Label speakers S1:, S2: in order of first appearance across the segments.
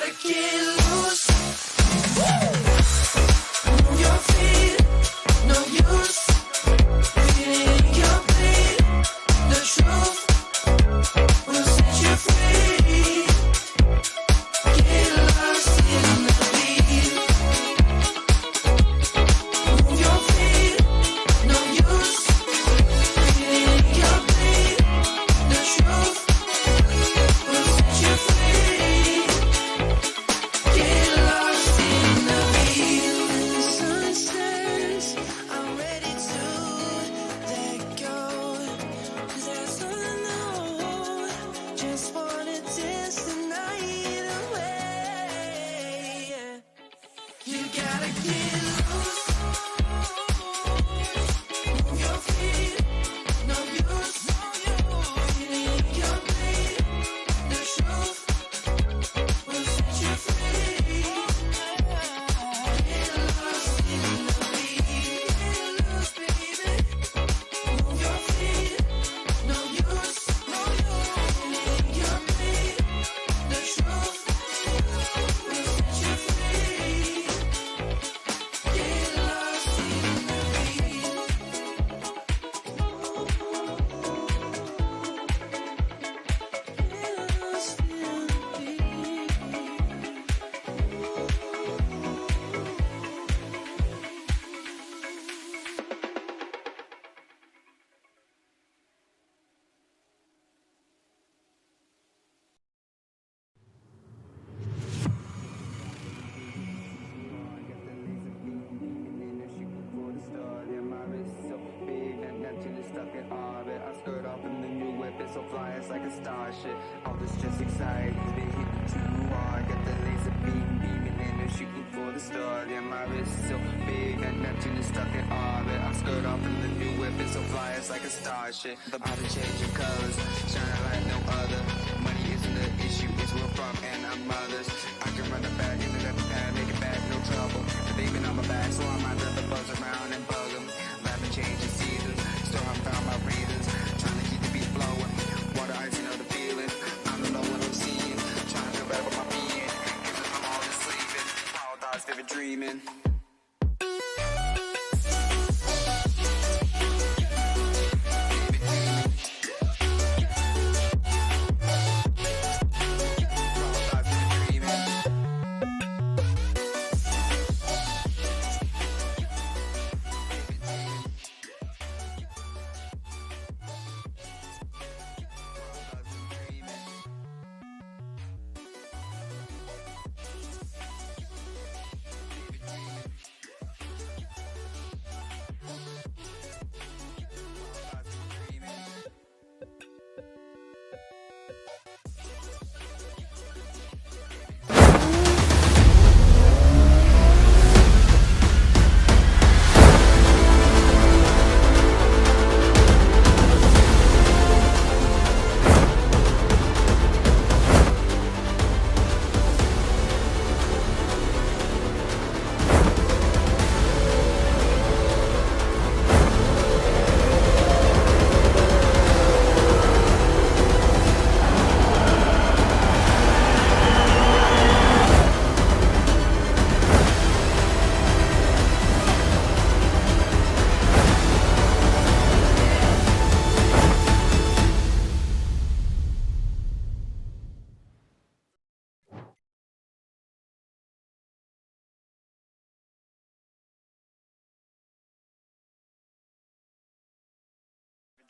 S1: gotta get loose. Move your feet, no use. Feeling your bleed. The truth will set you free. Get lost in the beat. Move your feet, no use. Feeling your bleed. The truth will set you free. Get lost in the beat. The sun sets, I'm ready to let go. 'Cause there's nothing I know. Just wanna dance the night away. You gotta get loose. Move your feet, no use. Feeling your bleed. The truth will set you free. Get lost in the beat. Get loose, baby. Move your feet, no use. Feeling your bleed. The truth will set you free. Get lost in the beat. Get lost in the
S2: like a starship. All this just exciting, it's been hitting too hard. Got the laser beam beaming and they're shooting for the stars. Yeah, my wrist so big and Neptune is stuck in orbit. I skirt off in the new whip, it's so fly, it's like a starship. The body changing colors, shining like no other. Money isn't the issue, it's where I'm from and I'm mothers. I can run the back, into that pad, make it back, no trouble. They've been on my back, so I might let the buzz around and bug them. Laughing, changing seasons, still I'm found my reasons. Trying to keep the beat flowing. Water ice, you know the feeling. I don't know what I'm seeing. Trying to feel better with my being. Even if I'm always sleeping. Wild thoughts, vivid dreaming.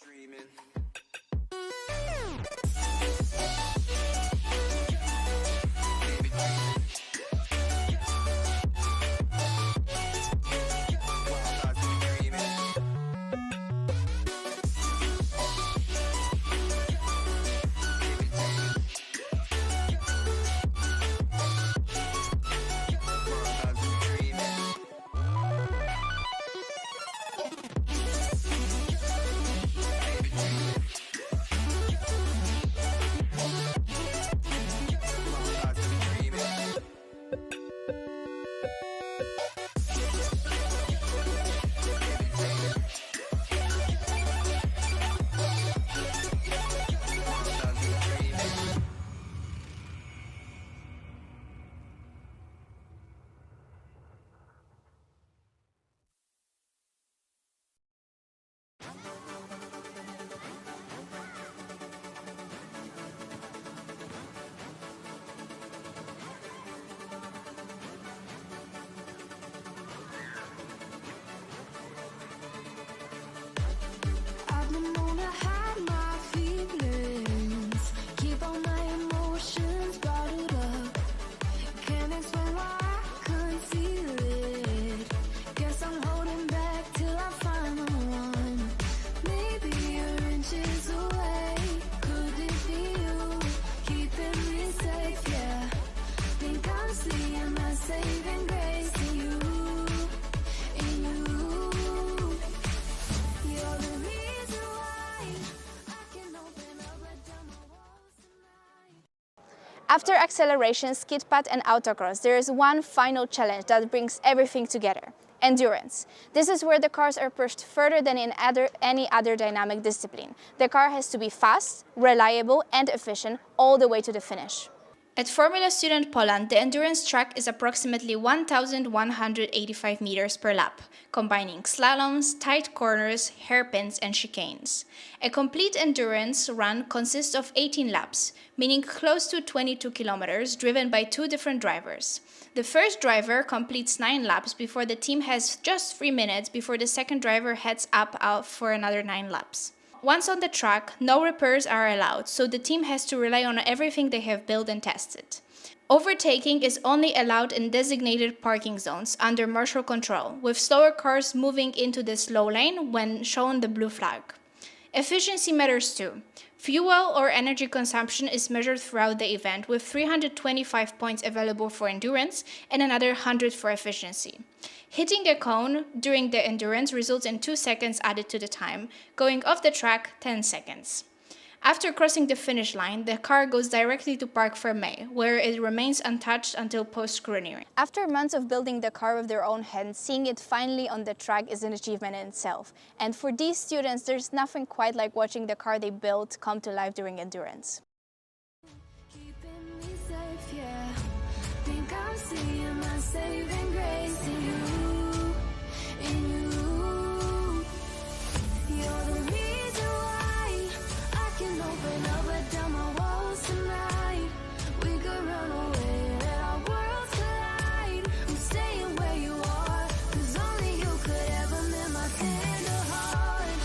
S2: Dreaming.
S1: I'm gonna hide my feelings, keep all my emotions bottled up. Can't explain why I conceal it. Guess I'm holding back till I find the one. Maybe you're inches away. Could it be you keeping me safe? Yeah. Think I'm seeing my saving grace in you, in you. You're the reason why I can open up, let down my walls tonight.
S3: After acceleration, skid pad and autocross, there is one final challenge that brings everything together: endurance. This is where the cars are pushed further than in any other dynamic discipline. The car has to be fast, reliable and efficient all the way to the finish. At Formula Student Poland, the endurance track is approximately 1,185 meters per lap, combining slaloms, tight corners, hairpins and chicanes. A complete endurance run consists of 18 laps, meaning close to 22 kilometers, driven by two different drivers. The first driver completes 9 laps before the team has just 3 minutes before the second driver heads out for another 9 laps. Once on the track, no repairs are allowed, so the team has to rely on everything they have built and tested. Overtaking is only allowed in designated parking zones under marshal control, with slower cars moving into the slow lane when shown the blue flag. Efficiency matters too. Fuel or energy consumption is measured throughout the event, with 325 points available for endurance and another 100 for efficiency. Hitting a cone during the endurance results in 2 seconds added to the time, going off the track 10 seconds. After crossing the finish line, the car goes directly to Park Fermé, where it remains untouched until post-scrutiny. After months of building the car with their own hands, seeing it finally on the track is an achievement in itself. And for these students, there's nothing quite like watching the car they built come to life during endurance.
S1: Keeping me safe, yeah. Think I'm seeing my saving grace in you, in you. You're the reason why I can open up, let down my walls tonight. We could run away, let our worlds collide. I'm staying where you are, 'cause only you could ever mend my tender heart.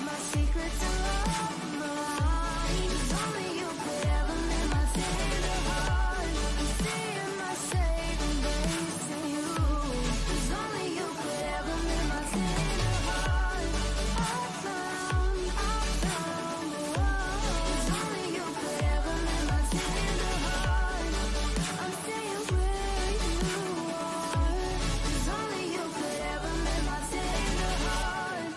S1: My secrets are all mine, 'cause only you could ever mend my tender heart. I'm seeing my saving grace in you, 'cause only you could ever mend my tender heart. I found the one, 'cause only you could ever mend my tender heart. I'm staying where you are, 'cause only you could ever mend my tender heart.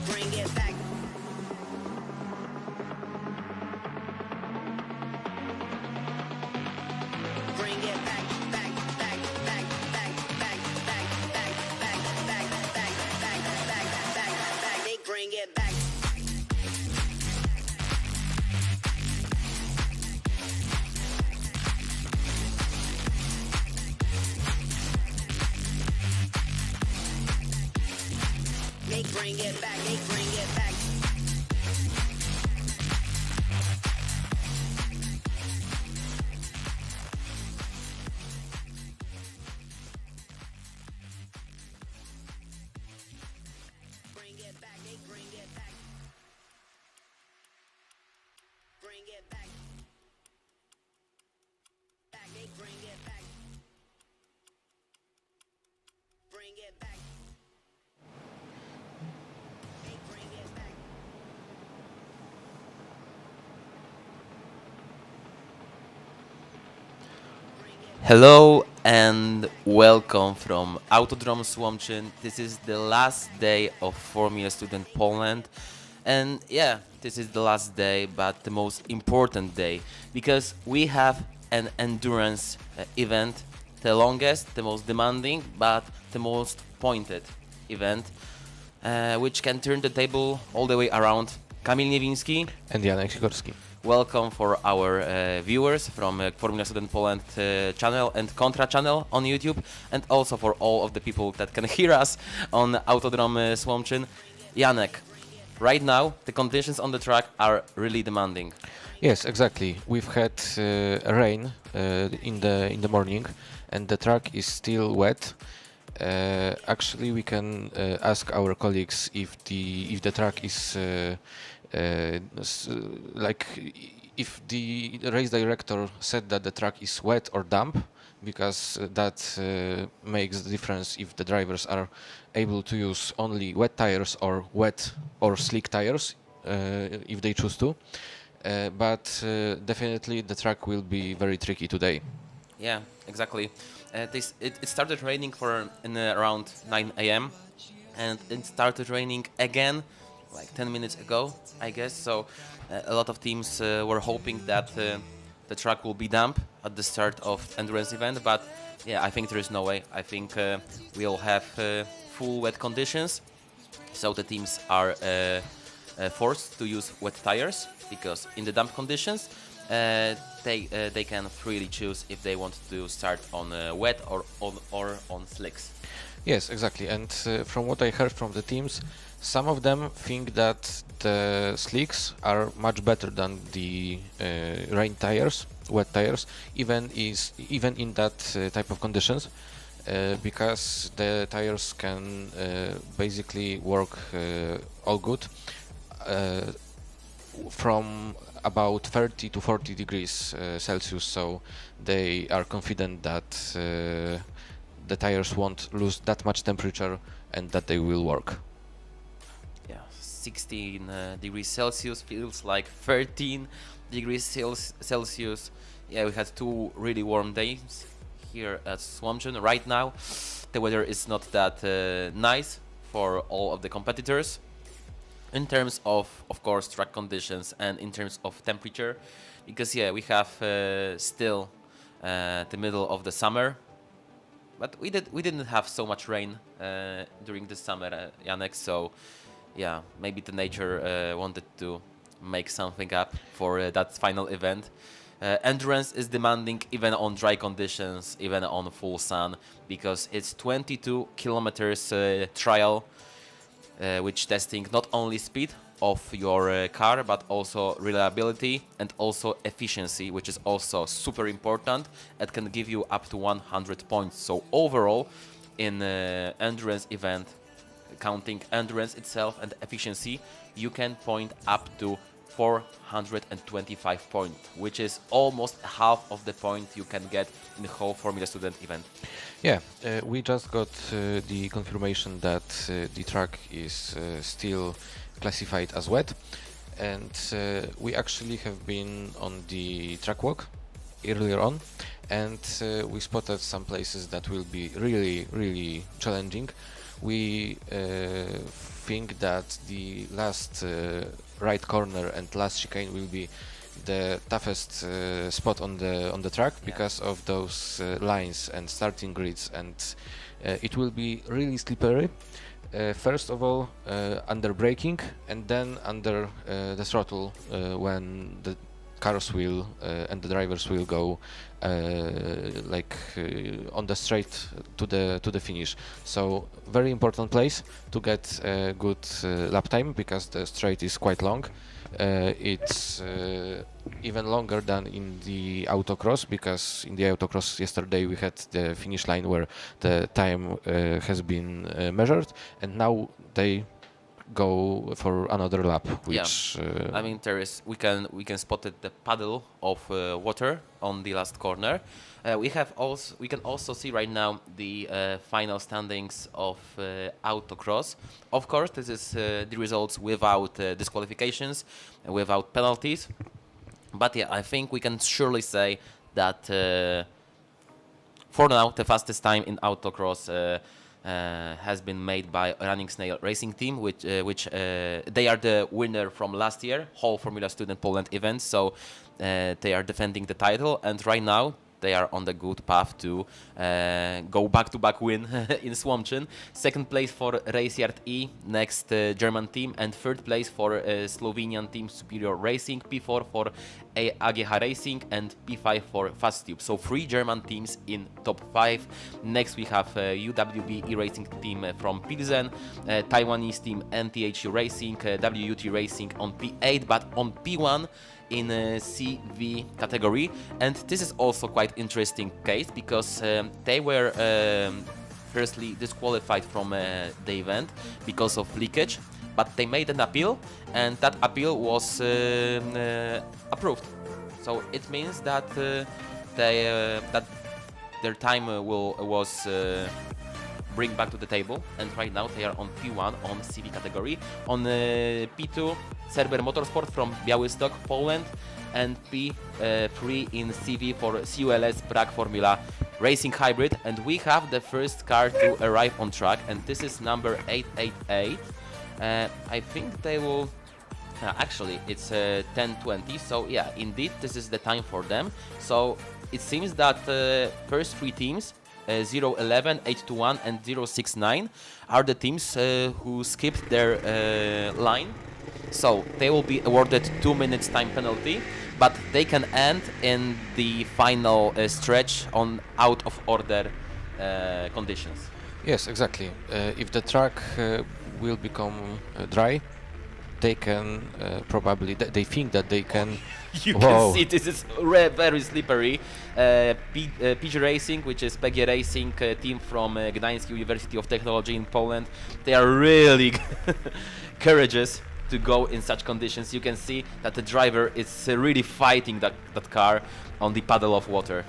S4: Bring it back. Bring it back, back, back, back, back, back, back, back, back, back, back, back, back, back, back. They bring it back. They bring it back, they bring it back. Bring it back, they bring it back. Bring it back. Back, they bring it back. Bring it back. They bring it back.
S5: Hello and welcome from Autodrom Słomczyn. This is the last day of Formula Student Poland. And yeah, this is the last day, but the most important day, because we have an endurance event, the longest, the most demanding, but the most pointed event, which can turn the table all the way around. Kamil Niewiński.
S6: And Sikorski.
S5: Welcome for our viewers from Formula Student Poland channel and Kontra channel on YouTube, and also for all of the people that can hear us on Autodrom Słomczyn. Janek, right now the conditions on the track are really demanding.
S6: Yes, exactly. We've had rain in the morning, and the track is still wet. Actually, we can ask our colleagues if the track is if the race director said that the track is wet or damp, because that makes the difference if the drivers are able to use only wet tires or wet or slick tires if they choose to. But definitely the track will be very tricky today.
S5: Yeah, exactly. It started raining around 9 a.m. and it started raining again like 10 minutes ago, I guess. So a lot of teams were hoping that the track will be damp at the start of endurance event, but yeah, I think there is no way. I think we'll have full wet conditions, so the teams are forced to use wet tires, because in the damp conditions they can freely choose if they want to start on wet or on slicks.
S6: Yes, exactly. And from what I heard from the teams, some of them think that the slicks are much better than the rain tires, wet tires, even in that type of conditions, because the tires can basically work all good from about 30 to 40 degrees Celsius. So they are confident that the tires won't lose that much temperature and that they will work.
S5: Yeah, 16 degrees Celsius feels like 13 degrees Celsius. Yeah, we had 2 really warm days here at Słomczyn. Right now, the weather is not that nice for all of the competitors. In terms of course, track conditions and in terms of temperature, because yeah, we have still the middle of the summer. But we didn't have so much rain during the summer, Janek. So yeah, maybe the nature wanted to make something up for that final event. Endurance is demanding even on dry conditions, even on full sun, because it's 22 kilometers trial, which testing not only speed of your car, but also reliability and also efficiency, which is also super important. It can give you up to 100 points. So overall, in endurance event, counting endurance itself and efficiency, you can point up to 425 points, which is almost half of the point you can get in the whole Formula Student event.
S6: Yeah, we just got the confirmation that the track is still classified as wet, and we actually have been on the track walk earlier on, and we spotted some places that will be really challenging. We think that the last right corner and last chicane will be the toughest spot on the track, because of those lines and starting grids, and it will be really slippery. First of all, under braking, and then under the throttle when the cars will and the drivers will go on the straight to the finish. So very important place to get a good lap time, because the straight is quite long. It's even longer than in the autocross, because in the autocross yesterday we had the finish line where the time has been measured, and now they go for another lap, which
S5: I mean, we can spot the puddle of water on the last corner. We can also see right now the final standings of autocross. Of course, this is the results without disqualifications, without penalties. But yeah, I think we can surely say that for now the fastest time in autocross has been made by Running Snail Racing Team, which they are the winner from last year whole Formula Student Poland event. So they are defending the title, and right now they are on the good path to go back-to-back win in Słomczyn. Second place for Raceyard E, next German team, and third place for Slovenian team Superior Racing, P4 for AGH Racing, and P5 for Fast Tube. So 3 German teams in top 5. Next we have UWB E-Racing team from Pilsen, Taiwanese team NTHU Racing, WUT Racing on P8, but on P1 in CV category. And this is also quite interesting case because they were firstly disqualified from the event because of leakage, but they made an appeal, and that appeal was approved. So it means that that their time was bring back to the table, and right now they are on P1 on CV category. On P2, Cerber Motorsport from Białystok, Poland, and P3 in CV for CULS Prague Formula Racing Hybrid. And we have the first car to arrive on track, and this is number 888. I think they will... actually, it's 10:20, so yeah, indeed, this is the time for them. So it seems that first 3 teams, 011, 821 and 069, are the teams who skipped their line. So they will be awarded 2 minutes time penalty, but they can end in the final stretch on out of order conditions.
S6: Yes, exactly. If the track will become dry, they can probably, they think that they can...
S5: You
S6: Whoa.
S5: can see this is very slippery. PG Racing, which is PG Racing team from Gdańsk University of Technology in Poland, they are really courageous to go in such conditions. You can see that the driver is really fighting that car on the puddle of water.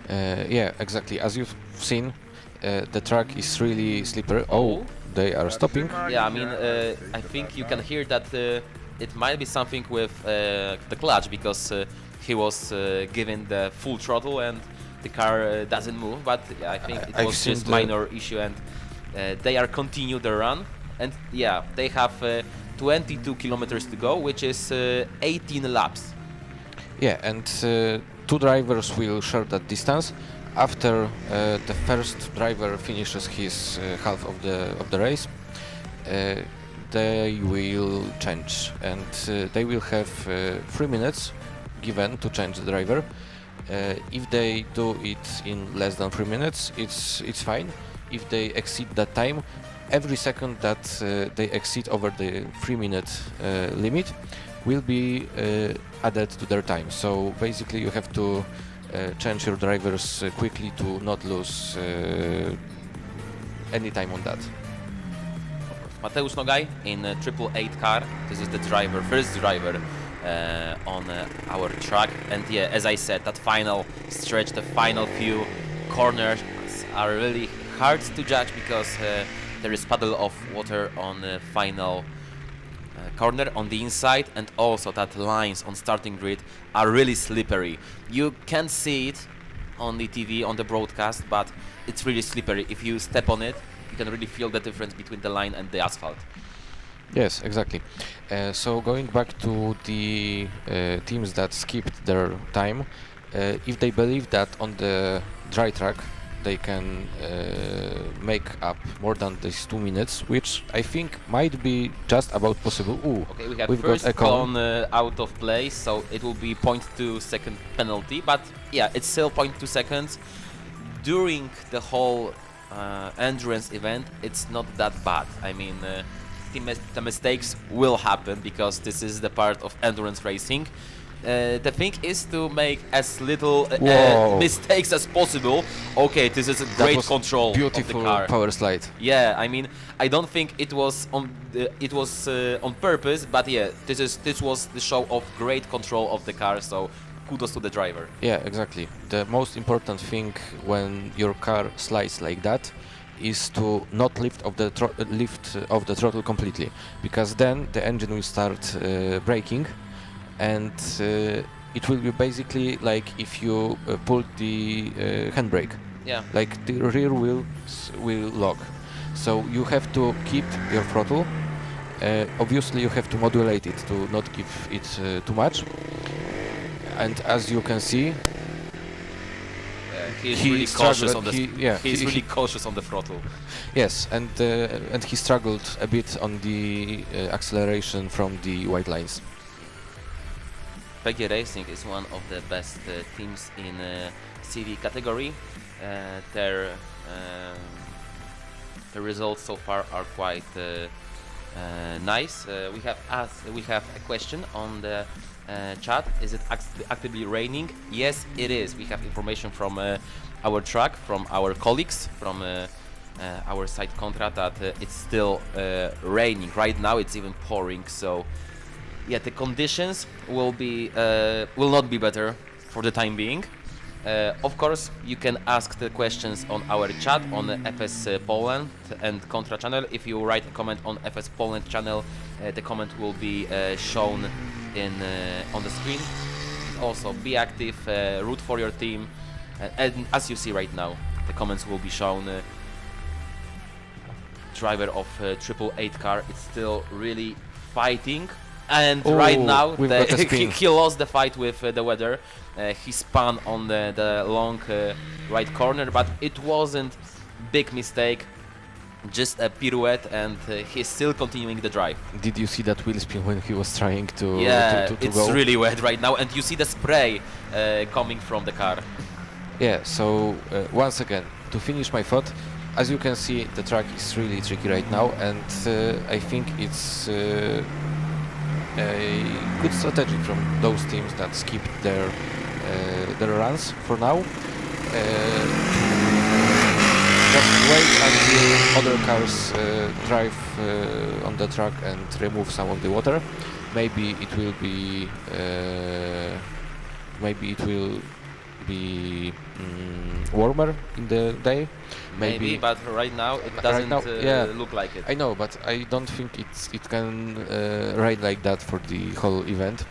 S6: Yeah, exactly. As you've seen, the track is really slippery. Oh, they are stopping.
S5: Yeah, I mean, I think you can hear that it might be something with the clutch, because he was given the full throttle and the car doesn't move. But yeah, I think it was just minor issue, and they are continue the run. And yeah, they have 22 kilometers to go, which is 18 laps.
S6: Yeah, and 2 drivers will share that distance. After the first driver finishes his half of the race, they will change, and they will have 3 minutes given to change the driver. If they do it in less than 3 minutes, it's fine. If they exceed that time, every second that they exceed over the 3-minute limit will be added to their time. So basically you have to change your drivers quickly to not lose any time on that.
S5: Mateusz Nogaj in 888 car. This is the driver, first driver on our track. And yeah, as I said, that final stretch, the final few corners are really hard to judge, because there is puddle of water on the final corner on the inside, and also that lines on starting grid are really slippery. You can't see it on the TV, on the broadcast, but it's really slippery. If you step on it, you can really feel the difference between the line and the asphalt.
S6: Yes, exactly. So going back to the teams that skipped their time, if they believe that on the dry track they can make up more than these 2 minutes, which I think might be just about possible. Ooh,
S5: okay, we have
S6: we've
S5: first
S6: got
S5: cone out of place, so it will be 0.2 second penalty, but yeah, it's still 0.2 seconds. During the whole endurance event, it's not that bad. I mean, the mistakes will happen, because this is the part of endurance racing. The thing is to make as little mistakes as possible. Okay, this is a great control
S6: beautiful
S5: of the car.
S6: Power slide.
S5: Yeah, I mean, I don't think it was on on purpose, but yeah, this was the show of great control of the car. So kudos to the driver.
S6: Yeah, exactly. The most important thing when your car slides like that is to not lift off the throttle completely, because then the engine will start braking. And it will be basically like if you pull the handbrake.
S5: Yeah.
S6: Like the rear wheels will lock. So you have to keep your throttle. Obviously you have to modulate it to not give it too much. And as you can see,
S5: he's
S6: he
S5: really cautious on
S6: struggled,
S5: the he's really cautious on the throttle.
S6: Yes, and he struggled a bit on the acceleration from the white lines.
S5: PG Racing is one of the best teams in CV category. Their the results so far are quite nice. We have a question on the chat. Is it actively raining? Yes, it is. We have information from our track, from our colleagues, from our site Kontra, that it's still raining. Right now it's even pouring, so yeah, the conditions will not be better for the time being. Of course, you can ask the questions on our chat on the FS Poland and Kontra channel. If you write a comment on FS Poland channel, the comment will be shown on the screen. Also, be active, root for your team, and as you see right now, the comments will be shown. Driver of 888 car is still really fighting, and right now he lost the fight with the weather. He spun on the long right corner, but it wasn't big mistake, just a pirouette, and he's still continuing the drive.
S6: Did you see that wheel spin when he was trying to
S5: to
S6: it's
S5: go? Really wet right now, and you see the spray coming from the car.
S6: Yeah, so once again, to finish my thought, as you can see, the track is really tricky right now, and I think it's a good strategy from those teams that skipped their runs for now. Just wait until other cars drive on the track and remove some of the water. Maybe it will be warmer in the day.
S5: Maybe, but right now it doesn't look like it.
S6: I know, but I don't think it can ride like that for the whole event,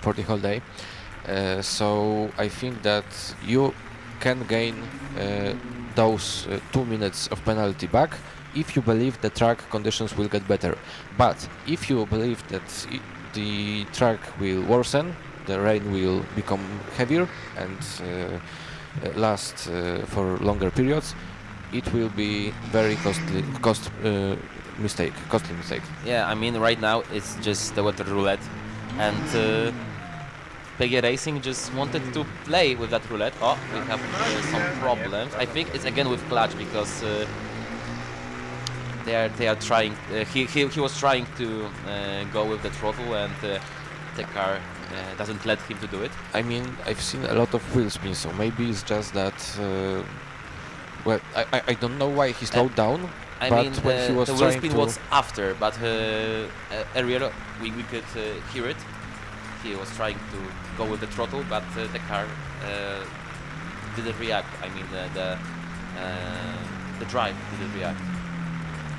S6: for the whole day. So I think that you can gain those 2 minutes of penalty back if you believe the track conditions will get better. But if you believe that the track will worsen, the rain will become heavier and last for longer periods, it will be very costly mistake.
S5: Yeah, I mean right now it's just the weather roulette, and PG Racing just wanted to play with that roulette. Oh, we have some problems. I think it's again with Kleć, because they are trying. He was trying to go with the throttle, and the car doesn't let him to do it.
S6: I mean, I've seen a lot of wheel spins, so maybe it's just that. Well, I don't know why he slowed down.
S5: I
S6: but
S5: mean,
S6: when he was
S5: the wheel spin was after, but earlier we could hear it. He was trying to go with the throttle, but the car didn't react. I mean, the drive didn't react.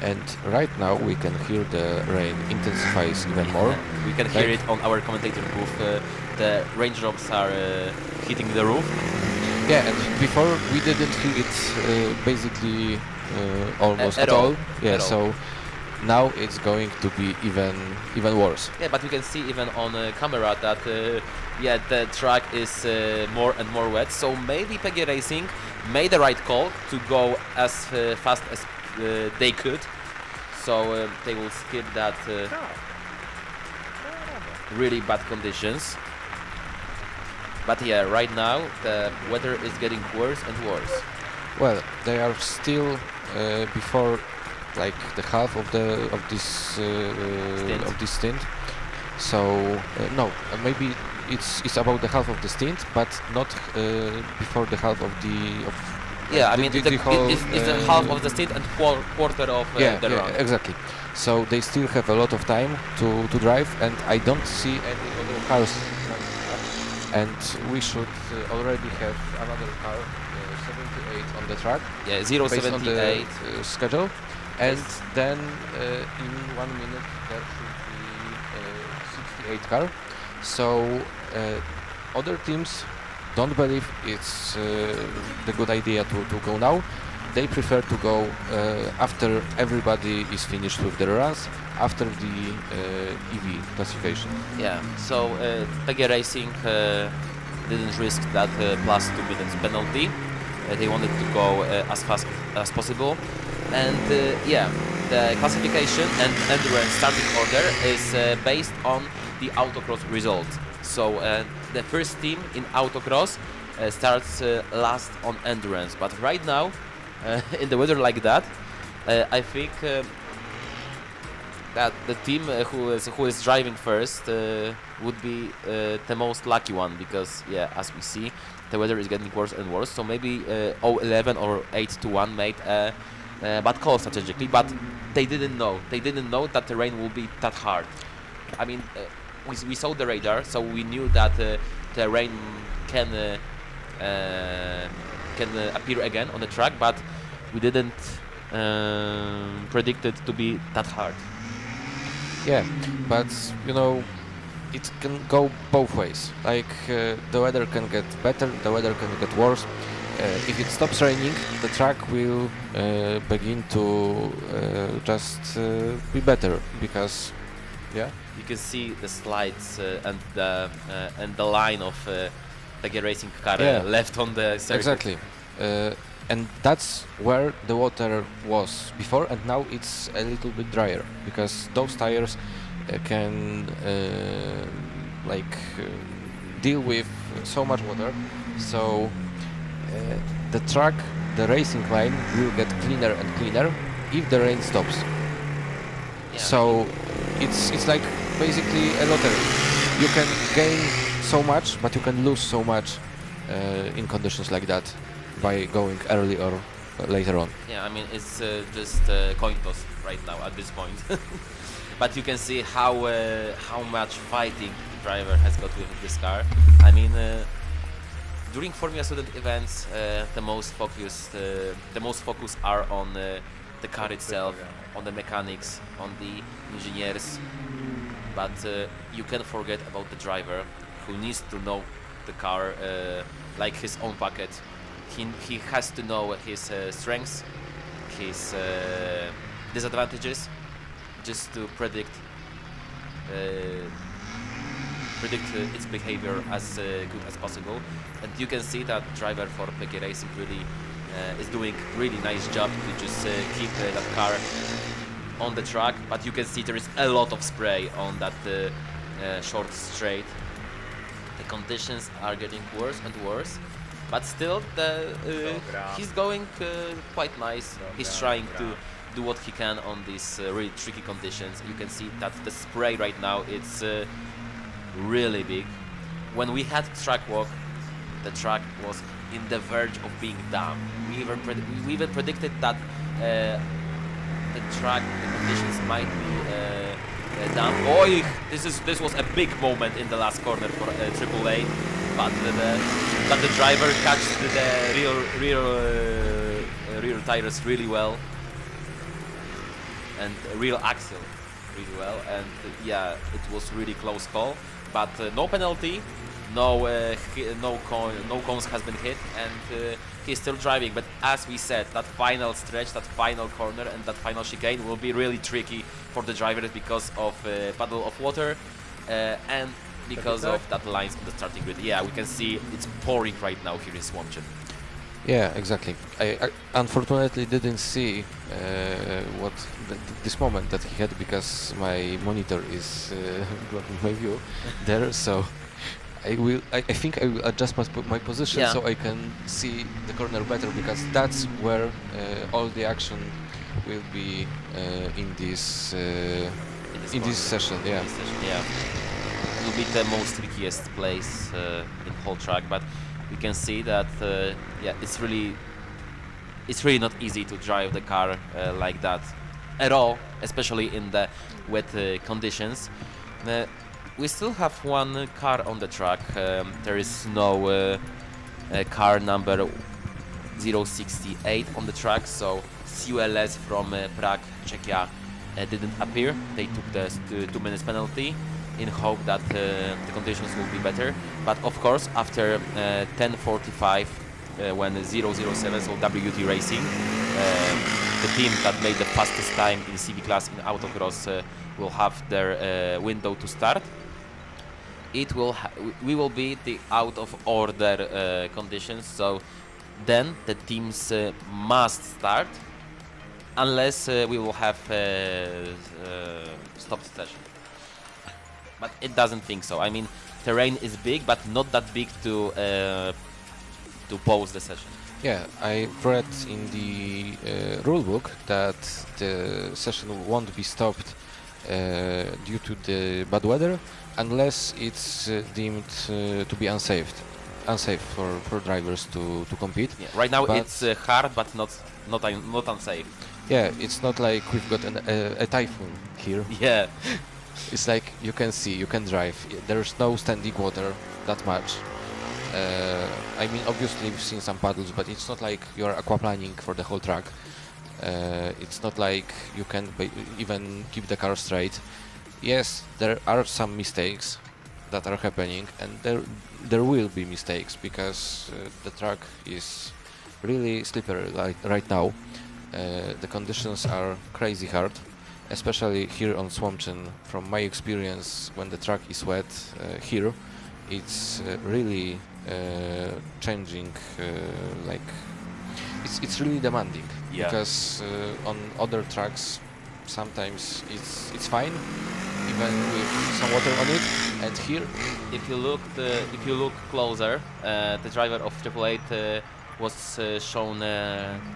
S6: And right now we can hear the rain intensifies even more.
S5: We can hear it on our commentator booth. The raindrops are hitting the roof.
S6: Yeah, and before we didn't hear it basically almost at all. Yeah, so now it's going to be even worse.
S5: Yeah, but we can see even on camera that the track is more and more wet. So maybe PG Racing made the right call to go as fast as they could. So they will skip that really bad conditions. But yeah, right now the weather is getting worse and worse.
S6: Well, they are still before like the half of this stint. So no, maybe it's about the half of the stint, but not before the half of the.
S5: Yeah, I mean it's the half of the stint and quarter of the run.
S6: Exactly. So they still have a lot of time to drive, and I don't see any other cars. And we should already have another car, 78 on the track.
S5: Yeah,
S6: based on
S5: 078
S6: schedule. And then in 1 minute there should be 68 car. So other teams don't believe it's the good idea to go now. They prefer to go after everybody is finished with their runs, after the EV classification.
S5: Yeah, so PG Racing didn't risk that plus 2 minutes penalty. They wanted to go as fast as possible. And yeah, the classification and endurance starting order is based on the autocross result. So the first team in autocross starts last on endurance. But right now, in the weather like that, I think that the team who is driving first would be the most lucky one, because yeah, as we see, the weather is getting worse and worse. So maybe 0-11 or 8-1 made a bad call strategically, but they didn't know. They didn't know that the rain will be that hard. I mean, we saw the radar, so we knew that the rain can appear again on the track, but we didn't predict it to be that hard.
S6: Yeah, but you know, it can go both ways. Like the weather can get better, the weather can get worse. If it stops raining, the track will begin to just be better, because yeah,
S5: you can see the slides and the line of the racing car left on the circuit.
S6: Exactly. And that's where the water was before, and now it's a little bit drier, because those tires can deal with so much water. So the track, the racing line, will get cleaner and cleaner if the rain stops.
S5: Yeah.
S6: So it's like basically a lottery. You can gain so much, but you can lose so much in conditions like that, by going early or later on.
S5: Yeah, I mean, it's just coin toss right now at this point. But you can see how much fighting the driver has got with this car. I mean, during Formula Student events, the most focus are on the car itself, on the mechanics, on the engineers. But you can forget about the driver, who needs to know the car like his own pocket. He has to know his strengths, his disadvantages, just to predict its behavior as good as possible. And you can see that driver for PG Racing really is doing really nice job to just keep that car on the track. But you can see there is a lot of spray on that short straight. The conditions are getting worse and worse. But still, he's going quite nice. He's trying to do what he can on these really tricky conditions. You can see that the spray right now, it's really big. When we had track walk, the track was in the verge of being damp. We even predicted that the conditions might be damp. Oh, this was a big moment in the last corner for AAA. But the driver catched the rear tires really well, and rear axle really well, and yeah, it was really close call. But no penalty, no cones has been hit, and he's still driving. But as we said, that final stretch, that final corner, and that final chicane will be really tricky for the drivers because of puddle of water and because of that lines on the starting grid. Yeah, we can see it's pouring right now here in Słomczyn.
S6: Yeah, exactly. I unfortunately didn't see this moment that he had, because my monitor is blocking my view there. So I think I will adjust my position, so I can see the corner better, because that's where all the action will be in this session. Yeah.
S5: Yeah. It will be the most trickiest place in the whole track, but we can see that yeah, it's really not easy to drive the car like that at all, especially in the wet conditions. We still have one car on the track. There is no car number 068 on the track, so CULS from Prague, Czechia didn't appear. They took the 2 minutes penalty in hope that the conditions will be better. But of course, after 10:45, when 007, so WT Racing, the team that made the fastest time in CV class in autocross, will have their window to start. We will be the out of order conditions, so then the teams must start, unless we will have stopped session. But it doesn't think so. I mean, terrain is big, but not that big to pause the session.
S6: Yeah, I read in the rulebook that the session won't be stopped due to the bad weather unless it's deemed to be unsafe for drivers to compete.
S5: Yeah. Right now
S6: But
S5: it's hard, but not unsafe.
S6: yeah, it's not like we've got a typhoon here.
S5: Yeah.
S6: It's like you can see, you can drive. There's no standing water that much. I mean, obviously we've seen some puddles, but it's not like you're aquaplaning for the whole track. It's not like you can even keep the car straight. Yes, there are some mistakes that are happening, and there will be mistakes because the track is really slippery right now. The conditions are crazy hard, especially here on Słomczyn. From my experience, when the track is wet here, it's really changing. Like it's really demanding.
S5: Yeah.
S6: Because on other tracks, sometimes it's fine, even with some water on it. And here,
S5: If you look closer, the driver of Triple Eight was shown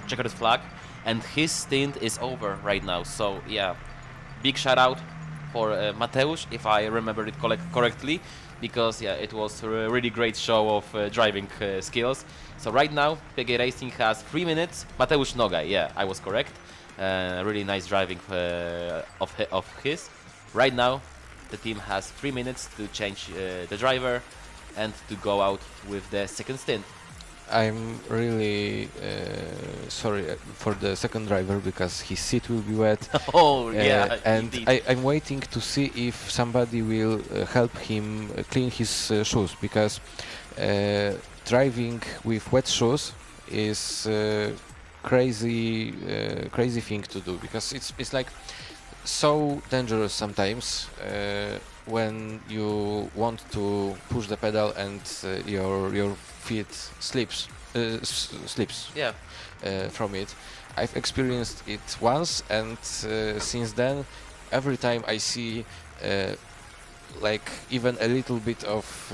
S5: checkered flag, and his stint is over right now. So yeah, big shout out for Mateusz, if I remember it correctly, because yeah, it was a really great show of driving skills. So right now, PG Racing has 3 minutes. Mateusz Nogaj, yeah, I was correct. Really nice driving of his. Right now, the team has 3 minutes to change the driver and to go out with the second stint.
S6: I'm really sorry for the second driver because his seat will be wet.
S5: Oh yeah,
S6: and
S5: indeed.
S6: I'm waiting to see if somebody will help him clean his shoes, because driving with wet shoes is crazy thing to do, because it's like so dangerous sometimes when you want to push the pedal and your feet slips
S5: Yeah.
S6: from it. I've experienced it once, and since then, every time I see like even a little bit of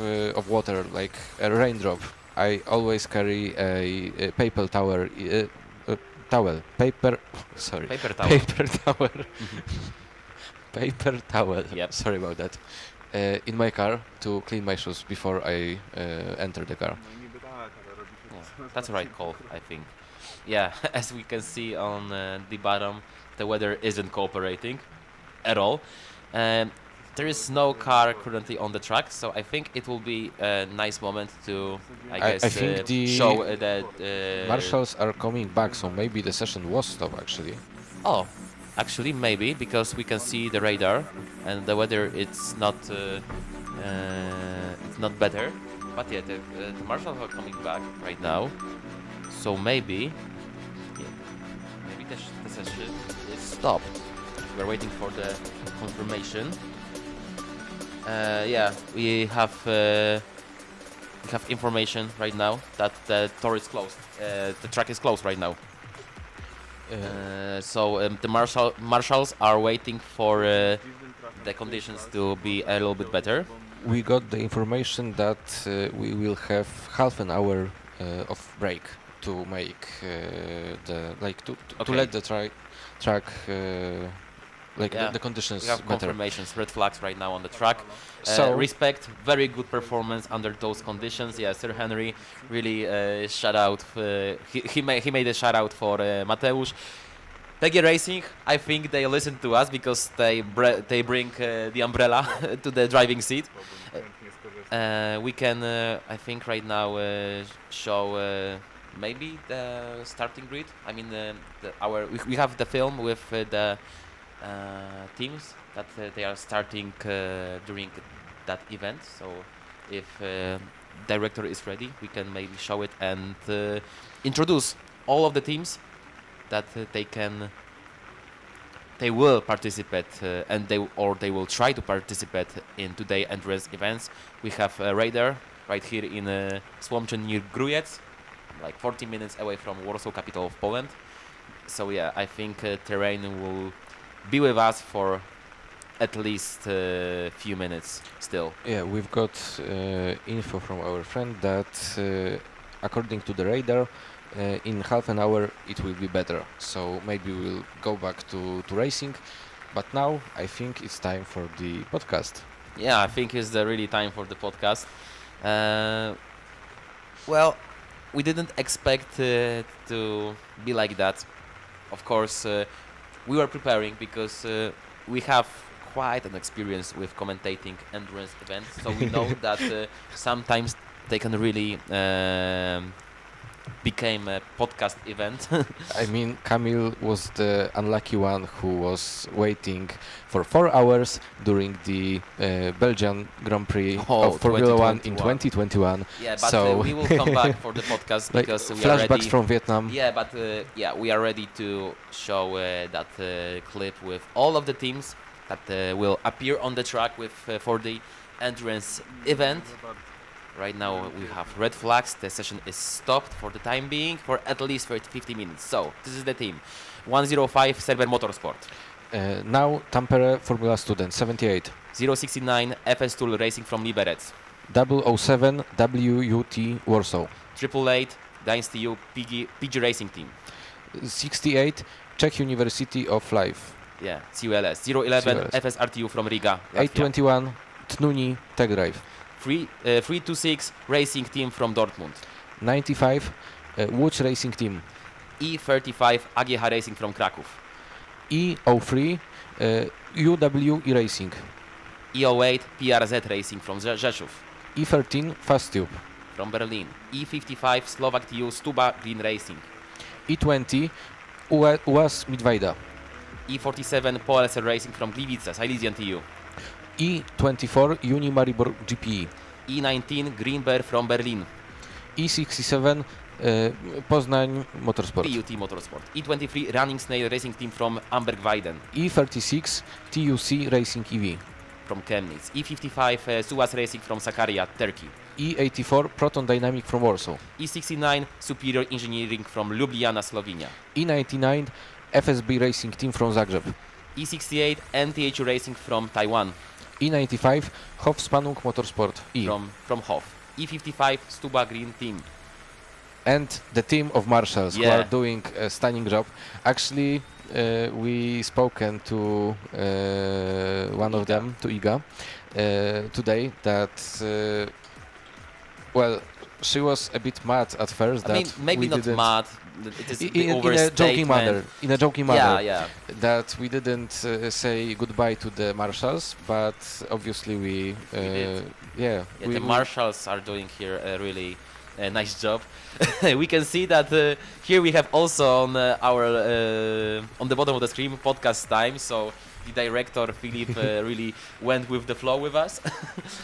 S6: water, like a raindrop, I always carry a paper towel. Paper towel. Paper towel.
S5: Yep.
S6: Sorry about that. In my car to clean my shoes before I enter the car.
S5: Yeah, that's the right call, I think. Yeah, as we can see on the bottom, the weather isn't cooperating at all. There is no car currently on the track, so I think it will be a nice moment to, I guess,
S6: I think the
S5: show that...
S6: marshals are coming back, so maybe the session was stopped actually.
S5: Oh, actually maybe, because we can see the radar and the weather it's not better. But yeah, the marshals are coming back right now, so maybe the session is stopped. We're waiting for the confirmation. Yeah, we have information right now that the tour is closed. The track is closed right now. So the marshals are waiting for the conditions to be a little bit better.
S6: We got the information that we will have half an hour of break to make to let the track the conditions
S5: We have
S6: better.
S5: confirmations, red flags right now on the track.
S6: So
S5: Respect, very good performance under those conditions. Yeah, Sir Henry really shout out. He made a shout out for Mateusz. PG Racing, I think they listen to us because they bring the umbrella to the driving seat. We can, I think, right now show maybe the starting grid. I mean, we have the film with the teams that they are starting during that event. So if director is ready, we can maybe show it and introduce all of the teams that they will participate and they will try to participate in today endurance events. We have a radar right here in Słomczyn near Grujec. like 40 minutes away from Warsaw, capital of Poland. So yeah, I think terrain will be with us for at least a few minutes still.
S6: Yeah, we've got info from our friend that according to the radar, in half an hour it will be better. So maybe we'll go back to racing. But now I think it's time for the podcast.
S5: Yeah, I think it's really time for the podcast. Well, we didn't expect to be like that. Of course, we were preparing because we have quite an experience with commentating endurance events, so we know that sometimes they can really became a podcast event.
S6: I mean, Kamil was the unlucky one who was waiting for 4 hours during the Belgian Grand Prix of Formula 1 in 2021.
S5: Yeah, but
S6: so
S5: we will come back for the podcast
S6: like
S5: because we are
S6: flashbacks
S5: ready.
S6: from Vietnam.
S5: Yeah, but yeah, we are ready to show that clip with all of the teams that will appear on the track with for the endurance event. Right now we have red flags. The session is stopped for the time being for at least 50 minutes. So this is the team. 105 Server Motorsport.
S6: Now Tampere Formula Student 78.
S5: 069 FS Tool Racing from Liberec.
S6: 007 WUT Warsaw.
S5: 888 Gdańsk PG Racing Team.
S6: 68 Czech University of Life.
S5: Yeah, CULS. 011
S6: CULS.
S5: FSRTU from Riga. Latvia.
S6: 821 Tnuni Tech Drive.
S5: 326 Racing Team from Dortmund.
S6: 95 Łódź Racing Team.
S5: E35 AGH Racing from Kraków.
S6: E03 UWE Racing.
S5: E08 PRZ Racing from Rzeszów.
S6: E13 Fast Tube.
S5: From Berlin. E55 Slovak TU Stuba Green Racing.
S6: E20 UAS Midweida.
S5: E47 POLSR Racing from Gliwice, Silesian TU.
S6: E24 Unimaribor GPE.
S5: E19 Greenberg from Berlin.
S6: E67 Poznań Motorsport.
S5: PUT Motorsport. E23 Running Snail Racing Team from Amberg-Weiden.
S6: E36 TUC Racing EV.
S5: From Chemnitz. E55 Suwas Racing from Sakarya, Turkey.
S6: E84 Proton Dynamic from Warsaw.
S5: E69 Superior Engineering from Ljubljana, Slovenia.
S6: E99 FSB Racing Team from Zagreb.
S5: E68 NTH Racing from Taiwan.
S6: E95 Hofspannung Motorsport E.
S5: From Hof. E55 Stuba Green Team.
S6: And the team of marshals who
S5: Yeah.
S6: are doing a stunning job. Actually, we spoken to one of them, to Iga, today that, well, she was a bit mad at first.
S5: I mean,
S6: that
S5: maybe
S6: we
S5: not
S6: didn't
S5: mad. It is the
S6: in a joking
S5: overstatement.
S6: manner. In a joking manner.
S5: Yeah, yeah.
S6: That we didn't say goodbye to the marshals, but obviously we
S5: did.
S6: yeah,
S5: The marshals are doing here a really nice job. We can see that here we have also on our on the bottom of the screen podcast time. So the director Philip really went with the flow with us.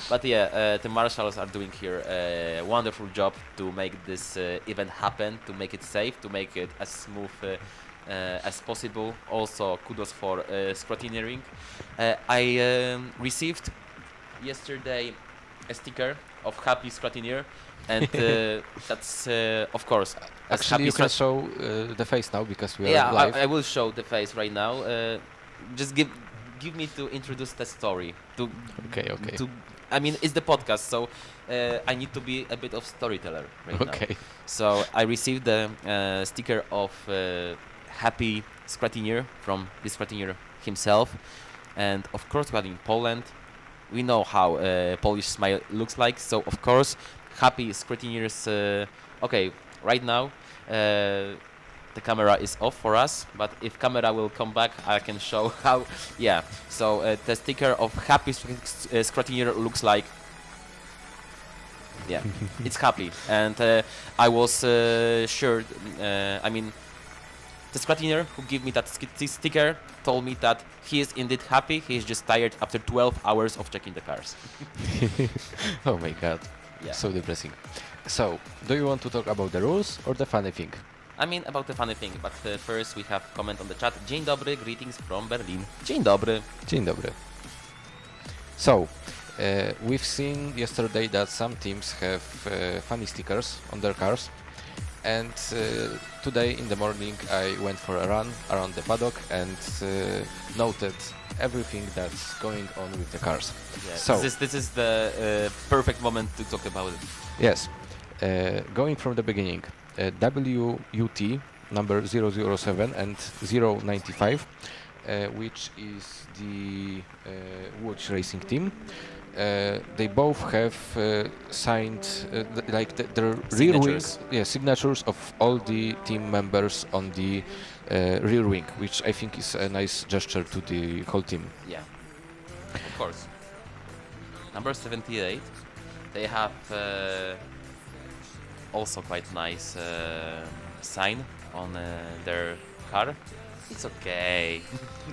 S5: But yeah, the marshals are doing here a wonderful job to make this event happen, to make it safe, to make it as smooth as possible. Also, kudos for scrutineering. I received yesterday a sticker of Happy Scrutineer, and that's of course. as
S6: Actually,
S5: Happy
S6: you can
S5: Scrut-
S6: show the face now because we are
S5: yeah,
S6: live.
S5: I will show the face right now. Just give me to introduce the story.
S6: Okay.
S5: I mean, it's the podcast, so I need to be a bit of storyteller right now.
S6: Okay.
S5: So I received the sticker of Happy Scrutineer from the Scrutineer himself, and of course, we are in Poland. We know how Polish smile looks like, so of course, Happy Scrutineers. Okay, right now. The camera is off for us, but if camera will come back, I can show how. Yeah, so the sticker of Happy Scrutineer looks like. Yeah, it's happy, and I was sure. I mean, the Scrutineer who gave me that sticker told me that he is indeed happy. He is just tired after 12 hours of checking the cars.
S6: Oh my god.
S5: Yeah.
S6: So depressing. So, do you want to talk about the rules or the funny thing?
S5: I mean, about the funny thing, but first we have comment on the chat. Dzień dobry, greetings from Berlin. Dzień dobry.
S6: Dzień dobry. So, we've seen yesterday that some teams have funny stickers on their cars. And today in the morning I went for a run around the paddock and noted everything that's going on with the cars.
S5: Yeah,
S6: So
S5: this is the perfect moment to talk about it.
S6: yes, going from the beginning, WUT number 007 and 095, which is the Watch Racing team. They both have signed the rear wing,
S5: Signatures.
S6: signatures of all the team members on the rear wing, which I think is a nice gesture to the whole team.
S5: Yeah, of course. Number 78, they have also quite nice sign on their car. It's okay.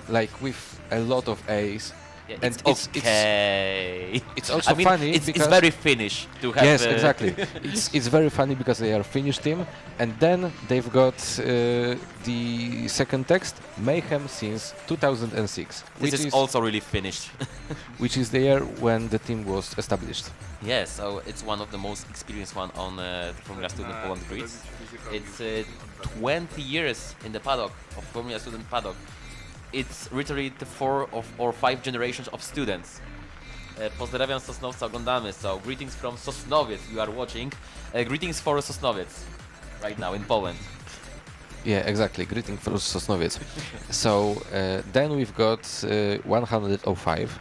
S6: Like with a lot of A's.
S5: Yeah,
S6: And
S5: it's okay.
S6: It's also
S5: I mean,
S6: funny
S5: it's
S6: because
S5: very Finnish to have.
S6: yes, exactly. It's very funny because they are Finnish team, and then they've got the second text, Mayhem since 2006,
S5: This is also really Finnish.
S6: which is the year when the team was established.
S5: Yeah, so it's one of the most experienced one on the Formula Student Poland grids. It's 20 years in the paddock of Formula Student paddock. It's literally the 4 or 5 generations of students. Pozdrawiam Sosnowca, oglądamy. So greetings from Sosnowiec, you are watching. Greetings for Sosnowiec right now in Poland.
S6: Yeah, exactly. Greeting from Sosnowiec. So then we've got 105,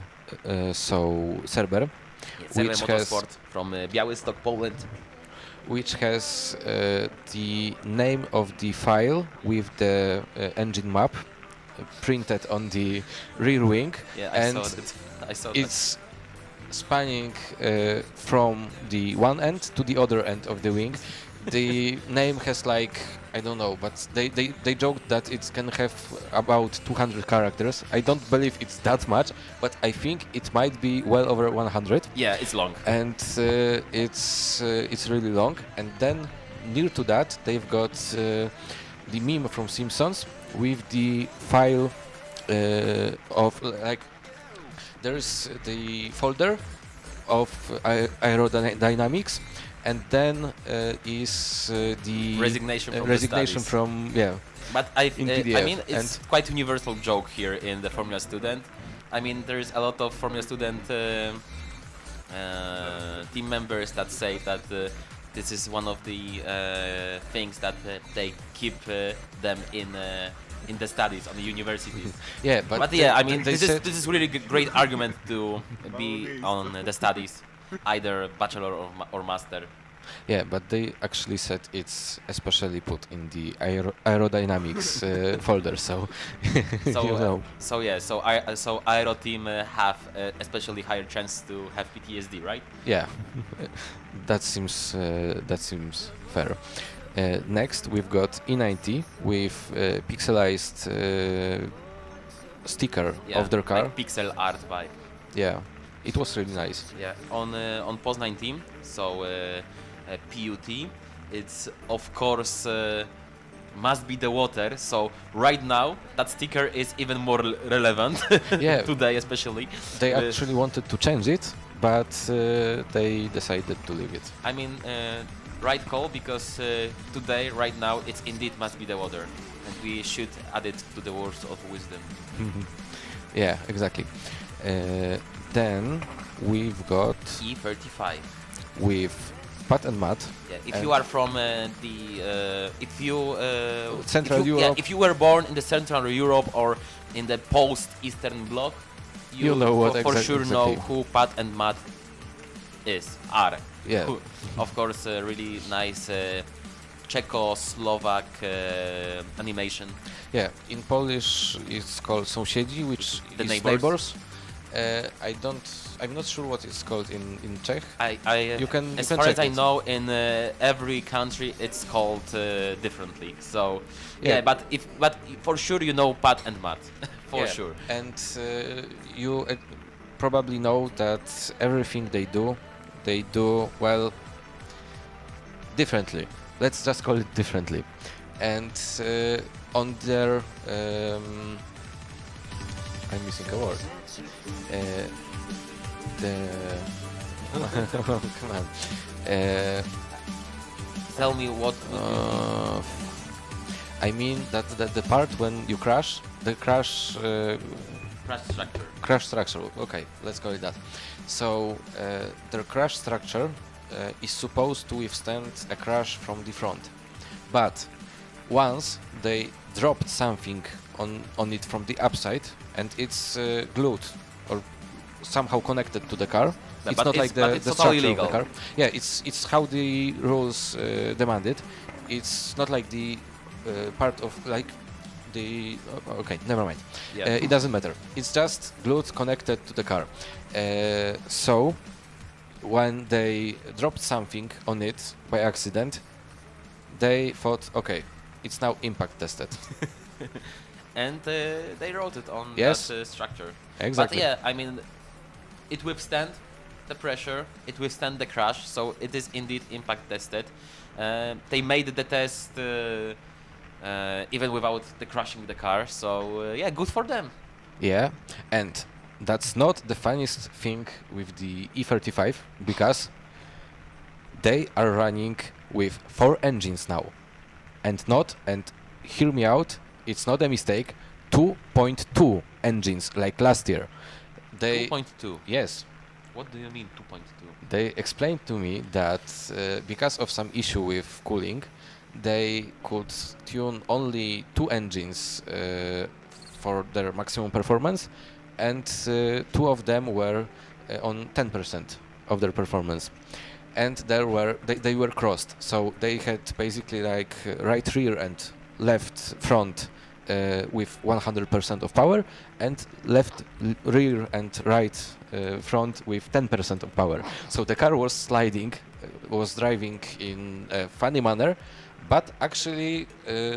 S6: so Cerber,
S5: Yes,
S6: which
S5: Which
S6: has
S5: Motorsport from Białystok, Poland.
S6: which has the name of the file with the engine map printed on the rear wing,
S5: Yeah,
S6: and
S5: I saw that.
S6: it's spanning from the one end to the other end of the wing. The name has like, I don't know, but they joked that it can have about 200 characters. I don't believe it's that much, but I think it might be well over 100.
S5: Yeah, it's long.
S6: And it's really long. And then near to that, they've got the meme from Simpsons with the file of like there's the folder of aerodynamics, and then is the
S5: Resignation from the
S6: resignation
S5: studies.
S6: from
S5: But
S6: in
S5: I
S6: PDF,
S5: mean, it's quite universal joke here in the Formula Student. I mean, there's a lot of Formula Student team members that say that this is one of the things that they keep them in the studies on the universities.
S6: yeah,
S5: But yeah, I mean, this is really great argument to be on the studies, either bachelor or master.
S6: Yeah, but they actually said it's especially put in the aerodynamics folder, so
S5: So
S6: you know.
S5: so Aero team have especially higher chance to have PTSD, right?
S6: Yeah, that seems fair. Next, we've got E90 with pixelized sticker
S5: Yeah,
S6: of their car.
S5: like pixel art vibe.
S6: Yeah, it was really nice.
S5: Yeah, on Poznań team, so PUT, it's of course must be the water. So right now that sticker is even more relevant.
S6: Yeah.
S5: Today especially.
S6: They
S5: Uh,
S6: actually wanted to change it, but they decided to leave it.
S5: I mean, right call, because today, right now, it's indeed must be the water, and we should add it to the words of wisdom.
S6: Yeah, exactly. Then we've got
S5: E35.
S6: with Pat and Matt.
S5: Yeah, if
S6: And
S5: you are from if you
S6: Central
S5: if you,
S6: Europe.
S5: yeah, if you were born in the Central Europe or in the post-Eastern Bloc,
S6: You know what
S5: for sure know
S6: exactly.
S5: who Pat and Matt are.
S6: Yeah.
S5: Who, of course, really nice Czechoslovak animation.
S6: Yeah, in Polish it's called sąsiedzi, which
S5: The
S6: is
S5: neighbors.
S6: I'm not sure what it's called in Czech.
S5: You
S6: can
S5: as
S6: check
S5: far as I
S6: it.
S5: know, in every country it's called differently. So
S6: Yeah.
S5: but for sure you know Pat and Matt, for
S6: Yeah,
S5: sure.
S6: And you probably know that everything they do well differently. Let's just call it differently. And on their I'm missing a word. Come on.
S5: tell me what would you
S6: I mean that the part when you crash, the crash
S5: crash structure.
S6: crash structure. Okay, let's call it that. So the crash structure is supposed to withstand a crash from the front, but once they dropped something on it from the upside and it's glued or somehow connected to the car.
S5: Yeah,
S6: It's
S5: but
S6: not
S5: it's-
S6: like
S5: but
S6: the
S5: it's totally
S6: structure
S5: legal.
S6: of the car. Yeah, it's how the rules demand it. It's not like the part of like the okay, never mind.
S5: Yeah.
S6: It doesn't matter. It's just glued connected to the car. So when they dropped something on it by accident, they thought, okay, it's now impact tested.
S5: And they wrote it on
S6: Yes.
S5: that structure.
S6: Exactly.
S5: But yeah, I mean, it withstand the pressure, it withstand the crash, so it is indeed impact tested. They made the test even without the crashing the car, so yeah, good for them.
S6: Yeah, and that's not the funniest thing with the E35 because they are running with 4 engines now, and hear me out, it's not a mistake, 2.2 engines like last year. They
S5: 2.2.
S6: yes,
S5: What do you mean 2.2?
S6: they explained to me that because of some issue with cooling, they could tune only 2 engines for their maximum performance, and 2 of them were on 10% of their performance. And they were crossed, so they had basically like right rear and left front with 100% of power, and left rear and right front with 10% of power. So the car was sliding, was driving in a funny manner, but actually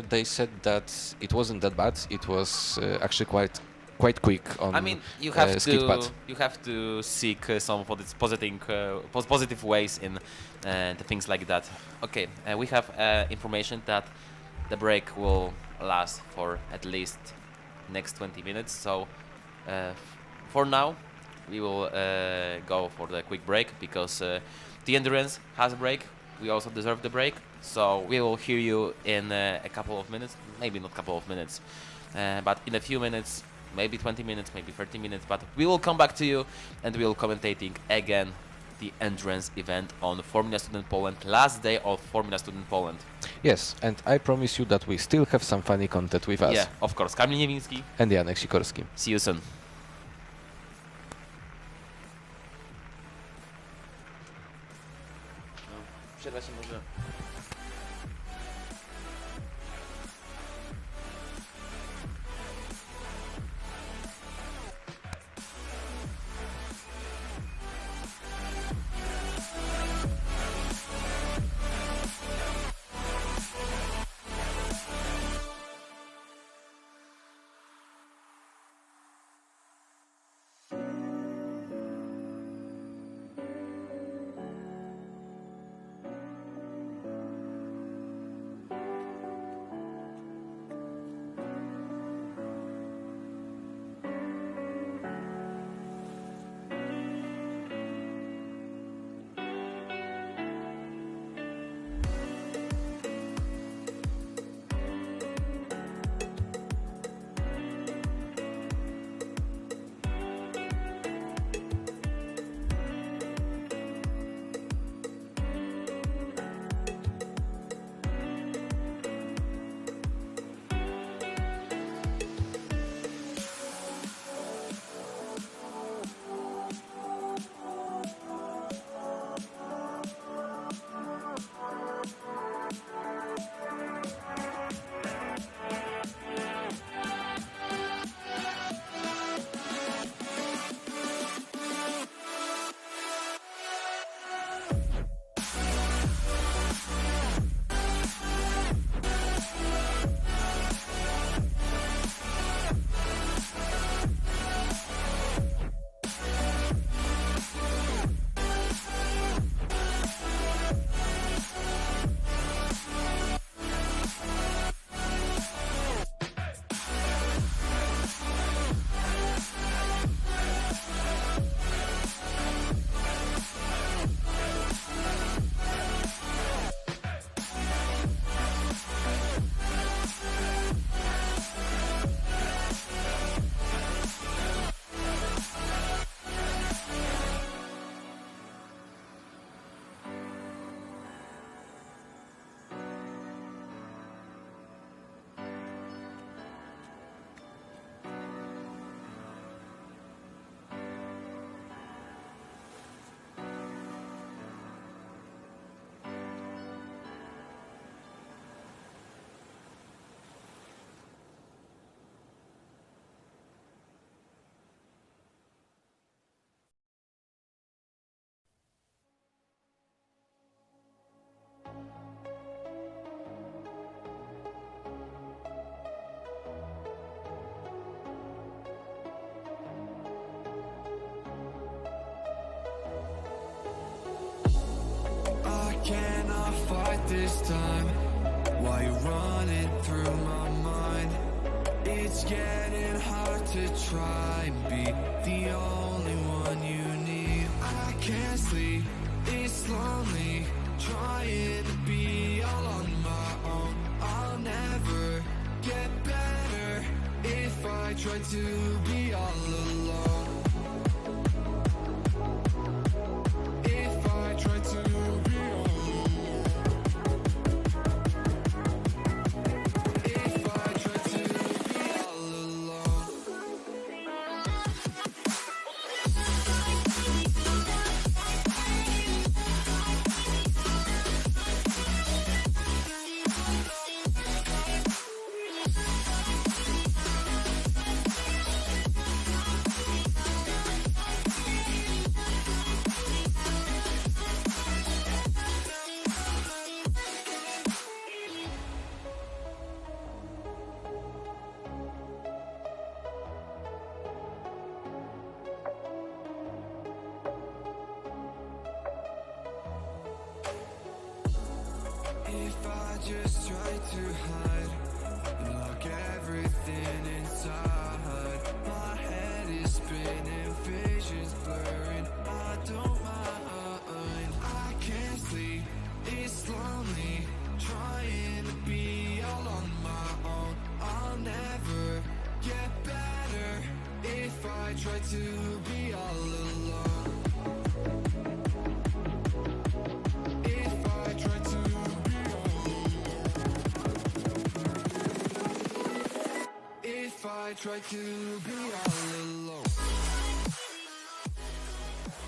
S6: they said that it wasn't that bad. It was actually quite quick on
S5: I mean, you have
S6: skid
S5: to
S6: pad.
S5: you have to seek some of its positive ways in the things like that. Okay, we have information that the break will last for at least next 20 minutes. So for now, we will go for the quick break because the endurance has a break. We also deserve the break. So we will hear you in a couple of minutes, maybe not couple of minutes, but in a few minutes, maybe 20 minutes, maybe 30 minutes, but we will come back to you and we will commentating again the endurance event on Formula Student Poland, last day of Formula Student Poland.
S6: Yes, and I promise you that we still have some funny content with us.
S5: Yeah, of course. Kamil Niewiński.
S6: And Janek Sikorski.
S5: See you soon. Przerwa się może.
S7: this time. Why you running through my mind? It's getting hard to try and be the only one you need. I can't sleep, it's lonely, trying to be all on my own. I'll never get better if I try to be all alone. If I try to be alone. If I try to be all alone. If I just try to hide and lock everything inside, my head is spinning, visions blurring, I don't mind. I can't sleep, it's lonely, trying to be all on my own. I'll never get better if I try to be all alone. If I try to be alone. If I try to be all alone.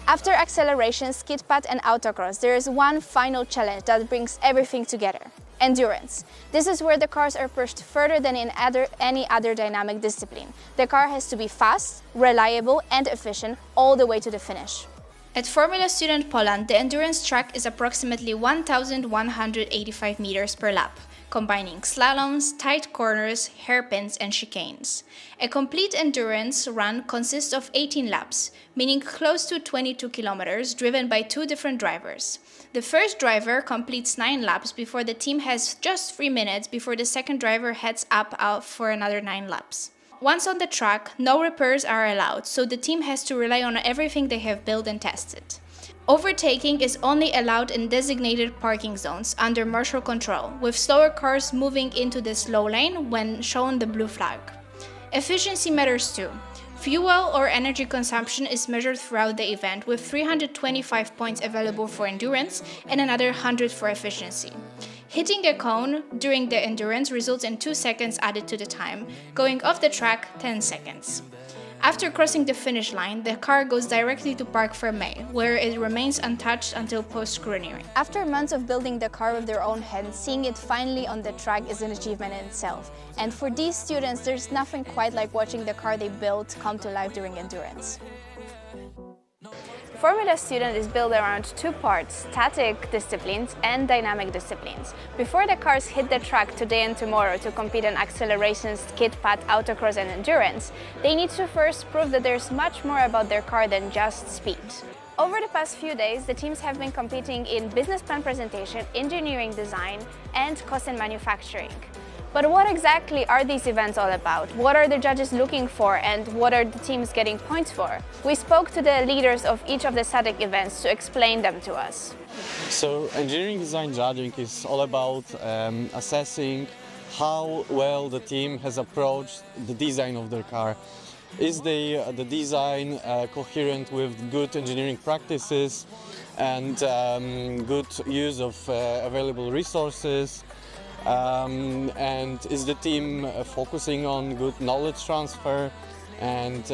S3: After acceleration, skid pad and autocross, there is one final challenge that brings everything together: endurance. This is where the cars are pushed further than in any other dynamic discipline. The car has to be fast, reliable and efficient all the way to the finish. At Formula Student Poland, the endurance track is approximately 1,185 meters per lap, combining slaloms, tight corners, hairpins and chicanes. A complete endurance run consists of 18 laps, meaning close to 22 kilometers, driven by two different drivers. The first driver completes 9 laps before the team has just 3 minutes before the second driver heads up for another 9 laps. Once on the track, no repairs are allowed, so the team has to rely on everything they have built and tested. Overtaking is only allowed in designated parking zones under marshal control, with slower cars moving into the slow lane when shown the blue flag. Efficiency matters too. Fuel or energy consumption is measured throughout the event, with 325 points available for endurance and another 100 for efficiency. Hitting a cone during the endurance results in 2 seconds added to the time, going off the track 10 seconds. After crossing the finish line, the car goes directly to Park Fermé, where it remains untouched until post-scrutiny. After months of building the car with their own hands, seeing it finally on the track is an achievement in itself. And for these students, there's nothing quite like watching the car they built come to life during endurance. Formula Student is built around two parts: static disciplines and dynamic disciplines. Before the cars hit the track today and tomorrow to compete in acceleration, skid pad, autocross and endurance, they need to first prove that there's much more about their car than just speed. Over the past few days, the teams have been competing in business plan presentation, engineering design and cost and manufacturing. But what exactly are these events all about? What are the judges looking for and what are the teams getting points for? We spoke to the leaders of each of the static events to explain them to us.
S8: So engineering design judging is all about assessing how well the team has approached the design of their car. Is the design coherent with good engineering practices and good use of available resources? And is the team focusing on good knowledge transfer and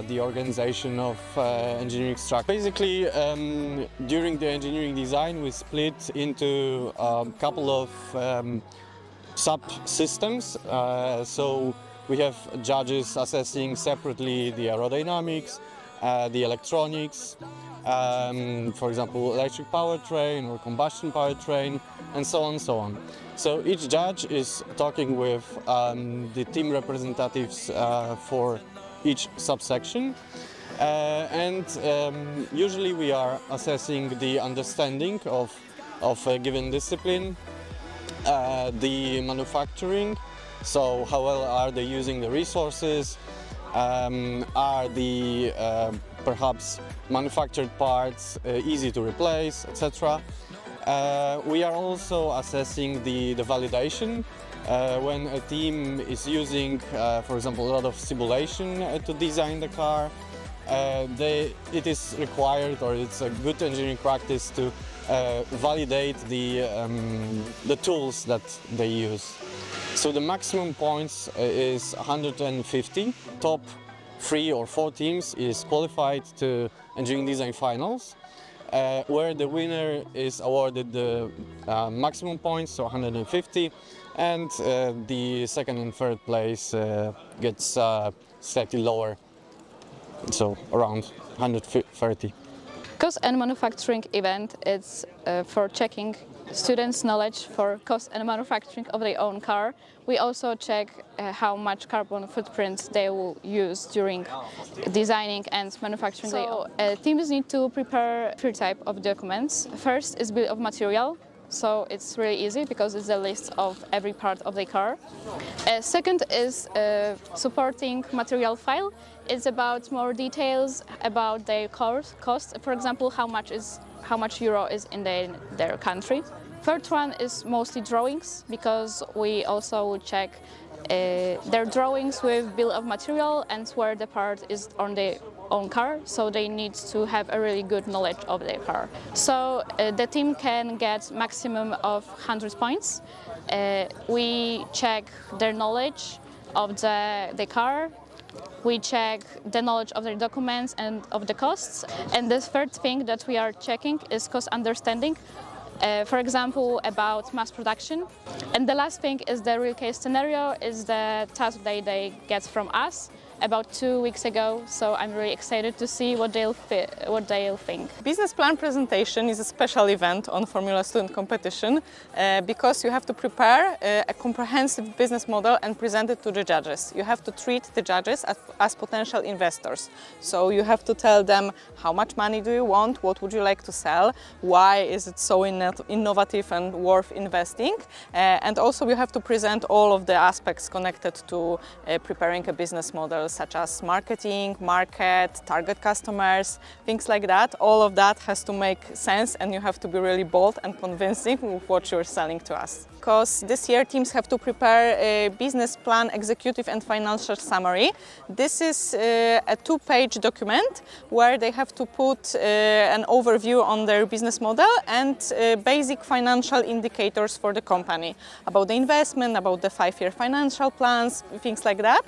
S8: the organization of engineering structure? Basically, during the engineering design, we split into a couple of subsystems. So we have judges assessing separately the aerodynamics, the electronics, for example, electric powertrain or combustion powertrain, and so on and so on. So each judge is talking with the team representatives for each subsection. And usually we are assessing the understanding of a given discipline, the manufacturing, so how well are they using the resources, are the perhaps manufactured parts easy to replace, etc. We are also assessing the validation. When a team is using, for example, a lot of simulation to design the car, it is required, or it's a good engineering practice to validate the tools that they use. So the maximum points is 150. Top 3 or 4 teams is qualified to engineering design finals, where the winner is awarded the maximum points, so 150, and the second and third place gets slightly lower, so around 130.
S9: Cost and manufacturing event is for checking students' knowledge for cost and manufacturing of their own car. We also check how much carbon footprint they will use during designing and manufacturing. So teams need to prepare 3 types of documents. First is bill of material. So it's really easy because it's a list of every part of the car. Second is supporting material file. It's about more details about their cost. For example, how much euro is in their country. Third one is mostly drawings, because we also will check their drawings with bill of material and where the part is on their own car, so they need to have a really good knowledge of their car. So the team can get maximum of 100 points. We check their knowledge of the car. We check the knowledge of their documents and of the costs. And the third thing that we are checking is cost understanding. For example, about mass production. And the last thing is the real case scenario, is the task they get from us about 2 weeks ago, so I'm really excited to see what they'll think.
S10: Business plan presentation is a special event on Formula Student Competition because you have to prepare a comprehensive business model and present it to the judges. You have to treat the judges as potential investors. So you have to tell them how much money do you want, what would you like to sell, why is it so innovative and worth investing, and also you have to present all of the aspects connected to preparing a business model, such as marketing, market, target customers, things like that. All of that has to make sense, and you have to be really bold and convincing with what you're selling to us. Because this year teams have to prepare a business plan, executive and financial summary. This is a 2-page document where they have to put an overview on their business model and basic financial indicators for the company, about the investment, about the 5-year financial plans, things like that.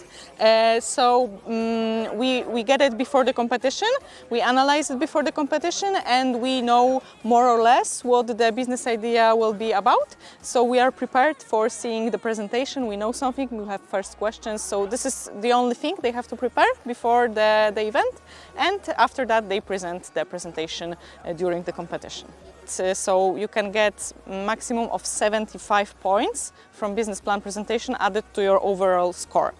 S10: We get it before the competition, we analyze it before the competition, and we know more or less what the business idea will be about. So we are prepared for seeing the presentation, we know something, we have first questions, so this is the only thing they have to prepare before the event, and after that they present the presentation during the competition. So you can get maximum of 75 points from business plan presentation added to your overall score.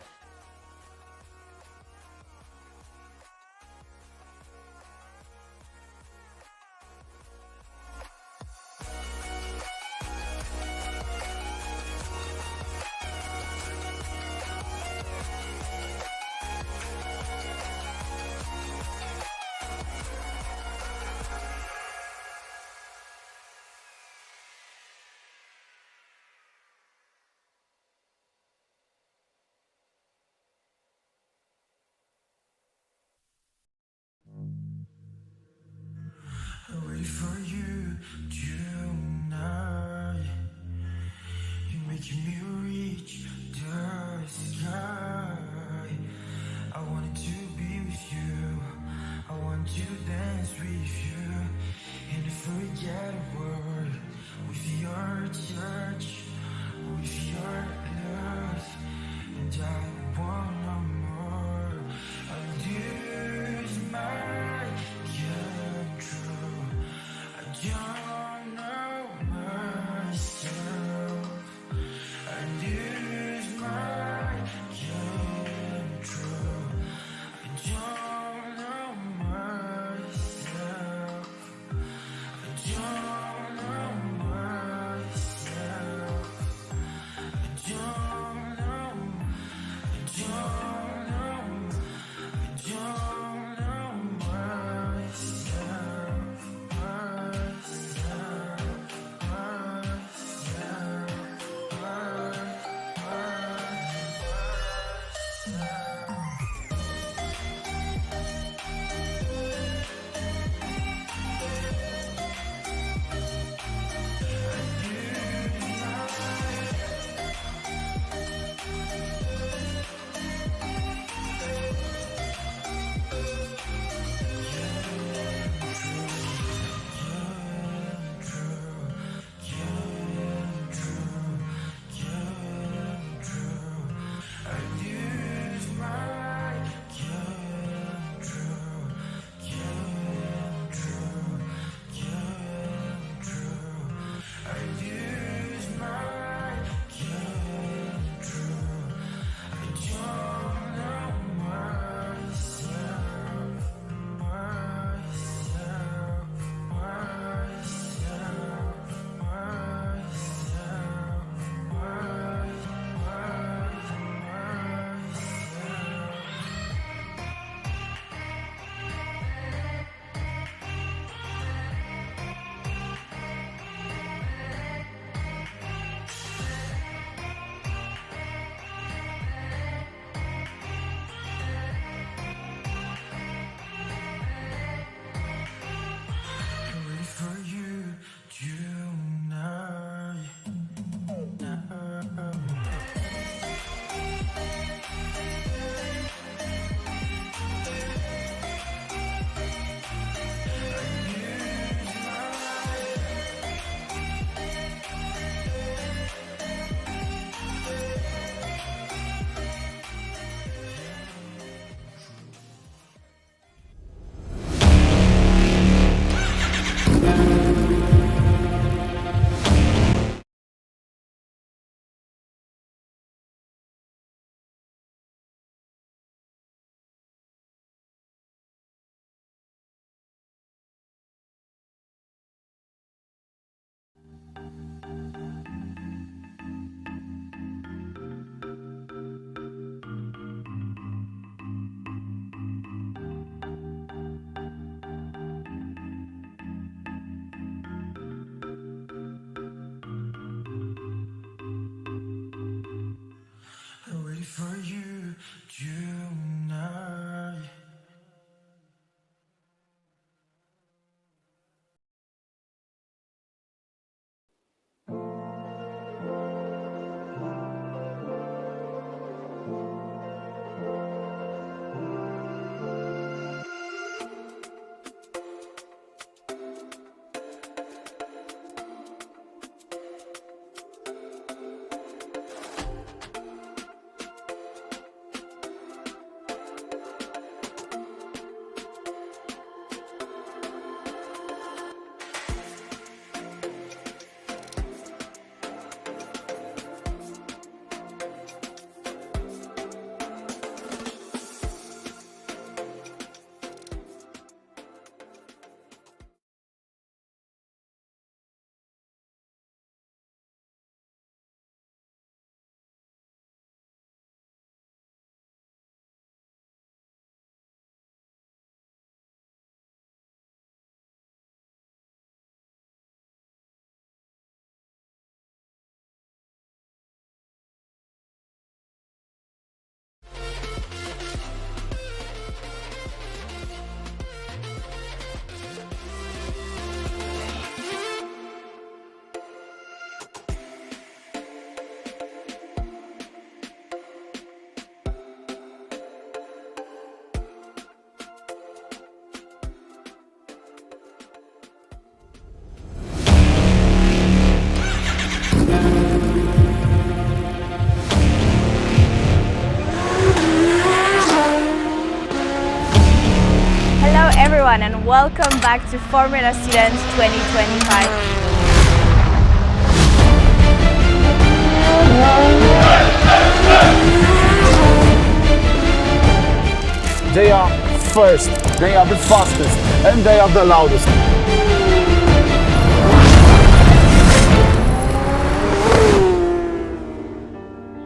S3: Welcome back to Formula Student 2025.
S11: They are first, they are the fastest, and they are the loudest.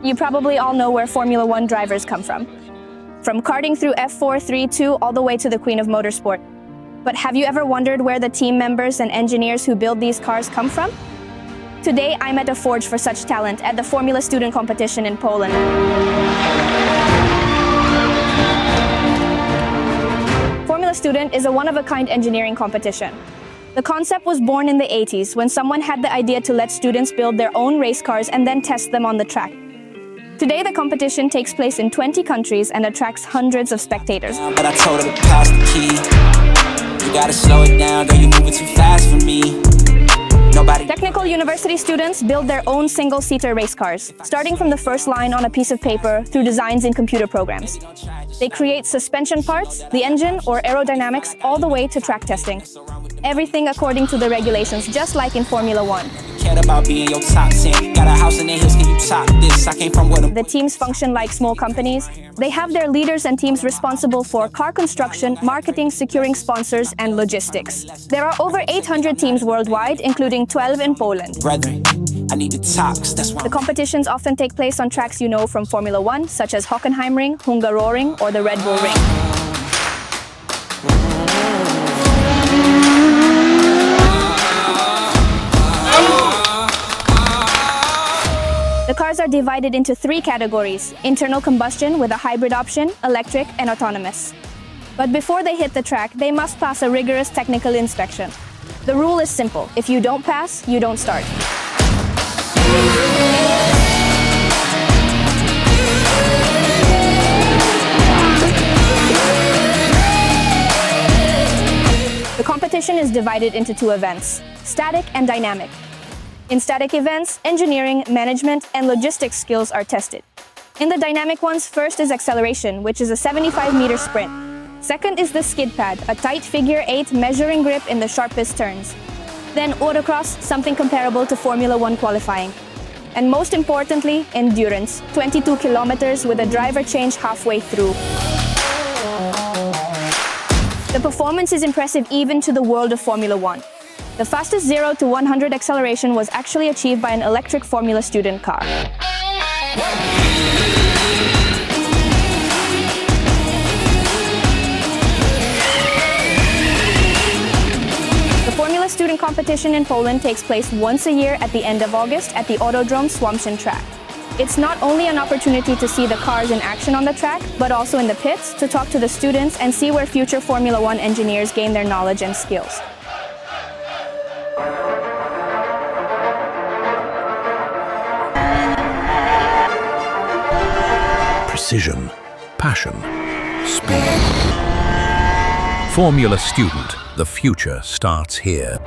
S3: You probably all know where Formula One drivers come from. From karting through F4, 3, 2, all the way to the queen of motorsport. But have you ever wondered where the team members and engineers who build these cars come from? Today, I'm at a forge for such talent at the Formula Student competition in Poland. Formula Student is a one-of-a-kind engineering competition. The concept was born in the 80s when someone had the idea to let students build their own race cars and then test them on the track. Today, the competition takes place in 20 countries and attracts hundreds of spectators.
S12: But I told her to pass the key. You gotta slow it down, girl, you're moving too fast for me.
S3: Technical university students build their own single-seater race cars, starting from the first line on a piece of paper through designs in computer programs. They create suspension parts, the engine, or aerodynamics, all the way to track testing. Everything according to the regulations, just like in Formula One. The teams function like small companies. They have their leaders and teams responsible for car construction, marketing, securing sponsors, and logistics. There are over 800 teams worldwide, including 12 in Poland. The competitions often take place on tracks you know from Formula One, such as Hockenheimring, Hungaroring, or the Red Bull Ring. The cars are divided into 3 categories: internal combustion with a hybrid option, electric, and autonomous. But before they hit the track, they must pass a rigorous technical inspection. The rule is simple: if you don't pass, you don't start. The competition is divided into 2 events: static and dynamic. In static events, engineering, management, and logistics skills are tested. In the dynamic ones, first is acceleration, which is a 75-meter sprint. Second is the skid pad, a tight figure-8 measuring grip in the sharpest turns. Then autocross, something comparable to Formula One qualifying. And most importantly, endurance, 22 kilometers with a driver change halfway through. The performance is impressive even to the world of Formula One. The fastest 0 to 100 acceleration was actually achieved by an electric Formula Student car. The Formula Student competition in Poland takes place once a year at the end of August at the Autodrom Słomczyn track. It's not only an opportunity to see the cars in action on the track, but also in the pits to talk to the students and see where future Formula One engineers gain their knowledge and skills.
S13: Precision, passion, speed. Formula Student, the future starts here.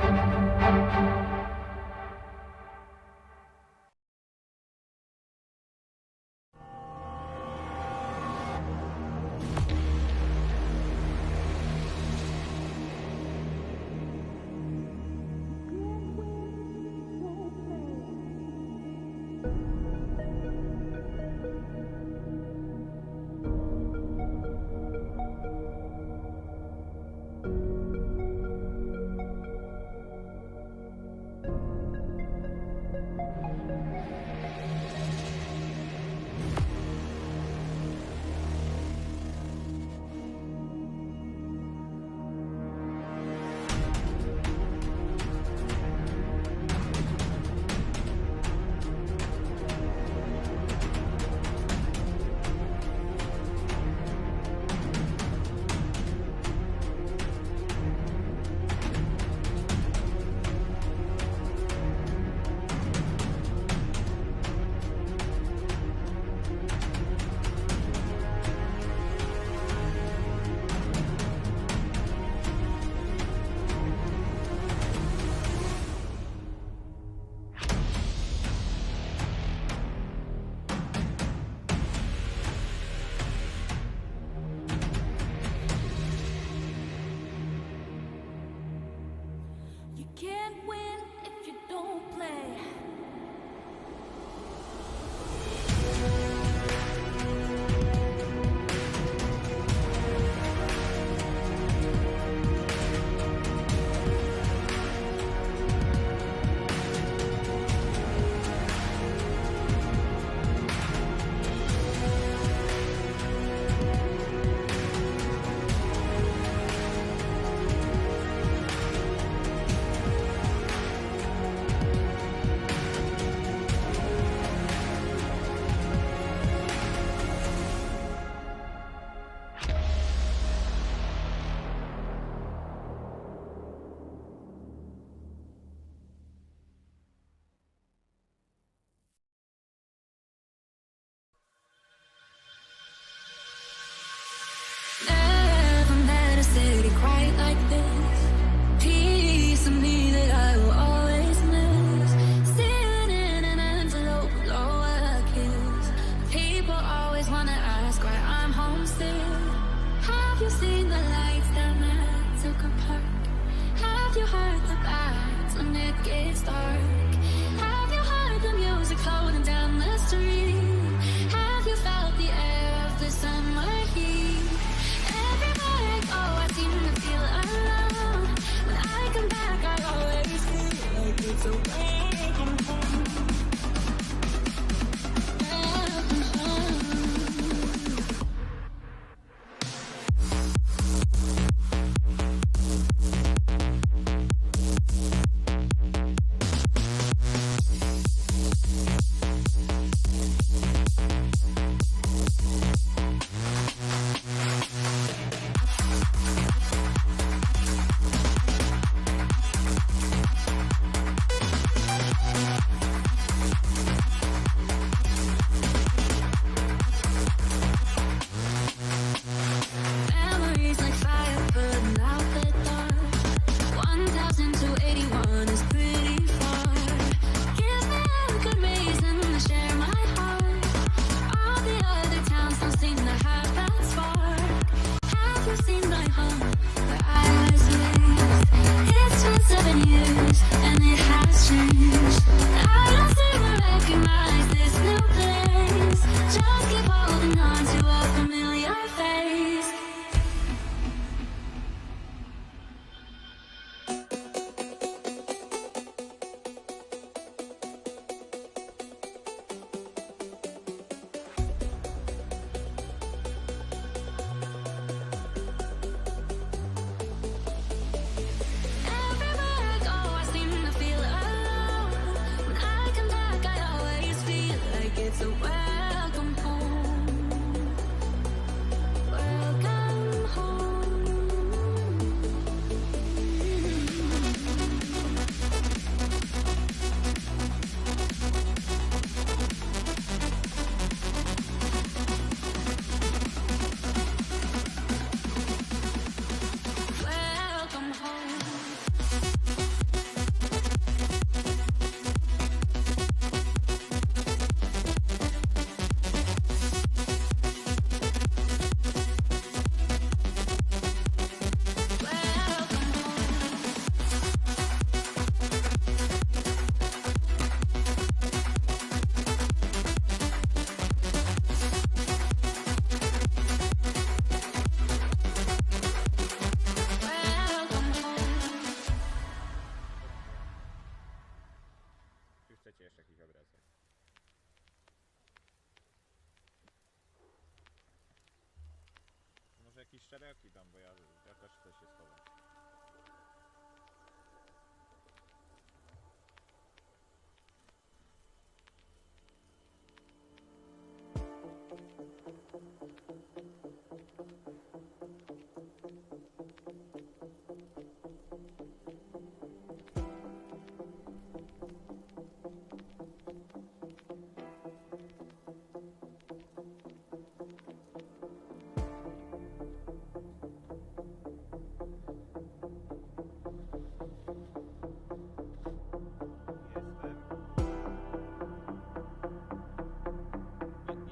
S14: jakieś szeregi tam, bo ja też chcę się schować.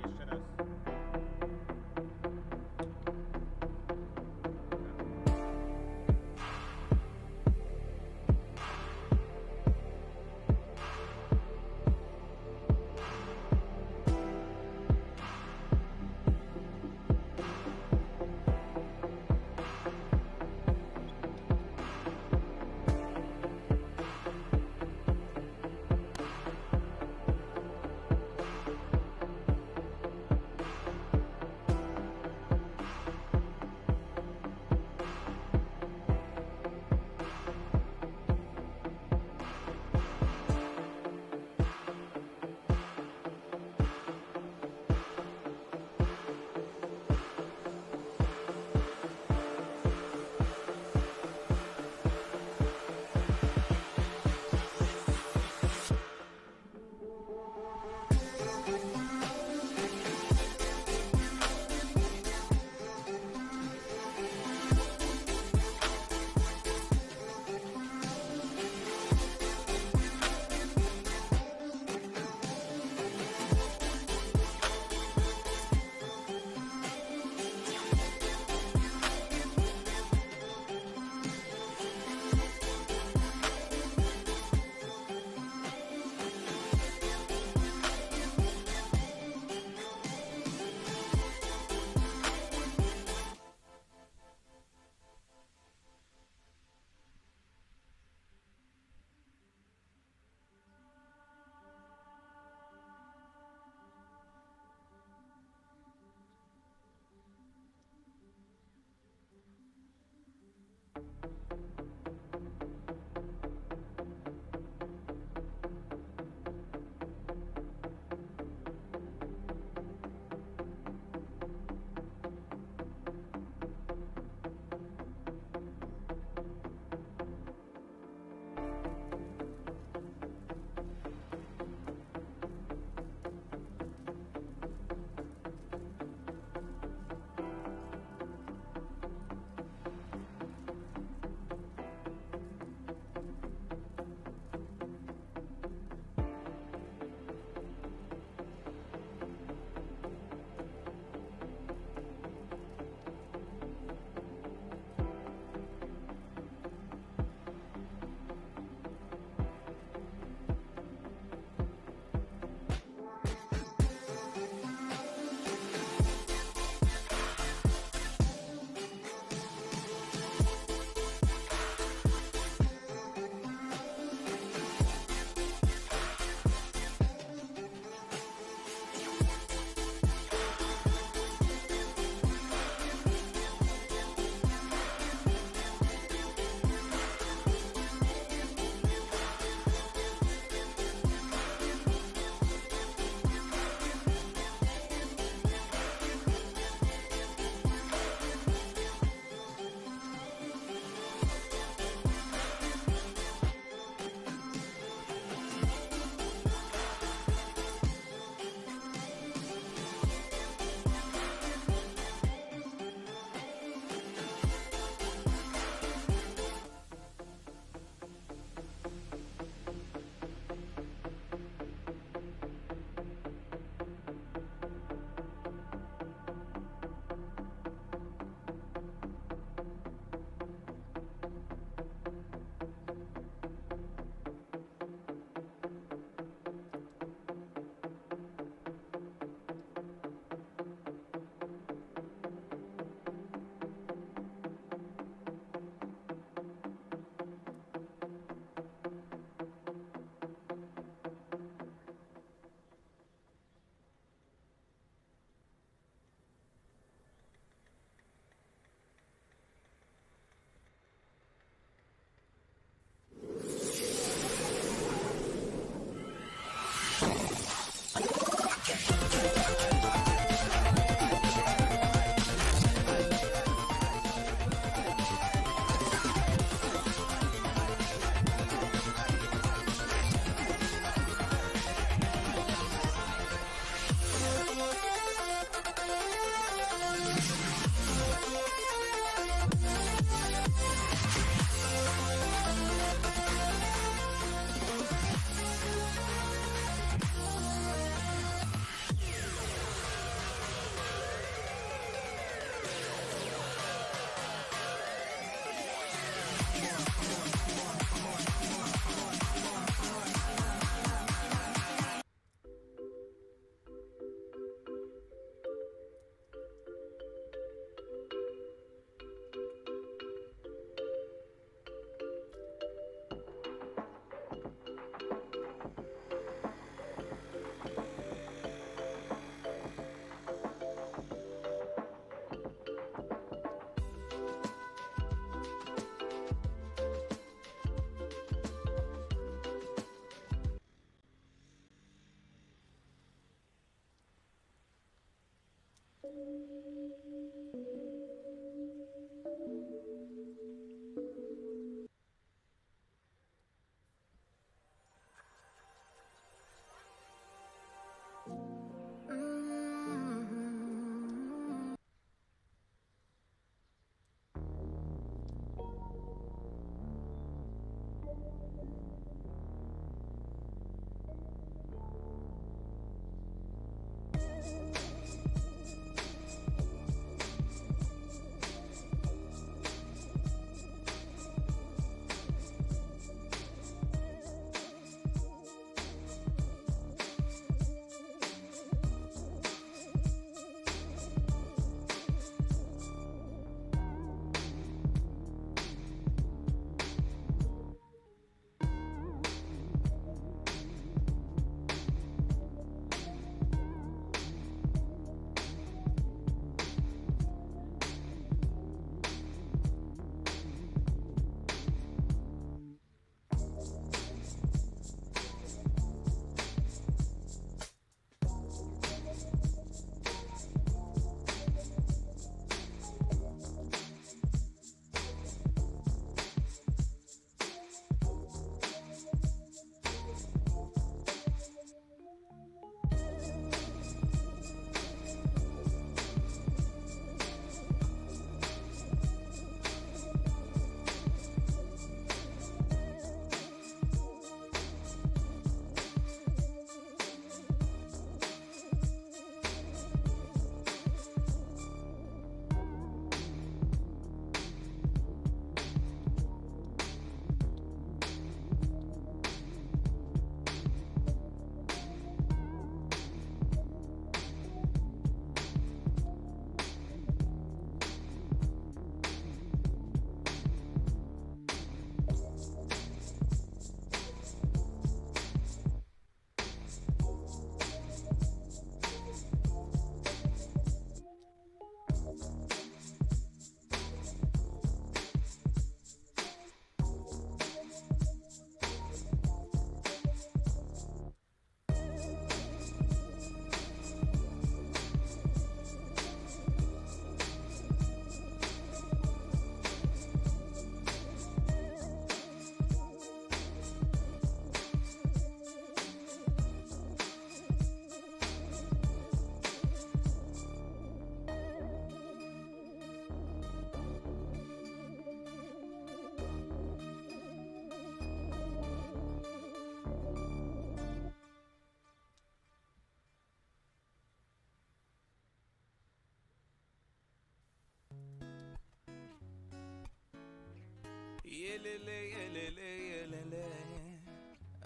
S14: Jeszcze raz.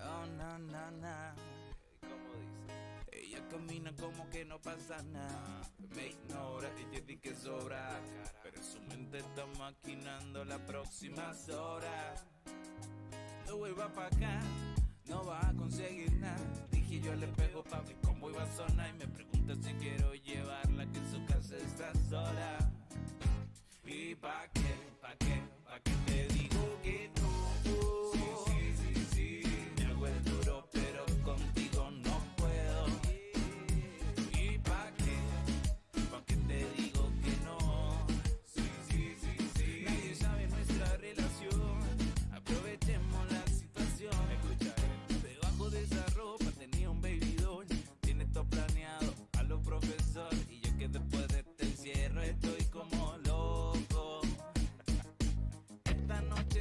S15: Oh, na, na, na.
S5: ¿Cómo dice?
S15: Ella camina como que no pasa nada. Me ignora, ella dice que sobra. Pero en su mente está maquinando las próximas horas. No vuelva pa' acá, no va a conseguir nada. Dije yo al espejo pa' ver cómo iba a sonar. Y me pregunta si quiero llevarla, que en su casa está sola. ¿Y pa' qué? ¿Pa' qué? ¿Pa' qué te digo que no? Sí, me hago el duro, pero contigo no puedo. ¿Y pa' qué? ¿Pa' qué te digo que no? Sí. Nadie sabe nuestra relación. Aprovechemos la situación. Escucha, debajo de esa ropa tenía un baby doll. Tiene todo planeado a los profesores. Y yo que después de este encierro estoy como loco. Esta noche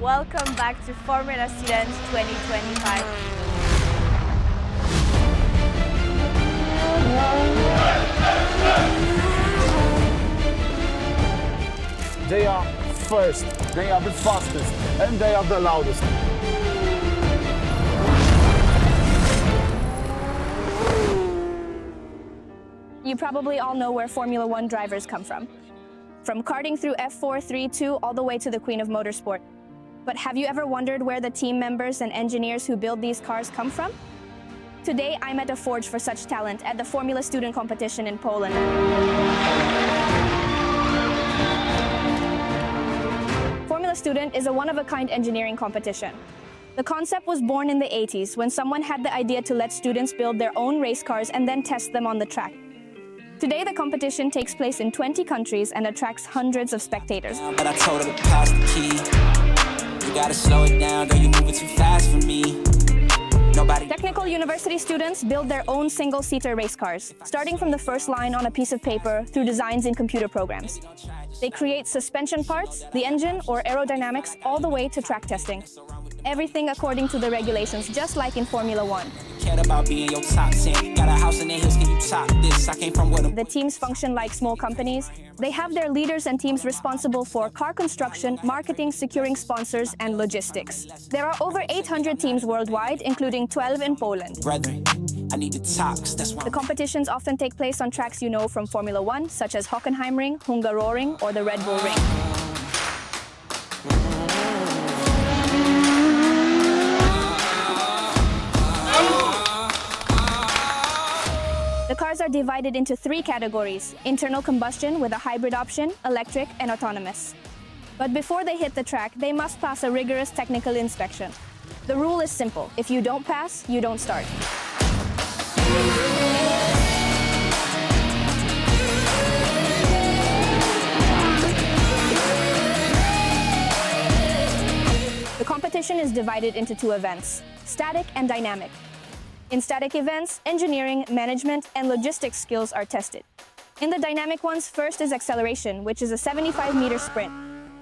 S3: welcome back to Formula Students 2025.
S11: They are first, they are the fastest, and they are the loudest.
S3: You probably all know where Formula One drivers come from karting through F4, 3, 2, all the way to the queen of motorsport. But have you ever wondered where the team members and engineers who build these cars come from? Today, I'm at a forge for such talent at the Formula Student Competition in Poland. Formula Student is a one-of-a-kind engineering competition. The concept was born in the 80s when someone had the idea to let students build their own race cars and then test them on the track. Today, the competition takes place in 20 countries and attracts hundreds of spectators.
S12: But I told her to pass the key. You gotta slow it down, girl, you're moving too fast for me.
S3: Technical university students build their own single-seater race cars, starting from the first line on a piece of paper through designs in computer programs. They create suspension parts, the engine, or aerodynamics, all the way to track testing. Everything according to the regulations, just like in Formula One. The teams function like small companies. They have their leaders and teams responsible for car construction, marketing, securing sponsors, and logistics. There are over 800 teams worldwide, including 12 in Poland. The competitions often take place on tracks you know from Formula One, such as Hockenheimring, Hungaroring, or the Red Bull Ring. The cars are divided into 3 categories: internal combustion with a hybrid option, electric, and autonomous. But before they hit the track, they must pass a rigorous technical inspection. The rule is simple: if you don't pass, you don't start. The competition is divided into 2 events: static and dynamic. In static events, engineering, management, and logistics skills are tested. In the dynamic ones, first is acceleration, which is a 75-meter sprint.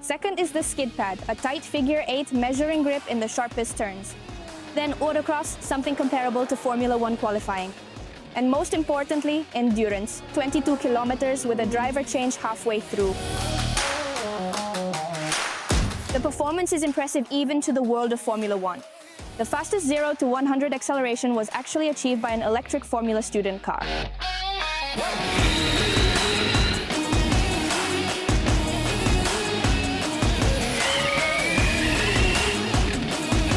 S3: Second is the skid pad, a tight figure-8 measuring grip in the sharpest turns. Then autocross, something comparable to Formula One qualifying. And most importantly, endurance, 22 kilometers with a driver change halfway through. The performance is impressive even to the world of Formula One. The fastest 0 to 100 acceleration was actually achieved by an electric Formula Student car.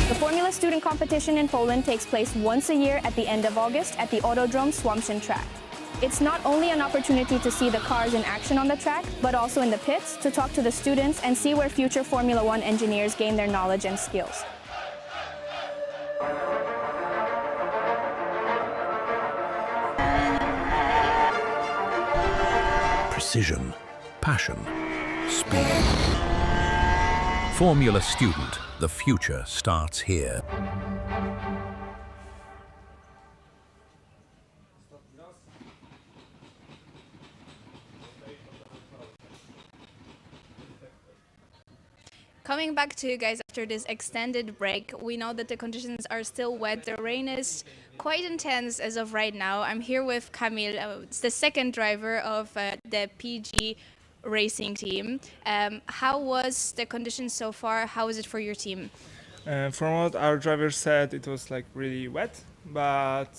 S3: The Formula Student Competition in Poland takes place once a year at the end of August at the Autodrom Słomczyn track. It's not only an opportunity to see the cars in action on the track, but also in the pits to talk to the students and see where future Formula One engineers gain their knowledge and skills.
S13: Precision, passion, speed. Formula Student, the future starts here.
S3: Coming back to you guys after this extended break, we know that the conditions are still wet. The rain is quite intense as of right now. I'm here with Kamil. It's the second driver of the PG racing team. How was the conditions so far? How is it for your team?
S16: From what our driver said, it was like really wet, but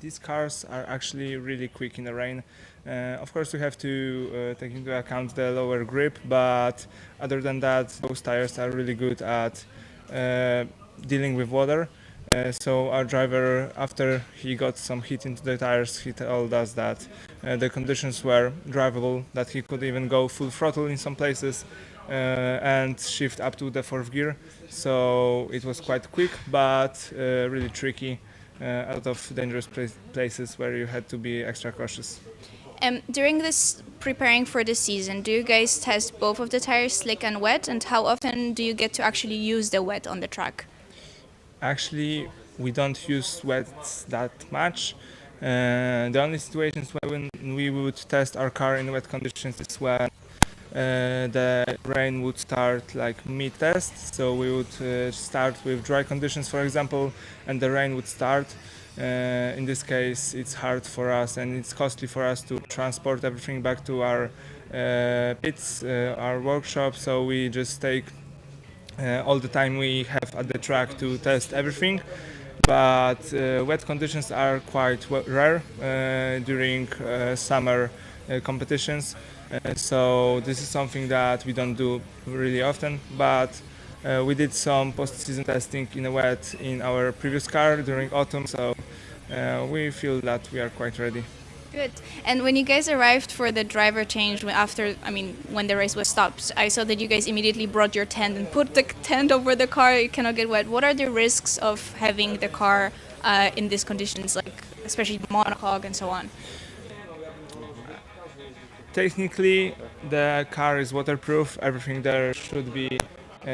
S16: these cars are actually really quick in the rain. Of course, we have to take into account the lower grip, but other than that, those tires are really good at dealing with water. So our driver, after he got some heat into the tires, he told us that the conditions were drivable, that he could even go full throttle in some places and shift up to the 4th gear. So it was quite quick, but really tricky, out of dangerous places where you had to be extra cautious.
S3: During this preparing for the season, do you guys test both of the tires, slick and wet? And how often do you get to actually use the wet on the track?
S16: Actually, we don't use wets that much. The only situations when we would test our car in wet conditions is when the rain would start like mid-test, so we would start with dry conditions, for example, and the rain would start. In this case, it's hard for us and it's costly for us to transport everything back to our pits, our workshop, so we just take all the time we have at the track to test everything. But wet conditions are quite rare during summer competitions, so this is something that we don't do really often, but we did some post-season testing in a wet in our previous car during autumn, so we feel that we are quite ready.
S3: Good. And when you guys arrived for the driver change when the race was stopped, I saw that you guys immediately brought your tent and put the tent over the car. It cannot get wet. What are the risks of having the car in these conditions, like especially monocog and so on?
S16: Technically, the car is waterproof. Everything there should be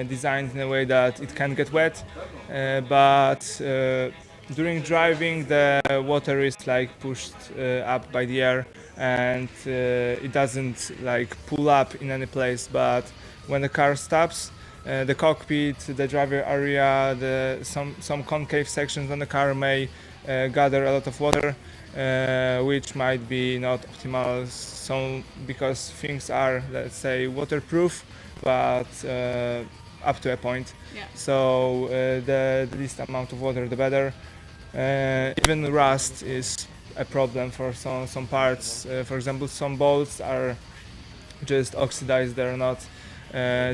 S16: designed in a way that it can get wet, but during driving the water is like pushed up by the air, and it doesn't like pull up in any place, but when the car stops, the cockpit, the driver area, some concave sections on the car may gather a lot of water, which might be not optimal, because things are, let's say, waterproof, but up to a point.
S3: Yeah.
S16: So the least amount of water the better. Even rust is a problem for some parts. For example, some bolts are just oxidized, they're not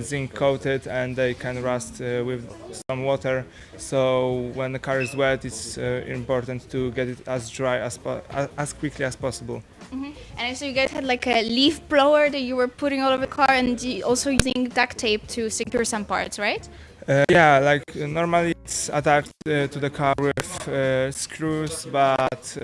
S16: zinc coated, and they can rust with some water. So when the car is wet, it's important to get it as dry as quickly as possible.
S3: Mm-hmm. And so you guys had like a leaf blower that you were putting all over the car, and also using duct tape to secure some parts, right?
S16: Yeah, like normally it's attached to the car with screws, but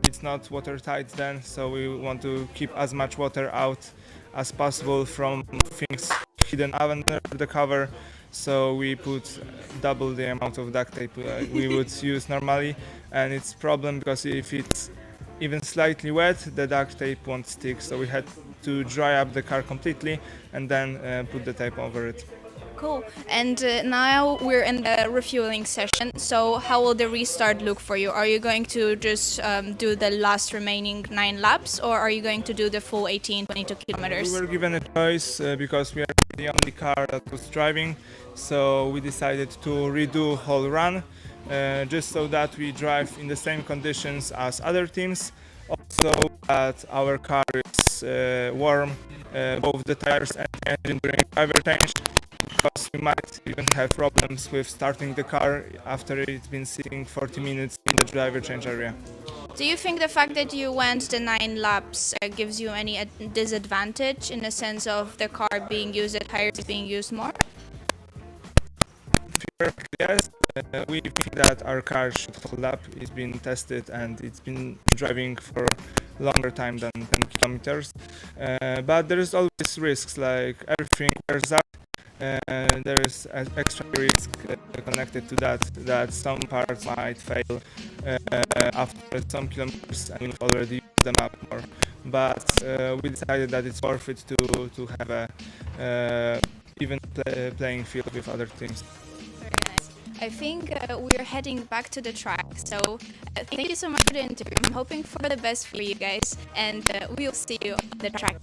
S16: it's not watertight then, so we want to keep as much water out as possible from things hidden under the cover, so we put double the amount of duct tape we would use normally, and it's a problem because if it's even slightly wet, the duct tape won't stick, so we had to dry up the car completely and then put the tape over it.
S3: Cool. And now we're in the refueling session. So how will the restart look for you? Are you going to just do the last remaining 9 laps, or are you going to do the full 22 kilometers?
S16: We were given a choice because we are the only car that was driving, so we decided to redo whole run, just so that we drive in the same conditions as other teams. Also that our car is warm, both the tires and the engine during driver change, because we might even have problems with starting the car after it's been sitting 40 minutes in the driver change area.
S3: Do you think the fact that you went the 9 laps gives you any disadvantage in the sense of the car being used, the tires being used more?
S16: Yes, we think that our car should hold up. It's been tested and it's been driving for a longer time than 10 kilometers. But there is always risks, like everything wears out. There is an extra risk connected to that some parts might fail after some kilometers, and we've already used them up more. But we decided that it's worth it to have a even playing field with other teams.
S3: Very nice. I think we're heading back to the track, so thank you so much for the interview. I'm hoping for the best for you guys, and we'll see you on the track.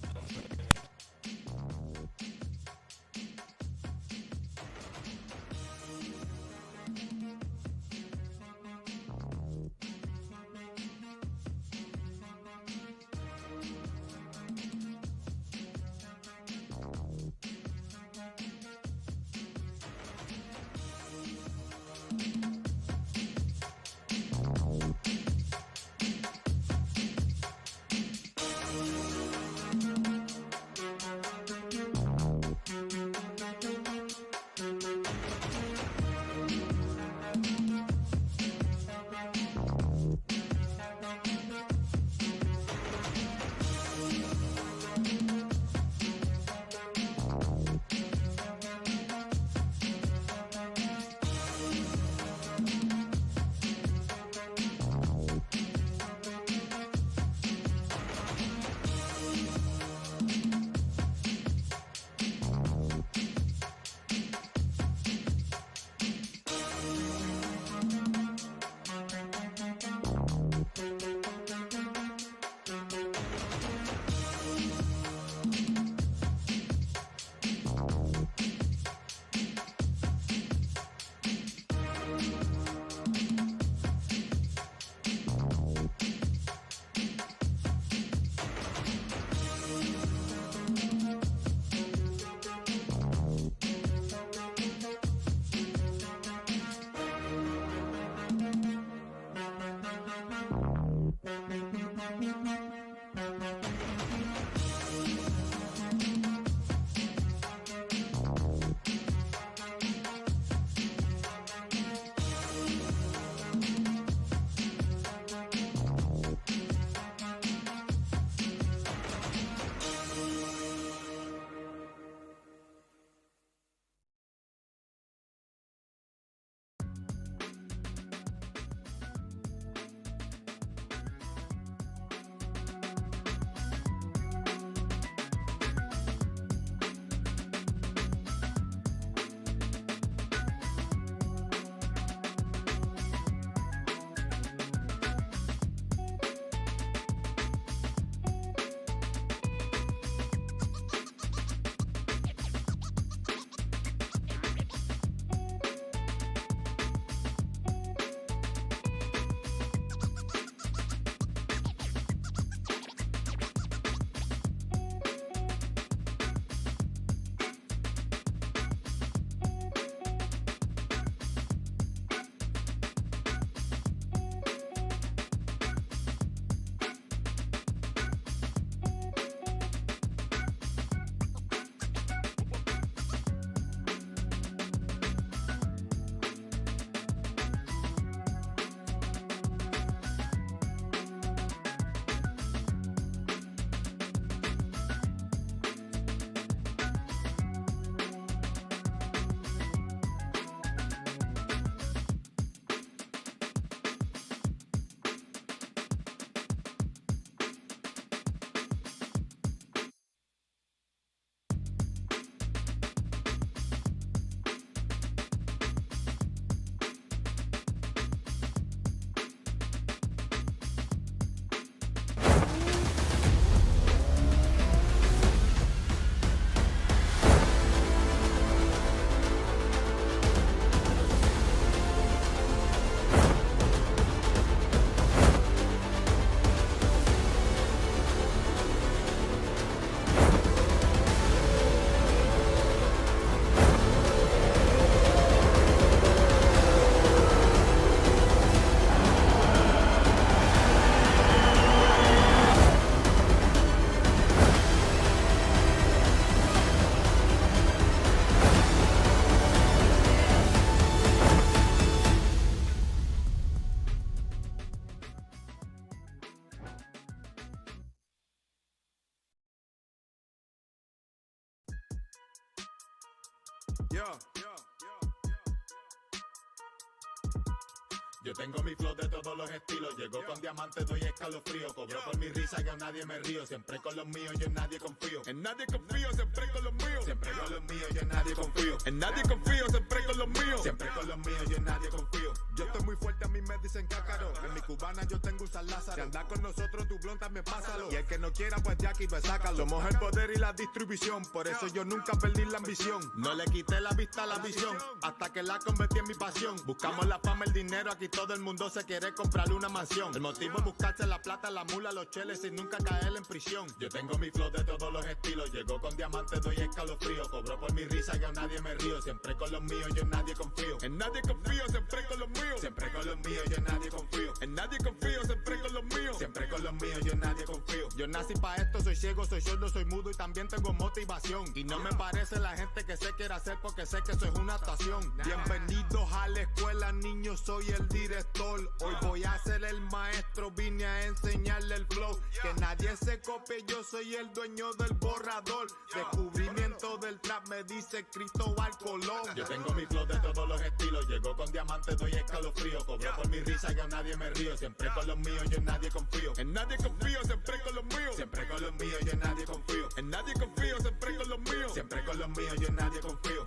S17: Yo tengo mi flow de todos los estilos. Llegó con diamantes, doy escalofrío. Cobro por mi risa, yo a nadie me río. Siempre con los míos, yo en nadie confío. En nadie confío, siempre con los míos. Siempre con los míos, yo en nadie confío. En nadie confío, siempre con los míos. Siempre con los míos, yo en nadie confío. Yo estoy muy fuerte, a mí me dicen cácaro. En mi cubana yo tengo un San Lázaro. Si anda con nosotros, tu blonda me pásalo. Y el que no quiera, pues ya aquí me sácalo. Somos el poder y la distribución. Por eso yo nunca perdí la ambición. No le quité la vista a la visión. Hasta que la convertí en mi pasión. Buscamos la fama, el dinero, aquí todo el mundo se quiere comprarle una mansión. El motivo es buscarse la plata, la mula, los cheles sin nunca caer en prisión. Yo tengo mi flow de todos los estilos. Llegó con diamantes, doy escalofrío. Cobro por mi risa, yo a nadie me río. Siempre con los míos, yo en nadie confío. En nadie confío, siempre con los míos. Siempre con los míos, yo en nadie confío. En nadie confío, siempre con los míos. Siempre con los míos, yo en nadie confío. Yo nací pa' esto, soy ciego, soy sordo, soy mudo y también tengo motivación. Y no me parece la gente que se quiere hacer porque sé que eso es una actuación. Bienvenidos a la escuela, niños, soy el director. Hoy voy a ser el maestro, vine a enseñarle el flow. Que nadie se copie, yo soy el dueño del borrador. Descubrimiento del trap, me dice Cristóbal Colón. Yo tengo mi flow de todos los estilos. Llegó con diamantes, doy escalofrío. Cobro por mi risa, yo a nadie me río. Siempre con los míos, yo en nadie confío. En nadie confío, siempre con los míos. Siempre con los míos, yo en nadie confío. En nadie confío, siempre con los míos. Siempre con los míos, yo en nadie confío.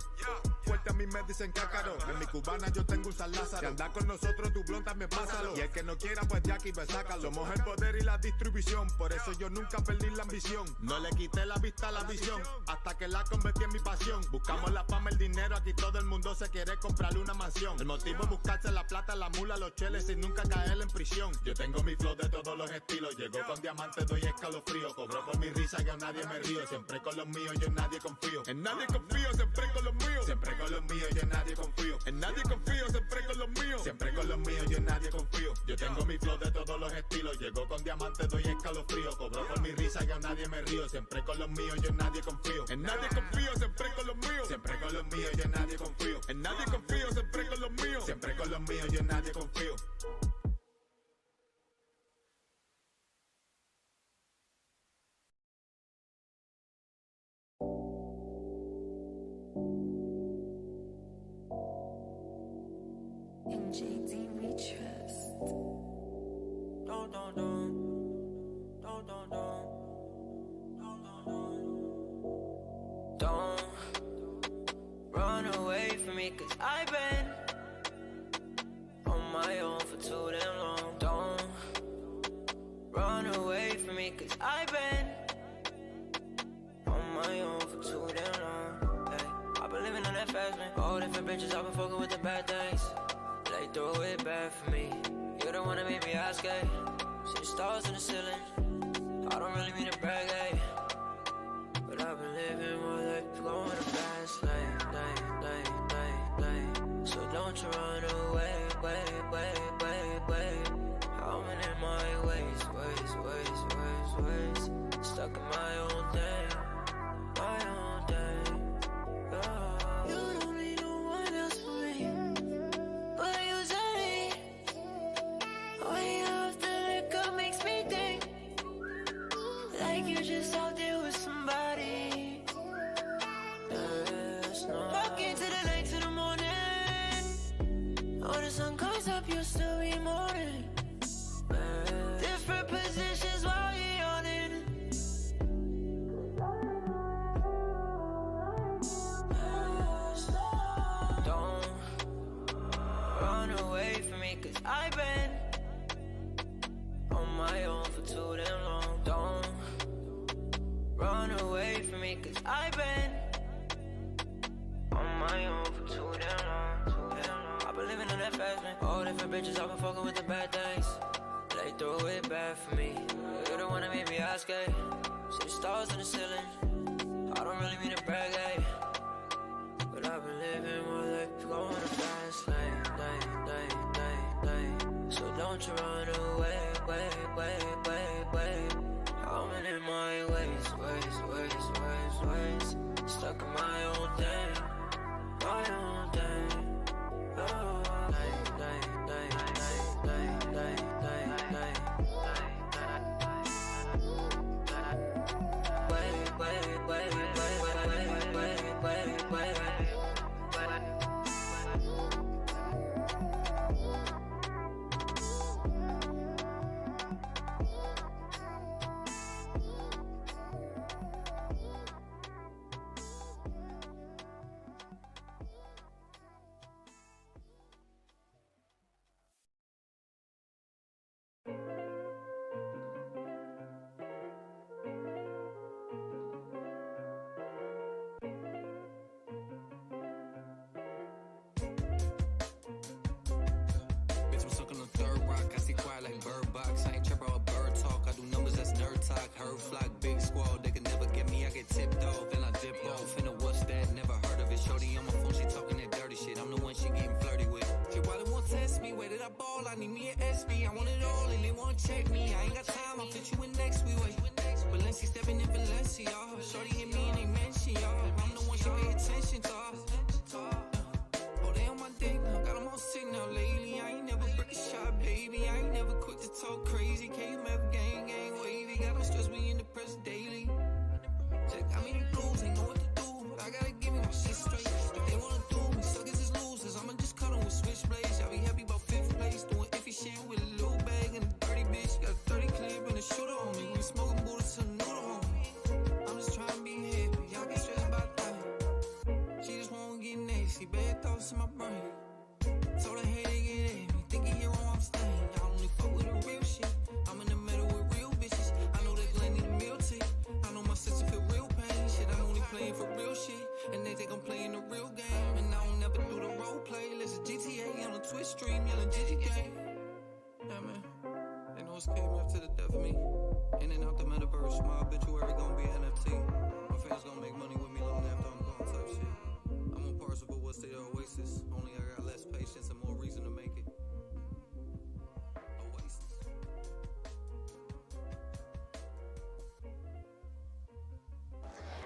S17: Fuerte a mí me dicen cácaro. En mi cubana yo tengo un San Lázaro. Si anda con nosotros, tu blonda me pásalo. Y el que no quiera, pues ya aquí me sácalo. Somos el poder y la distribución. Por eso yo nunca perdí la ambición. No le quité la vista a la visión. Hasta que la convertí en mi pasión. Buscamos la fama, el dinero. Aquí todo el mundo se quiere comprarle una mansión. El motivo es buscarse la plata, la mula, los cheles sin nunca caer en prisión. Yo tengo mi flow de todos los estilos. Llegó con diamantes, doy escalofrío. Cobro por mi risa, yo a nadie me río. Siempre con los míos, yo en nadie confío. En nadie confío, siempre con los míos. Siempre con los míos, yo en nadie confío. En nadie confío, siempre con los míos. Siempre con los míos, yo en nadie confío. Yo tengo mi flow de todos los estilos. Llegó con diamantes, doy escalofrío. Cobro por mi risa, yo a nadie me río. Siempre con los míos, yo en nadie confío. En nadie confío, siempre con los míos. Siempre con los míos, yo en nadie confío. En nadie confío, siempre con los míos. Siempre con los míos, yo en nadie confío.
S1: In JD we trust.
S18: Don't run away from me, cause I've been on my own for too damn long. Don't run away from me, cause I've been on my own for too damn long. Hey, I've been living on that fast lane. All different bitches, I've been fucking with the bad things. They throw it back for me. You don't wanna make me ask, eh? See the stars in the ceiling. I don't really mean to brag, eh? But I've been living my life going the fast lane. So don't you run away, I'm in my ways. Stuck in my own thing, oh. You don't need no one else for me, but you say way off the liquor makes me think like you're just out there with somebody. That's not. Walk into the night to the morning. When the sun comes up, you'll still be mourning. Different positions while you're yawning. Don't run away from me, cause I've been on my own for too damn long. Don't run away from me, cause I've been on my own for too damn long. I've been living on that fast lane. All different bitches, I've been fucking with the bad things. They throw it back for me. You don't wanna make me ask, eh? See the stars in the ceiling. I don't really mean to brag, eh? But I've been living my life going the fast lane. So don't you run away, I'm in my ways. Stuck in my own thing, oh.
S19: to the death of me. In and out the metaverse, my obituary gon' be NFT. My fans gon' make money with me long after I'm gone type shit. I'm on Parsifal, what's the oasis? Only I got less patience and more reason to make it. Oasis.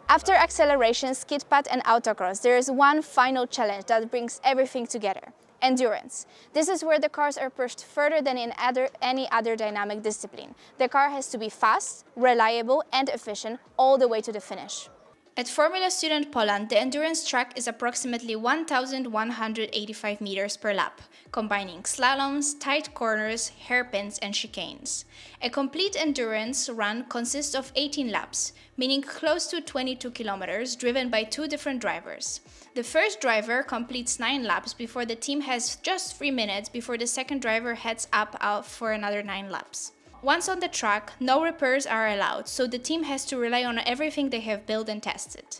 S3: After acceleration, skid pad and autocross, there is one final challenge that brings everything together: endurance. This is where the cars are pushed further than in any other dynamic discipline. The car has to be fast, reliable and efficient all the way to the finish. At Formula Student Poland, the endurance track is approximately 1,185 meters per lap, combining slaloms, tight corners, hairpins and chicanes. A complete endurance run consists of 18 laps, meaning close to 22 kilometers, driven by two different drivers. The first driver completes 9 laps before the team has just 3 minutes before the second driver heads up for another 9 laps. Once on the track, no repairs are allowed, so the team has to rely on everything they have built and tested.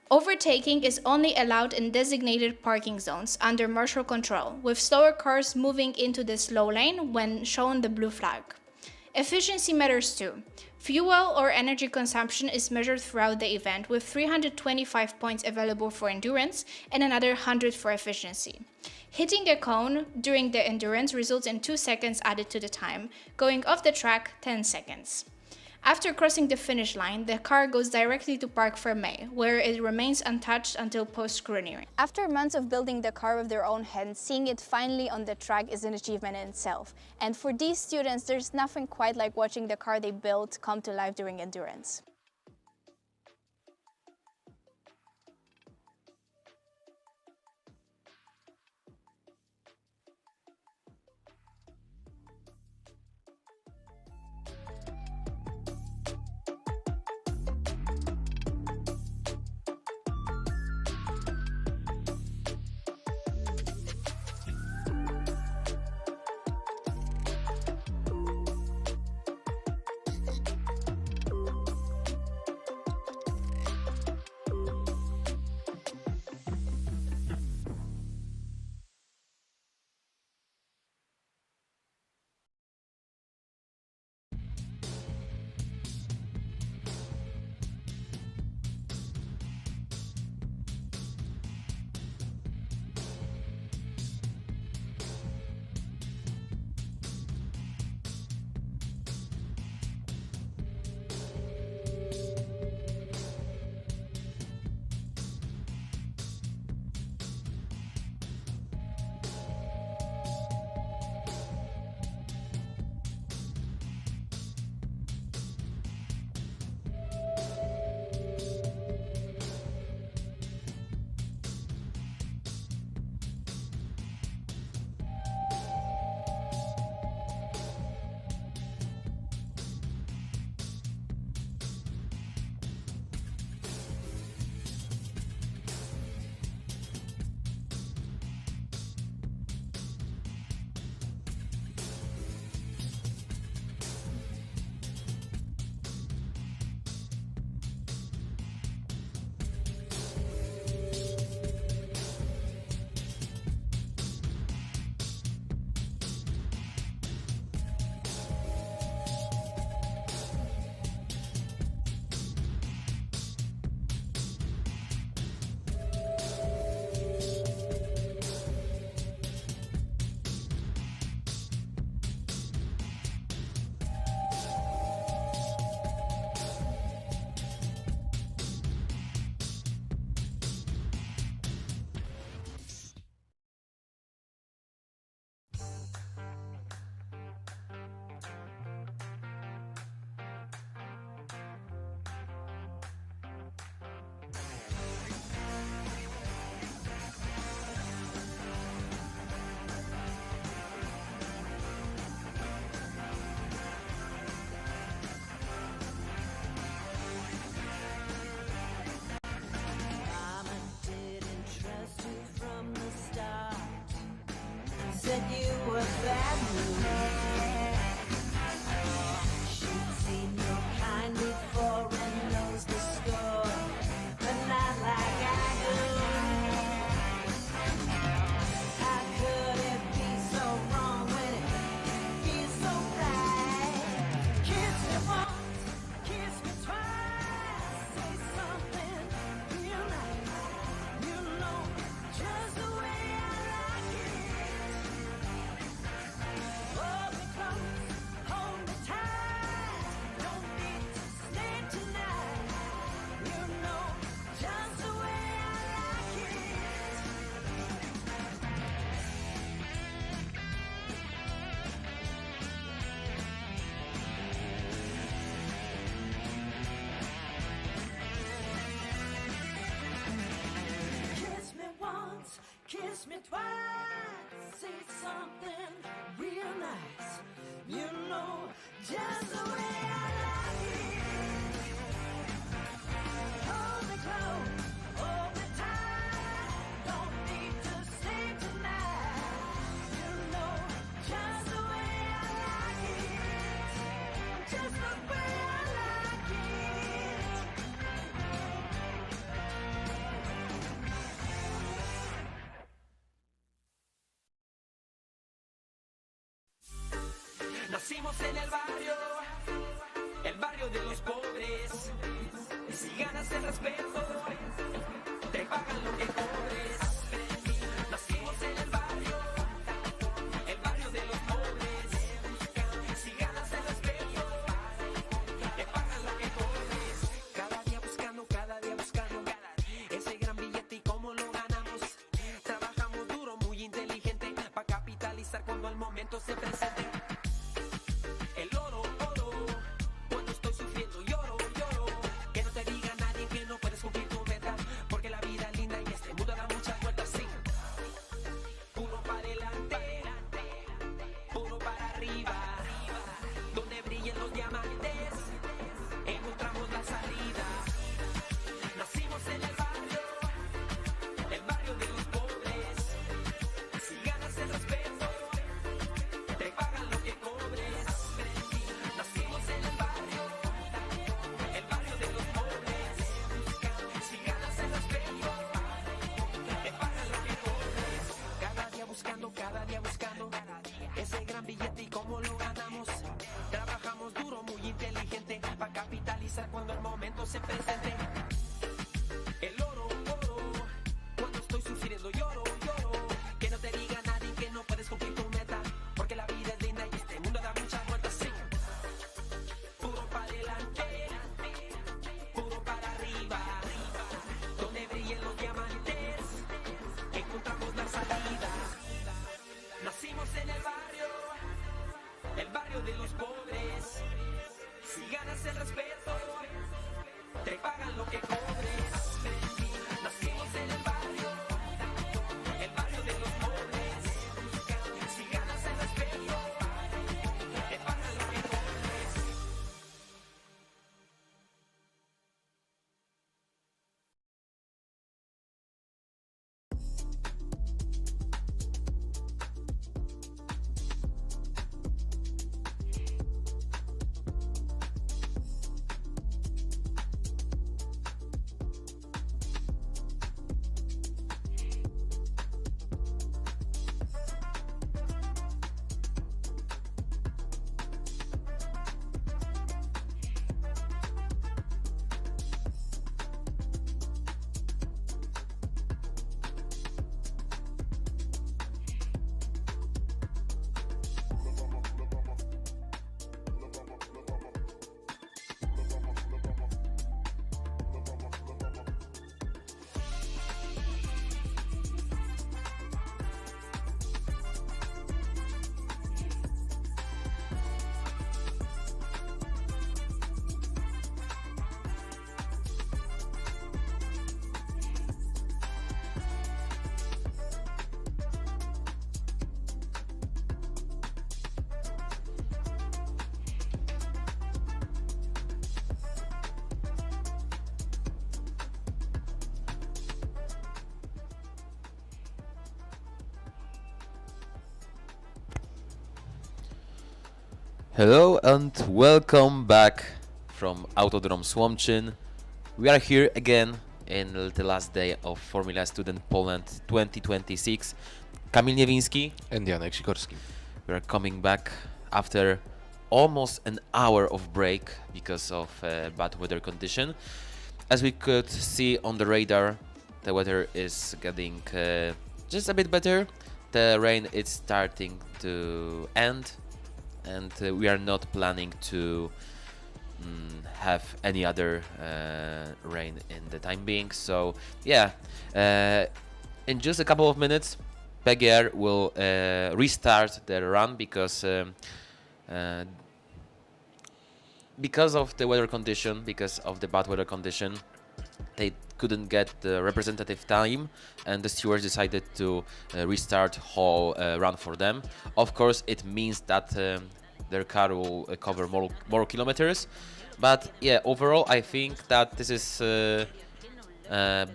S3: Overtaking is only allowed in designated parking zones under marshal control, with slower cars moving into the slow lane when shown the blue flag. Efficiency matters too. Fuel or energy consumption is measured throughout the event, with 325 points available for endurance and another 100 for efficiency. Hitting a cone during the endurance results in 2 seconds added to the time, going off the track 10 seconds. After crossing the finish line, the car goes directly to Park Fermé, where it remains untouched until post-scrutiny. After months of building the car with their own hands, seeing it finally on the track is an achievement in itself. And for these students, there's nothing quite like watching the car they built come to life during endurance.
S1: Said you were bad news. She'd seen your kind before and knows the score, but not like I do. How could it be so wrong when it feels so right? me twice, say something real nice. You know just the way I like it. Hold me close, hold me tight. Don't need to sleep tonight. You know just the way I like it. Just the way I like it.
S20: Nacimos en el barrio de los pobres. Si ganas el respeto, te pagan lo que cobres. Nacimos en el barrio de los pobres. Si ganas el respeto, te pagan lo que cobres. Cada día buscando ese gran billete y cómo lo ganamos. Trabajamos duro, muy inteligente, para capitalizar cuando el momento se presente. El oro, cuando estoy sufriendo lloro. Que no te diga nadie que no puedes cumplir tu meta, porque la vida es linda y este mundo da muchas vueltas, sí. Puro para adelante, puro para arriba. Donde brillen los diamantes, encontramos la salida. Nacimos en el barrio de los pobres. Si ganas el respeto, te pagan lo que cobres. Nacimos en el barrio de los pobres. Si ganas el respeto, te pagan lo que cobres. Cada día buscando ese gran billete y cómo lo ganamos. Trabajamos duro, muy inteligente, para capitalizar cuando el momento se presente. El oro, cuando estoy sufriendo lloro. Que no te diga nadie que no puedes cumplir tu meta, porque la vida es linda y este mundo da muchas vueltas, sí. Puro para adelante, puro para arriba. Donde brillen los diamantes, encontramos la salida. Nacimos en el barrio de los pobres. Si ganas el respeto, te pagan lo que cobres. Nacimos en el barrio de los pobres. Si ganas el respeto, te pagan lo que cobres.
S5: Hello and welcome back from Autodrom Słomczyn. We are here again in the last day of Formula Student Poland 2026. Kamil Niewiński
S6: and Sikorski.
S5: We are coming back after almost an hour of break because of bad weather condition. As we could see on the radar, the weather is getting just a bit better. The rain is starting to end, and we are not planning to have any other rain in the time being. So yeah, in just a couple of minutes, PGR will restart the run because of the weather condition, because of the bad weather condition. they couldn't get the representative time, and the stewards decided to restart whole run for them. Of course, it means that their car will cover more kilometers, but yeah, overall I think that this is a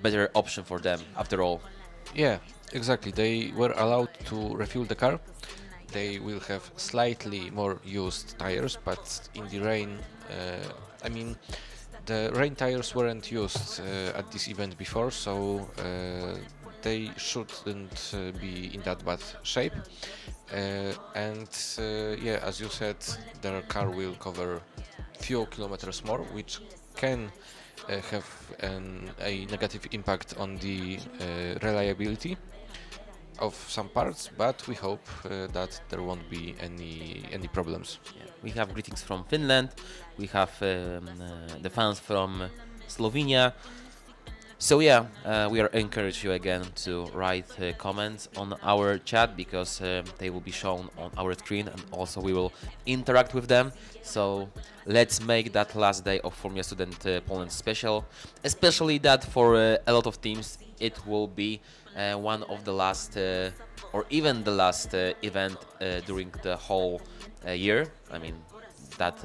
S5: better option for them after all.
S6: Yeah, exactly. They were allowed to refuel the car. They will have slightly more used tires, but in the rain, I mean, the rain tires weren't used at this event before, so they shouldn't be in that bad shape. Yeah, as you said, their car will cover few kilometers more, which can have a negative impact on the reliability of some parts, but we hope that there won't be any problems.
S5: Yeah. We have greetings from Finland, we have the fans from Slovenia. So yeah, we are encourage you again to write comments on our chat, because they will be shown on our screen, and also we will interact with them. So let's make that last day of Formula Student Poland special, especially that for a lot of teams it will be one of the last or even the last event during the whole year. I mean, that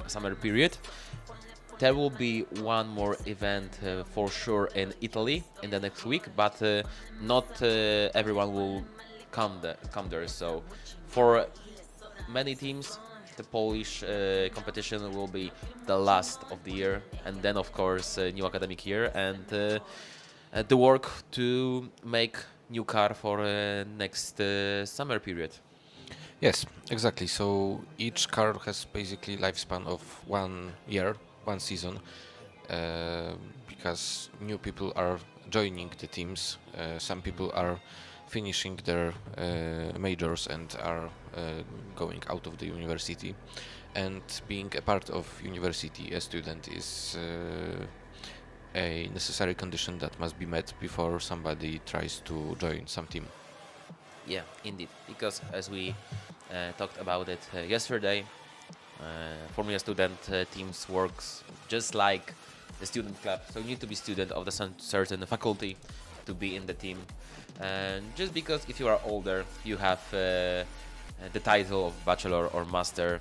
S5: summer period. There will be one more event for sure in Italy in the next week, but not everyone will come there. So for many teams, the Polish competition will be the last of the year, and then of course new academic year, and the work to make new car for next summer period.
S6: Yes, exactly. So each car has basically lifespan of 1 year, 1 season, because new people are joining the teams. Some people are finishing their majors and are going out of the university, and being a part of university, a student, is a necessary condition that must be met before somebody tries to join some team.
S5: Yeah, indeed, because as we talked about it yesterday, Formula Student teams works just like the student club. So you need to be student of the certain faculty to be in the team. And just because if you are older, you have the title of bachelor or master.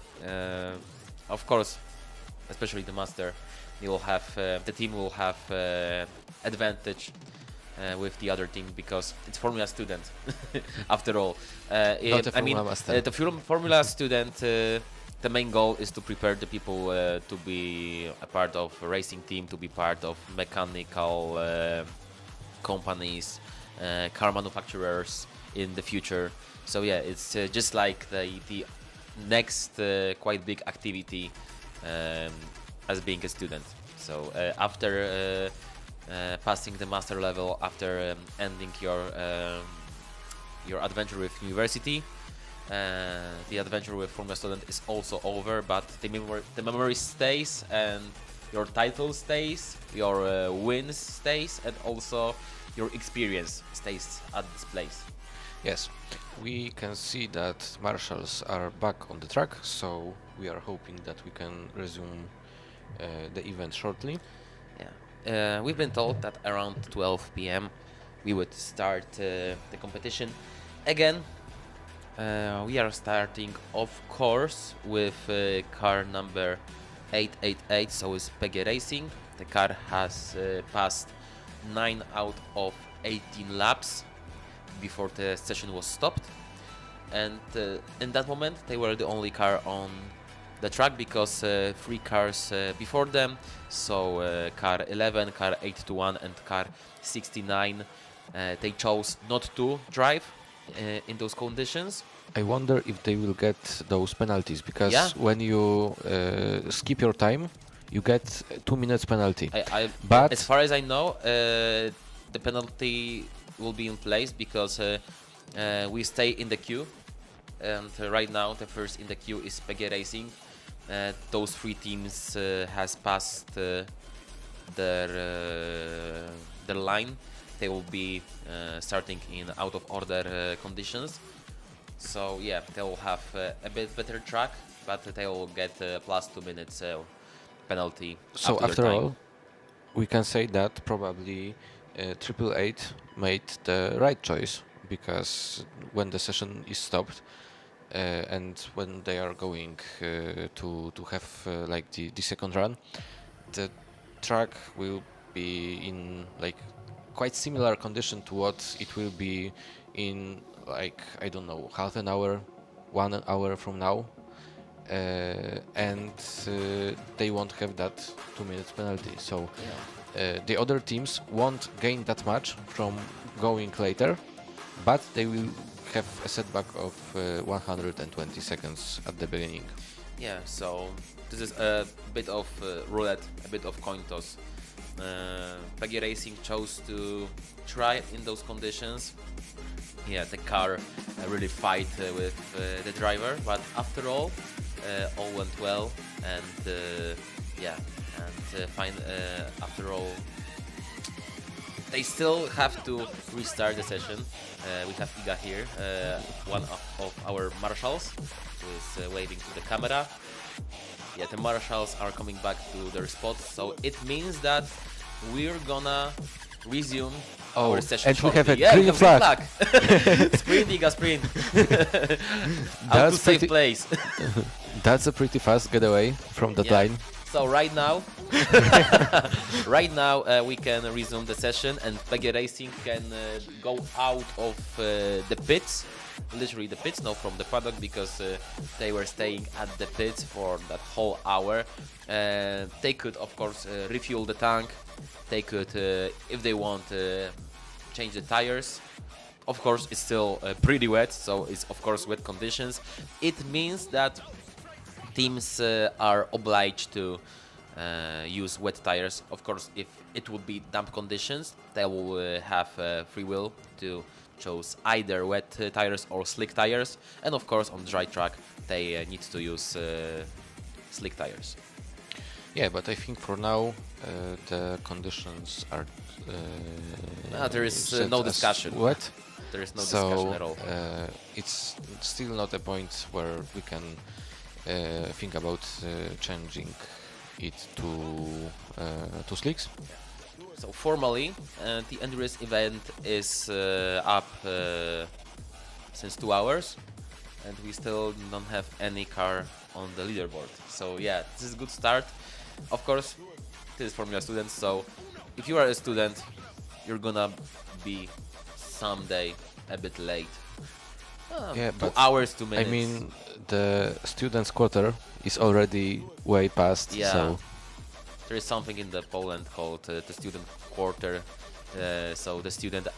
S5: Of course, especially the master, you will have the team will have advantage with the other team, because it's Formula Student after all. I mean, the Formula Student, the main goal is to prepare the people to be a part of a racing team, to be part of mechanical companies, car manufacturers in the future. So yeah, it's just like the next quite big activity as being a student. So after passing the master level, after ending your adventure with university, the adventure with Formula Student is also over, but the memory stays, and your title stays, your wins stays, and also your experience stays at this place.
S6: Yes, we can see that marshals are back on the track, so we are hoping that we can resume the event shortly.
S5: Yeah, we've been told that around 12 p.m. we would start the competition again. We are starting, of course, with car number 888, so it's PG Racing. The car has passed 9 out of 18 laps before the session was stopped, and in that moment they were the only car on the track, because 3 cars before them, so car 11, car 821 and car 69, they chose not to drive in those conditions.
S6: I wonder if they will get those penalties, because when you skip your time, you get 2 minutes penalty.
S5: But as far as I know, the penalty will be in place, because we stay in the queue, and right now the first in the queue is PG Racing. Those 3 teams has passed their line. They will be starting in out of order conditions. So yeah, they will have a bit better track, but they will get plus 2 minutes penalty.
S6: So after all, we can say that probably Triple Eight made the right choice, because when the session is stopped and when they are going to have like the second run, the track will be in like quite similar condition to what it will be in, like, I don't know, half an hour, 1 hour from now. And they won't have that 2 minutes penalty. So the other teams won't gain that much from going later, but they will have a setback of 120 seconds at the beginning.
S5: Yeah, so this is a bit of roulette, a bit of coin toss. PG Racing chose to try in those conditions. Yeah, the car really fight with the driver, but after all went well, and after all, they still have to restart the session. We have Iga here, one of our marshals, who is waving to the camera. Yeah, the marshals are coming back to their spots, so it means that we're gonna resume our session.
S6: And
S5: shortly.
S6: we have a
S5: green
S6: flag.
S5: Sprint, Iga, sprint. Out to safe place.
S6: That's a pretty fast getaway from that line.
S5: So right now, we can resume the session, and PG Racing can go out of the pits, literally the pits, no, from the paddock, because they were staying at the pits for that whole hour. They could, of course, refuel the tank. They could, if they want, change the tires. Of course, it's still pretty wet, so it's of course wet conditions. It means that teams are obliged to use wet tires. Of course, if it would be damp conditions, they will have free will to choose either wet tires or slick tires. And of course, on dry track, they need to use slick tires.
S6: Yeah, but I think for now the conditions are.
S5: There is no discussion.
S6: Wet.
S5: There is no discussion at all.
S6: It's still not a point where we can think about changing it to slicks.
S5: So formally, the endurance event is up since 2 hours, and we still don't have any car on the leaderboard. So yeah, this is a good start. Of course, this is Formula students, so if you are a student, you're gonna be someday a bit late.
S6: Yeah,
S5: 2 hours, 2 minutes.
S6: I mean, the students' quarter is already way past.
S5: Yeah,
S6: so
S5: there is something in the Poland called the student quarter. So the student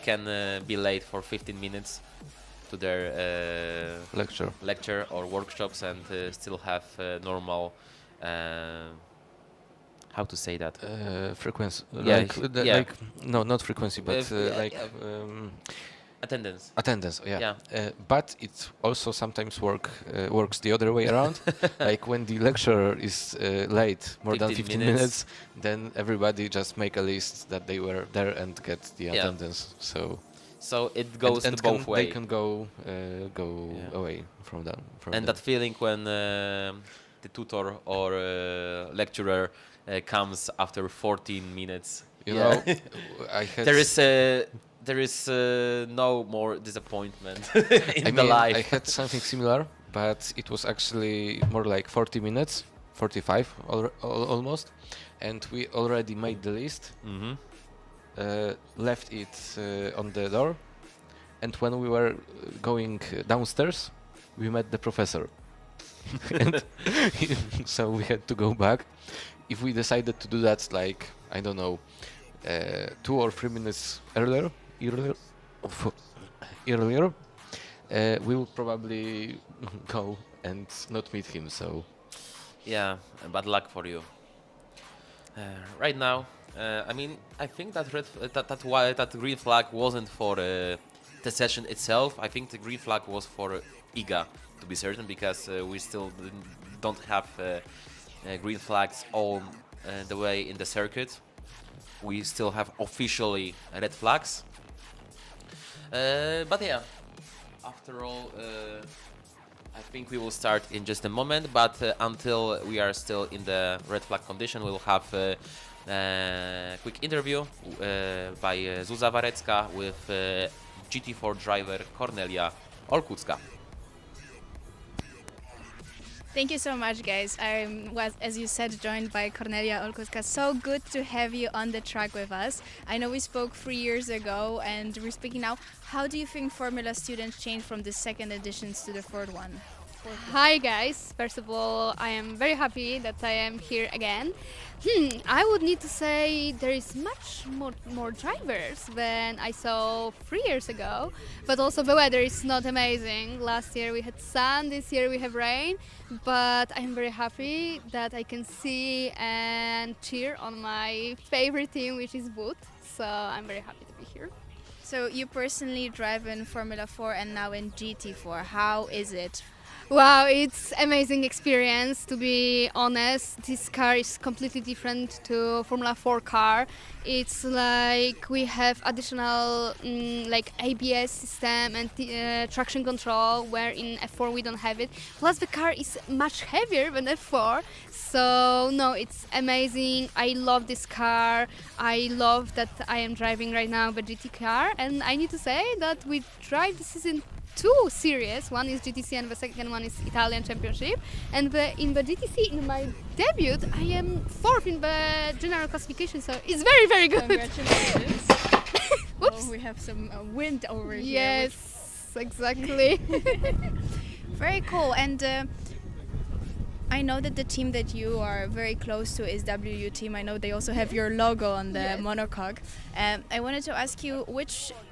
S5: can be late for 15 minutes to their lecture or workshops, and still have normal. How to say that?
S6: Frequency.
S5: Yeah,
S6: like no, not frequency, but
S5: attendance.
S6: Attendance. Yeah. But it also sometimes works the other way around. Like when the lecturer is late more than 15 minutes, then everybody just make a list that they were there and get the attendance.
S5: So it goes both ways.
S6: They can go away from that.
S5: And that feeling when the tutor or lecturer comes after 14 minutes.
S6: You know, I had
S5: there is no more disappointment in
S6: the
S5: life.
S6: I had something similar, but it was actually more like 40 minutes, 45 almost, and we already made the list. Left it on the door, and when we were going downstairs, we met the professor. And so we had to go back. If we decided to do that, like, I don't know, 2 or 3 minutes earlier, we would probably go and not meet him. So
S5: yeah, bad luck for you. Right now, I mean, I think that that green flag wasn't for the session itself. I think the green flag was for Iga, to be certain, because we still don't have green flags all the way in the circuit. We still have officially red flags. But yeah, after all, I I think we will start in just a moment, but until we are still in the red flag condition, we will have a quick interview by Zuza Warecka with GT4 driver Kornelia Olkucka.
S3: Thank you so much, guys. I was, as you said, joined by Kornelia Olkucka. So good to have you on the track with us. I know we spoke 3 years ago and we're speaking now. How do you think Formula students changed from the second editions to the fourth one?
S21: Hi guys, first of all I am very happy that I am here again. I would need to say there is much more drivers than I saw 3 years ago, but also the weather is not amazing. Last year we had sun, this year we have rain, but I am very happy that I can see and cheer on my favorite team, which is Wood, so I'm very happy to be here.
S3: So you personally drive in Formula 4 and now in GT4. How is it?
S21: Wow, it's amazing experience, to be honest. This car is completely different to Formula 4 car. It's like we have additional like ABS system and traction control, where in F4 we don't have it. Plus the car is much heavier than F4. So no, it's amazing. I love this car. I love that I am driving right now the GT car, and I need to say that we drive the season 2 series. One is GTC and the second one is Italian Championship. And in the GTC, in my debut, I am 4th in the general classification, so it's very, very good.
S3: Congratulations.
S21: Whoops.
S3: Oh, we have some wind over here.
S21: Yes, exactly.
S3: Very cool. And I know that the team that you are very close to is WU team. I know they also have your logo on the monocoque. I wanted to ask you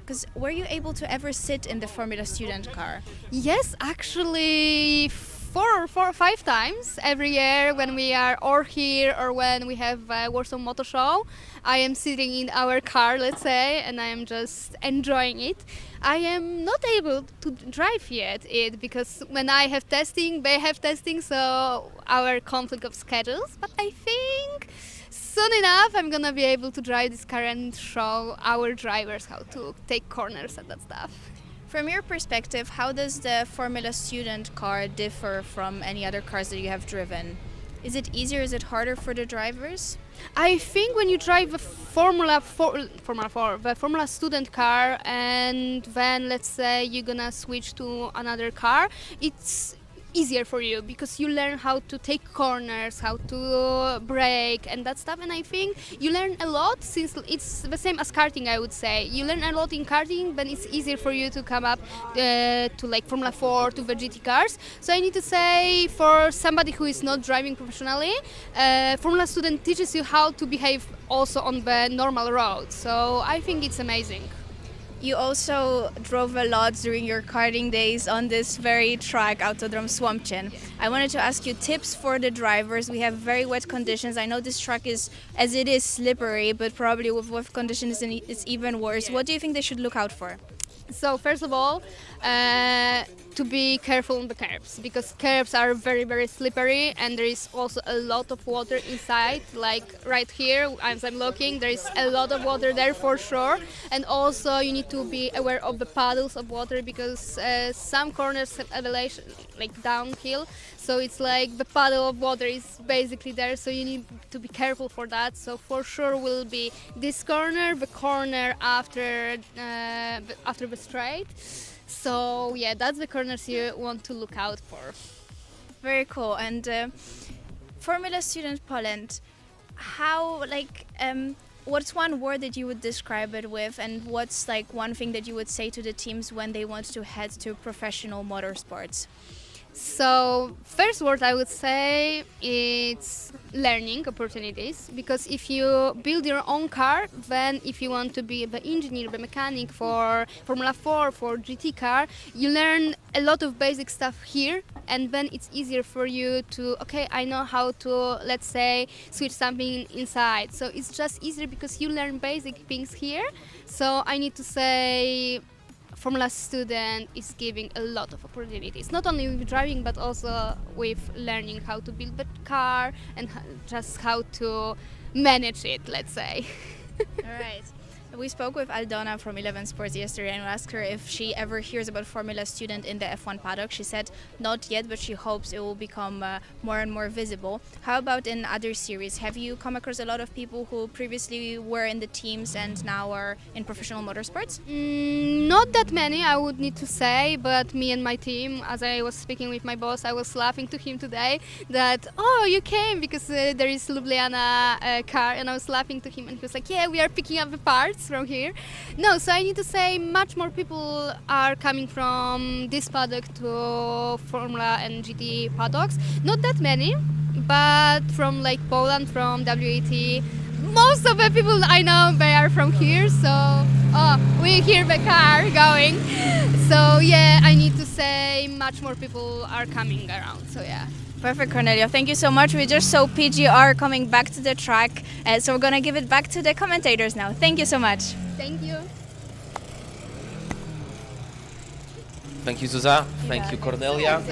S3: because were you able to ever sit in the Formula student car?
S21: Yes, actually 4 or 5 times every year when we are or here or when we have Warsaw Moto Show. I am sitting in our car, let's say, and I am just enjoying it. I am not able to drive yet because when I have testing, they have testing, so our conflict of schedules. But I think soon enough I'm gonna be able to drive this car and show our drivers how to take corners and that stuff.
S3: From your perspective, how does the Formula student car differ from any other cars that you have driven? Is it easier? Is it harder for the drivers?
S21: I think when you drive a Formula 4, the Formula student car, and then let's say you're gonna switch to another car, it's easier for you because you learn how to take corners, how to brake and that stuff, and I think you learn a lot since it's the same as karting. I would say you learn a lot in karting, then it's easier for you to come up to like Formula 4, to the GT cars. So I need to say, for somebody who is not driving professionally, Formula student teaches you how to behave also on the normal road, so I think it's amazing.
S3: You also drove a lot during your karting days on this very track, Autodrom Słomczyn. I wanted to ask you tips for the drivers. We have very wet conditions. I know this track is, as it is, slippery, but probably with wet conditions it's even worse. What do you think they should look out for?
S21: So first of all, to be careful on the curbs, because curbs are very, very slippery, and there is also a lot of water inside, like right here as I'm looking, there is a lot of water there for sure. And also you need to be aware of the puddles of water, because some corners have elevation, like downhill, so it's like the puddle of water is basically there, so you need to be careful for that. So for sure will be this corner, the corner after the straight. So yeah, that's the corners you want to look out for.
S3: Very cool. And Formula Student Poland, how, like, what's one word that you would describe it with, and what's like one thing that you would say to the teams when they want to head to professional motorsports?
S21: So first word I would say it's learning opportunities, because if you build your own car, then if you want to be the engineer, the mechanic for Formula 4, for GT car, you learn a lot of basic stuff here, and then it's easier for you to, okay, I know how to, let's say, switch something inside. So it's just easier because you learn basic things here. So I need to say Formula student is giving a lot of opportunities, not only with driving but also with learning how to build the car and just how to manage it, let's say.
S3: All right. We spoke with Aldona from 11 Sports yesterday and we asked her if she ever hears about Formula Student in the F1 paddock. She said not yet, but she hopes it will become more and more visible. How about in other series? Have you come across a lot of people who previously were in the teams and now are in professional motorsports?
S21: Not that many, I would need to say, but me and my team, as I was speaking with my boss, I was laughing to him today that, oh, you came because there is Ljubljana car, and I was laughing to him and he was like, yeah, we are picking up the parts from here. No, so I need to say much more people are coming from this paddock to Formula and GT paddocks. Not that many, but from like Poland, from WAT, most of the people I know, they are from here, so we hear the car going. So yeah, I need to say much more people are coming around, so yeah.
S3: Perfect, Cornelia. Thank you so much. We just saw PGR coming back to the track, so we're going to give it back to the commentators now. Thank you so much.
S21: Thank you.
S5: Thank you, Zuza. Thank you, Cornelia.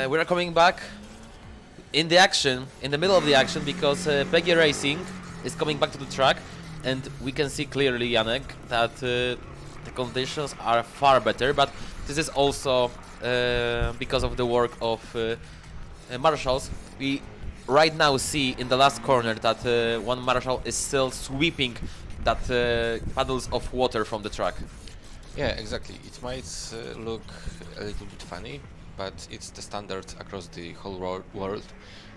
S5: We're coming back in the action, in the middle of the action, because PG Racing is coming back to the track, and we can see clearly, Janek, that the conditions are far better, but this is also because of the work of marshals. We right now see in the last corner that one marshal is still sweeping that puddles of water from the track.
S6: Yeah, exactly. It might look a little bit funny, but it's the standard across the whole world,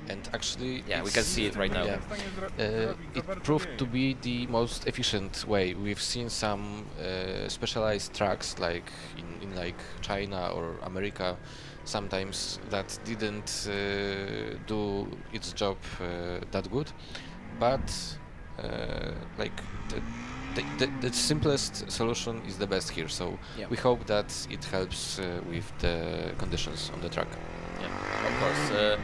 S6: and actually,
S5: yeah, we can see it right now.
S6: Yeah, it proved to be the most efficient way. We've seen some specialized tracks, like in like China or America, sometimes that didn't do its job that good, but like the simplest solution is the best here, so
S5: yeah.
S6: We hope that it helps with the conditions on the track.
S5: Yeah, of course.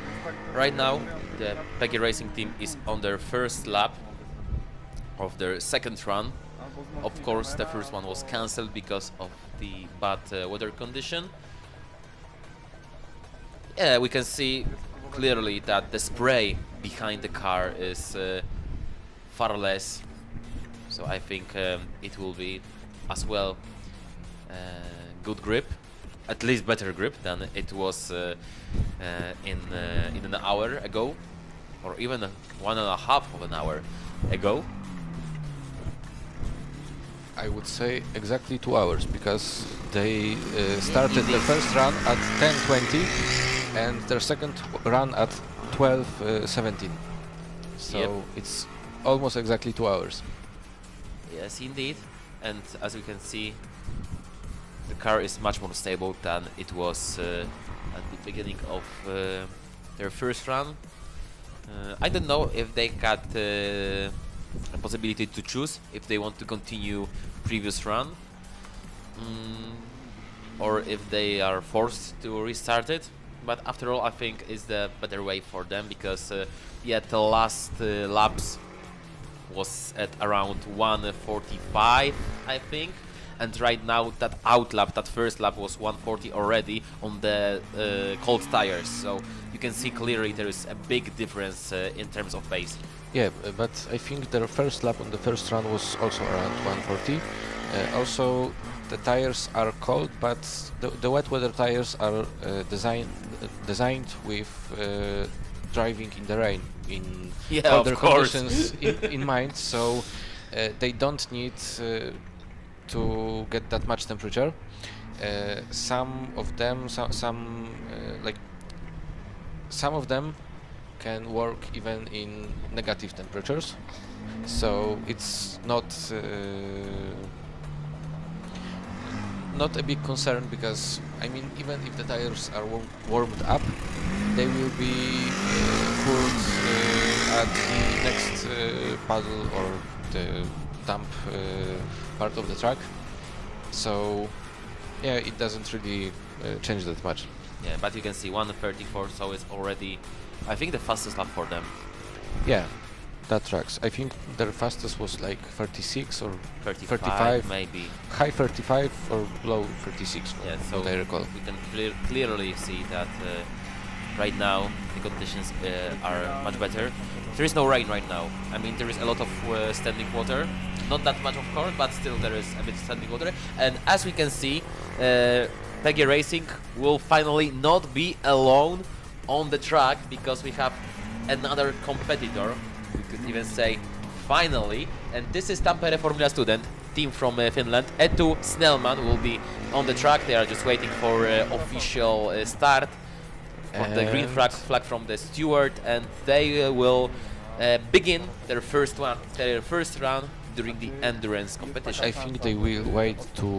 S5: Right now, the PG Racing team is on their first lap of their second run. Of course, the first one was cancelled because of the bad weather condition. Yeah, we can see clearly that the spray behind the car is far less. So I think it will be as well good grip, at least better grip than it was in an hour ago, or even 1.5 of an hour ago.
S6: I would say exactly 2 hours, because they started the first run at 10:20 and their second run at 12:17. So
S5: yep.
S6: It's almost exactly 2 hours.
S5: Yes, indeed. And as we can see, the car is much more stable than it was at the beginning of their first run. I don't know if they got a possibility to choose if they want to continue previous run, or if they are forced to restart it. But after all, I think it's the better way for them, because yeah, the last laps was at around 1:45, I think, and right now that out lap, that first lap, was 1:40 already on the cold tires. So you can see clearly there is a big difference in terms of pace.
S6: Yeah, but I think their first lap on the first run was also around 1:40. Also, the tires are cold, but the wet weather tires are designed with driving in the rain, in other conditions in mind, so they don't need to get that much temperature. Some of them can work even in negative temperatures, so it's not a big concern, because I mean, even if the tires are warmed up, they will be cooled at the next puddle or the damp part of the track. So yeah, it doesn't really change that much.
S5: Yeah, but you can see 1:34, so it's already, I think, the fastest lap for them.
S6: Yeah, that tracks. I think their fastest was like 36 or
S5: 35 maybe.
S6: High 35 or low 36.
S5: Yeah, so
S6: what I recall.
S5: We can clearly see that right now the conditions are much better. There is no rain right now. I mean, there is a lot of standing water, not that much of course, but still there is a bit standing water. And as we can see, PG Racing will finally not be alone on the track, because we have another competitor, we could even say finally, and this is Tampere Formula Student team from Finland. Etu Snellman will be on the track. They are just waiting for official start on the green flag from the steward, and they will begin their first run during the endurance competition.
S6: I think they will wait to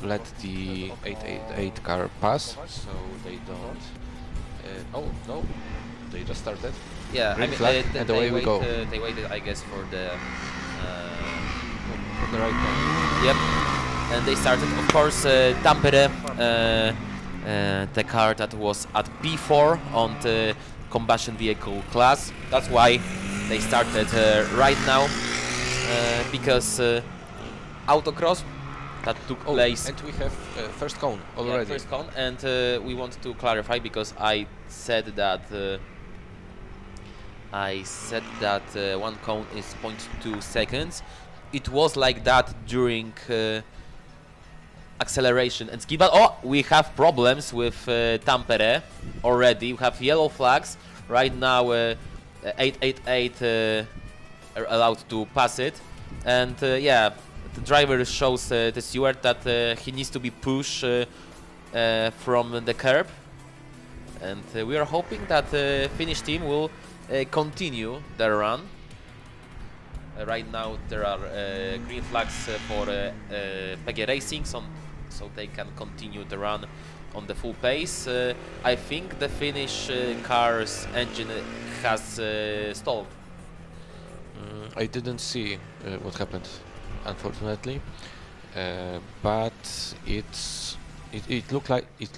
S6: let the 888 car pass, so they don't. Oh no, they just started.
S5: Yeah,
S6: green flag, and away we go.
S5: They waited, I guess, for the
S6: right time.
S5: Yep, and they started. Of course, Tampere, the car that was at P4 on the combustion vehicle class. That's why they started right now, because autocross that took place.
S6: And we have first cone already.
S5: Yeah, first cone, and we want to clarify, because I said that one cone is 0.2 seconds. It was like that during acceleration and skid, but we have problems with Tampere already. We have yellow flags right now. 888 are allowed to pass it, and yeah, the driver shows the steward that he needs to be pushed from the curb, and we are hoping that the Finnish team will continue their run. Right now there are green flags for PG Racing, so they can continue the run on the full pace. I think the Finnish car's engine has stalled.
S6: I didn't see what happened, unfortunately, but it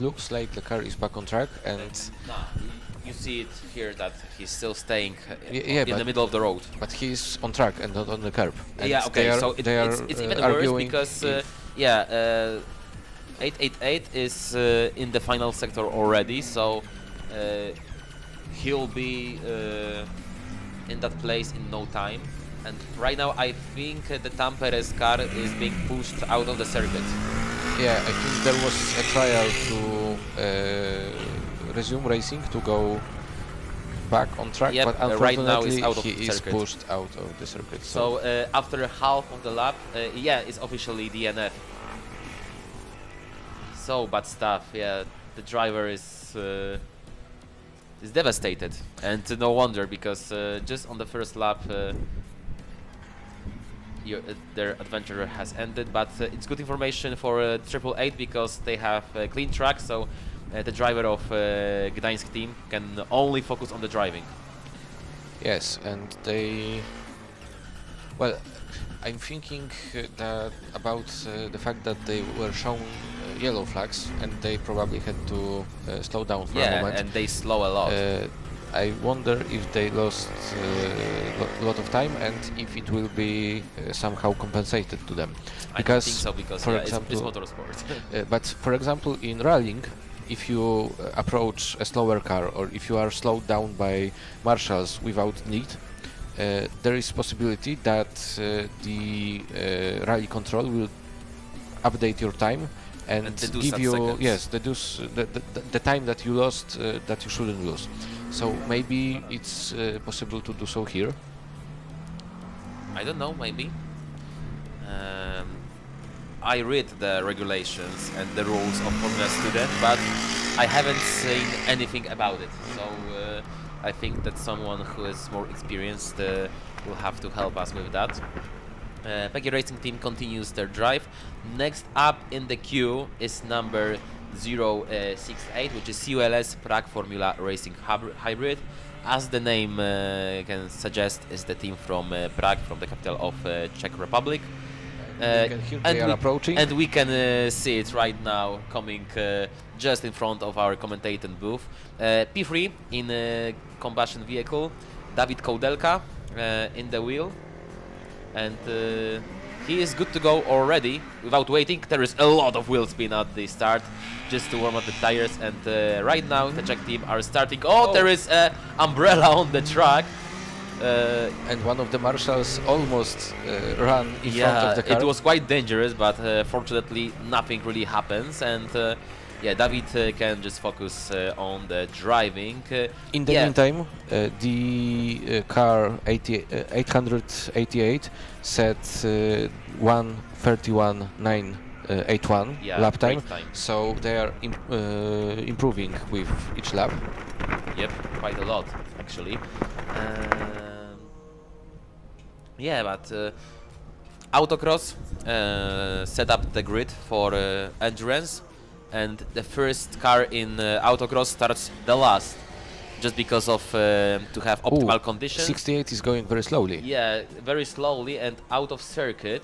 S6: looks like the car is back on track, and
S5: you see it here that he's still staying
S6: in
S5: the middle of the road.
S6: But he's on track and not on the curb. And
S5: yeah, okay, so it's even worse, because 888 is in the final sector already, so he'll be in that place in no time. And right now I think the Tampere's car is being pushed out of the circuit.
S6: Yeah, I think there was a trial to resume racing, to go back on track,
S5: yep,
S6: but unfortunately
S5: right now is out of
S6: he
S5: the
S6: is
S5: circuit.
S6: pushed out of the circuit.
S5: So after half of the lap, yeah, it's officially DNF. So bad stuff. Yeah, the driver is devastated, and no wonder, because just on the first lap their adventure has ended. But it's good information for 888, because they have a clean track, so the driver of Gdańsk team can only focus on the driving.
S6: Yes, and they... Well, I'm thinking that about the fact that they were shown yellow flags, and they probably had to slow down for a moment.
S5: Yeah, and they slow a lot.
S6: I wonder if they lost a lot of time, and if it will be somehow compensated to them.
S5: Because I don't think so, because
S6: for
S5: yeah,
S6: example,
S5: it's motorsport.
S6: but for example, in rallying, if you approach a slower car, or if you are slowed down by marshals without need, there is possibility that the rally control will update your time and give you seconds. The time that you lost, that you shouldn't lose. So maybe it's possible to do so here.
S5: I don't know, maybe. I read the regulations and the rules of Formula Student, but I haven't seen anything about it. So I think that someone who is more experienced will have to help us with that. PG Racing team continues their drive. Next up in the queue is number 068, which is CULS Prague Formula Racing Hybrid. As the name can suggest, is the team from Prague, from the capital of Czech Republic. And we can see it right now coming just in front of our commentating booth. P3 in a combustion vehicle, David Koudelka in the wheel, and he is good to go already without waiting. There is a lot of wheel spin at the start just to warm up the tires, and right now the Czech team are starting. There is an umbrella on the track.
S6: And one of the marshals almost ran in front of the car.
S5: It was quite dangerous, but fortunately nothing really happens, and yeah, David can just focus on the driving.
S6: In the meantime, the car 888 set 1:31.981 lap time, so they are improving with each lap.
S5: Yep, quite a lot actually. Yeah, but Autocross set up the grid for endurance, and the first car in Autocross starts the last, just because of to have optimal conditions.
S6: 68 is going very slowly.
S5: Yeah, very slowly and out of circuit.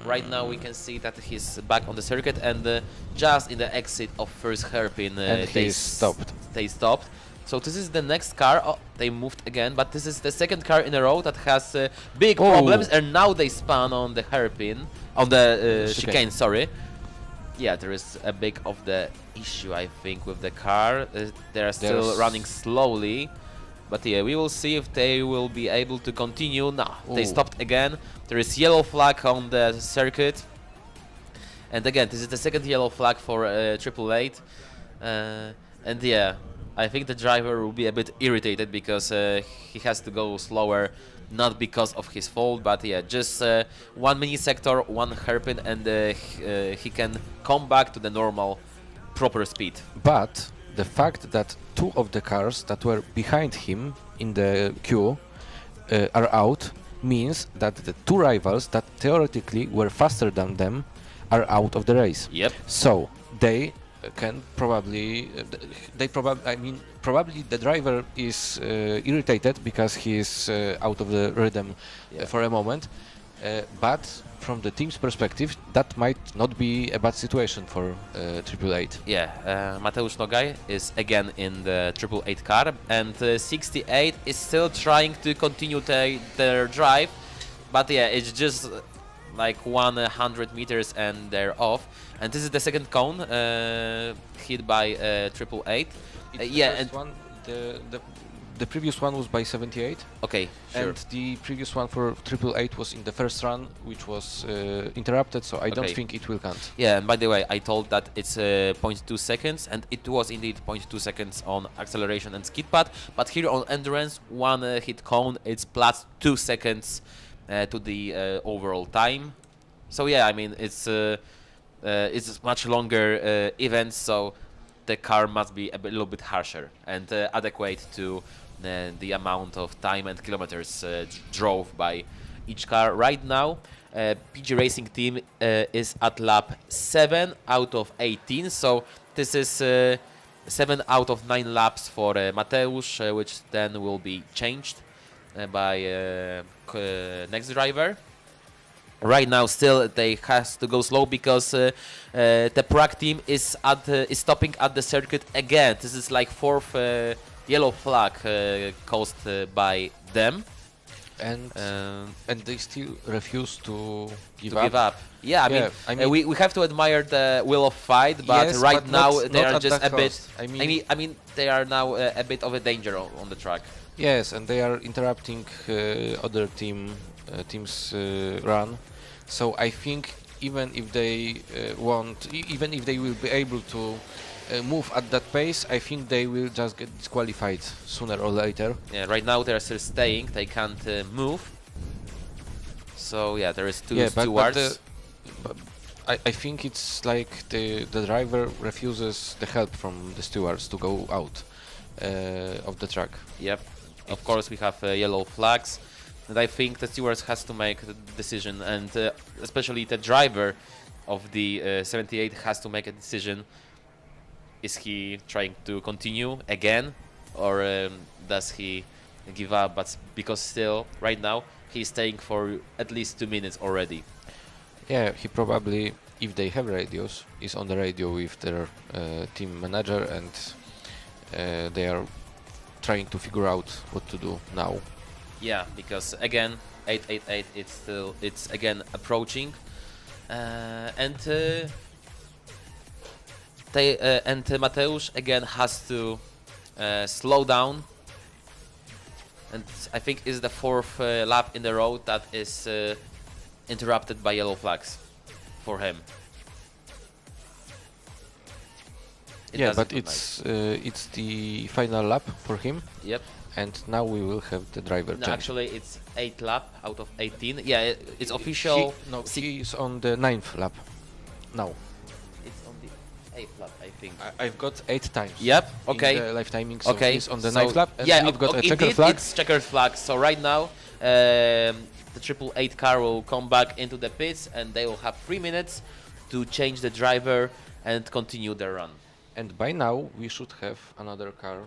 S5: Right now we can see that he's back on the circuit, and just in the exit of first hairpin
S6: they stopped.
S5: They stopped. So this is the next car. Oh, they moved again, but this is the second car in a row that has big problems, and now they spun on the hairpin, on the chicane. Sorry. Yeah, there is a big of the issue, I think, with the car. They are still running slowly, but yeah, we will see if they will be able to continue. No, they stopped again. There is yellow flag on the circuit, and again, this is the second yellow flag for 888, and yeah. I think the driver will be a bit irritated because he has to go slower, not because of his fault, but yeah, just one mini sector, one hairpin, and he can come back to the normal, proper speed.
S6: But the fact that two of the cars that were behind him in the queue are out means that the two rivals that theoretically were faster than them are out of the race.
S5: Yep.
S6: So they can probably, probably the driver is irritated because he is out of the rhythm for a moment, but from the team's perspective, that might not be a bad situation for 888.
S5: Yeah, Mateusz Nogaj is again in the 888 car, and 68 is still trying to continue their drive, but yeah, it's just like 100 meters and they're off. And this is the second cone hit by 888. Yeah, and
S6: the previous one was by 78.
S5: Okay, sure.
S6: And the previous one for 888 was in the first run, which was interrupted, so I don't think it will count.
S5: Yeah, and by the way, I told that it's 0.2 seconds, and it was indeed 0.2 seconds on acceleration and skid pad, but here on endurance, one hit cone, it's plus 2 seconds to the overall time. So yeah, I mean, it's a much longer event, so the car must be a little bit harsher and adequate to the amount of time and kilometers drove by each car. Right now, PG Racing team is at lap 7 out of 18, so this is 7 out of 9 laps for Mateusz, which then will be changed by next driver. Right now, still they has to go slow because the Prague team is stopping at the circuit again. This is like fourth yellow flag caused by them,
S6: and they still refuse to give
S5: up. Yeah, I mean we have to admire the will of fight, but
S6: yes,
S5: right
S6: but
S5: now
S6: not
S5: they are just a
S6: cost.
S5: bit. I mean they are now a bit of a danger on the track.
S6: Yes, and they are interrupting other teams' run. So I think even if they even if they will be able to move at that pace, I think they will just get disqualified sooner or later.
S5: Yeah, right now they are still staying. They can't move. So yeah, there is two stewards.
S6: But I think it's like the driver refuses the help from the stewards to go out of the track.
S5: Yep. Of course, we have yellow flags. And I think the stewards has to make the decision, and especially the driver of the 78 has to make a decision. Is he trying to continue again, or does he give up? But because still, right now, he's staying for at least 2 minutes already.
S6: Yeah, he probably, if they have radios, is on the radio with their team manager, and they are trying to figure out what to do now.
S5: Yeah, because again, 888 it's again approaching, and Mateusz again has to slow down and I think is the fourth lap in the row that is interrupted by yellow flags for him.
S6: Yeah, but it's the final lap for him.
S5: Yep.
S6: And now we will have the driver
S5: No,
S6: change.
S5: actually, it's 8th lap out of 18. Yeah, it's official.
S6: He's on the 9th lap now.
S5: It's on the 8th lap, I think.
S6: I've got 8 times.
S5: Yep. Okay.
S6: In the live timing, so
S5: okay.
S6: he's on the 9th lap. And
S5: yeah,
S6: we've got a
S5: indeed,
S6: checkered flag.
S5: It's checkered flag. So right now, the 888 car will come back into the pits, and they will have 3 minutes to change the driver and continue their run.
S6: And by now we should have another car,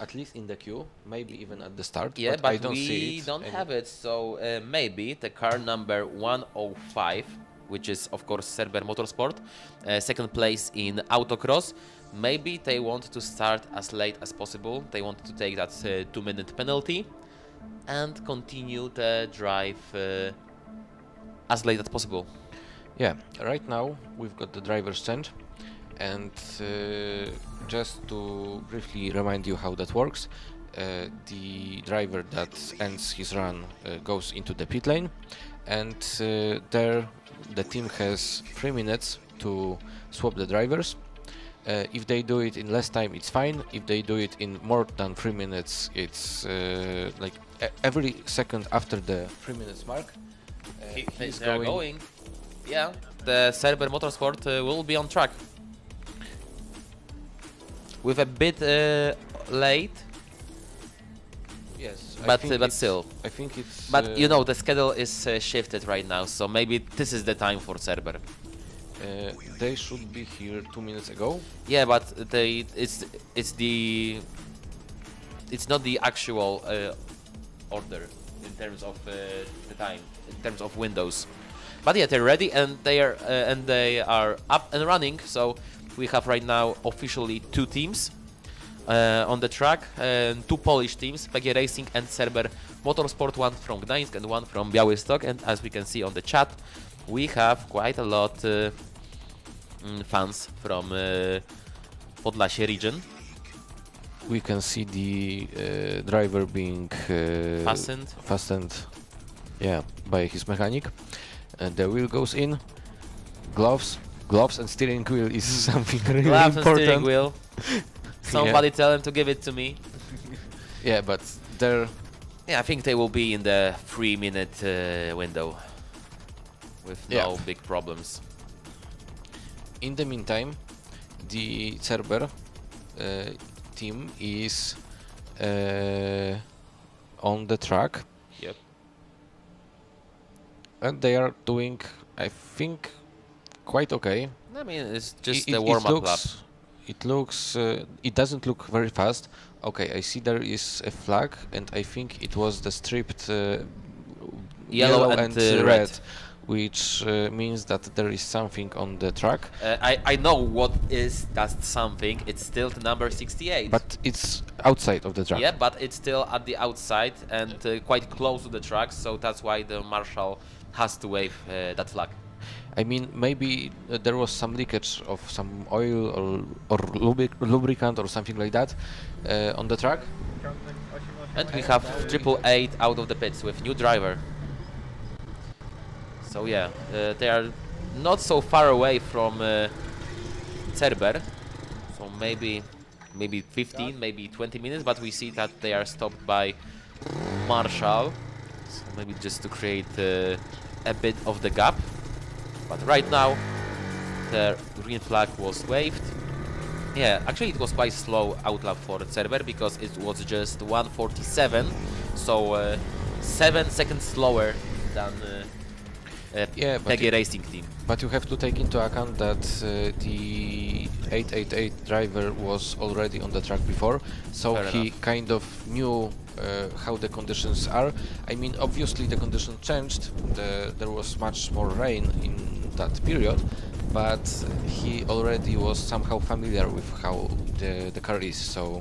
S6: at least in the queue, maybe even at the start.
S5: Yeah,
S6: but I
S5: but
S6: don't
S5: we
S6: see it.
S5: don't have it. So maybe the car number 105, which is of course Cerber Motorsport, second place in autocross. Maybe they want to start as late as possible. They want to take that 2-minute penalty and continue the drive as late as possible.
S6: Yeah, right now we've got the driver's change. And just to briefly remind you how that works, the driver that ends his run goes into the pit lane, and there the team has 3 minutes to swap the drivers. If they do it in less time, it's fine. If they do it in more than 3 minutes, it's like every second after the 3 minutes mark. He's
S5: going. Yeah, the Cerber Motorsport will be on track. With a bit late.
S6: Yes,
S5: but still.
S6: I think it's.
S5: But you know the schedule is shifted right now, so maybe this is the time for Cerber.
S6: They should be here 2 minutes ago.
S5: Yeah, but it's not the actual order in terms of the time, in terms of windows. But yeah, they're ready and they are up and running. So we have right now officially 2 teams on the track, 2 Polish teams, PG Racing and Cerber Motorsport, one from Gdańsk and one from Białystok. And as we can see on the chat, we have quite a lot fans from Podlasie region.
S6: We can see the driver being fastened, yeah, by his mechanic. The wheel goes in, gloves and steering wheel is something really
S5: gloves
S6: important.
S5: And steering wheel. Somebody tell them to give it to me.
S6: Yeah, but they're...
S5: Yeah, I think they will be in the 3-minute window with no big problems.
S6: In the meantime, the Cerber team is on the track.
S5: Yep.
S6: And they are doing, I think, quite okay.
S5: I mean, it's just a warm-up lap.
S6: It doesn't look very fast. Okay, I see there is a flag, and I think it was the stripped yellow and red, which means that there is something on the track.
S5: I know what is that something. It's still the number 68.
S6: But it's outside of the track.
S5: Yeah, but it's still at the outside and quite close to the track, so that's why the marshal has to wave that flag.
S6: I mean, maybe there was some leakage of some oil or lubricant or something like that on the track.
S5: And we have 888 out of the pits with new driver. So yeah, they are not so far away from Cerber. So maybe 15, maybe 20 minutes, but we see that they are stopped by Marshall. So maybe just to create a bit of the gap. But right now, the green flag was waved. Yeah, actually it was quite slow outlap for Cerber because it was just 1:47, so 7 seconds slower than PG Racing team.
S6: But you have to take into account that the 888 driver was already on the track before, so
S5: Fair
S6: he
S5: enough.
S6: kind of knew how the conditions are. I mean, obviously the condition changed. There was much more rain in that period, but he already was somehow familiar with how the car is. So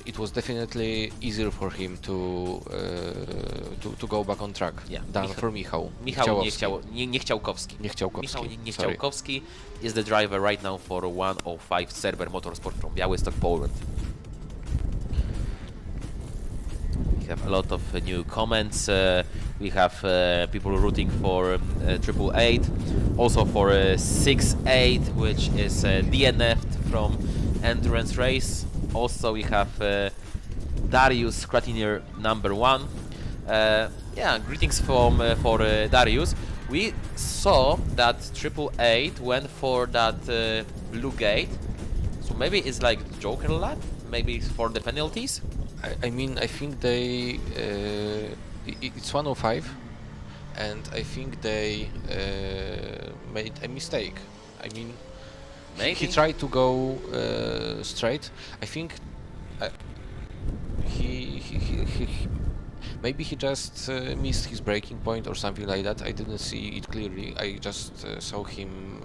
S6: it was definitely easier for him to go back on track than for Michał.
S5: Niechciałkowski. Michał Niechciałkowski is the driver right now for 105 Cerber Motorsport from Białystok, Poland. We have a lot of new comments. We have people rooting for 888, also for 68, which is DNF'd from endurance race. Also, we have Darius Kratinier #1. Yeah, greetings from for Darius. We saw that 888 went for that blue gate, so maybe it's like Joker lap, maybe for the penalties.
S6: I mean, I think they it's 105, and I think they made a mistake. I mean,
S5: maybe
S6: he tried to go straight. I think he maybe he just missed his braking point or something like that. I didn't see it clearly. I just saw him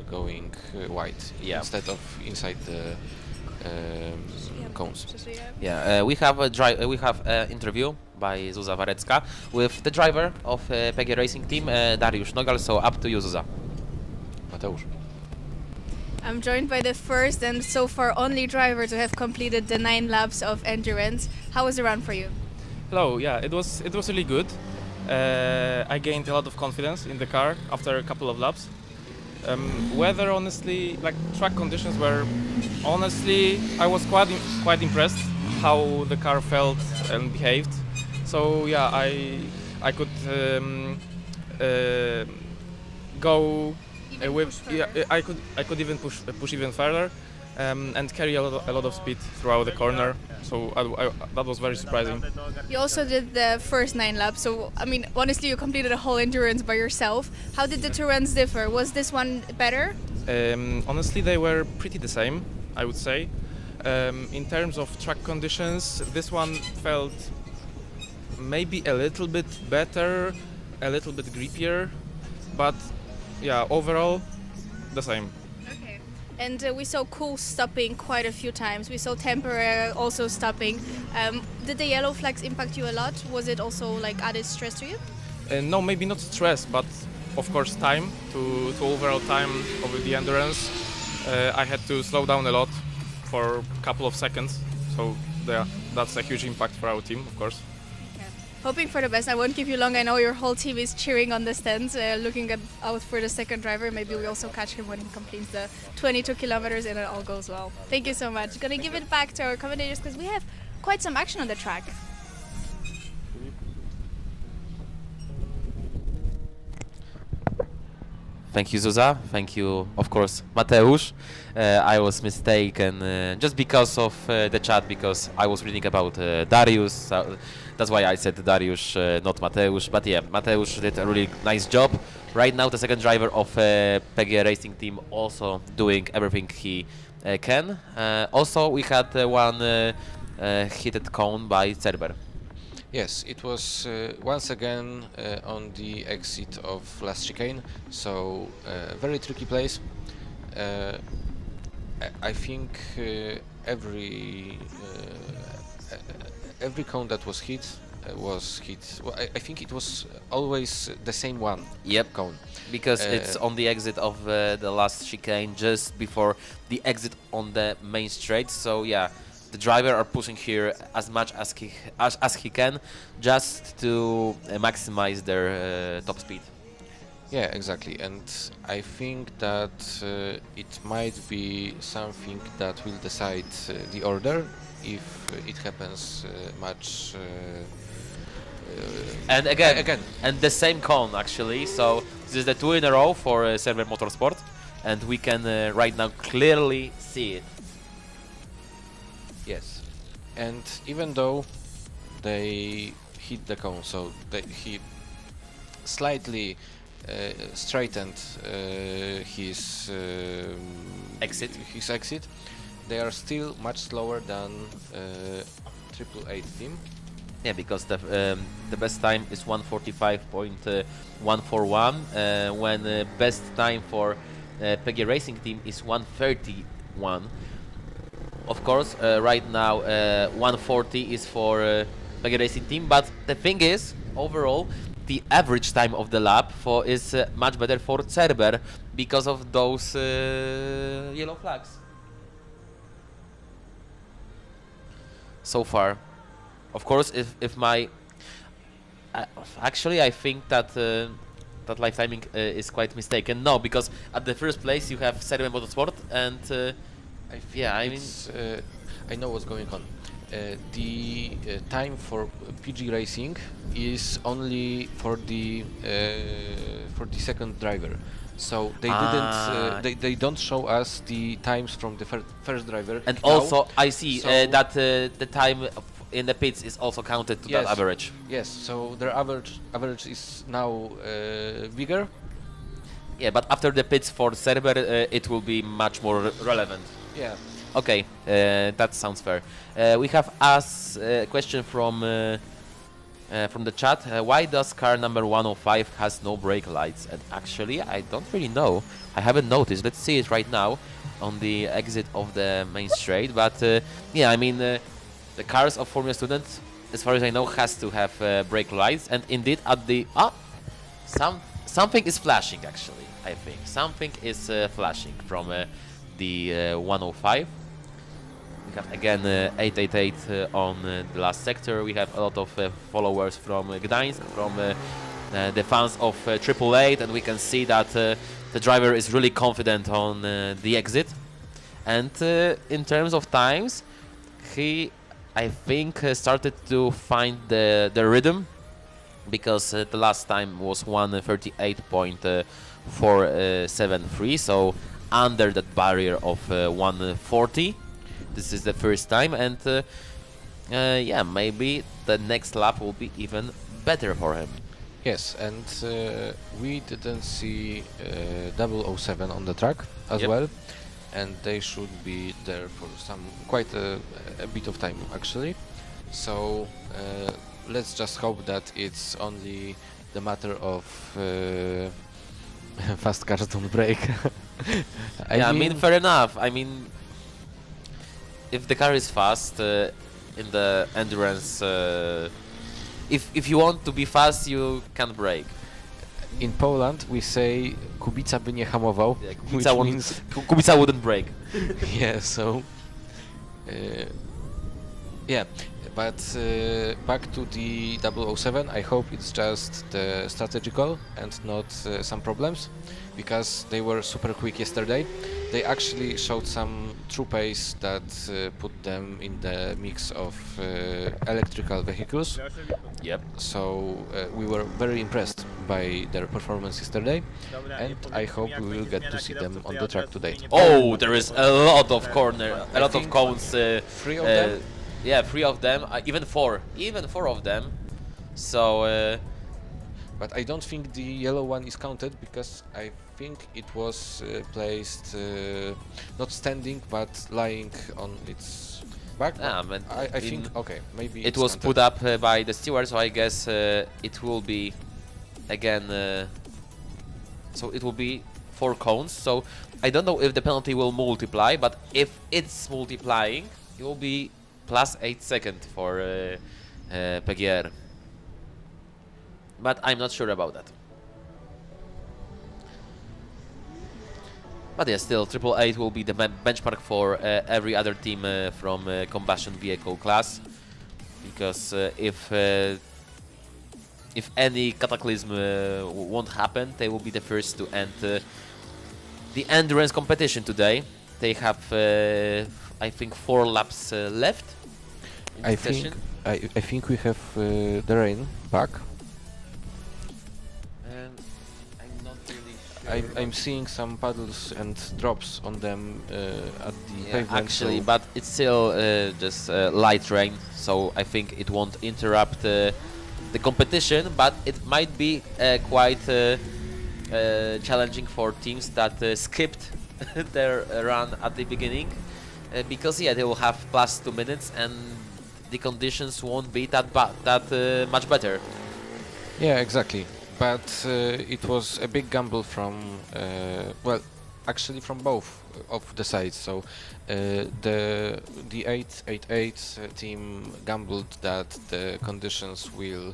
S6: going wide instead of inside the cones.
S5: Yeah, we have an interview by Zuza Warecka with the driver of PG Racing Team, Dariusz Nogal. So up to you, Zuza.
S6: Mateusz.
S3: I'm joined by the first and so far only driver to have completed the 9 laps of endurance. How was the run for you?
S2: Hello. Yeah, it was really good. I gained a lot of confidence in the car after a couple of laps. Weather, honestly, like track conditions were, honestly, I was quite impressed how the car felt and behaved. So yeah, I could go with I could even push even further and carry a lot of speed throughout the corner. So that was very surprising.
S3: You also did the first 9 laps, so I mean, honestly, you completed a whole endurance by yourself. How did the two runs differ? Was this one better?
S2: Honestly, they were pretty the same, I would say. In terms of track conditions, this one felt maybe a little bit better, a little bit grippier, but yeah, overall, the same.
S3: Okay. And we saw Cool stopping quite a few times. We saw Tempera also stopping. Did the yellow flags impact you a lot? Was it also like added stress to you?
S2: No, maybe not stress, but of course time to overall time of the endurance. I had to slow down a lot for a couple of seconds. So yeah, that's a huge impact for our team, of course.
S3: Hoping for the best. I won't keep you long. I know your whole team is cheering on the stands, looking out for the second driver. Maybe we also catch him when he completes the 22 kilometers and it all goes well. Thank you so much. Gonna give it back to our commentators because we have quite some action on the track.
S5: Thank you, Zuza. Thank you, of course, Mateusz. I was mistaken just because of the chat, because I was reading about Darius. So that's why I said Dariusz, not Mateusz. But yeah, Mateusz did a really nice job. Right now, the second driver of PG Racing Team also doing everything he can. Also, we had one hit cone by Cerber.
S6: Yes, it was once again on the exit of last chicane, so very tricky place. I think every cone that was hit was hit. Well, I think it was always the same one.
S5: Yep,
S6: cone,
S5: because it's on the exit of the last chicane, just before the exit on the main straight. So yeah. The driver are pushing here as much as he can, just to maximize their top speed.
S6: Yeah, exactly, and I think that it might be something that will decide the order if it happens much.
S5: And again, and the same cone actually. So this is the 2 in a row for Server Motorsport, and we can right now clearly see it.
S6: Yes, and even though they hit the cone, so he slightly straightened his exit, they are still much slower than 888 team.
S5: Yeah, because the best time is 145.141, when best time for PG Racing Team is 131. Of course, right now 140 is for PG Racing Team, but the thing is, overall, the average time of the lap is much better for Cerber because of those yellow flags. So far, of course, if my actually I think that that live timing is quite mistaken. No, because at the first place you have Serbian Motorsport, and I mean,
S6: I know what's going on. The time for PG Racing is only for the second driver. So they didn't. They don't show us the times from the first driver.
S5: And
S6: now.
S5: also, I see
S6: So
S5: that the time in the pits is also counted to that average.
S6: Yes. So their average is now bigger.
S5: Yeah, but after the pits for Server, it will be much more relevant.
S6: Yeah.
S5: Okay, that sounds fair. We have asked a question from the chat. Why does car number 105 has no brake lights? And actually, I don't really know. I haven't noticed. Let's see it right now on the exit of the main straight. But yeah, I mean, the cars of Formula Students, as far as I know, has to have brake lights. And indeed, at the something is flashing. Actually, I think something is flashing from the 105. We have again 888 on the last sector. We have a lot of followers from Gdańsk, from the fans of 888, and we can see that the driver is really confident on the exit. And in terms of times, he, I think, started to find the rhythm, because the last time was 1:38.473, so under that barrier of 1:40. This is the first time, and yeah, maybe the next lap will be even better for him.
S6: Yes, and we didn't see 007 on the track as well, and they should be there for quite a bit of time actually. So let's just hope that it's only the matter of fast cars don't brake.
S5: I mean, fair enough. I mean, if the car is fast in the endurance, if you want to be fast, you can't brake.
S6: In Poland, we say Kubica by nie hamował,
S5: Yeah,
S6: which means
S5: Kubica wouldn't brake.
S6: yeah. So yeah, but back to the 007. I hope it's just the strategical and not some problems, because they were super quick yesterday. They actually showed some true pace that put them in the mix of electrical vehicles.
S5: Yep.
S6: So we were very impressed by their performance yesterday, and I hope we will get to see them on the track today.
S5: Oh, there is a lot of corner, a lot of cones.
S6: 3 of them?
S5: Yeah, 3 of them, even 4 of them. So.
S6: But I don't think the yellow one is counted, because I think it was placed not standing but lying on its back.
S5: But
S6: I think okay, maybe
S5: it was put up by the steward, so I guess it will be again. So it will be 4 cones. So I don't know if the penalty will multiply, but if it's multiplying, it will be plus 8 seconds for PGR. But I'm not sure about that. But yeah, still, 888 will be the benchmark for every other team from combustion vehicle class, because if any cataclysm won't happen, they will be the first to end the endurance competition today. They have, I think, 4 laps left.
S6: I think we have the rain back. I'm seeing some puddles and drops on them at the pavement.
S5: Actually,
S6: so
S5: but it's still just light rain, so I think it won't interrupt the competition, but it might be quite challenging for teams that skipped their run at the beginning, because yeah, they will have plus 2 minutes and the conditions won't be that much better.
S6: yeah, exactly. But it was a big gamble from, well, actually from both of the sides. So the 888 team gambled that the conditions will.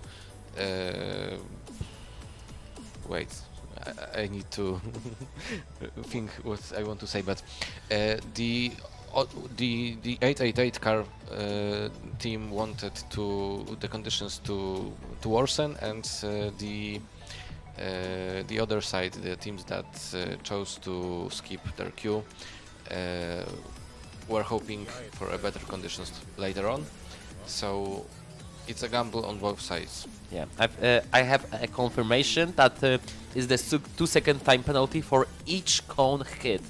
S6: Wait, I need to think what I want to say. But the The 888 car team wanted the conditions to worsen, and the other side, the teams that chose to skip their queue, were hoping for a better conditions later on. So it's a gamble on both sides.
S5: Yeah, I have a confirmation that is the 2-second time penalty for each cone hit.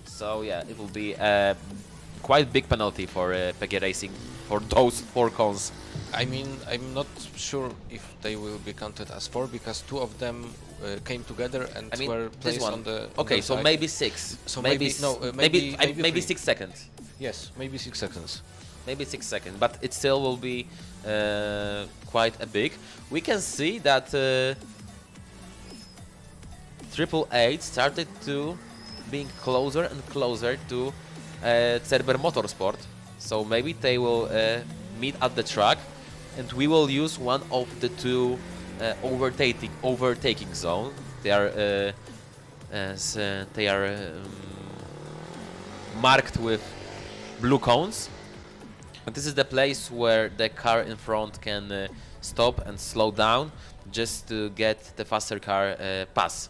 S5: So yeah, it will be a quite big penalty for PG Racing for those 4 cones.
S6: I mean, I'm not sure if they will be counted as 4 because 2 of them came together and were placed on the.
S5: Okay, so
S6: side.
S5: maybe 6.
S6: So
S5: maybe
S6: 3.
S5: 6 seconds.
S6: Yes, maybe 6 seconds.
S5: Maybe 6 seconds, but it still will be quite a big. We can see that 888 started to being closer and closer to Cerber Motorsport. So maybe they will meet at the track, and we will use one of the 2 overtaking zone. They are marked with blue cones. And this is the place where the car in front can stop and slow down just to get the faster car pass.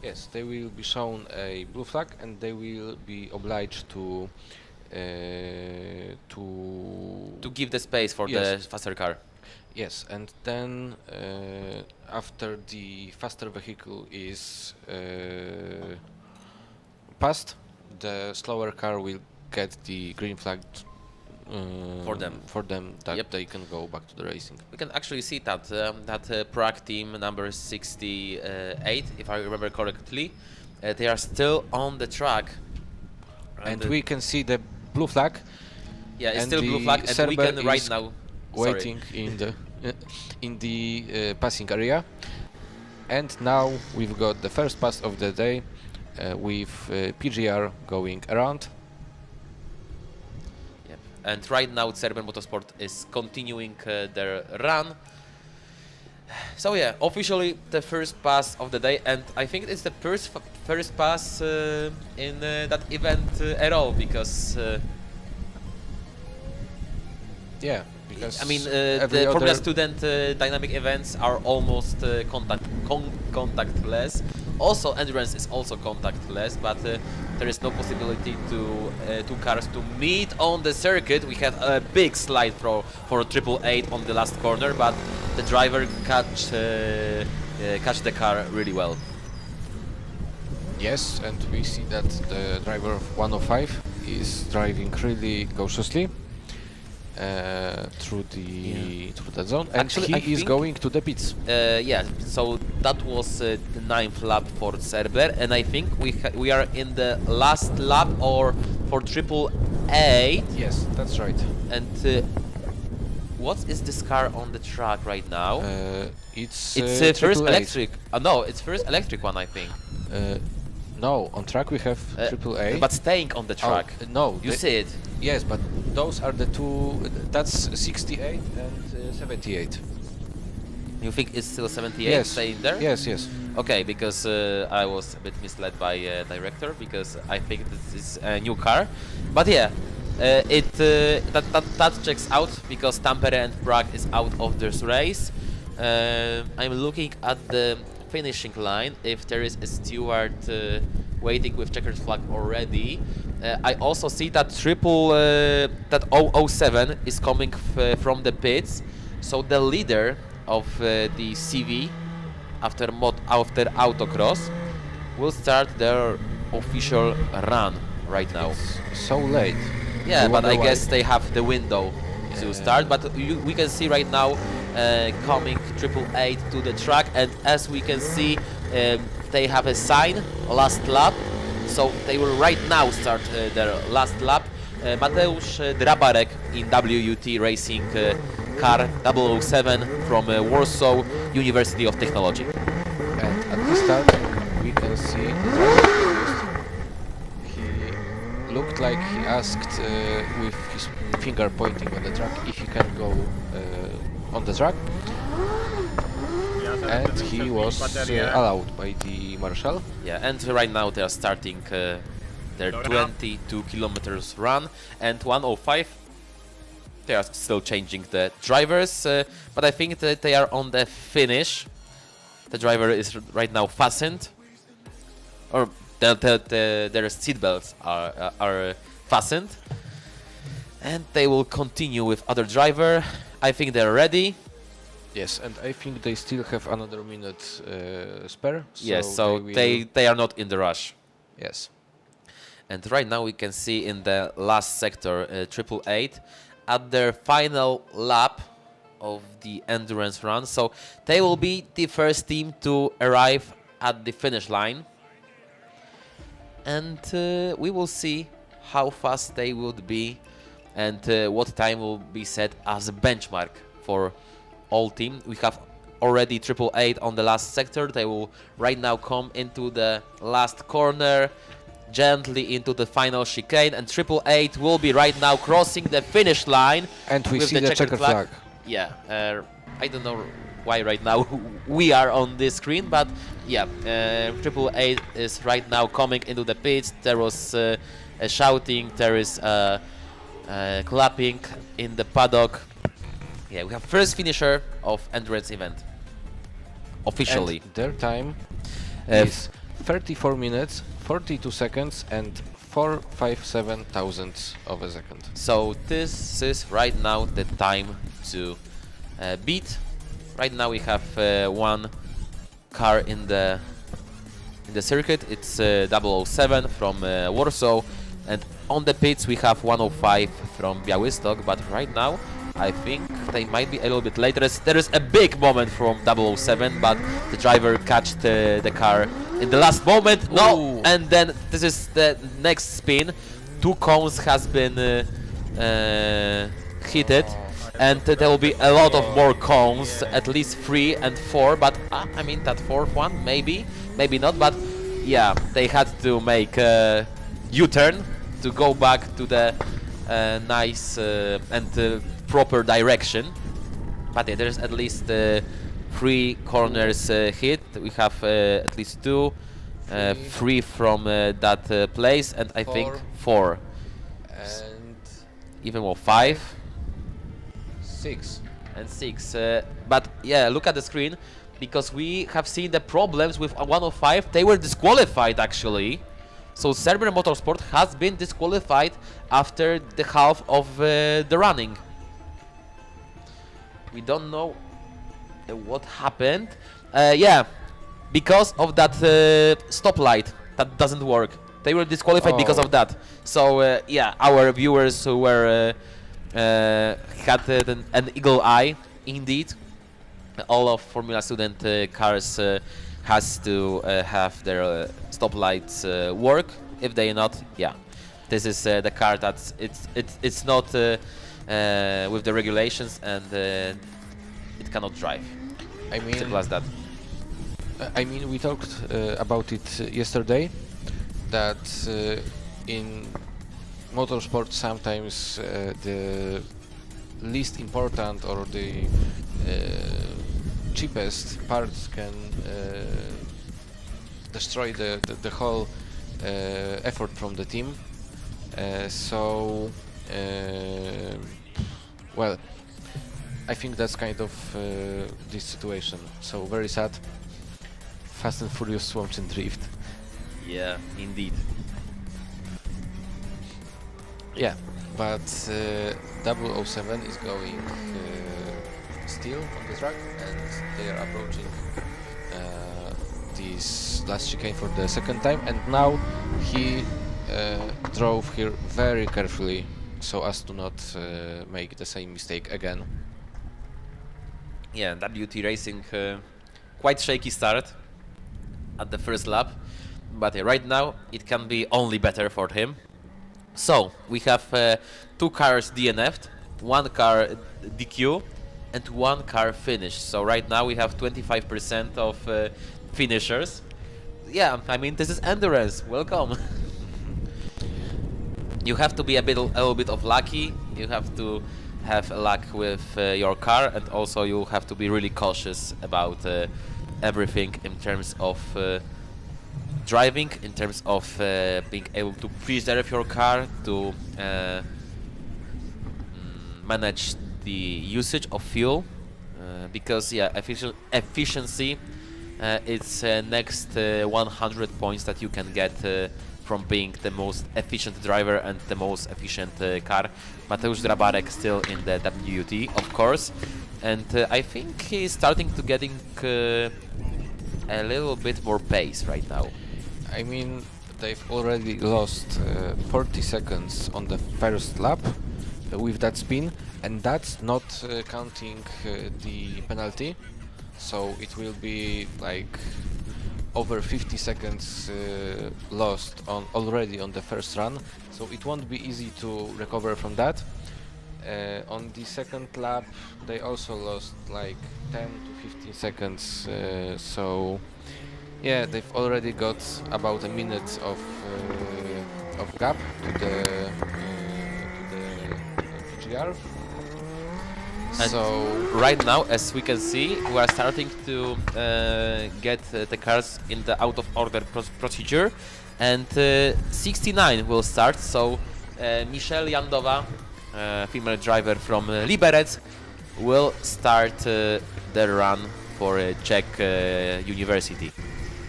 S6: Yes, they will be shown a blue flag and they will be obliged to
S5: give the space for the faster car.
S6: Yes, and then after the faster vehicle is passed, the slower car will get the green flag for them that they can go back to the racing.
S5: We can actually see that Prague team number 68, if I remember correctly, they are still on the track,
S6: and we can see the blue flag.
S5: Yeah, it's still blue flag, and we can right now
S6: waiting in the passing area. And now we've got the first pass of the day with PGR going around.
S5: And right now Cerber Motorsport is continuing their run. So yeah, officially the first pass of the day, and I think it's the first pass in that event at all, because
S6: yeah, because
S5: I mean the Formula Student dynamic events are almost contactless. Also, endurance is also contactless, but there is no possibility to 2 cars to meet on the circuit. We have a big slide for 888 on the last corner, but the driver catch the car really well.
S6: Yes, and we see that the driver of 105 is driving really cautiously through that zone, and
S5: actually,
S6: he is going to the pits.
S5: Yeah, so that was the 9th lap for Cerber, and I think we are in the last lap or for 888.
S6: Yes, that's right.
S5: And what is this car on the track right now?
S6: It's
S5: first electric. No, it's first electric one, I think.
S6: No, on track we have 888.
S5: But staying on the track.
S6: Oh, no,
S5: you see it.
S6: Yes, but those are the 2. That's 68 and 78.
S5: You think it's still 78
S6: yes.
S5: staying there?
S6: Yes, yes.
S5: Okay, because I was a bit misled by director, because I think this is a new car. But yeah, that checks out, because Tampere and Prague is out of this race. I'm looking at the finishing line if there is a steward waiting with checkered flag already. I also see that 007 is coming from the pits, so the leader of the CV after autocross will start their official run right now.
S6: It's so late.
S5: Yeah, but I guess they have the window to start, but we can see right now coming 888 to the track, and as we can see they have a sign, last lap, so they will right now start their last lap. Mateusz Drabarek in WUT Racing car 007 from Warsaw University of Technology.
S6: And at the start we can see he looked like he asked with his finger pointing on the track if he can go on the track, and he was allowed by the marshal.
S5: Yeah, and right now they are starting their 22 kilometers run, and 105. They are still changing the drivers, but I think that they are on the finish. The driver is right now fastened, or their seatbelts are fastened, and they will continue with other driver. I think they're ready.
S6: Yes, and I think they still have another minute spare.
S5: Yes, so they are not in the rush.
S6: Yes.
S5: And right now we can see in the last sector, 888, at their final lap of the endurance run. So they will be the first team to arrive at the finish line. And we will see how fast they would be and what time will be set as a benchmark for all team. We have already 888 on the last sector. They will right now come into the last corner, gently into the final chicane, and 888 will be right now crossing the finish line.
S6: And we see the checkered flag.
S5: Yeah, I don't know why right now we are on this screen, but yeah, 888 is right now coming into the pits. There was a shouting, there is clapping in the paddock. Yeah, we have first finisher of endurance event officially.
S6: And their time is 34 minutes, 42 seconds, and 457 thousandths of a second.
S5: So this is right now the time to beat. Right now we have one car in the circuit. It's 007 from Warsaw, and on the pits we have 105 from Białystok. But right now I think they might be a little bit later. There is a big moment from 007, but the driver catched the car in the last moment. No,
S6: Ooh.
S5: And then this is the next spin. 2 cones has been hit, and there will be a lot of more cones, at least 3 and 4. But I mean that 4th one, maybe not. But yeah, they had to make a U-turn to go back to the nice and proper direction. But yeah, there's at least 3 corners hit. We have at least 2, 3 from that place, and I think 4.
S6: And
S5: even more 5.
S6: 6.
S5: And 6. But yeah, look at the screen, because we have seen the problems with 105. They were disqualified actually. So Serbian Motorsport has been disqualified after the half of the running. We don't know what happened. Yeah, because of that stoplight that doesn't work. They were disqualified because of that. So yeah, our viewers who were had an eagle eye. Indeed, all of Formula Student cars has to have their stoplights work. If they not, yeah, this is the car that's it's not with the regulations, and it cannot drive.
S6: I mean,
S5: simple as that.
S6: I mean, we talked about it yesterday, that in motorsport sometimes the least important or the cheapest parts can destroy the whole effort from the team. So well, I think that's kind of this situation. So very sad. Fast and Furious Słomczyn drift.
S5: Yeah, indeed.
S6: Yeah, but 007 is going still on the track, and they are approaching this last chicane for the second time, and now he drove here very carefully so as to not make the same mistake again.
S5: Yeah, WT Racing quite shaky start at the first lap, but right now it can be only better for him. So we have 2 cars DNF'd, 1 car DQ, and 1 car finished. So right now we have 25% of finishers. Yeah, I mean, this is endurance. Welcome. You have to be a little bit of lucky. You have to have luck with your car, and also you have to be really cautious about everything in terms of driving, in terms of being able to preserve your car, to manage the usage of fuel, because yeah, efficiency it's next 100 points that you can get from being the most efficient driver and the most efficient car. Mateusz Drabarek still in the WT, of course, and I think he's starting to getting a little bit more pace right now.
S6: I mean, they've already lost 40 seconds on the first lap with that spin, and that's not counting the penalty, so it will be like over 50 seconds lost already on the first run, so it won't be easy to recover from that. On the second lap they also lost like 10 to 15 seconds, so yeah, they've already got about a minute of gap to the PGR.
S5: And so right now, as we can see, we are starting to get the cars in the out of order procedure, and 69 will start. So Michelle Jandowa, female driver from Liberec, will start the run for Czech University,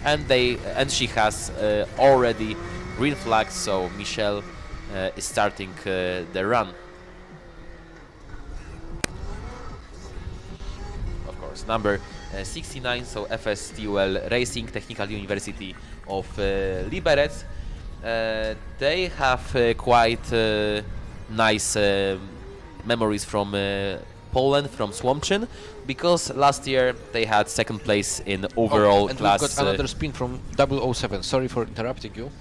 S5: and she has already green flag. So Michelle is starting the run. Number 69, so FSTUL Racing, Technical University of Liberec. They have quite nice memories from Poland, from Słomczyn, because last year they had second place in overall
S6: and
S5: class.
S6: We've got another spin from 007. Sorry for interrupting you.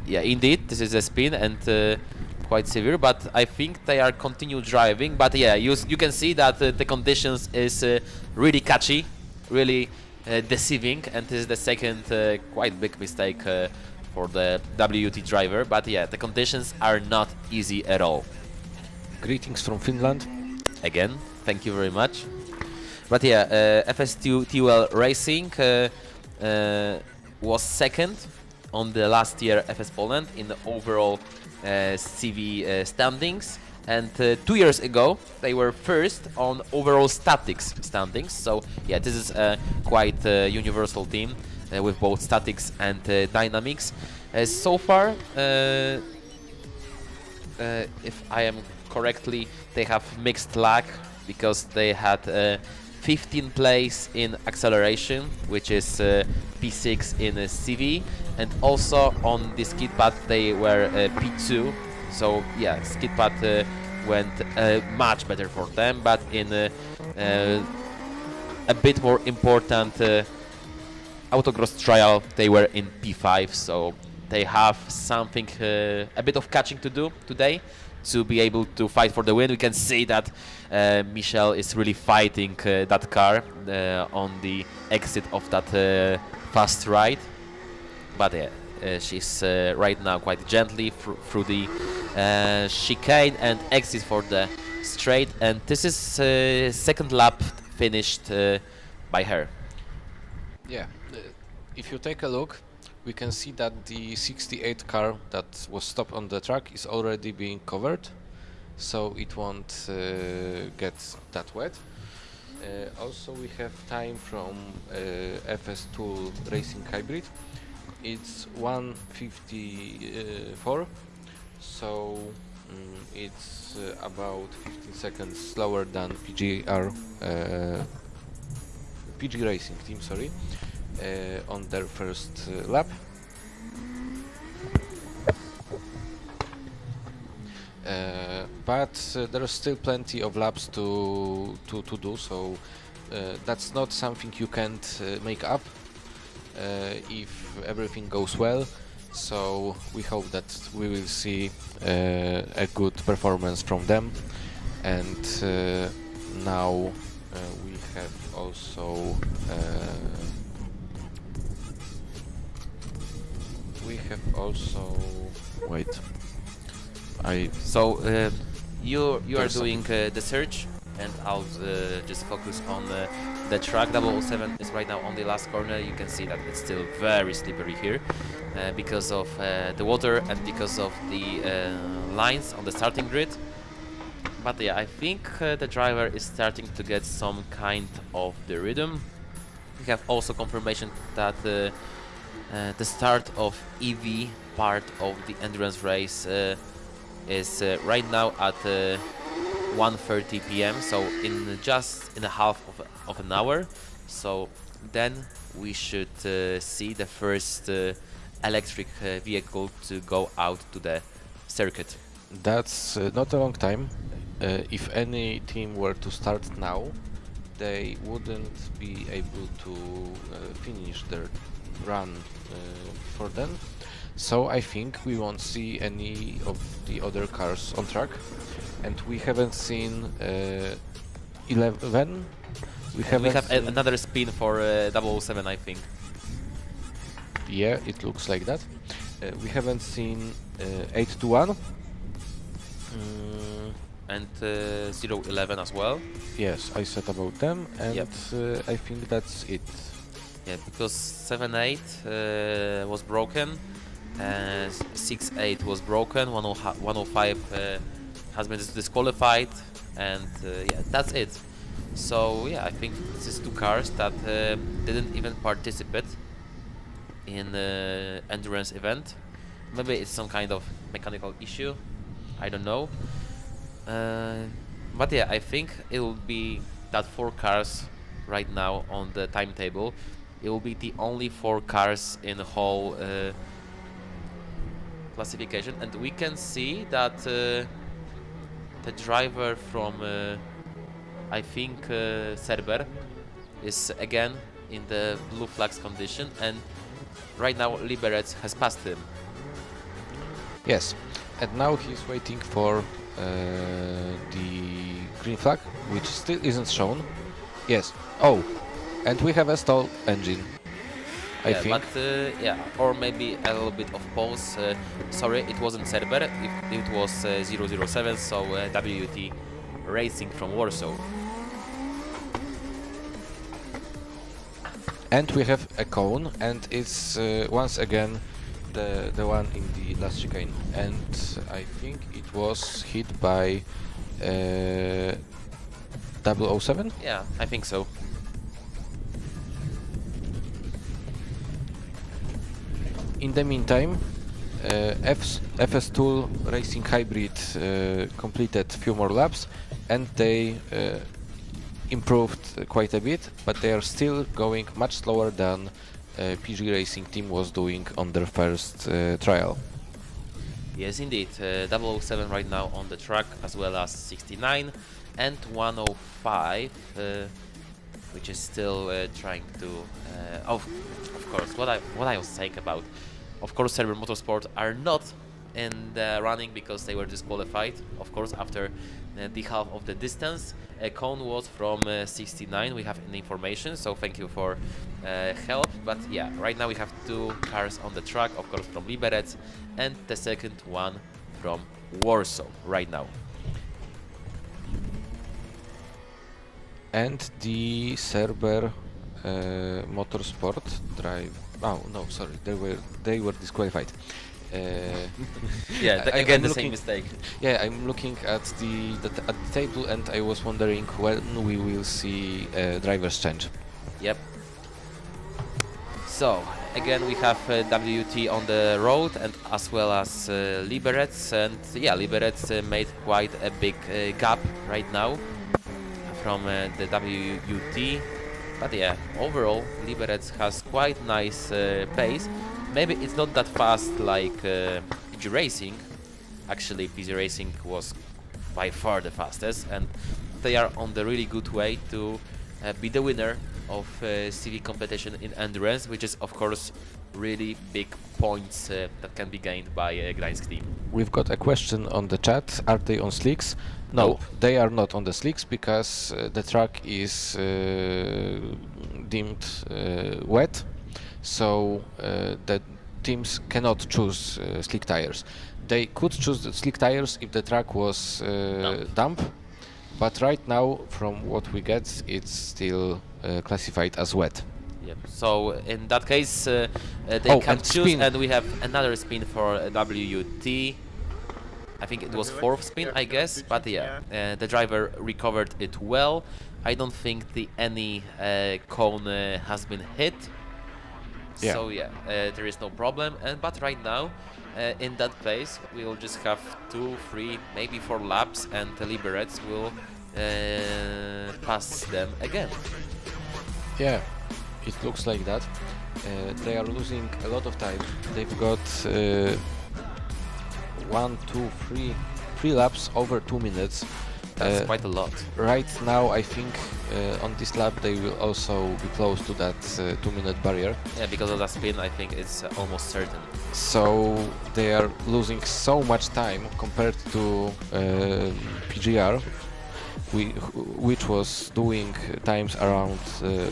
S5: Yeah, indeed, this is a spin and quite severe, but I think they are continue driving. But yeah, you can see that the conditions is really catchy, really deceiving, and this is the second quite big mistake for the WT driver. But yeah, the conditions are not easy at all.
S6: Greetings from Finland.
S5: Again, thank you very much. But yeah, FSTUL Racing was second on the last year FS Poland in the overall CV standings, and 2 years ago they were first on overall statics standings. So yeah, this is a quite universal team with both statics and dynamics. So far, if I am correctly, they have mixed luck, because they had 15th place in acceleration, which is P6 in CV, and also on the skid pad they were P2. So yeah, skid pad went much better for them, but in a bit more important autocross trial they were in P5. So they have something, a bit of catching to do today to be able to fight for the win. We can see that Michelle is really fighting that car on the exit of that fast ride. But yeah, she's right now quite gently through the chicane and exit for the straight. And this is second lap finished by her.
S6: Yeah, if you take a look, we can see that the 68 car that was stopped on the track is already being covered, so it won't get that wet. Also, we have time from FS2 Racing Hybrid. It's 1:54, so it's about 15 seconds slower than PG Racing team, sorry, on their first lap. But there is still plenty of laps to do, so that's not something you can't make up if everything goes well. So we hope that we will see a good performance from them. And now we have also wait.
S5: So you are doing the search and I'll just focus on the track. 007 is right now on the last corner. You can see that it's still very slippery here because of the water and because of the lines on the starting grid. But yeah, I think the driver is starting to get some kind of the rhythm. We have also confirmation that the start of EV part of the endurance race is right now at 1:30 p.m. So in just in a half of an hour. So then we should see the first electric vehicle to go out to the circuit.
S6: That's not a long time. If any team were to start now, they wouldn't be able to finish their run before then. So I think we won't see any of the other cars on track. And we haven't seen 11. We
S5: have another spin for 007, I think.
S6: Yeah, it looks like that. We haven't seen 8 to 1.
S5: And 011 as well.
S6: Yes, I said about them, and
S5: Yep.
S6: I think that's it.
S5: Yeah, because 7-8 was broken, 6-8 was broken, 105 has been disqualified, and yeah, that's it. So yeah, I think this is two cars that didn't even participate in the endurance event. Maybe it's some kind of mechanical issue, I don't know. But yeah, I think it will be that 4 cars right now on the timetable. It will be the only 4 cars in the whole classification, and we can see that the driver from I think Cerber is again in the blue flags condition, and right now Liberec has passed him.
S6: Yes, and now he's waiting for the green flag, which still isn't shown. Yes. Oh, and we have a stall engine. I
S5: Yeah,
S6: think.
S5: but yeah, or maybe a little bit of pause. Sorry, it wasn't Cerber. It was 007, so WT Racing from Warsaw.
S6: And we have a cone, and it's once again the one in the last chicane, and I think it was hit by 007.
S5: Yeah, I think so.
S6: In the meantime, FS Tool Racing Hybrid completed a few more laps, and they improved quite a bit, but they are still going much slower than PG Racing team was doing on their first trial.
S5: Yes, indeed. 007 right now on the track, as well as 69 and 105, which is still trying to. Of course, what I was saying about, of course, Cerber Motorsport are not in the running because they were disqualified. Of course, after the half of the distance, cone was from 69. We have the information, so thank you for help. But yeah, right now we have 2 cars on the track, of course, from Liberec, and the second one from Warsaw right now.
S6: And the Cerber Motorsport drive. Oh no, sorry, they were disqualified.
S5: Yeah, again the same mistake.
S6: Yeah, I'm looking at the table, and I was wondering when we will see drivers change.
S5: Yep. So again we have WT on the road, and as well as Liberec, and yeah, Liberec made quite a big gap right now from the WT. But yeah, overall Liberec has quite nice pace. Maybe it's not that fast like PG Racing. Actually, PG Racing was by far the fastest, and they are on the really good way to be the winner of CV competition in endurance, which is of course really big points that can be gained by Gdańsk team.
S6: We've got a question on the chat. Are they on slicks? No,
S5: Nope.
S6: they are not on the slicks because the track is deemed wet, so the teams cannot choose slick tires. They could choose the slick tires if the track was damp, But right now, from what we get, it's still classified as wet.
S5: Yep. So in that case, they can
S6: and
S5: choose,
S6: spin.
S5: and we have another spin for WT. I think it was fourth spin, I guess, but yeah, the driver recovered it well. I don't think any cone has been hit.
S6: Yeah.
S5: So yeah, there is no problem. But right now, in that phase, we'll just have 2, 3, maybe 4 laps, and the Liberets will pass them again.
S6: Yeah, it looks like that. They are losing a lot of time. They've got 1, 2, 3 laps over 2 minutes.
S5: That's quite a lot.
S6: Right now, I think on this lap they will also be close to that 2-minute barrier.
S5: Yeah, because of that spin, I think it's almost certain.
S6: So they are losing so much time compared to PGR, which was doing times around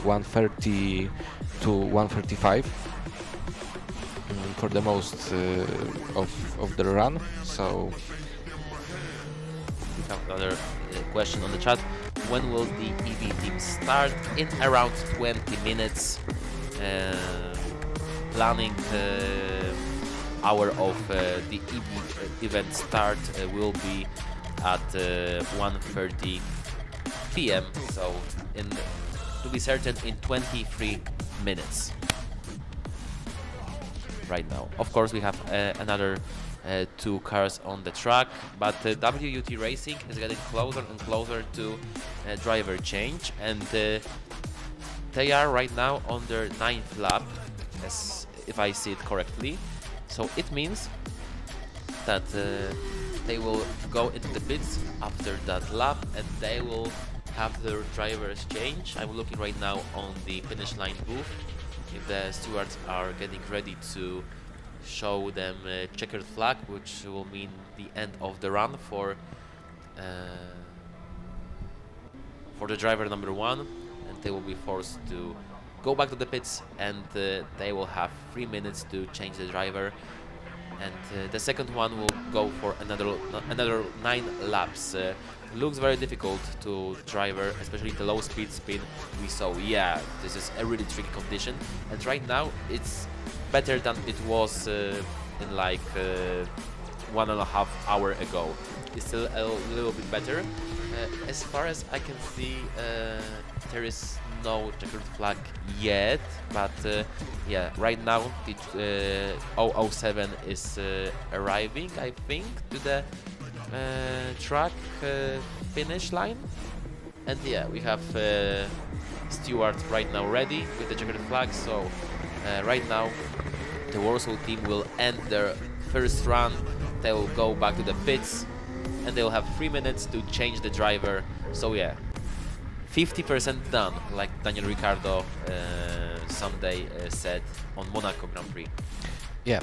S6: 1:30 to 1:35 for the most of the run. So
S5: we have another question on the chat. When will the EV team start? In around 20 minutes. Planning hour of the EV event start will be at 1:30 p.m. So, to be certain, in 23 minutes. Right now, of course, we have another 2 cars on the track, but WT Racing is getting closer and closer to driver change, and they are right now on their 9th lap, as if I see it correctly. So it means that they will go into the pits after that lap, and they will have their drivers change. I'm looking right now on the finish line booth if the stewards are getting ready to show them a checkered flag, which will mean the end of the run for the driver number 1, and they will be forced to go back to the pits, and they will have 3 minutes to change the driver, and the second one will go for another 9 laps. Looks very difficult to driver, especially the low speed spin we saw. Yeah, this is a really tricky condition, and right now it's better than it was in like 1.5 hours ago. It's still a little bit better. As far as I can see, there is no checkered flag yet, but yeah, right now the 007 is arriving, I think, to the track finish line, and yeah, we have Stewart right now ready with the checkered flag. So right now the Warsaw team will end their first run. They will go back to the pits, and they'll have 3 minutes to change the driver. So yeah, 50% done, like Daniel Ricciardo someday said on Monaco Grand Prix.
S6: Yeah,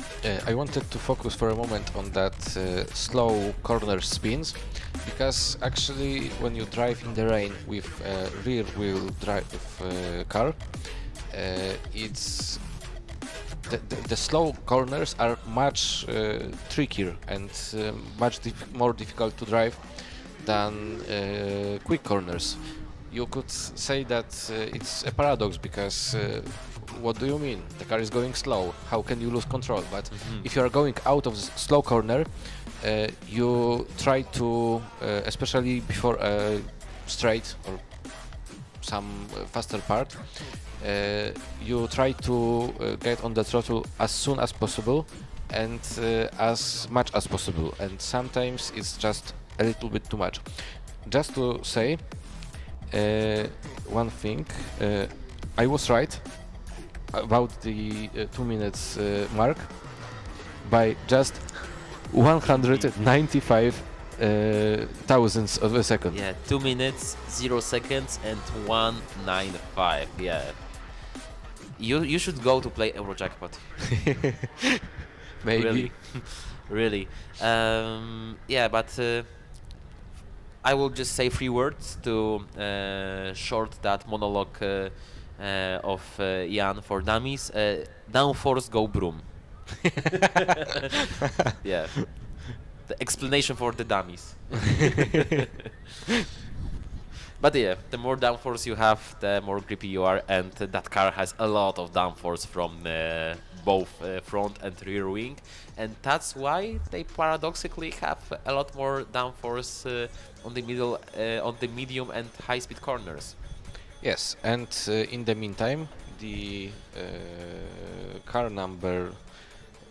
S6: I wanted to focus for a moment on that slow corner spins, because actually when you drive in the rain with a rear-wheel drive car, it's the slow corners are much trickier and much more difficult to drive than quick corners. You could say that it's a paradox, because what do you mean? The car is going slow. How can you lose control? But if you are going out of the slow corner, you try to, especially before a straight or some faster part, you try to get on the throttle as soon as possible and as much as possible. And sometimes it's just a little bit too much. Just to say one thing, I was right about the 2 minutes mark by just 195 thousandths of a second.
S5: Yeah, 2 minutes, 0 seconds, and 195. Yeah, you should go to play Eurojackpot.
S6: Maybe.
S5: Really, really. Yeah, but I will just say 3 words to short that monologue of Jan for dummies. Downforce, go broom. Yeah, the explanation for the dummies. But yeah, the more downforce you have, the more grippy you are, and that car has a lot of downforce from both front and rear wing, and that's why they paradoxically have a lot more downforce on the medium and high-speed corners.
S6: Yes, and in the meantime, the car number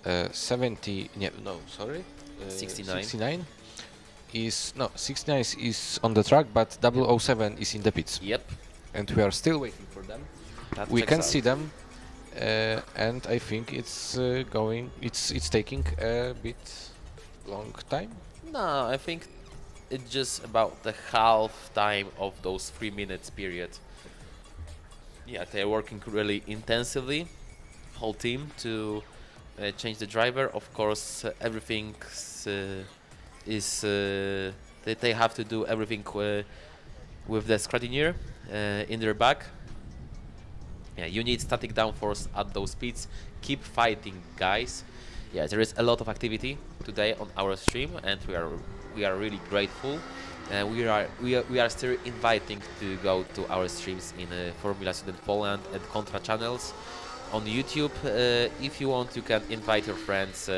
S6: 69 is on the track, but 007 is in the pits.
S5: Yep.
S6: And we are still waiting for them.
S5: That
S6: We
S5: checks
S6: can
S5: out.
S6: see them, and I think it's it's taking a bit long time.
S5: No, I think it's just about the half time of those 3 minutes period. Yeah, they're working really intensively, whole team, to change the driver. Of course, everything is they have to do everything with the scrutineer in their back. Yeah, you need static downforce at those speeds. Keep fighting, guys. Yeah, there is a lot of activity today on our stream, and we are really grateful. We are still inviting to go to our streams in Formula Student Poland and Kontra channels on YouTube. If you want, you can invite your friends.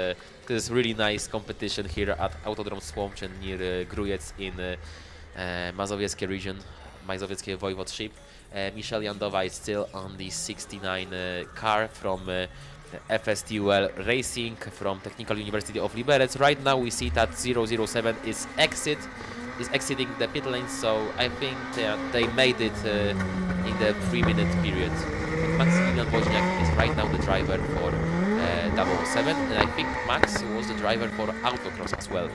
S5: There's really nice competition here at Autodrom Słomczyn near Grujec in Mazowieckie region, Mazowieckie Voivodeship. Michelle Jandowa is still on the 69 car from FSTUL Racing from Technical University of Liberec. Right now we see that 007 is exiting the pit lane, so I think they made it in the 3-minute period. Maximilian Woźniak is right now the driver for 007, and I think Max was the driver for Autocross as well.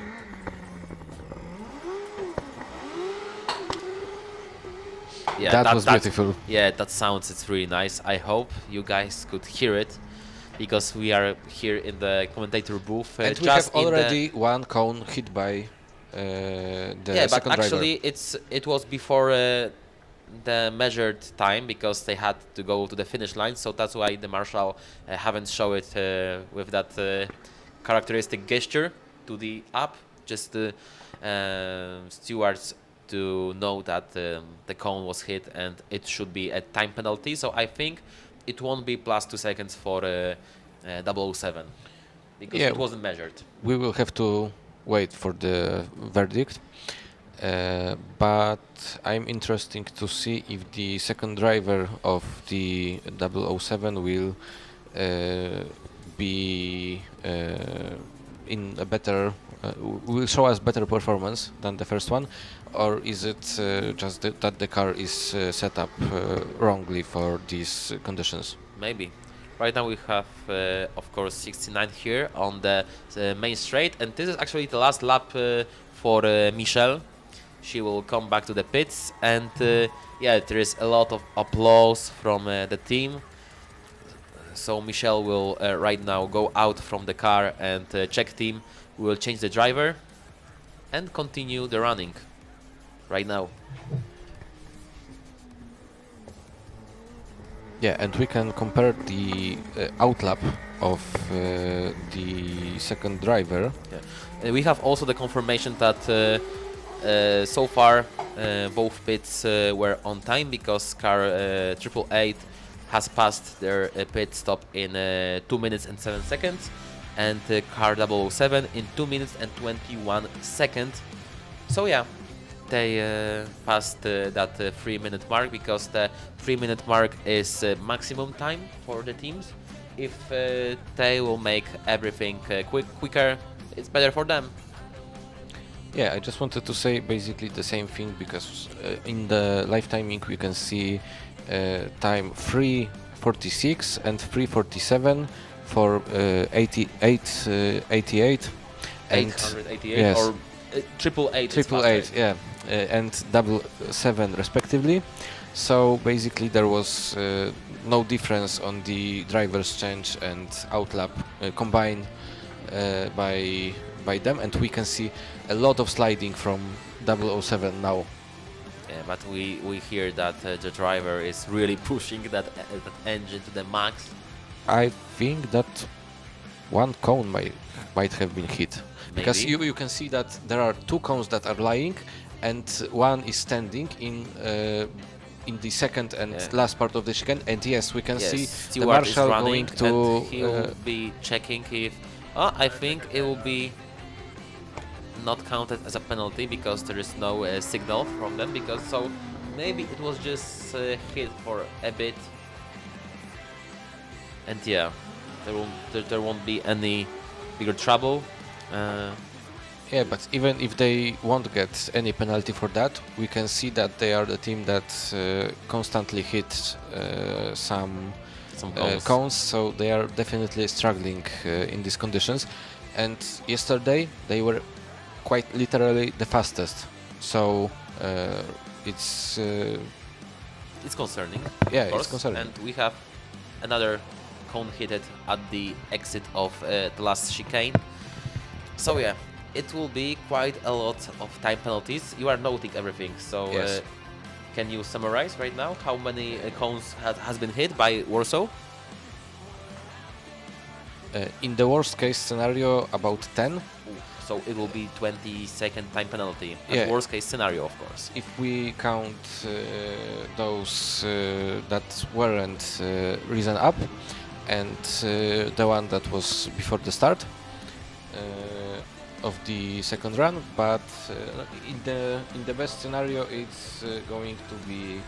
S5: Yeah,
S6: that was beautiful.
S5: Yeah, that sounds, it's really nice. I hope you guys could hear it, because we are here in the commentator booth.
S6: And we have already one cone hit by the
S5: yeah, but
S6: second
S5: actually
S6: driver.
S5: it was before the measured time, because they had to go to the finish line, so that's why the marshal haven't shown it with that characteristic gesture to the up, just the stewards to know that the cone was hit and it should be a time penalty. So I think it won't be plus 2 seconds for 007, because
S6: Yeah,
S5: it wasn't measured.
S6: We will have to wait for the verdict, but I'm interested to see if the second driver of the 007 will be in a better, will show us better performance than the first one, or is it just that the car is set up wrongly for these conditions?
S5: Maybe. Right now we have, of course, 69 here on the main straight, and this is actually the last lap for Michelle. She will come back to the pits, and yeah, there is a lot of applause from the team. So Michelle will right now go out from the car and check team. We will change the driver and continue the running right now.
S6: Yeah, and we can compare the outlap of the second driver.
S5: Yeah. We have also the confirmation that so far both pits were on time, because car 888 has passed their pit stop in 2 minutes and 7 seconds, and car 007 in 2 minutes and 21 seconds. So yeah, they passed that 3-minute mark, because the 3-minute mark is maximum time for the teams. If they will make everything quicker, it's better for them.
S6: Yeah, I just wanted to say basically the same thing, because in the live timing we can see time 3:46 and 3:47 for 88, 88 and
S5: 888
S6: yes,
S5: or 888.
S6: triple eight, yeah, and 007 respectively. So basically there was no difference on the driver's change and outlap combined by them, and we can see a lot of sliding from 007 now.
S5: Yeah, but we hear that the driver is really pushing that engine to the max.
S6: I think that one cone might have been hit, because
S5: Maybe.
S6: you can see that there are 2 cones that are lying, and one is standing in the second and last part of the chicane. And yes, we can see the marshal going to.
S5: And he will be checking if. I think it will be not counted as a penalty because there is no signal from them. Because so maybe it was just hit for a bit. And yeah, there won't be any bigger trouble.
S6: Yeah, but even if they won't get any penalty for that, we can see that they are the team that constantly hit some cones, so they are definitely struggling in these conditions. And yesterday they were quite literally the fastest, so it's
S5: concerning.
S6: Yeah, it's concerning.
S5: And we have another cone hit at the exit of the last chicane. So yeah, it will be quite a lot of time penalties. You are noting everything, so
S6: yes.
S5: Can you summarize right now how many cones has been hit by Warsaw?
S6: In the worst case scenario, about 10.
S5: So it will be 20-second time penalty.
S6: Yeah.
S5: Worst case scenario, of course.
S6: If we count those that weren't risen up, and the one that was before the start of the second run, but in the best scenario, it's going to be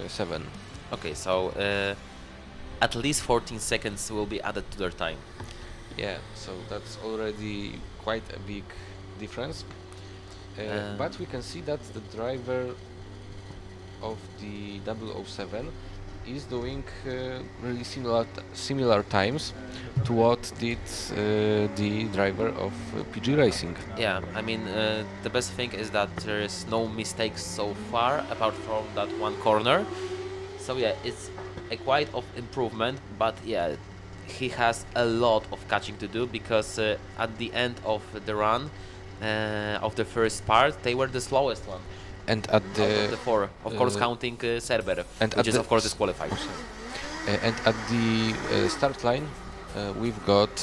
S6: 7.
S5: Okay, so at least 14 seconds will be added to their time.
S6: Yeah, so that's already quite a big difference. But we can see that the driver of the 007 is doing really similar times to what did the driver of PG Racing.
S5: Yeah, I mean, the best thing is that there is no mistakes so far, apart from that one corner. So yeah, it's a quite of improvement, but yeah, he has a lot of catching to do, because at the end of the run of the first part, they were the slowest one.
S6: And at the
S5: out of the 4, of course, counting Cerber, which is of course disqualified.
S6: And at the start line, we've got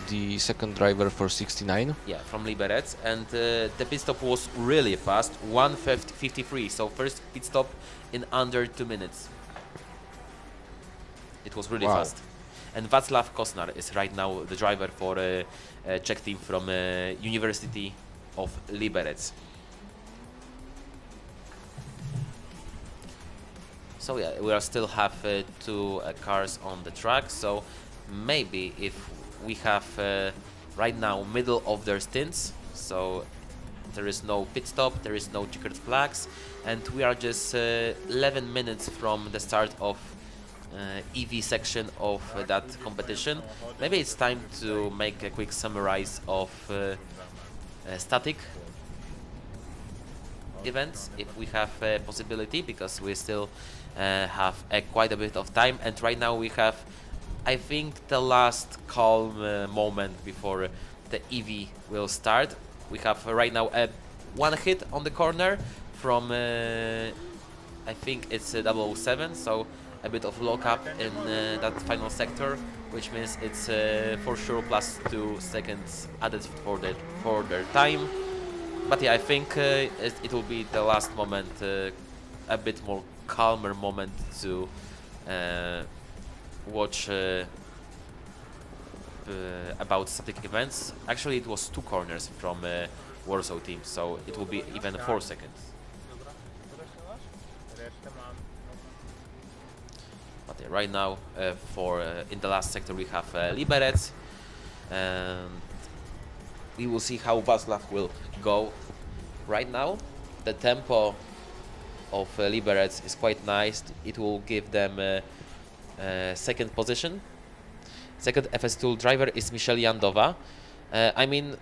S6: the second driver for 69.
S5: Yeah, from Liberec, and the pit stop was really fast, 1:53. So first pit stop in under 2 minutes. It was really fast. And Václav Kosnar is right now the driver for Czech team from University of Liberec. So yeah, we are still have 2 cars on the track. So maybe if we have right now middle of their stints, so there is no pit stop, there is no checkered flags, and we are just 11 minutes from the start of EV section of that competition. Maybe it's time to make a quick summary of static events, if we have a possibility, because we still have quite a bit of time, and right now we have, I think, the last calm moment before the EV will start. We have right now one hit on the corner from I think it's 007, so a bit of lockup in that final sector, which means it's for sure plus 2 seconds added for their time. But yeah, I think it will be the last moment, a bit more calmer moment to watch about static events. Actually, it was 2 corners from Warsaw team, so it will be even 4 seconds. But yeah, right now, in the last sector we have Liberec, and we will see how Václav will go. Right now, the tempo of Liberec is quite nice. It will give them second position. Second FS2 driver is Michelle Jandova. I mean,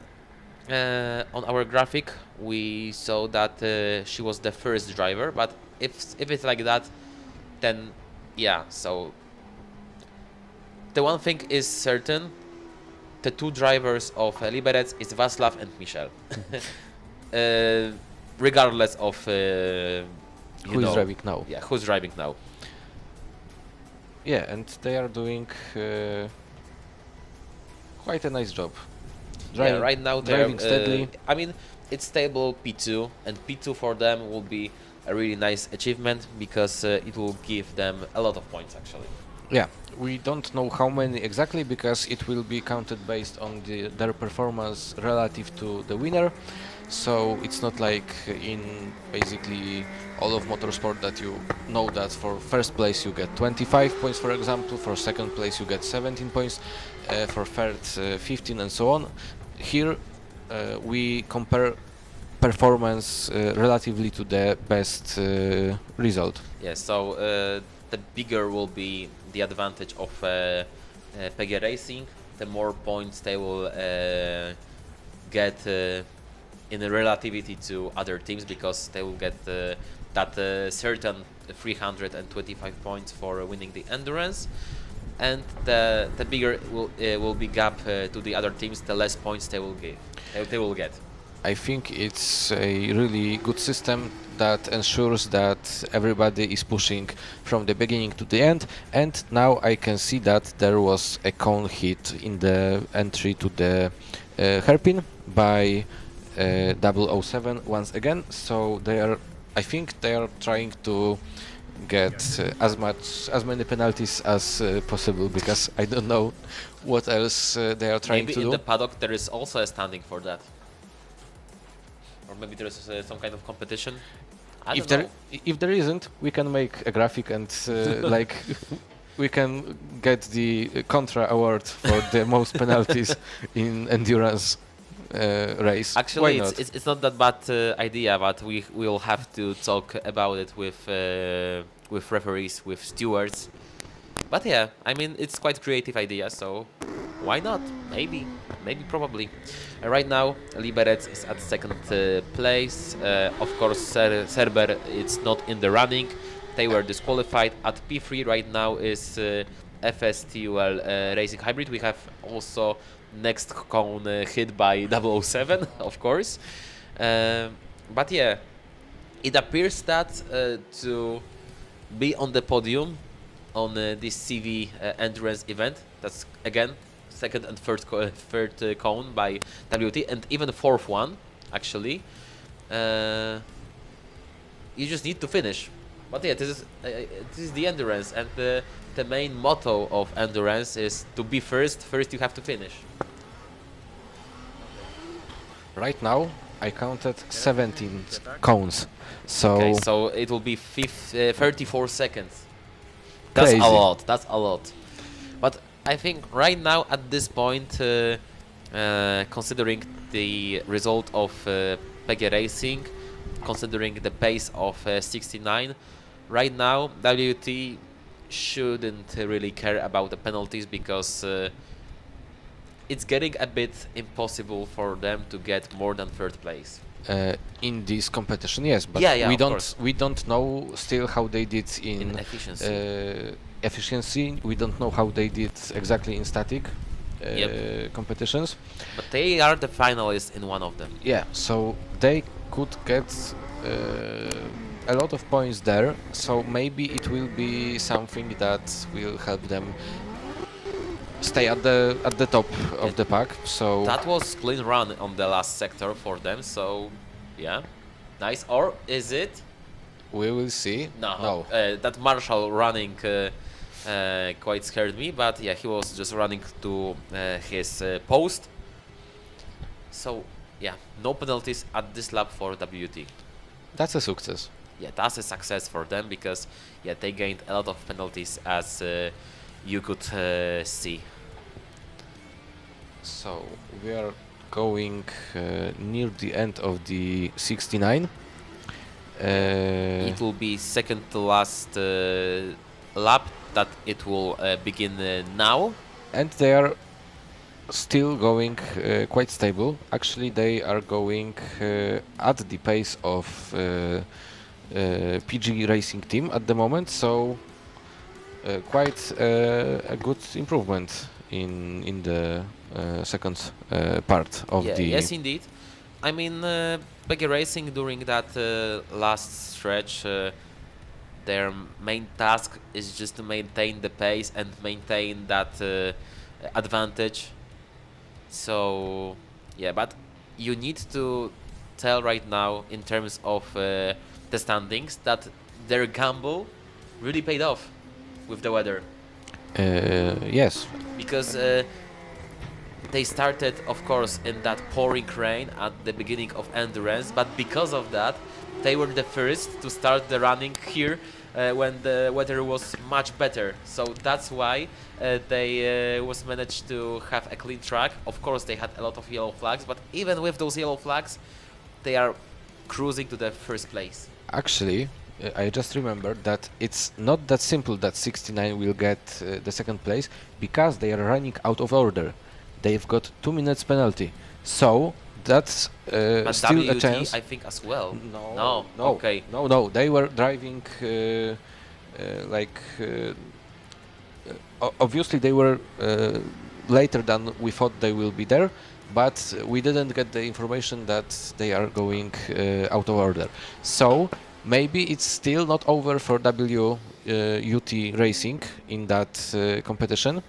S5: on our graphic we saw that she was the first driver, but if it's like that, then yeah. So the one thing is certain: the 2 drivers of Liberec is Václav and Michelle. Regardless of
S6: who's driving now.
S5: Yeah, who's driving now.
S6: Yeah, and they are doing quite a nice job.
S5: Yeah, right now they're
S6: driving steadily.
S5: I mean, it's stable P2, and P2 for them will be a really nice achievement because it will give them a lot of points actually.
S6: Yeah, we don't know how many exactly because it will be counted based on their performance relative to the winner. So it's not like in basically all of motorsport that you know that for first place you get 25 points, for example, for second place you get 17 points, for third 15 and so on. Here we compare performance relatively to the best result.
S5: Yeah, so the bigger will be the advantage of PG Racing, the more points they will get in relativity to other teams, because they will get that certain 325 points for winning the endurance, and the bigger will be gap to the other teams, the less points they will give. They will get.
S6: I think it's a really good system that ensures that everybody is pushing from the beginning to the end, and now I can see that there was a cone hit in the entry to the hairpin by 007 once again, so I think they are trying to get as many penalties as possible, because I don't know what else they are trying
S5: Maybe
S6: to do.
S5: Maybe in the paddock there is also a standing for that. Or maybe there is some kind of competition.
S6: If there isn't, we can make a graphic and like we can get the Kontra award for the most penalties in endurance race.
S5: Actually, it's not that bad idea, but we will have to talk about it with referees, with stewards. But yeah, I mean, it's quite creative idea, so why not? Maybe, probably. Right now, Liberec is at second place. Of course, Cerber it's not in the running. They were disqualified. At P3 right now is FSTUL Racing Hybrid. We have also next cone hit by 007, of course. But yeah, it appears that to be on the podium on this CV endurance event, that's again second and third cone by WT, and even the fourth one actually, you just need to finish. But yeah, this is the endurance, and the main motto of endurance is to be first you have to finish.
S6: Right now I counted 17 cones, so
S5: okay, so it will be 34 seconds. That's
S6: crazy.
S5: That's a lot. But I think right now at this point, considering the result of PG Racing, considering the pace of 69, right now WT shouldn't really care about the penalties, because it's getting a bit impossible for them to get more than third place.
S6: In this competition, yes, but
S5: yeah,
S6: we don't know still how they did in
S5: efficiency.
S6: We don't know how they did exactly in static competitions.
S5: But they are the finalists in one of them.
S6: Yeah, so they could get a lot of points there. So maybe it will be something that will help them stay at the top of the pack. So
S5: that was clean run on the last sector for them, so yeah, nice. Or is it?
S6: We will see.
S5: No. That Marshall running quite scared me, but yeah, he was just running to his post. So yeah, no penalties at this lap for WT.
S6: That's a success.
S5: Yeah, that's a success for them, because yeah, they gained a lot of penalties, as you could see.
S6: So we are going near the end of the 69.
S5: It will be second to last lap that it will begin now.
S6: And they are still going quite stable. Actually, they are going at the pace of PG Racing team at the moment, so quite a good improvement in the second part of the...
S5: Yes, indeed. I mean, PG Racing during that last stretch, their main task is just to maintain the pace and maintain that advantage. So, yeah, but you need to tell right now in terms of the standings that their gamble really paid off with the weather.
S6: Yes.
S5: Because they started, of course, in that pouring rain at the beginning of endurance, but because of that, they were the first to start the running here when the weather was much better. So that's why they was managed to have a clean track. Of course, they had a lot of yellow flags, but even with those yellow flags, they are cruising to the first place.
S6: Actually, I just remembered that it's not that simple that 69 will get the second place, because they are running out of order. They've got 2 minutes penalty. So that's
S5: But
S6: still a
S5: WT,
S6: chance.
S5: I think, as well.
S6: No.
S5: Okay.
S6: No. They were driving obviously they were later than we thought they will be there, but we didn't get the information that they are going out of order. So maybe it's still not over for WUT Racing in that competition.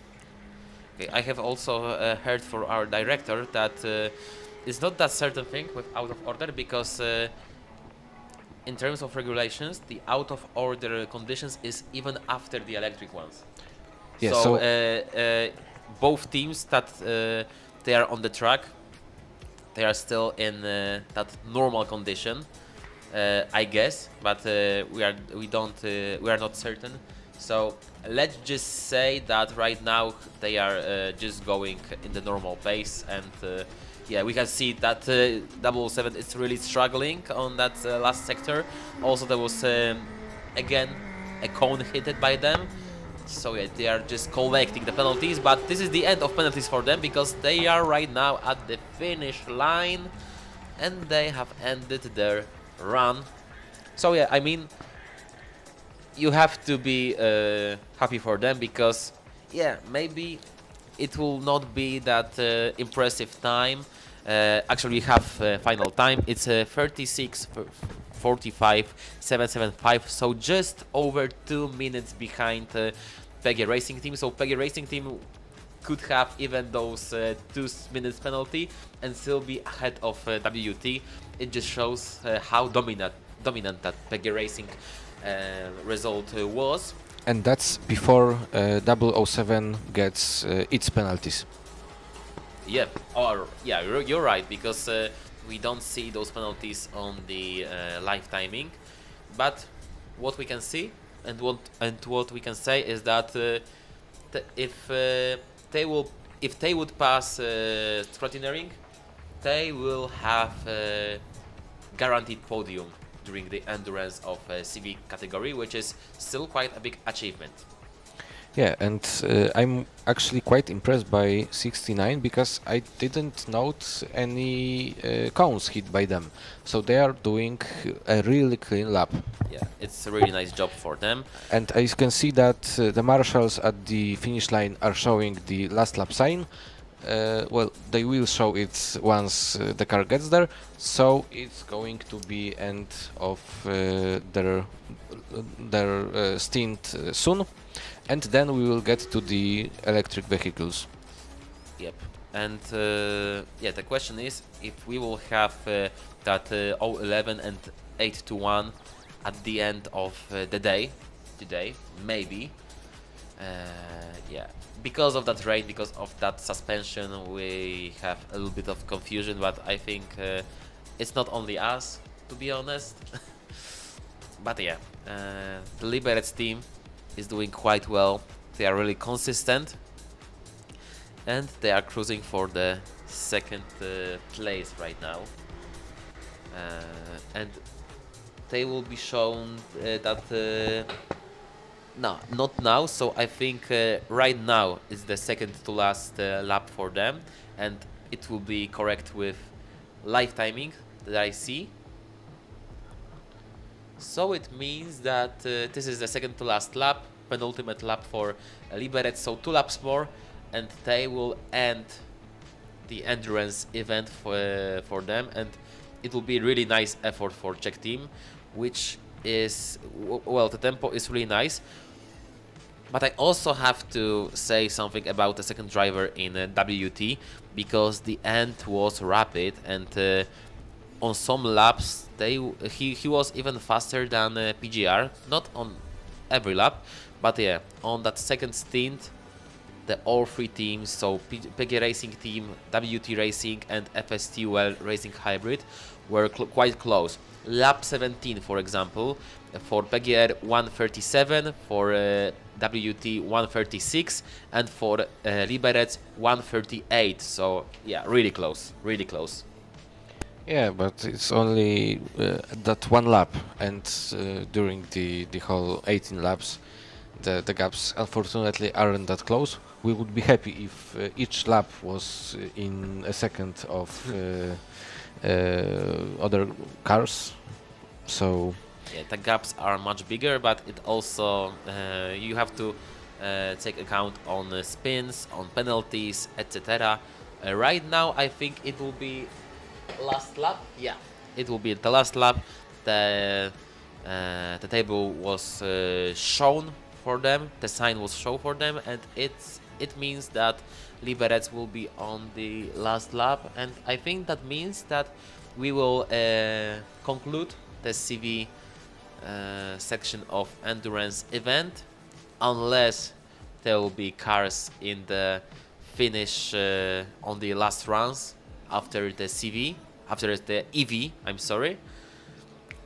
S5: Okay, I have also heard from our director that it's not that certain thing with out of order, because in terms of regulations, the out of order conditions is even after the electric ones.
S6: Yeah,
S5: so both teams that they are on the track, they are still in that normal condition, I guess, but we are not certain. So let's just say that right now they are just going in the normal pace, and yeah, we can see that 007 is really struggling on that last sector. Also, there was again a cone hit by them. So yeah, they are just collecting the penalties, but this is the end of penalties for them, because they are right now at the finish line and they have ended their run. So yeah, I mean, you have to be happy for them, because yeah, maybe it will not be that impressive time. Actually, we have final time. It's 36:45.775, so just over 2 minutes behind PG Racing Team. So PG Racing Team could have even those 2 minutes penalty and still be ahead of WT. It just shows how dominant that PG Racing result was.
S6: And that's before 007 gets its penalties.
S5: Yeah, or yeah, you're right, because we don't see those penalties on the live timing. But what we can see and what we can say is that if they would pass scrutineering, they will have a guaranteed podium during the endurance of CV category, which is still quite a big achievement.
S6: Yeah, and I'm actually quite impressed by 69, because I didn't note any cones hit by them. So they are doing a really clean lap.
S5: Yeah, it's a really nice job for them.
S6: And as you can see that the marshals at the finish line are showing the last lap sign. Well, they will show it once the car gets there, so it's going to be end of their stint soon, and then we will get to the electric vehicles.
S5: Yep, and yeah, the question is if we will have that 011 and 821 at the end of the day today, maybe. Yeah, because of that rain, because of that suspension, we have a little bit of confusion, but I think it's not only us, to be honest. But yeah, the Liberec team is doing quite well. They are really consistent, and they are cruising for the second place right now. And they will be shown that no, not now. So I think right now is the second to last lap for them, and it will be correct with live timing that I see. So it means that this is the second to last lap, penultimate lap for Liberec. So 2 laps more, and they will end the endurance event for them, and it will be a really nice effort for Czech team, which is, well, the tempo is really nice. But I also have to say something about the second driver in WT, because the end was rapid, and on some laps he was even faster than PGR, not on every lap, but yeah, on that second stint, all three teams, so PG Racing team, WT Racing, and FSTUL Racing Hybrid, were quite close. Lap 17, for example, for PGR 137, for WT 136, and for Liberec 138. So yeah, really close, really close.
S6: Yeah, but it's only that one lap, and during the whole 18 laps, the gaps unfortunately aren't that close. We would be happy if each lap was in a second of other cars. So
S5: yeah, the gaps are much bigger, but it also you have to take account on spins, on penalties, etc. Right now, I think it will be last lap. Yeah, it will be the last lap. The table was shown for them. The sign was shown for them, and it means that Liberec will be on the last lap, and I think that means that we will conclude the CV section of endurance event, unless there will be cars in the finish on the last runs after the CV, after the EV, I'm sorry.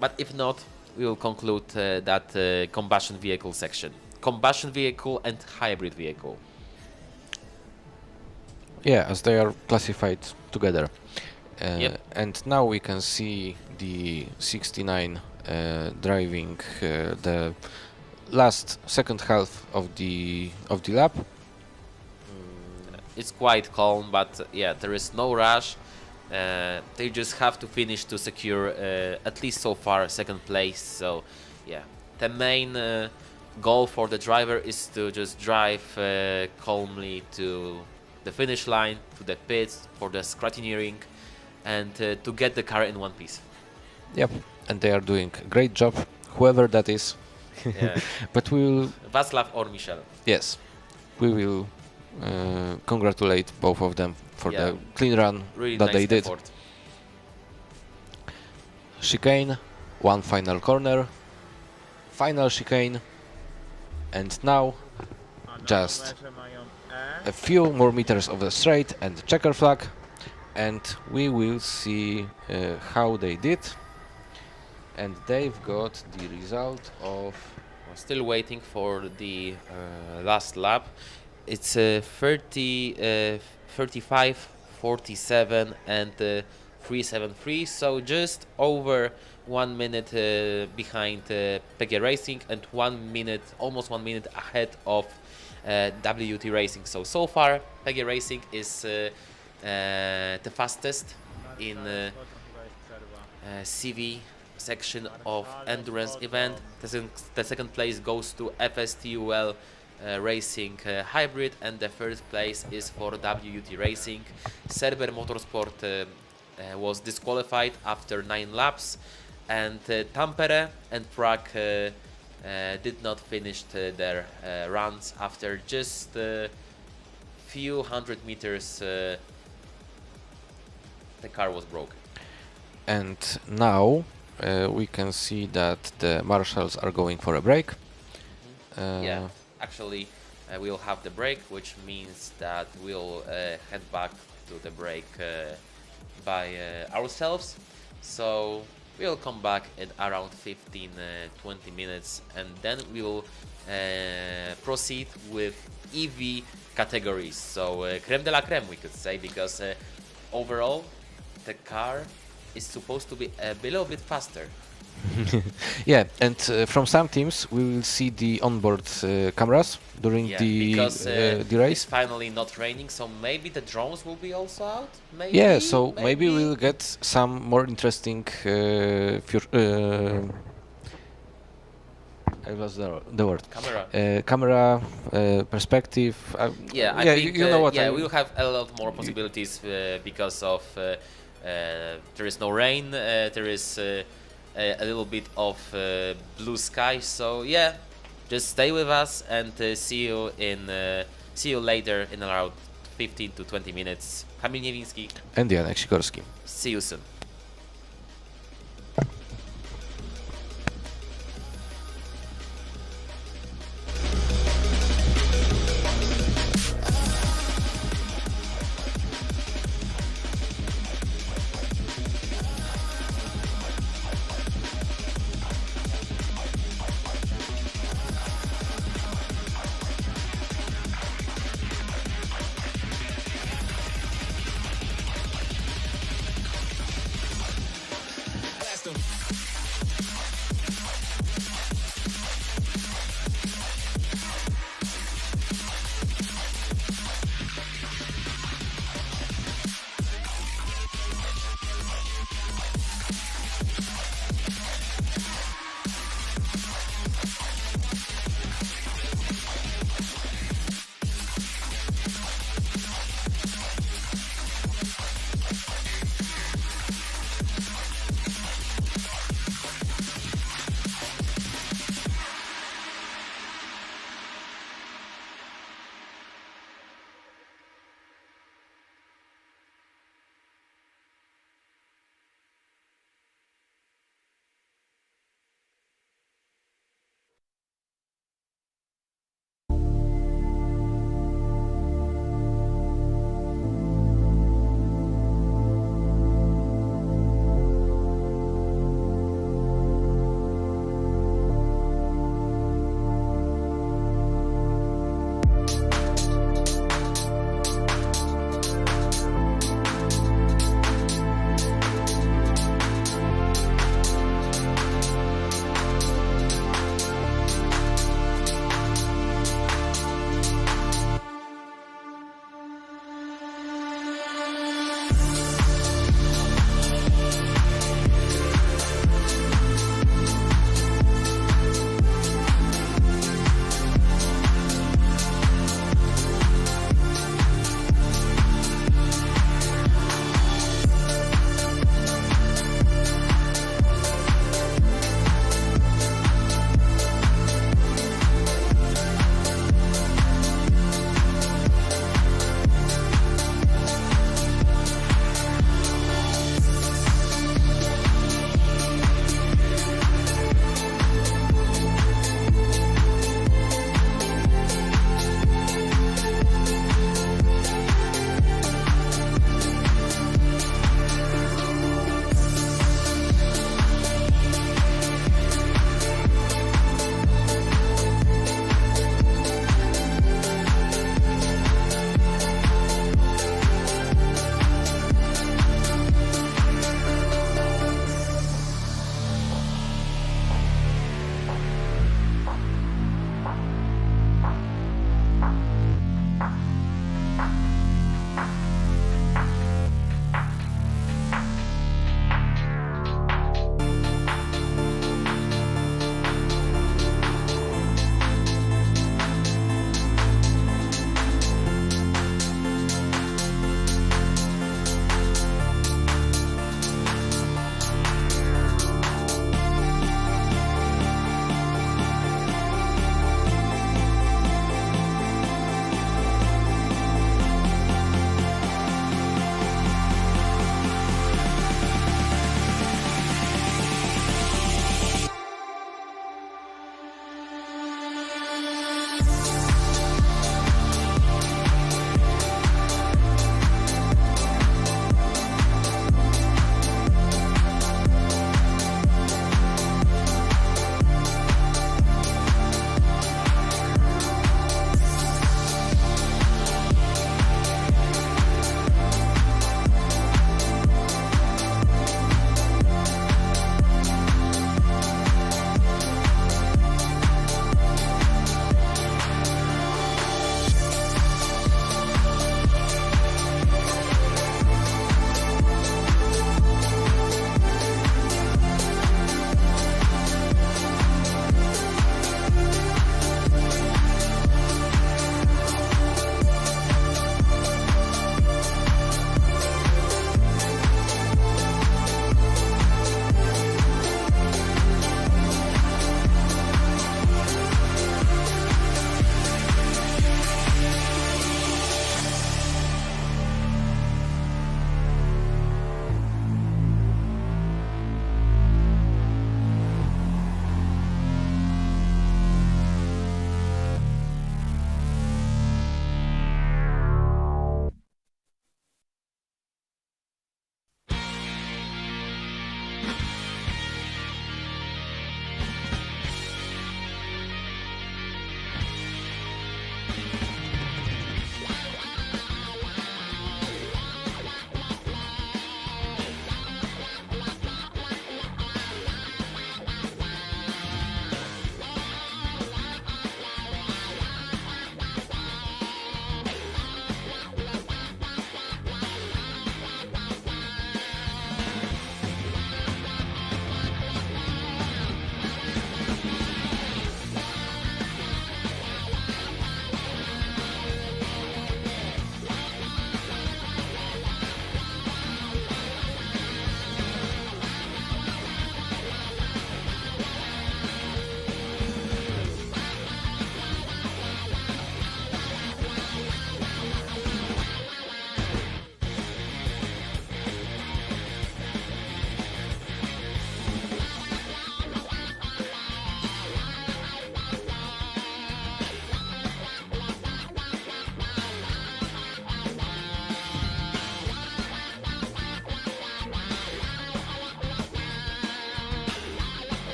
S5: But if not, we will conclude that combustion vehicle section. Combustion vehicle and hybrid vehicle.
S6: yeah, as they are classified together.
S5: Yep.
S6: And now we can see the 69 driving the last second half of the lap.
S5: It's quite calm, but yeah, there is no rush. They just have to finish to secure at least so far second place. So yeah, the main goal for the driver is to just drive calmly to the finish line, to the pits for the scrutineering, and to get the car in one piece.
S6: Yep, and they are doing a great job, whoever that is.
S5: Yeah.
S6: But we will...
S5: Václav or Michel.
S6: Yes, we will congratulate both of them for the clean run
S5: really
S6: that
S5: nice
S6: they did.
S5: effort.
S6: Chicane, one final corner, final chicane, and now just a few more meters of the straight and checker flag, and we will see how they did. And they've got the result of...
S5: We're still waiting for the last lap. It's 30, 35, 47 and 373, so just over 1 minute behind PG Racing and 1 minute, almost 1 minute ahead of WT Racing. So far PG Racing is the fastest in CV section of endurance event. The second place goes to FSTUL Racing Hybrid, and the first place is for WT Racing. Serber Motorsport was disqualified after 9 laps, and Tampere and Prague did not finish their runs after just a few hundred meters. The car was broken.
S6: And now we can see that the marshals are going for a break.
S5: Yeah, actually we'll have the break, which means that we'll head back to the break by ourselves. So we'll come back in around 15-20 minutes, and then we will proceed with EV categories. So creme de la creme, we could say, because overall the car is supposed to be a little bit faster.
S6: Yeah, and from some teams we will see the onboard cameras during
S5: because
S6: the race.
S5: It's finally not raining, so maybe the drones will be also out. Maybe,
S6: Yeah, so maybe we'll get some more interesting I lost the word. Camera perspective.
S5: Yeah, I think
S6: you know what
S5: we'll have a lot more possibilities because of there is no rain, there is a little bit of blue sky. So yeah, just stay with us and see you later in around 15 to 20 minutes. Kamil Niewiński
S6: and Sikorski.
S5: See you soon.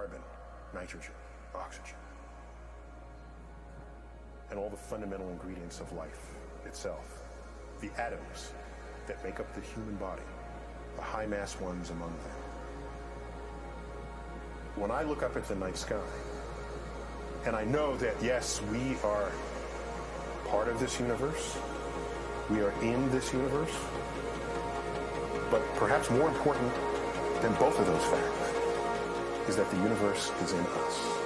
S4: carbon, nitrogen, oxygen, and all the fundamental ingredients of life itself, the atoms that make up the human body, the high mass ones among them. When I look up at the night sky, and I know that, yes, we are part of this universe, we are in this universe, but perhaps more important than both of those facts is that the universe is in us.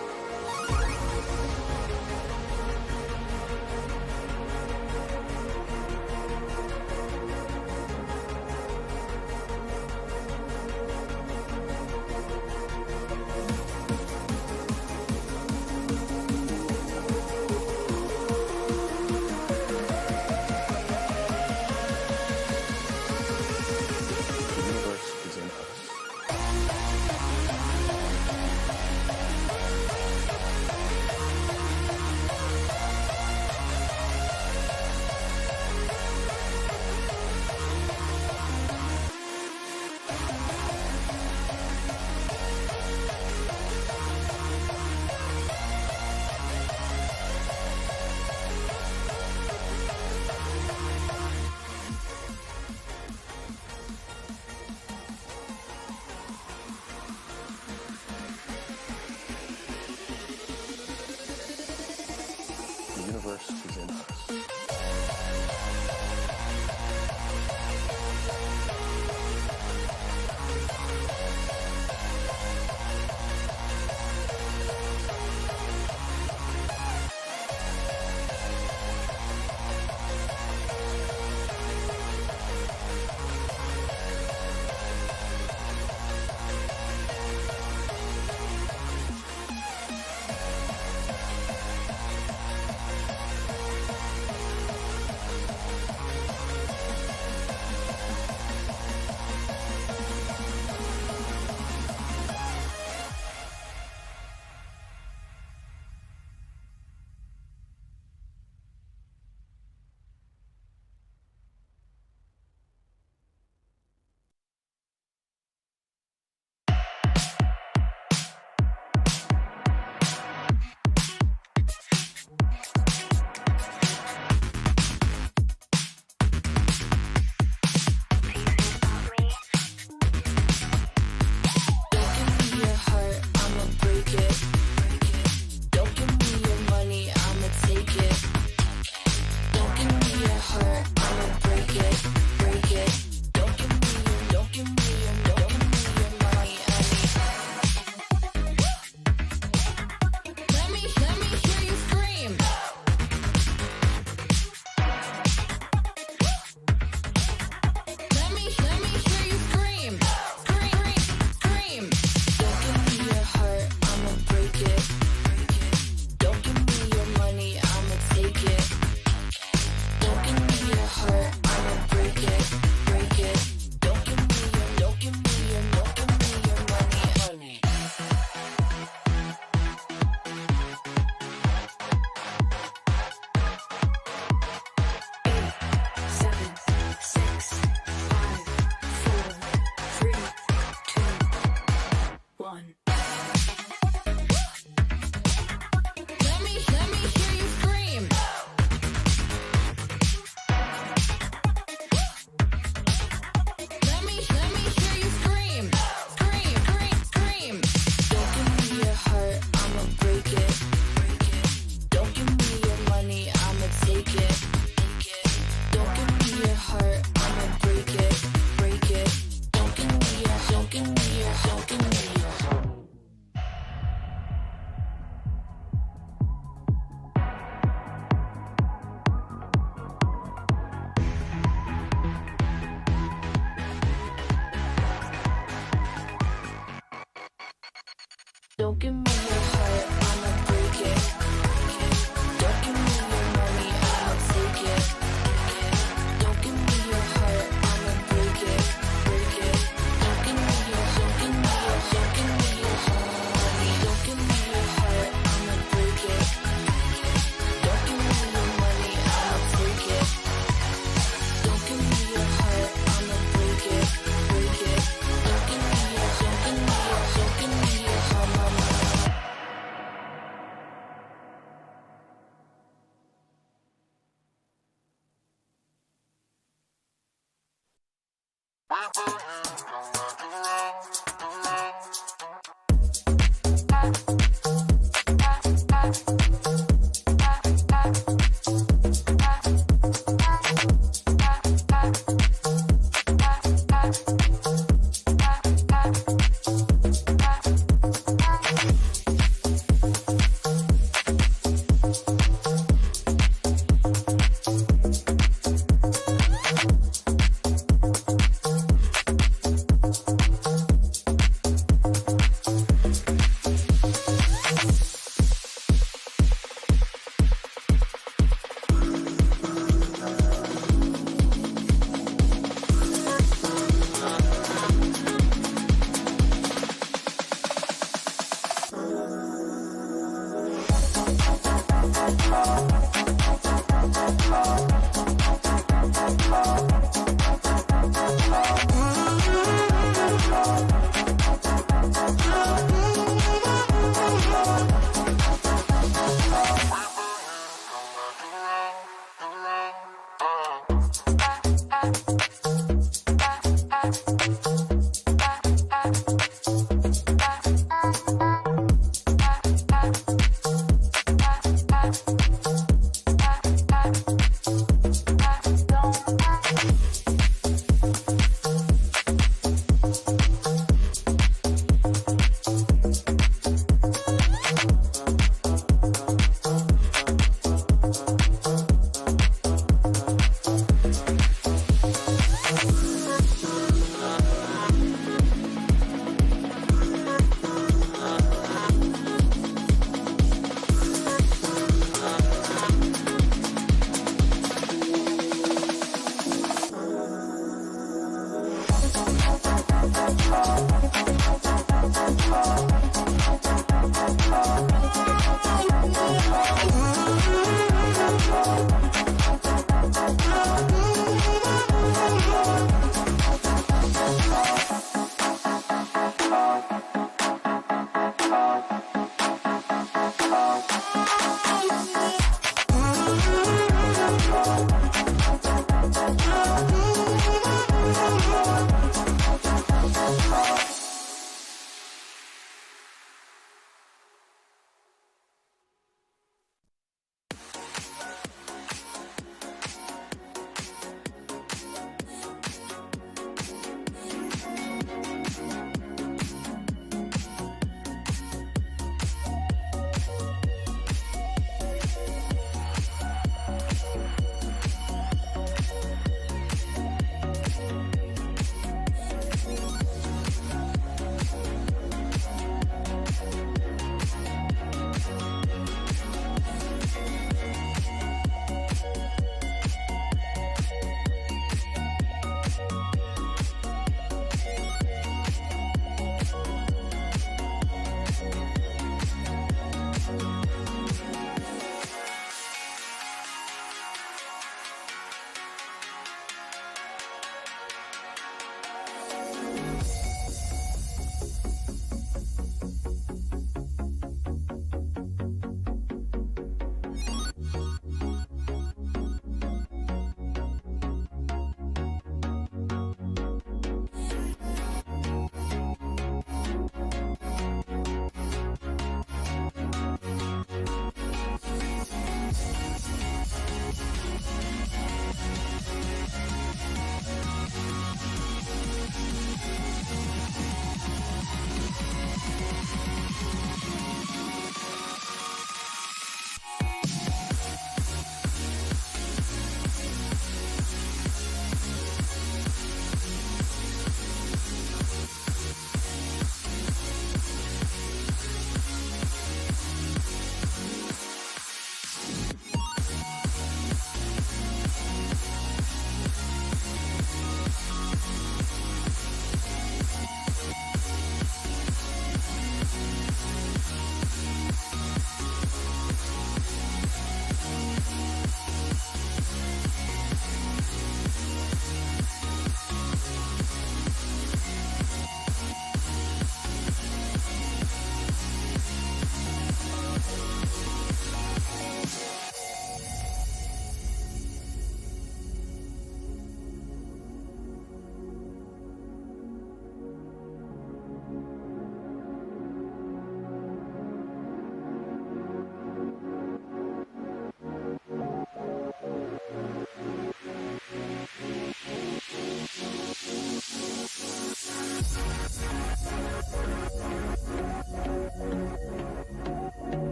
S1: Don't give me your heart, I'ma break it. Don't give me your money, I'ma take it. Don't give me your heart, I'ma break it. Don't give me your heart, don't give me your heart, I'ma break it. Don't give me your money, I'ma take it. Don't give me your heart, I'ma break it. Don't give me your heart, mama.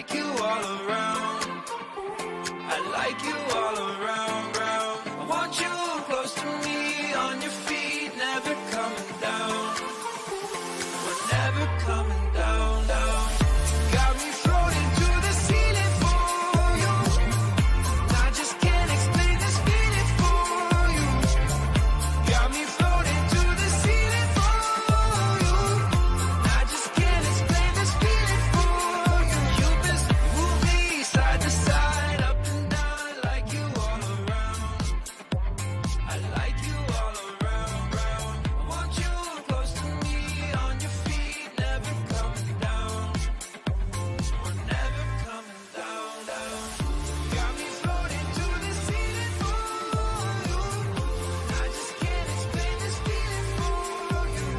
S15: like you all around. I like you all around, round. I want you close to me, on your feet, never coming down. We're never coming down, down. Got me floating to the ceiling for you. I just can't explain this feeling for you. Got me floating to the ceiling for you. I just can't explain this feeling for you. You best move me side to side, up and down. I like you all around. I like you all around, round. I want you close to me, on your feet, never coming down. We're never coming down, down. Got me floating to the ceiling for you. I just can't explain this feeling for you.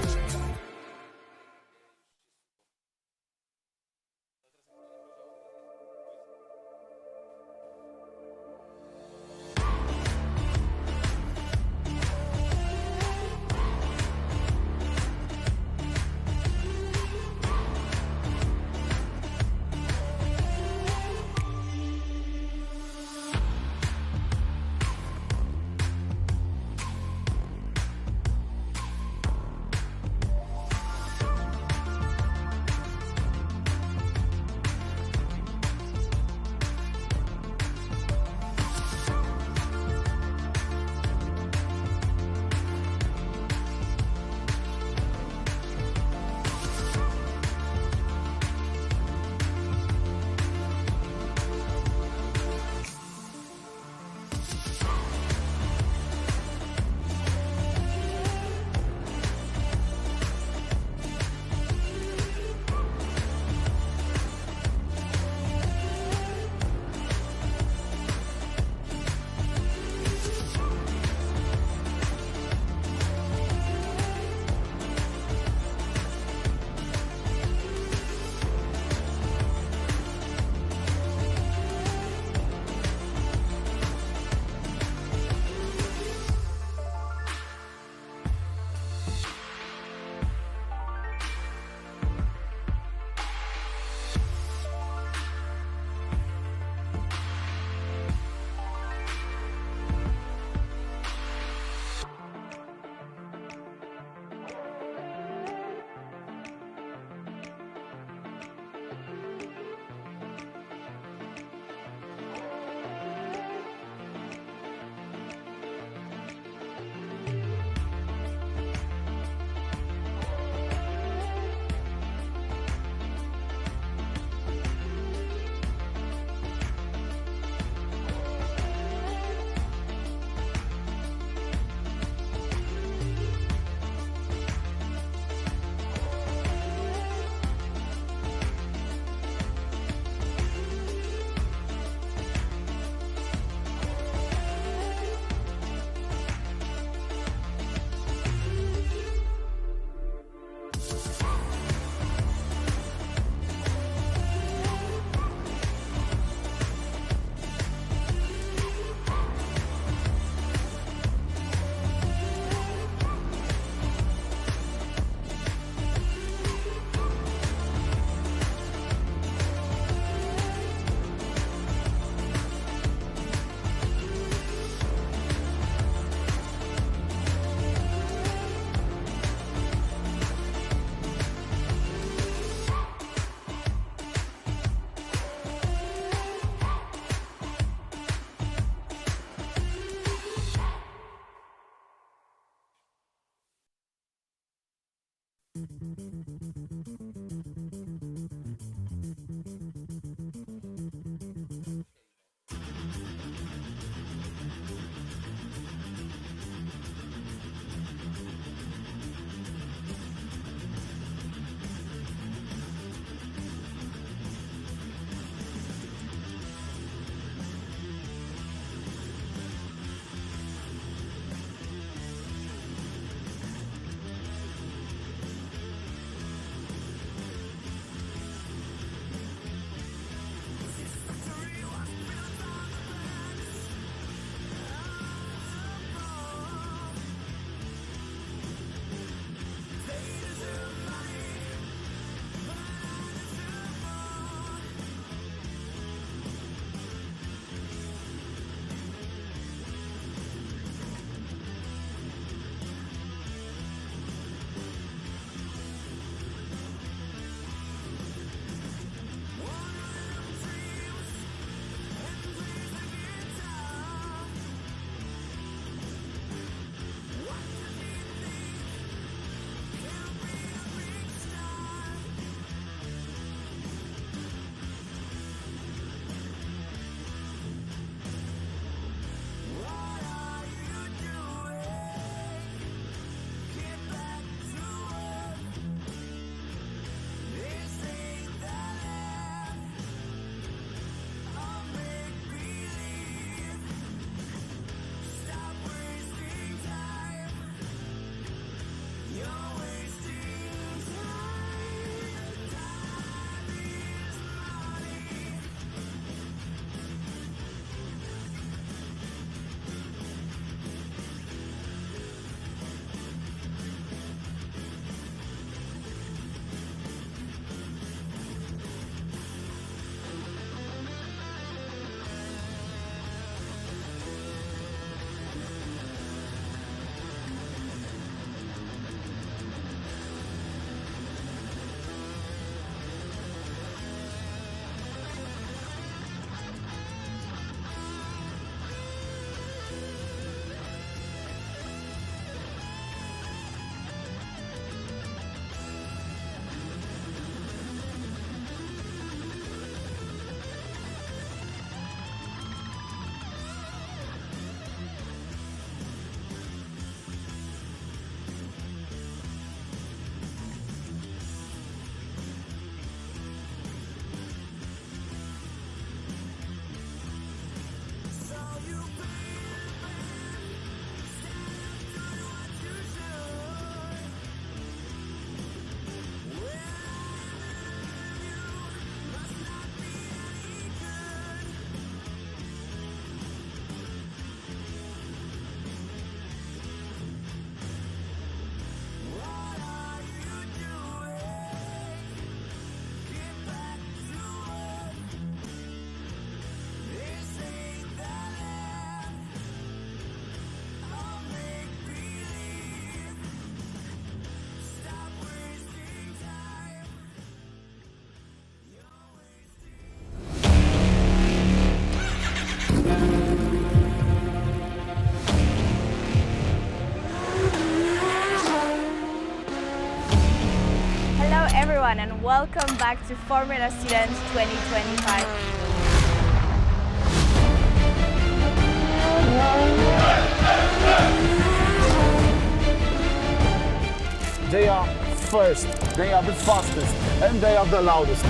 S3: Welcome back to Formula Student 2025.
S11: They are first, they are the fastest, and they are the loudest.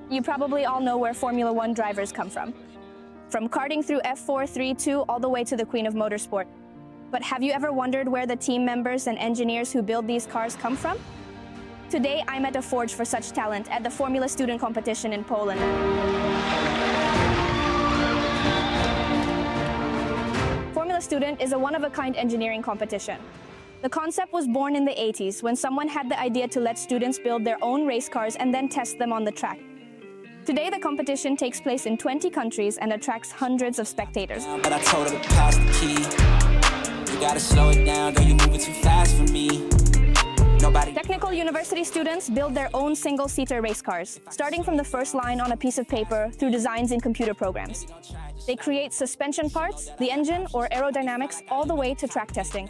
S3: You probably all know where Formula One drivers come from. From karting through F4, 3, 2, all the way to the queen of motorsport. But have you ever wondered where the team members and engineers who build these cars come from? Today, I'm at a forge for such talent at the Formula Student competition in Poland. Formula Student is a one-of-a-kind engineering competition. The concept was born in the 80s when someone had the idea to let students build their own race cars and then test them on the track. Today, the competition takes place in 20 countries and attracts hundreds of spectators.
S12: But I told her to pass the key. You gotta slow it down, girl, you're moving too fast for me.
S3: Technical university students build their own single-seater race cars, starting from the first line on a piece of paper through designs in computer programs. They create suspension parts, the engine, or aerodynamics, all the way to track testing.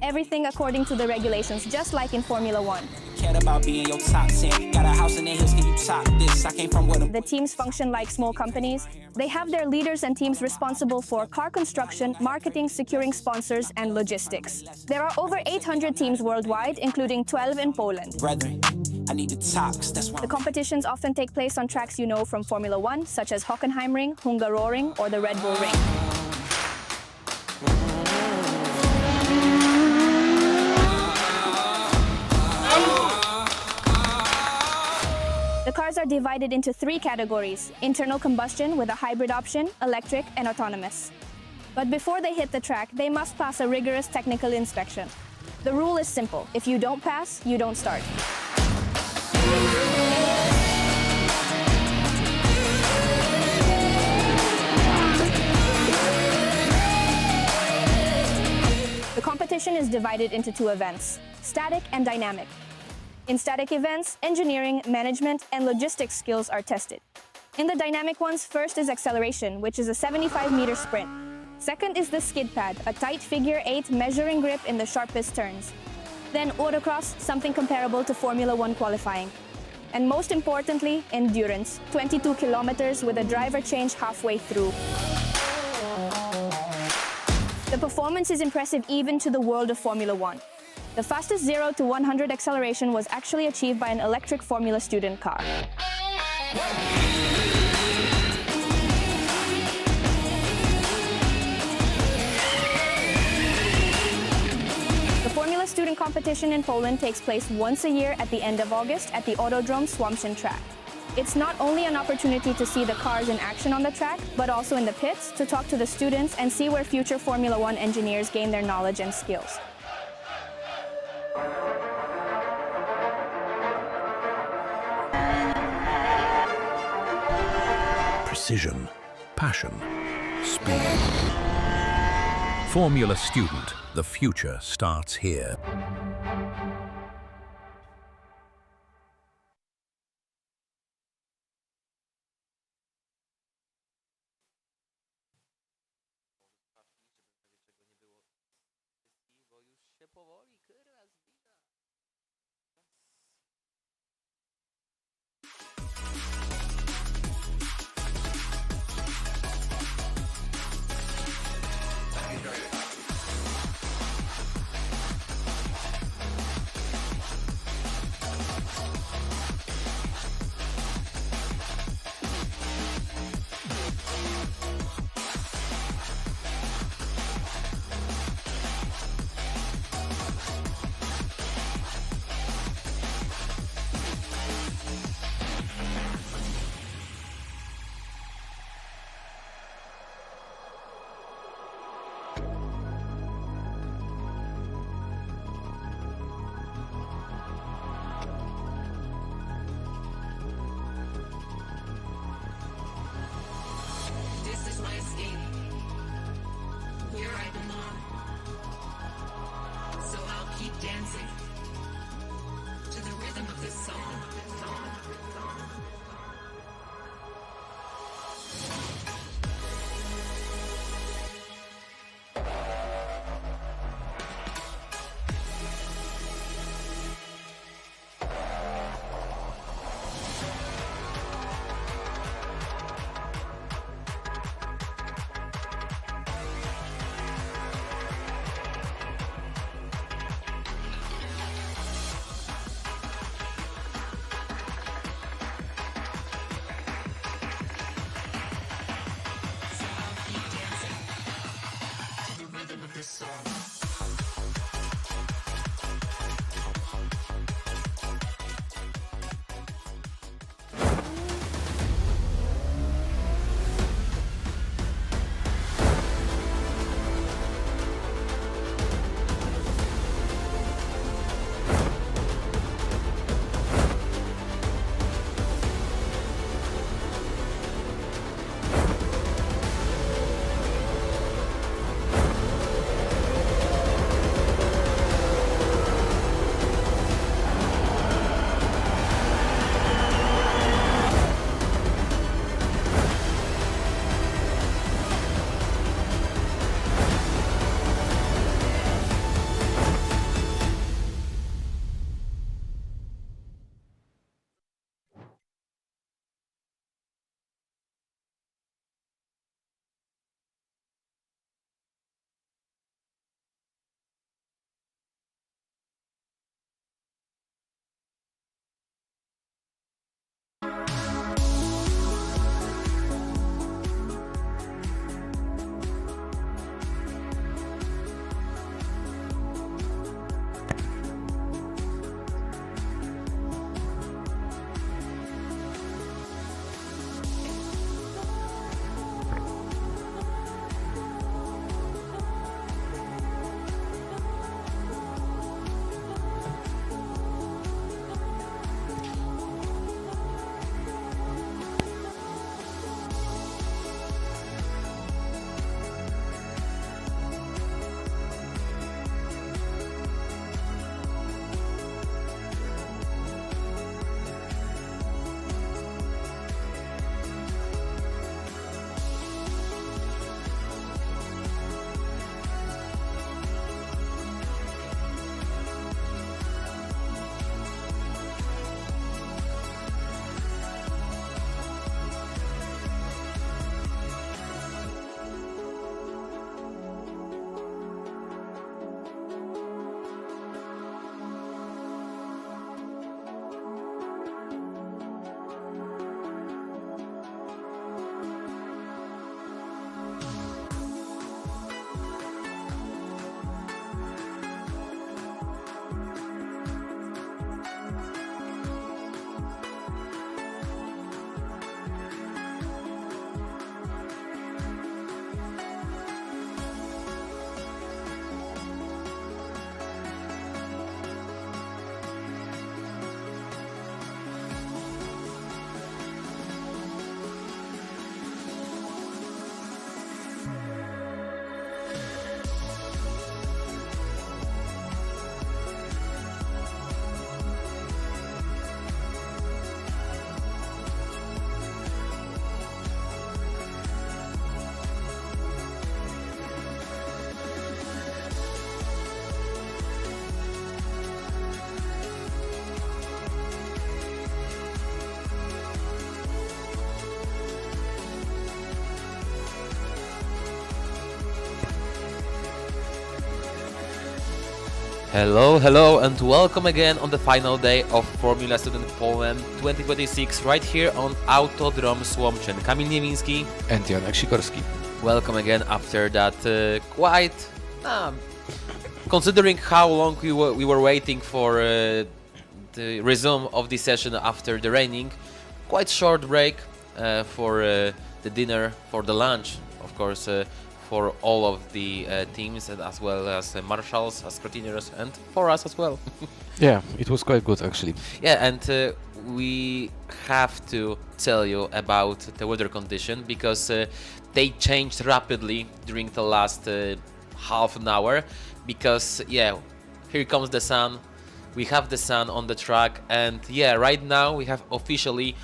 S3: Everything according to the regulations, just like in Formula One. The teams function like small companies. They have their leaders and teams responsible for car construction, marketing, securing sponsors, and logistics. There are over 800 teams worldwide, including 12 in Poland. The competitions often take place on tracks you know from Formula One, such as Hockenheimring, Hungaroring, or the Red Bull Ring. The cars are divided into 3 categories: internal combustion with a hybrid option, electric, and autonomous. But before they hit the track, they must pass a rigorous technical inspection. The rule is simple: if you don't pass, you don't start. The competition is divided into 2 events: static and dynamic. In static events, engineering, management, and logistics skills are tested. In the dynamic ones, first is acceleration, which is a 75-meter sprint. Second is the skid pad, a tight figure-8 measuring grip in the sharpest turns. Then autocross, something comparable to Formula One qualifying. And most importantly, endurance, 22 kilometers with a driver change halfway through. The performance is impressive even to the world of Formula One. The fastest 0 to 100 acceleration was actually achieved by an electric Formula Student car. The Formula Student competition in Poland takes place once a year at the end of August at the Autodrom Słomczyn track. It's not only an opportunity to see the cars in action on the track, but also in the pits to talk to the students and see where future Formula One engineers gain their knowledge and skills.
S13: Precision, passion, speed. Formula Student, the future starts here.
S5: Hello, hello, and welcome again on the final day of Formula Student Poland 2026 right here on Autodrom Słomczyn. Kamil Niewiński
S6: and Sikorski.
S5: Welcome again after that considering how long we were waiting for the resume of the session after the raining, quite short break for the dinner, for the lunch, of course, for all of the teams, and as well as marshals, as scrutineers, and for us as well.
S6: Yeah, it was quite good actually.
S5: Yeah, and we have to tell you about the weather condition because they changed rapidly during the last half an hour. Because yeah, here comes the sun. We have the sun on the track, and yeah, right now we have officially,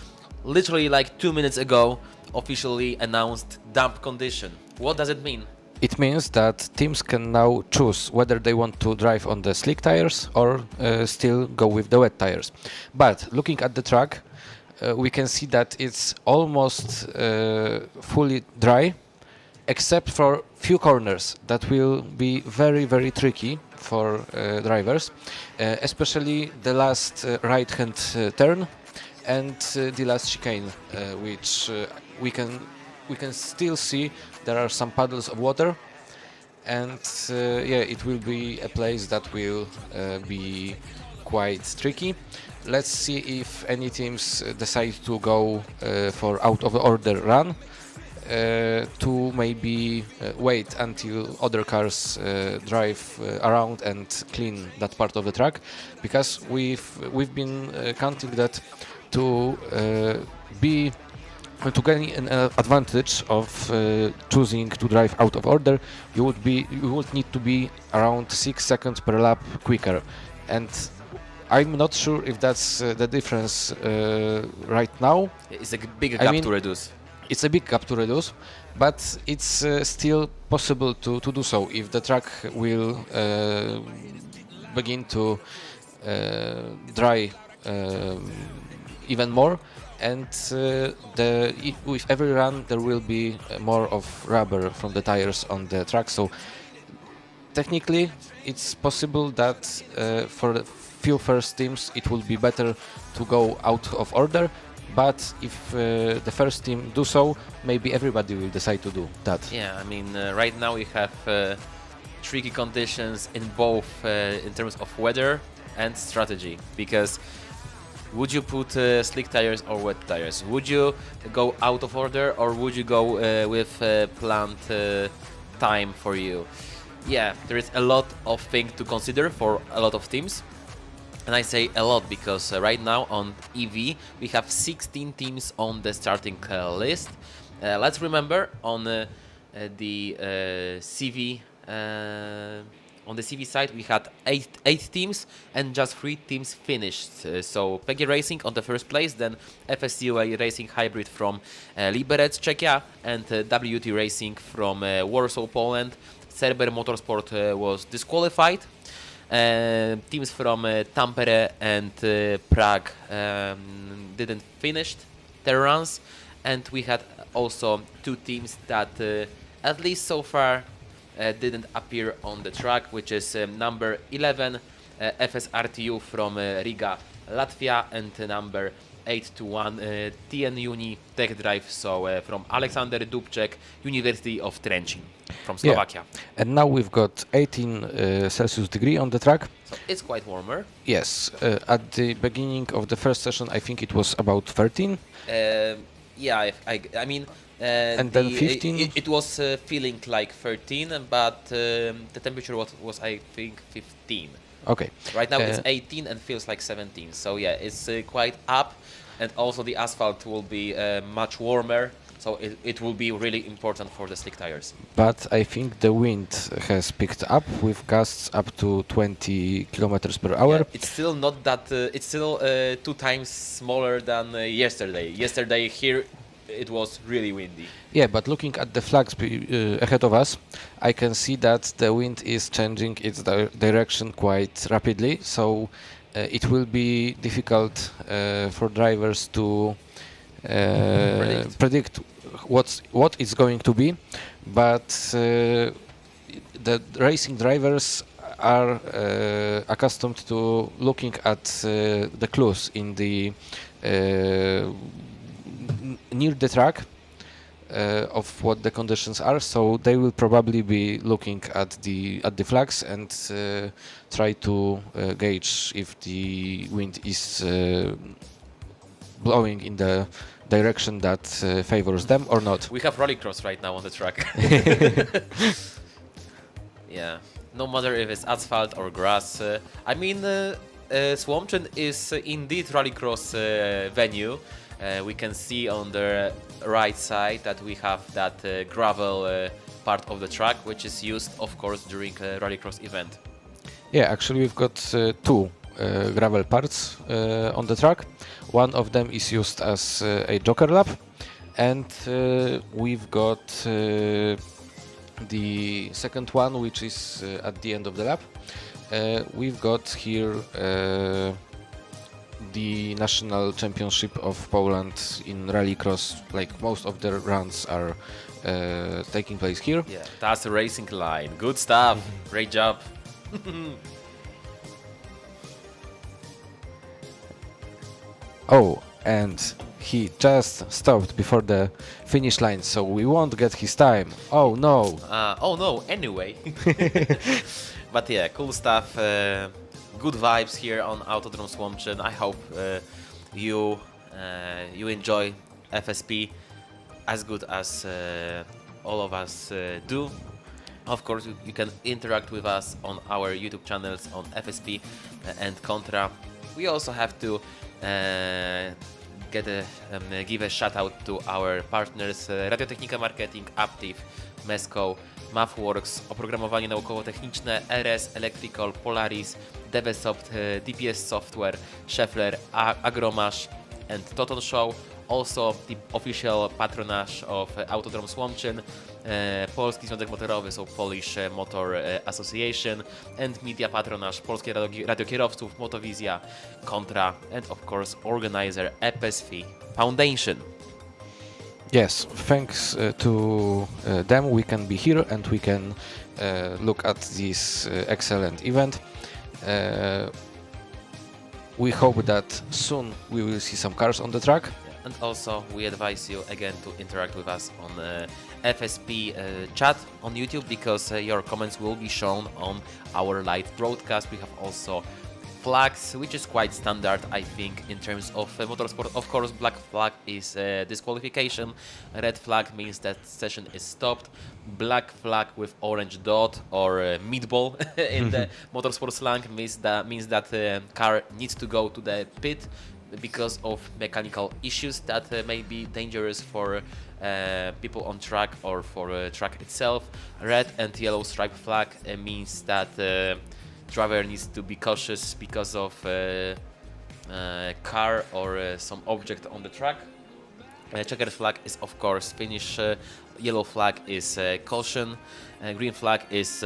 S5: literally like 2 minutes ago, officially announced damp condition. What does it mean?
S6: It means that teams can now choose whether they want to drive on the slick tires or still go with the wet tires. But looking at the track, we can see that it's almost fully dry, except for few corners that will be very, very tricky for drivers, especially the last right-hand turn and the last chicane, which we can still see there are some puddles of water, and yeah, it will be a place that will be quite tricky. Let's see if any teams decide to go for out of order run, to maybe wait until other cars drive around and clean that part of the track, because we've been counting that to gain an advantage of choosing to drive out of order, you would need to be around 6 seconds per lap quicker, and I'm not sure if that's the difference right now.
S5: It's a big gap to reduce.
S6: It's a big gap to reduce, but it's still possible to do so if the track will begin to dry even more, and with every run there will be more of rubber from the tires on the track. So technically it's possible that for the few first teams it will be better to go out of order, but if the first team do so, maybe everybody will decide to do that.
S5: Yeah, I mean, right now we have tricky conditions in both in terms of weather and strategy, because would you put slick tires or wet tires? Would you go out of order, or would you go with planned time for you? Yeah, there is a lot of things to consider for a lot of teams. And I say a lot because right now on EV we have 16 teams on the starting list. Let's remember on the CV on the CV side we had eight teams and just 3 teams finished. So PG Racing on the first place, then FSUA Racing Hybrid from Liberec, Czechia, and WT Racing from Warsaw, Poland. Cerber Motorsport was disqualified. Teams from Tampere and Prague didn't finish their runs, and we had also 2 teams that at least so far didn't appear on the track, which is number 11 FSRTU from Riga, Latvia, and number 821 TN Uni Tech Drive, so from Alexander Dubček, University of Trenčín from Slovakia.
S6: Yeah. And now we've got 18 Celsius degree on the track.
S5: So it's quite warmer.
S6: Yes, at the beginning of the first session I think it was about 13.
S5: Yeah, I mean,
S6: and then 15.
S5: It was feeling like 13, but the temperature was I think 15.
S6: Okay.
S5: Right now it's 18 and feels like 17. So yeah, it's quite up, and also the asphalt will be much warmer. So it will be really important for the slick tires.
S6: But I think the wind has picked up with gusts up to 20 kilometers per hour.
S5: Yeah, it's still not that. It's still 2 times smaller than yesterday. Yesterday here it was really windy.
S6: Yeah, but looking at the flags ahead of us, I can see that the wind is changing its direction quite rapidly. So it will be difficult for drivers to predict what it's going to be, but the racing drivers are accustomed to looking at the clues in the near the track of what the conditions are, so they will probably be looking at the flags and try to gauge if the wind is blowing in the direction that favors them or not.
S5: We have rallycross right now on the track. Yeah, no matter if it's asphalt or grass. I mean, Słomczyn is indeed rallycross venue. We can see on the right side that we have that gravel part of the track, which is used, of course, during a rallycross event.
S6: Yeah, actually we've got two gravel parts on the track. One of them is used as a joker lap, and we've got the second one, which is at the end of the lap. We've got here the national championship of Poland in rallycross. Like most of the runs are taking place here.
S5: Yeah, that's the racing line. Good stuff. Great job.
S6: Oh, and he just stopped before the finish line, so we won't get his time. Oh no.
S5: Oh no, anyway. But yeah, cool stuff. Good vibes here on Autodrom Słomczyn. I hope you enjoy FSP as good as all of us do. Of course, you can interact with us on our YouTube channels on FSP and Kontra. We also have to give a shout out to our partners Radiotechnika Marketing, Aptiv, Mesco, MathWorks, oprogramowanie naukowo-techniczne, RS, Electrical, Polaris, Devesoft, DPS Software, Scheffler, Agromash and Toton Show. Also the official patronage of Autodrom Słomczyn, Polski Związek Motorowy, so Polish Motor Association, and media patronage Polskie Radiokierowców, Motowizja, Kontra, and of course organizer FSP Foundation.
S6: Yes, thanks to them we can be here and we can look at this excellent event. We hope that soon we will see some cars on the track.
S5: And also we advise you again to interact with us on FSP chat on YouTube, because your comments will be shown on our live broadcast. We have also flags, which is quite standard, I think, in terms of motorsport. Of course, black flag is disqualification, red flag means that session is stopped, black flag with orange dot or meatball in the motorsport slang means that car needs to go to the pit because of mechanical issues that may be dangerous for people on track or for track itself. Red and yellow stripe flag means that driver needs to be cautious because of car or some object on the track. Checkered flag is of course finish, yellow flag is caution, green flag is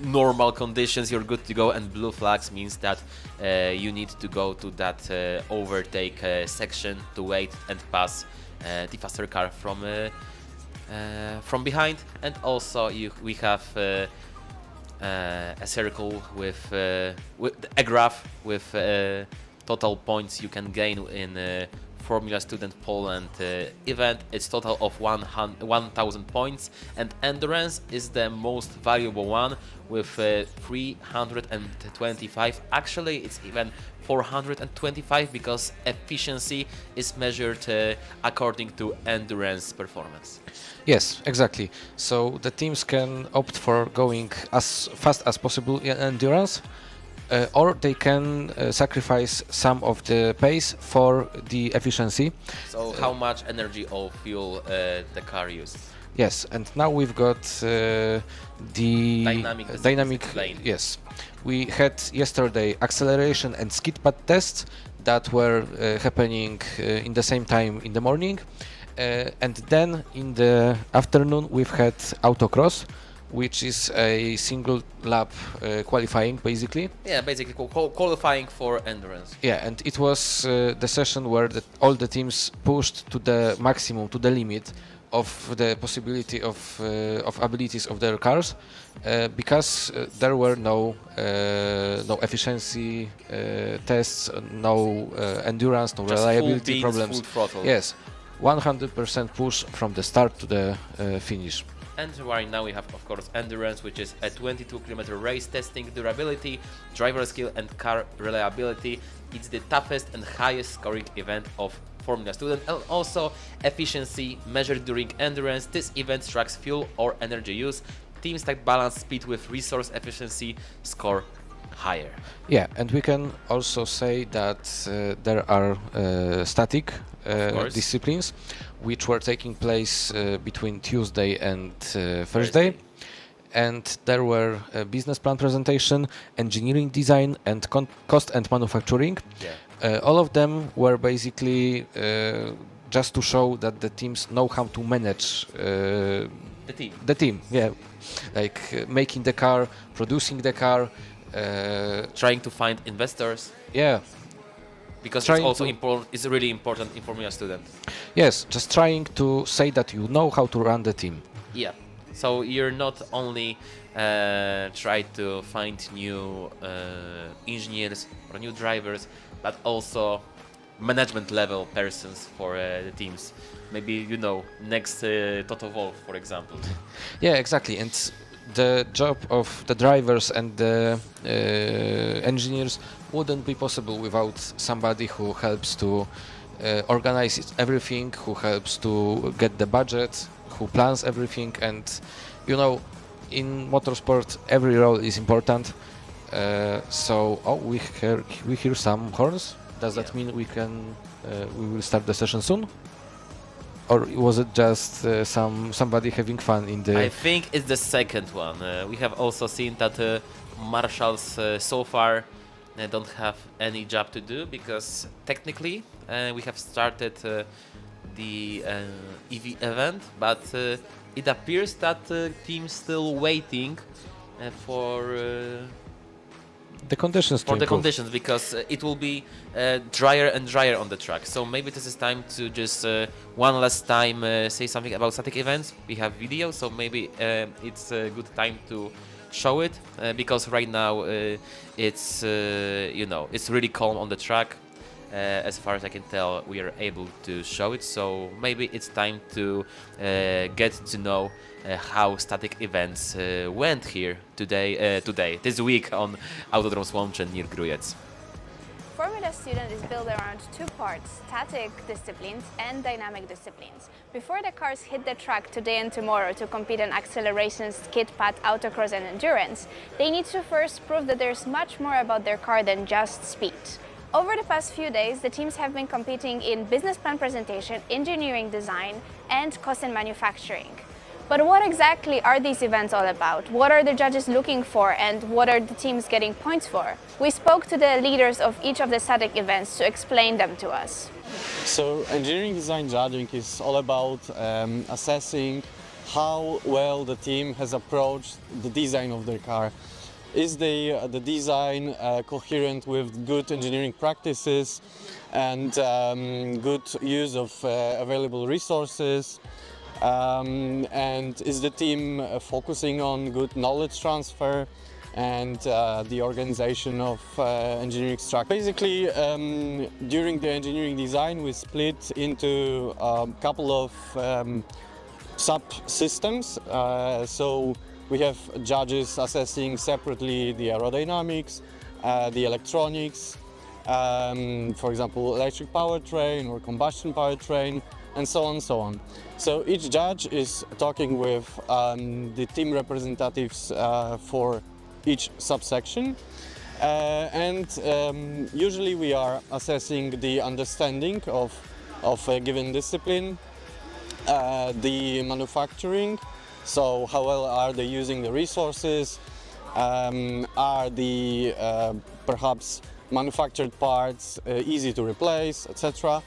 S5: normal conditions, you're good to go, and blue flags means that you need to go to that overtake section to wait and pass the faster car from behind. And also we have a circle with a graph with total points you can gain in Formula Student Poland event. It's total of 1,000 points, and endurance is the most valuable one with 325. Actually, it's even 425 because efficiency is measured according to endurance performance.
S6: Yes, exactly. So the teams can opt for going as fast as possible in endurance, or they can sacrifice some of the pace for the efficiency.
S5: So how much energy or fuel the car used?
S6: Yes, and now we've got the dynamic
S5: lane.
S6: Yes, we had yesterday acceleration and skid pad tests that were happening in the same time in the morning, and then in the afternoon we've had autocross, which is a single lap qualifying basically.
S5: Yeah, basically qualifying for endurance.
S6: Yeah, and it was the session where all the teams pushed to the maximum, to the limit, of the possibility of abilities of their cars, because there were no efficiency tests, no endurance, no
S5: Just
S6: reliability
S5: full beats,
S6: problems.
S5: full throttle.
S6: Yes, 100% push from the start to the finish.
S5: And right now we have, of course, endurance, which is a 22-kilometer race testing durability, driver skill, and car reliability. It's the toughest and highest scoring event of Formula Student, and also efficiency measured during endurance. This event tracks fuel or energy use. Teams that balance speed with resource efficiency score higher.
S6: Yeah, and we can also say that there are static disciplines which were taking place between Tuesday and Thursday. And there were business plan presentation, engineering design, and cost and manufacturing.
S5: Yeah.
S6: All of them were basically just to show that the teams know how to manage the team. Yeah, like making the car, producing the car,
S5: trying to find investors.
S6: Yeah,
S5: because it's also important. It's really important in Formula Student.
S6: Yes, just trying to say that you know how to run the team.
S5: Yeah. So you're not only try to find new engineers or new drivers, but also management level persons for the teams. Maybe, you know, next Toto Wolff, for example.
S6: Yeah, exactly. And the job of the drivers and the engineers wouldn't be possible without somebody who helps to organize everything, who helps to get the budget, who plans everything. And you know, in motorsport every role is important. We hear some horns. Does that mean we will start the session soon? Or was it just somebody having fun in the...
S5: I think it's the second one. We have also seen that marshals so far don't have any job to do, because technically we have started the EV event, but it appears that team's still waiting for
S6: the conditions to improve.
S5: Conditions, because it will be drier and drier on the track. So maybe this is time to just one last time say something about static events. We have video, so maybe it's a good time to show it, because right now it's you know, it's really calm on the track. As far as I can tell, we are able to show it, so maybe it's time to get to know how static events went here this week on Autodrom Słomczyn near Grujec.
S3: Formula Student is built around two parts, static disciplines and dynamic disciplines. Before the cars hit the track today and tomorrow to compete in accelerations, skid pad, autocross and endurance, they need to first prove that there's much more about their car than just speed. Over the past few days, the teams have been competing in business plan presentation, engineering design, and cost and manufacturing. But what exactly are these events all about? What are the judges looking for, and what are the teams getting points for? We spoke to the leaders of each of the static events to explain them to us.
S8: So engineering design judging is all about assessing how well the team has approached the design of their car. Is the design coherent with good engineering practices and good use of available resources? And is the team focusing on good knowledge transfer and the organization of engineering structure? Basically, during the engineering design, we split into a couple of subsystems. So we have judges assessing separately the aerodynamics, the electronics, for example, electric powertrain or combustion powertrain, and so on and so on. So each judge is talking with the team representatives for each subsection. Usually we are assessing the understanding of a given discipline, the manufacturing. So how well are they using the resources? Are the perhaps manufactured parts easy to replace, etc.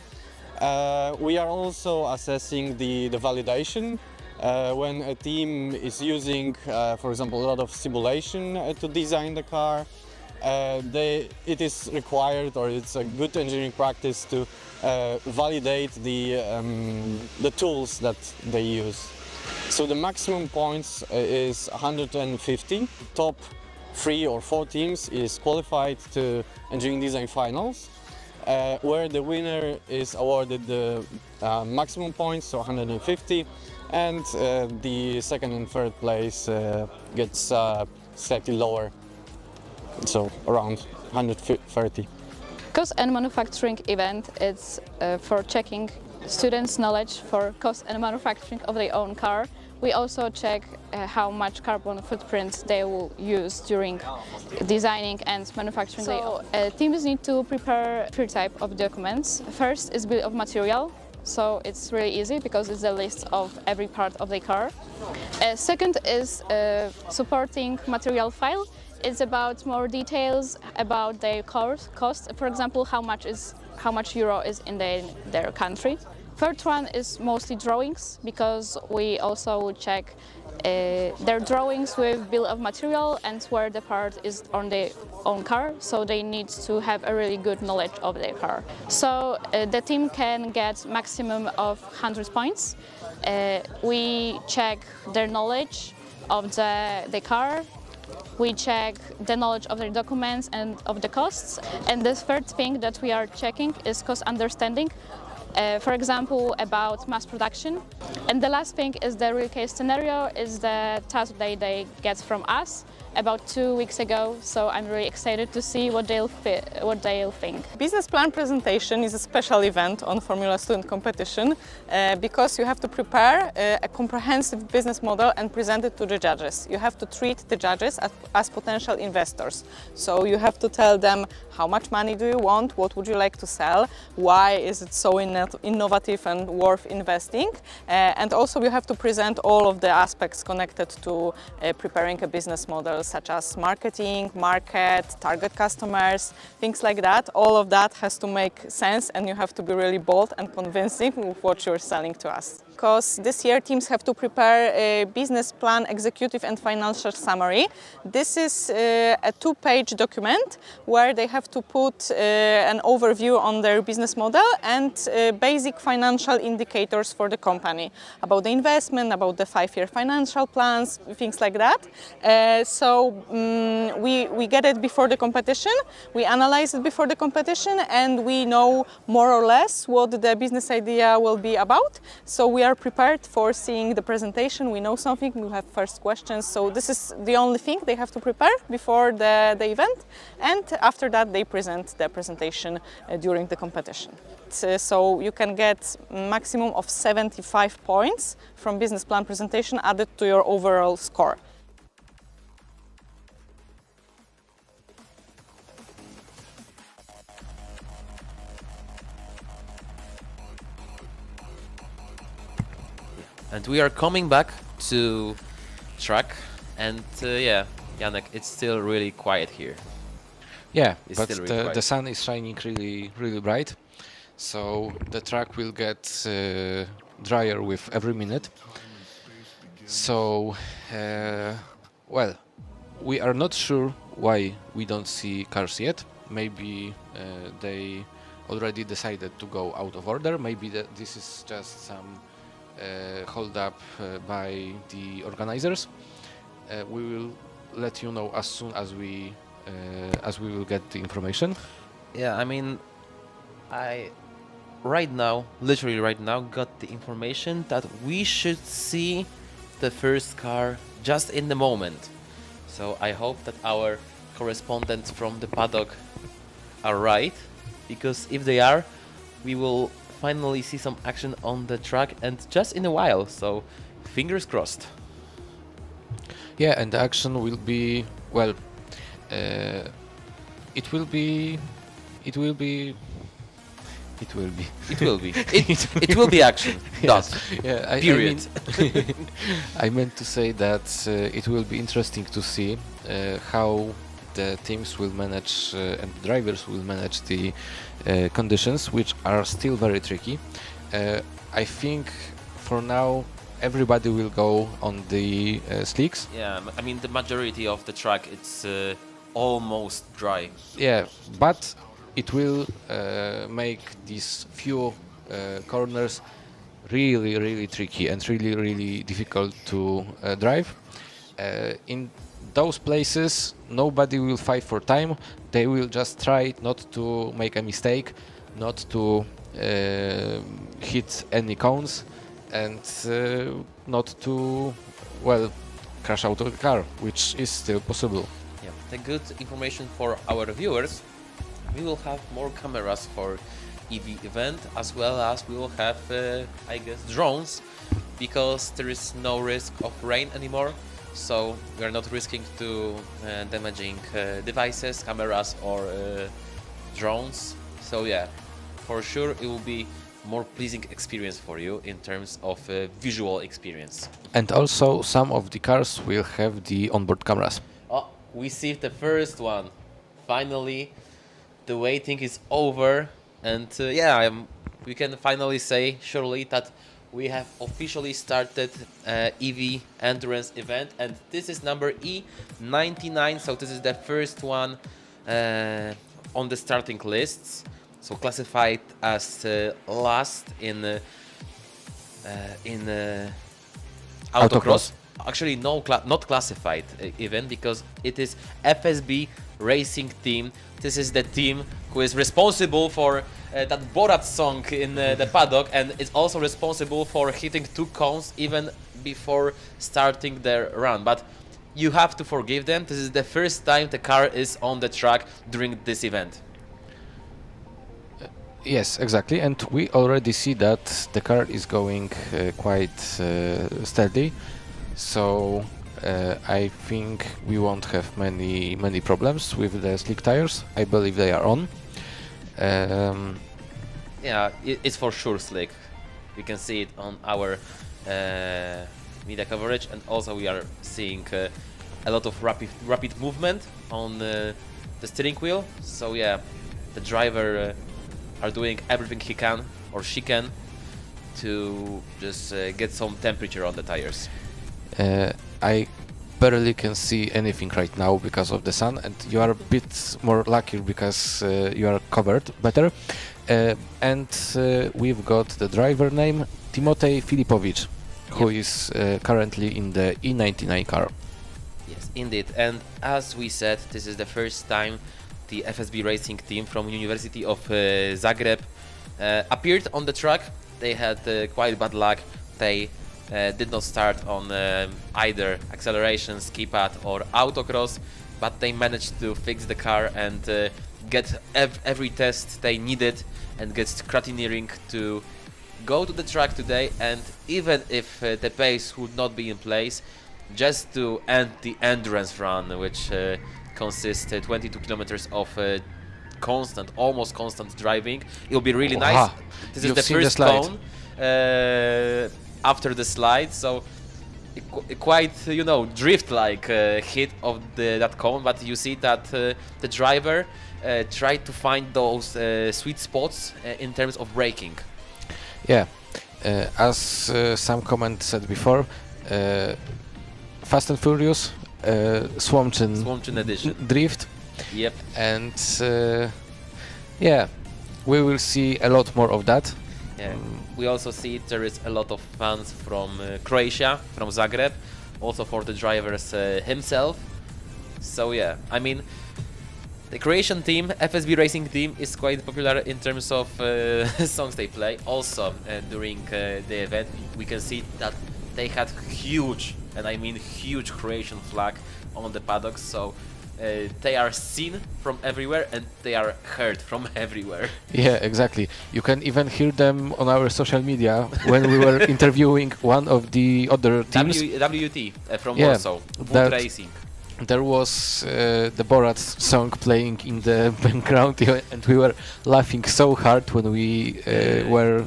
S8: We are also assessing the validation. When a team is using, for example, a lot of simulation to design the car, it is required, or it's a good engineering practice to validate the tools that they use. So the maximum points is 150. Top 3 or 4 teams is qualified to engineering design finals, where the winner is awarded the maximum points, so 150, and the second and third place gets slightly lower, so around 130.
S9: Cost and manufacturing event is for checking students' knowledge for cost and manufacturing of their own car. We also check how much carbon footprint they will use during designing and manufacturing. So teams need to prepare 3 types of documents. First is bill of material. So it's really easy because it's a list of every part of the car. Second is supporting material file. It's about more details about their cost. For example, how much euro is in their country. Third one is mostly drawings, because we also will check their drawings with bill of material and where the part is on their own car, so they need to have a really good knowledge of their car. So the team can get maximum of 100 points. We check their knowledge of the car. We check the knowledge of their documents and of the costs. And the third thing that we are checking is cost understanding. For example, about mass production. And the last thing is the real case scenario, is the task they get from us about 2 weeks ago. So I'm really excited to see what they'll think.
S10: Business plan presentation is a special event on Formula Student Competition because you have to prepare a comprehensive business model and present it to the judges. You have to treat the judges as potential investors. So you have to tell them how much money do you want, what would you like to sell, why is it so innovative and worth investing, and also you have to present all of the aspects connected to preparing a business model, such as marketing, market, target customers, things like that. All of that has to make sense, and you have to be really bold and convincing with what you're selling to us. Because this year teams have to prepare a business plan, executive and financial summary. This is a 2-page document where they have to put an overview on their business model and basic financial indicators for the company, about the investment, about the 5-year financial plans, things like that. We get it before the competition, we analyze it before the competition, and we know more or less what the business idea will be about. So we are prepared for seeing the presentation, we know something, we have first questions, so this is the only thing they have to prepare before the event, and after that they present the presentation during the competition. So you can get maximum of 75 points from business plan presentation added to your overall score.
S5: And we are coming back to track, and yeah, Janek, it's still really quiet here.
S6: Yeah,
S5: It's
S6: but
S5: still really
S6: the sun is shining really bright, so the track will get drier with every minute. So, well, we are not sure why we don't see cars yet. Maybe they already decided to go out of order. Maybe this is just some hold up by the organizers. We will let you know as soon as we will get the information.
S5: Yeah, I mean, I literally right now, got the information that we should see the first car just in the moment. So I hope that our correspondents from the paddock are right, because if they are, we will finally see some action on the track, and just in a while, so fingers crossed.
S6: Yeah, and the action will be, well, it will be action.
S5: Yes.
S6: Yeah,
S5: Period.
S6: I meant to say that it will be interesting to see how the teams will manage and drivers will manage the conditions, which are still very tricky. I think for now everybody will go on the slicks.
S5: Yeah, I mean the majority of the track, it's almost dry.
S6: Yeah, but it will make these few corners really tricky and really difficult to drive. In those places, nobody will fight for time. They will just try not to make a mistake, not to hit any cones, and not to, well, crash out of the car, which is still possible.
S5: Yeah, the good information for our viewers, we will have more cameras for EV event, as well as we will have, I guess, drones, because there is no risk of rain anymore. So we are not risking to damaging devices, cameras, or drones. So yeah, for sure it will be more pleasing experience for you in terms of visual experience.
S6: And also some of the cars will have the onboard cameras.
S5: Oh, we see the first one. Finally, the waiting is over, and yeah, we can finally say surely that we have officially started EV endurance event, and this is number E99, so this is the first one on the starting lists, so classified as last in autocross. Actually, no, not classified event, because it is FSB Racing Team. This is the team who is responsible for that Borat song in the paddock, and is also responsible for hitting 2 cones even before starting their run. But you have to forgive them. This is the first time the car is on the track during this event.
S6: Yes, exactly, and we already see that the car is going quite steady. So I think we won't have many problems with the slick tires. I believe they are on.
S5: Yeah, it's for sure slick. We can see it on our media coverage, and also we are seeing a lot of rapid movement on the steering wheel. So yeah, the driver are doing everything he can or she can to just get some temperature on the tires.
S6: I barely can see anything right now because of the sun, and you are a bit more lucky because you are covered better. And we've got the driver name, Timotej Filipovic, who is currently in the E99 car.
S5: Yes, indeed. And as we said, this is the first time the FSB Racing Team from University of Zagreb appeared on the track. They had quite bad luck. They did not start on either acceleration, ski pad or autocross, but they managed to fix the car and get every test they needed and get scrutineering to go to the track today. And even if the pace would not be in place, just to end the endurance run, which consists 22 kilometers of almost constant driving, it'll be really nice. This is the first cone after the slide, so quite, you know, drift-like hit of that cone, but you see that the driver tried to find those sweet spots in terms of braking.
S6: Yeah, as some comment said before, Fast and Furious, Słomczyn
S5: edition
S6: drift.
S5: Yep.
S6: And yeah, we will see a lot more of that.
S5: Yeah. We also see there is a lot of fans from Croatia, from Zagreb, also for the drivers himself. So yeah, I mean, the Croatian team, FSB Racing Team, is quite popular in terms of songs they play. Also during the event, we can see that they had huge, and I mean huge, Croatian flag on the paddocks. So they are seen from everywhere and they are heard from everywhere.
S6: Yeah, exactly. You can even hear them on our social media when we were interviewing one of the other teams.
S5: WT from Warsaw, Wood Racing.
S6: There was the Borat song playing in the background, and we were laughing so hard when we were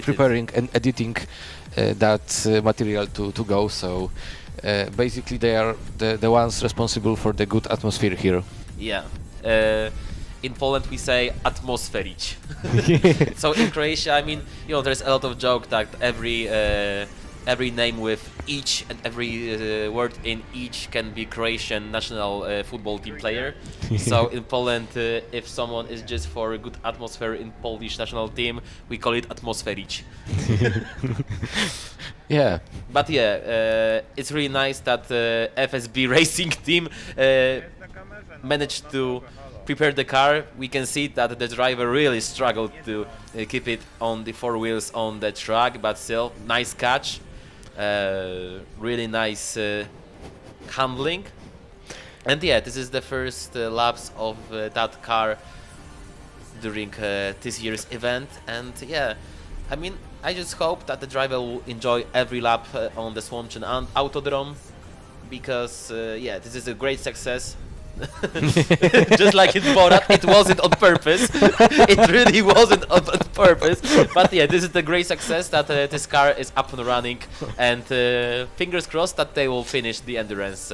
S6: preparing and editing that material to go. So basically they are the ones responsible for the good atmosphere here.
S5: Yeah. In Poland we say atmosferić. So in Croatia, I mean, you know, there's a lot of joke that every every name with each and every word in each can be Croatian national football team player. So in Poland, if someone is just for a good atmosphere in Polish national team, we call it atmosferic.
S6: Yeah.
S5: But yeah, it's really nice that FSB racing team managed to prepare the car. We can see that the driver really struggled to keep it on the four wheels on the track, but still, nice catch. Really nice handling. And yeah, this is the first laps of that car during this year's event. And yeah, I mean, I just hope that the driver will enjoy every lap on the Słomczyn and Autodrom, because yeah, this is a great success. Just like in Borat, it wasn't on purpose. It really wasn't on purpose. But yeah, this is the great success that this car is up and running, and fingers crossed that they will finish the endurance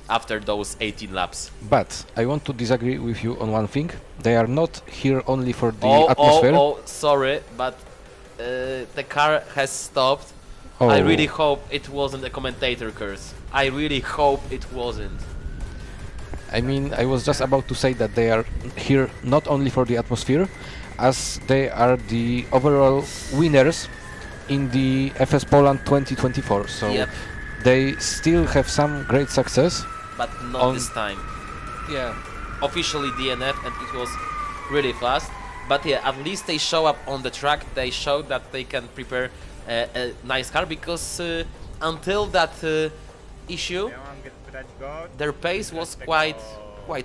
S5: after those 18 laps.
S6: But I want to disagree with you on one thing. They are not here only for the atmosphere.
S5: Oh, sorry, but the car has stopped.
S6: Oh.
S5: I really hope it wasn't a commentator curse. I really hope it wasn't.
S6: I mean, I was just about to say that they are here not only for the atmosphere, as they are the overall winners in the FS Poland 2024. So
S5: yep.
S6: They still have some great success.
S5: But not this time.
S6: Yeah.
S5: Officially DNF, and it was really fast. But yeah, at least they show up on the track. They showed that they can prepare a nice car, because until that issue, their pace was quite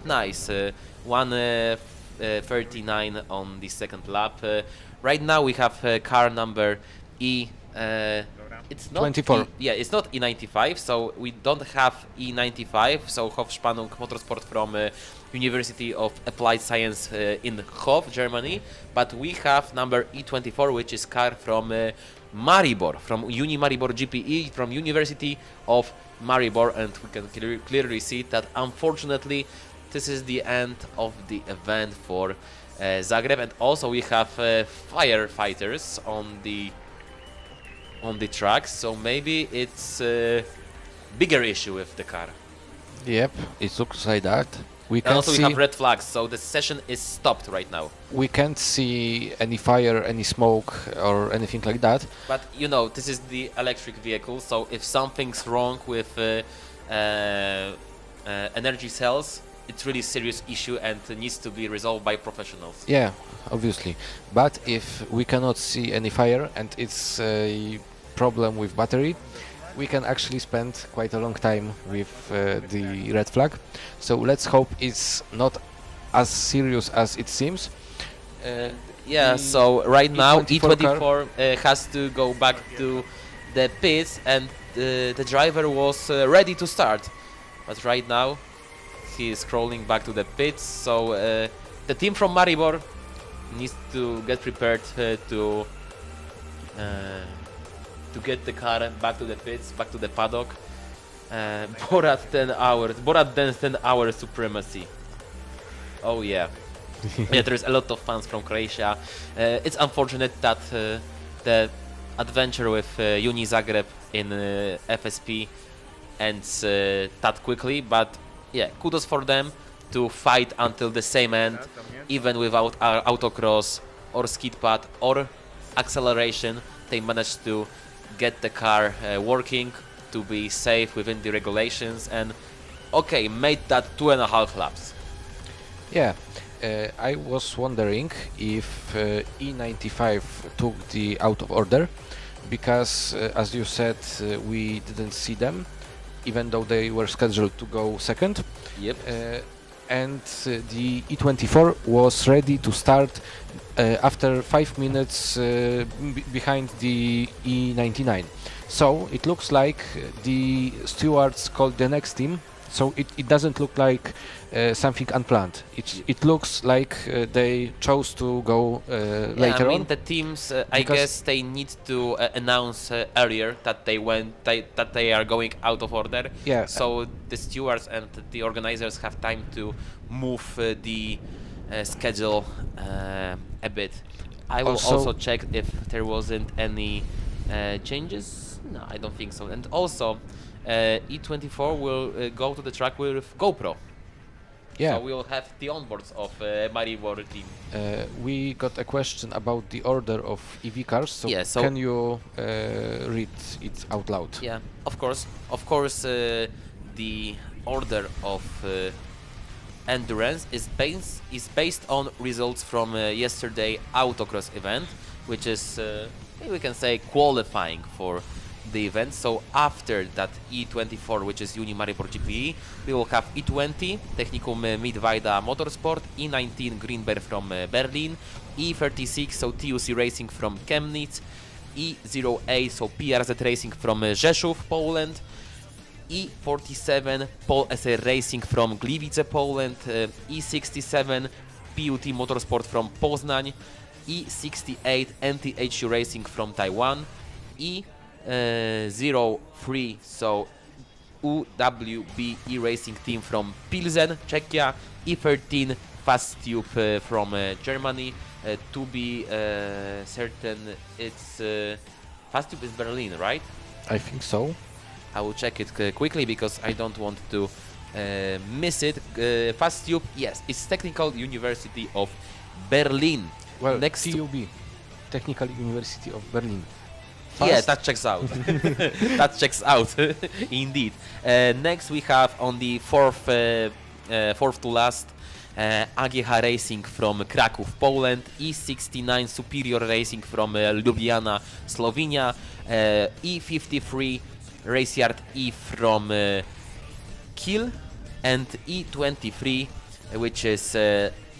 S5: nice. 1:39 on the second lap. Right now we have car number E. It's not
S6: 24.
S5: It's not E95, so we don't have E95. So Hofspannung Motorsport from University of Applied Science in Hof, Germany. But we have number E24, which is car from Maribor, from Maribor GPE, from University of Maribor, and we can clearly see that unfortunately this is the end of the event for Zagreb. And also we have firefighters on the track, so maybe it's a bigger issue with the car.
S6: Yep, it looks like that. We
S5: And
S6: can
S5: also we
S6: see
S5: have red flags, so the session is stopped right now.
S6: we can't see any fire, any smoke, or anything like that.
S5: But you know, this is the electric vehicle, so if something's wrong with energy cells, it's really serious issue and needs to be resolved by professionals.
S6: Yeah, obviously. But if we cannot see any fire and it's a problem with battery, we can actually spend quite a long time with the red flag. So let's hope it's not as serious as it seems.
S5: Yeah, so right now
S6: E24
S5: E24 has to go back to the pits, and the driver was ready to start. But right now he is crawling back to the pits, so the team from Maribor needs to get prepared to get the car back to the pits, back to the paddock. Borat 10 hours, Borat 10 hours supremacy. Oh yeah. Yeah, there's a lot of fans from Croatia. It's unfortunate that the adventure with Uni Zagreb in FSP ends that quickly, but yeah, kudos for them to fight until the same end, even without autocross or skid pad or acceleration. They managed to get the car working, to be safe within the regulations, and okay, made that 2.5 laps.
S6: Yeah, I was wondering if E95 took the out of order, because as you said, we didn't see them, even though they were scheduled to go second.
S5: Yep.
S6: And the E24 was ready to start after 5 minutes behind the E99. So it looks like the stewards called the next team. So it doesn't look like something unplanned. It looks like they chose to go later
S5: I mean,
S6: on.
S5: the teams, I guess they need to announce earlier that that they are going out of order.
S6: Yeah.
S5: So the stewards and the organizers have time to move the schedule a bit. I will also check if there wasn't any changes. No, I don't think so. And also, E24 will go to the track with GoPro.
S6: Yeah.
S5: So we will have the onboards of Maribor team.
S6: We got a question about the order of EV cars. So,
S5: Yeah, so-
S6: can you read it out loud?
S5: Yeah, of course. Of course, the order of endurance is based on results from yesterday autocross event, which is we can say qualifying for the event. So after that E24, which is Uni Maribor GPE, we will have E20 Technicum Mittweida Motorsport, E19 Greenberg from Berlin, E36 so TUC Racing from Chemnitz, E08 so PRZ Racing from Rzeszów, Poland, E47 Pol SA Racing from Gliwice, Poland, E67 PUT Motorsport from Poznań, E68 NTHU Racing from Taiwan, E03 so UWB E-Racing Team from Pilsen, Czechia, E13 Fast Tube from Germany. To be certain, it's Fast Tube is Berlin, right?
S6: I think so.
S5: I will check it quickly because I don't want to miss it. Fast Tube, yes, it's Technical University of Berlin.
S6: Well,
S5: next
S6: TUB, Technical University of Berlin.
S5: Yeah,
S6: Fast.
S5: that checks out. That checks out, indeed. Next we have on the fourth to last AGH Racing from Kraków, Poland, E69 Superior Racing from Ljubljana, Slovenia, E53 Raceyard E from Kiel, and E23, which is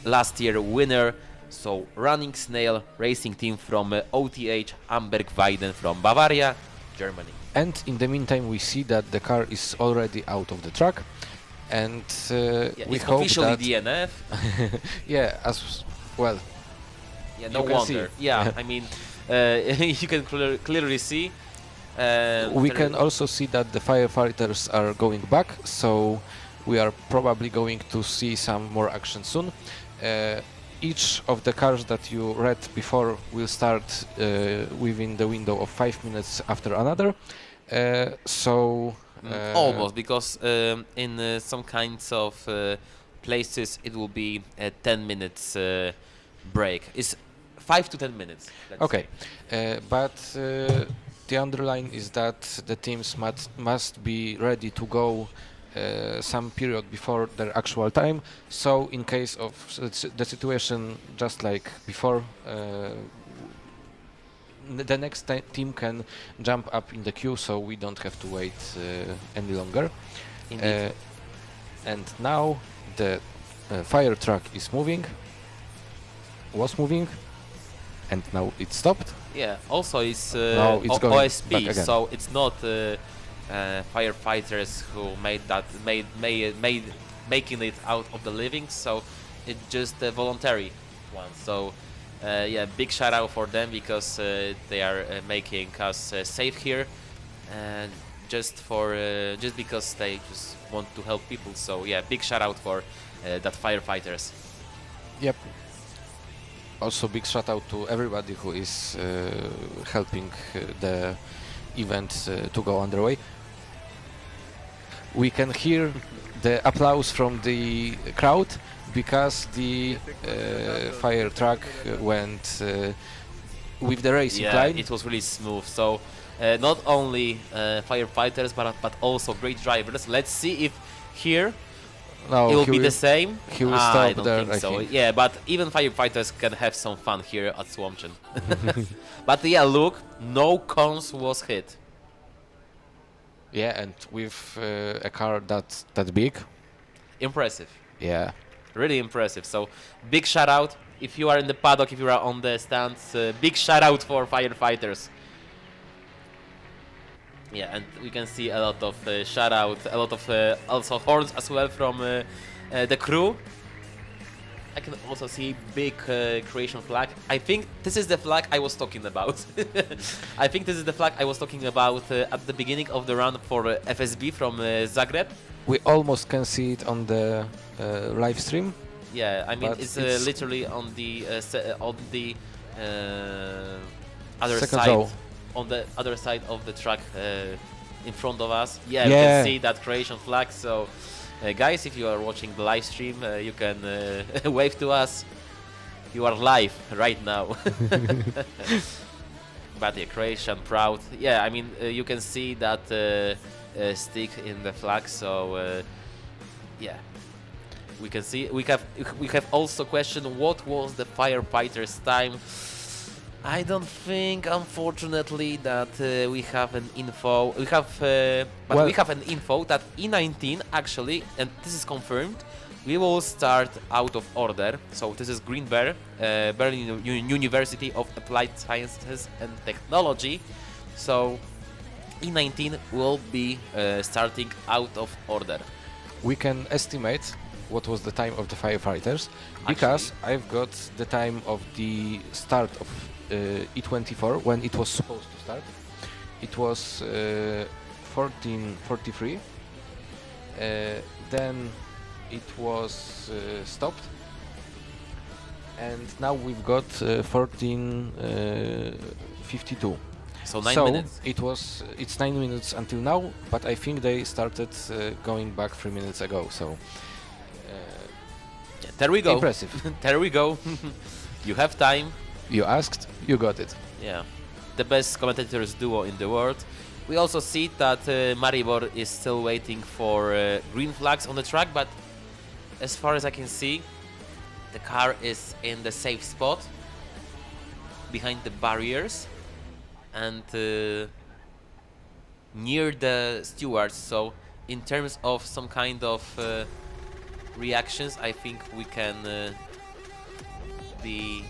S5: last year winner, so Running Snail Racing Team from OTH Amberg-Weiden from Bavaria, Germany.
S6: And in the meantime, we see that the car is already out of the track, and
S5: Yeah,
S6: we
S5: it's
S6: hope
S5: officially
S6: that
S5: DNF.
S6: yeah, as well.
S5: Yeah, no
S6: you can
S5: wonder.
S6: see.
S5: Yeah, I mean, you can clearly see.
S6: We can also see that the firefighters are going back, so we are probably going to see some more action soon. Each of the cars that you read before will start within the window of 5 minutes after another.
S5: Almost, because in some kinds of places it will be a 10 minutes break. It's 5 to 10 minutes. let's
S6: Okay,
S5: say.
S6: but the underline is that the teams must be ready to go some period before their actual time. So in case of the situation just like before, the next team can jump up in the queue, so we don't have to wait any longer.
S5: Indeed.
S6: And now the fire truck is moving, was moving, and now it stopped.
S5: Yeah. Also, it's,
S6: Now it's going
S5: OSP,
S6: back again.
S5: so it's not firefighters who making it out of the living. So it's just a voluntary one. So yeah, big shout out for them because they are making us safe here, and just because they just want to help people. So yeah, big shout out for that firefighters.
S6: Yep. Also big shout out to everybody who is helping the event to go underway. We can hear the applause from the crowd because the fire truck went with the racing
S5: Yeah,
S6: line.
S5: it was really smooth. So not only firefighters, but also great drivers. Let's see if here
S6: No,
S5: it will
S6: he
S5: be
S6: will-
S5: the same.
S6: he will
S5: I
S6: stop
S5: don't
S6: there,
S5: think
S6: I
S5: so.
S6: think.
S5: Yeah, but even firefighters can have some fun here at Słomczyn. But yeah, look, no cones was hit.
S6: Yeah, and with a car that big.
S5: Impressive.
S6: Yeah.
S5: Really impressive. So big shout out if you are in the paddock, if you are on the stands. Big shout out for firefighters. Yeah, and we can see a lot of shout out, a lot of also horns as well from the crew. I can also see big Croatian flag. I think this is the flag I was talking about. I think this is the flag I was talking about at the beginning of the run for FSB from Zagreb.
S6: We almost can see it on the live stream.
S5: Yeah, I mean
S6: but
S5: it's literally on the other
S6: second
S5: side.
S6: row.
S5: on the other side of the track in front of us. Yeah, you can see that Croatian flag. So, guys, if you are watching the live stream, you can wave to us. You are live right now. But yeah, Croatian proud. Yeah, I mean, you can see that stick in the flag. So, yeah. We can see we have also questioned what was the firefighters' time. I don't think, unfortunately, that we have an info. We have, but we have an info that E19 actually, and this is confirmed, we will start out of order. So this is Green Bear, Berlin University of Applied Sciences and Technology. So E19 will be starting out of order.
S6: We can estimate what was the time of the firefighters, because I've got the time of the start of E24 when it was supposed to start. It was 14:43. Then it was stopped, and now we've got 14:52.
S5: So 9 minutes.
S6: It's 9 minutes until now, but I think they started going back 3 minutes ago. So.
S5: There we go.
S6: Impressive.
S5: There we go. You have time.
S6: You asked, you got it.
S5: Yeah. The best commentators duo in the world. We also see that Maribor is still waiting for green flags on the track, but as far as I can see, the car is in the safe spot behind the barriers and near the stewards. So in terms of some kind of reactions, I think we can be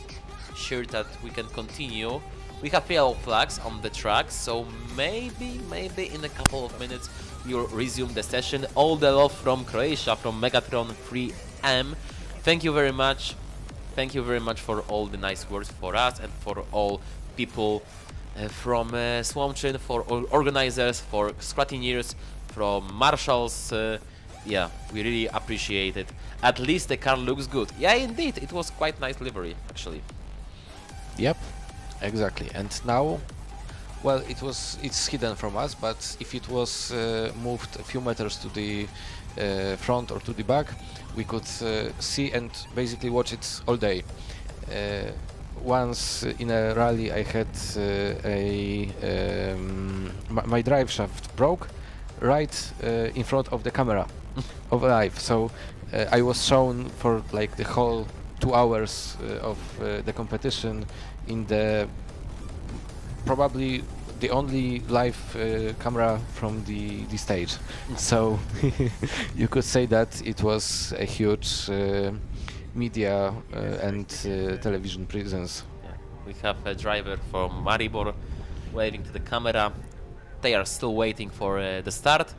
S5: sure that we can continue. We have yellow flags on the track, so maybe in a couple of minutes we'll resume the session. All the love from Croatia, from Megatron 3M. Thank you very much. Thank you very much for all the nice words for us and for all people from Słomczyn, for all organizers, for scrutineers, from marshals. Yeah, we really appreciate it. At least the car looks good. Yeah, indeed, it was quite nice livery, actually.
S6: Yep, exactly. And now, well, it's hidden from us, but if it was moved a few meters to the front or to the back, we could see and basically watch it all day. Once in a rally, I had my drive shaft broke right in front of the camera of live. So I was shown for like the whole 2 hours of the competition in the probably the only live camera from the stage. So you could say that it was a huge media and television presence.
S5: Yeah. We have a driver from Maribor waving to the camera. They are still waiting for the start,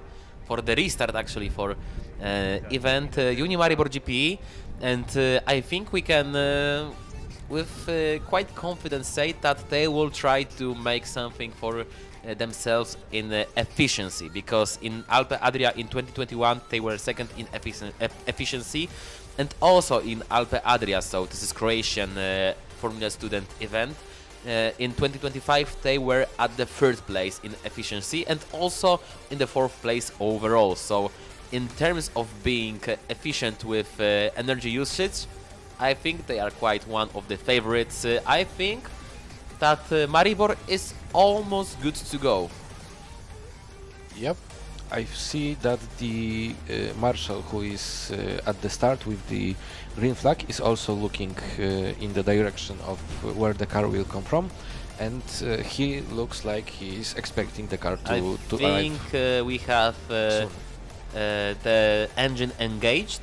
S5: for the restart actually, for event Uni-Maribor GP, and I think we can with quite confidence say that they will try to make something for themselves in efficiency, because in Alpe Adria in 2021 they were second in efficiency, and also in Alpe Adria, so this is Croatian Formula Student event. In 2025 they were at the 3rd place in efficiency and also in the 4th place overall. So in terms of being efficient with energy usage, I think they are quite one of the favorites. I think that Maribor is almost good to go.
S6: Yep, I see that the marshal who is at the start with the green flag is also looking in the direction of where the car will come from, and he looks like he is expecting the car to arrive.
S5: I think we have the engine engaged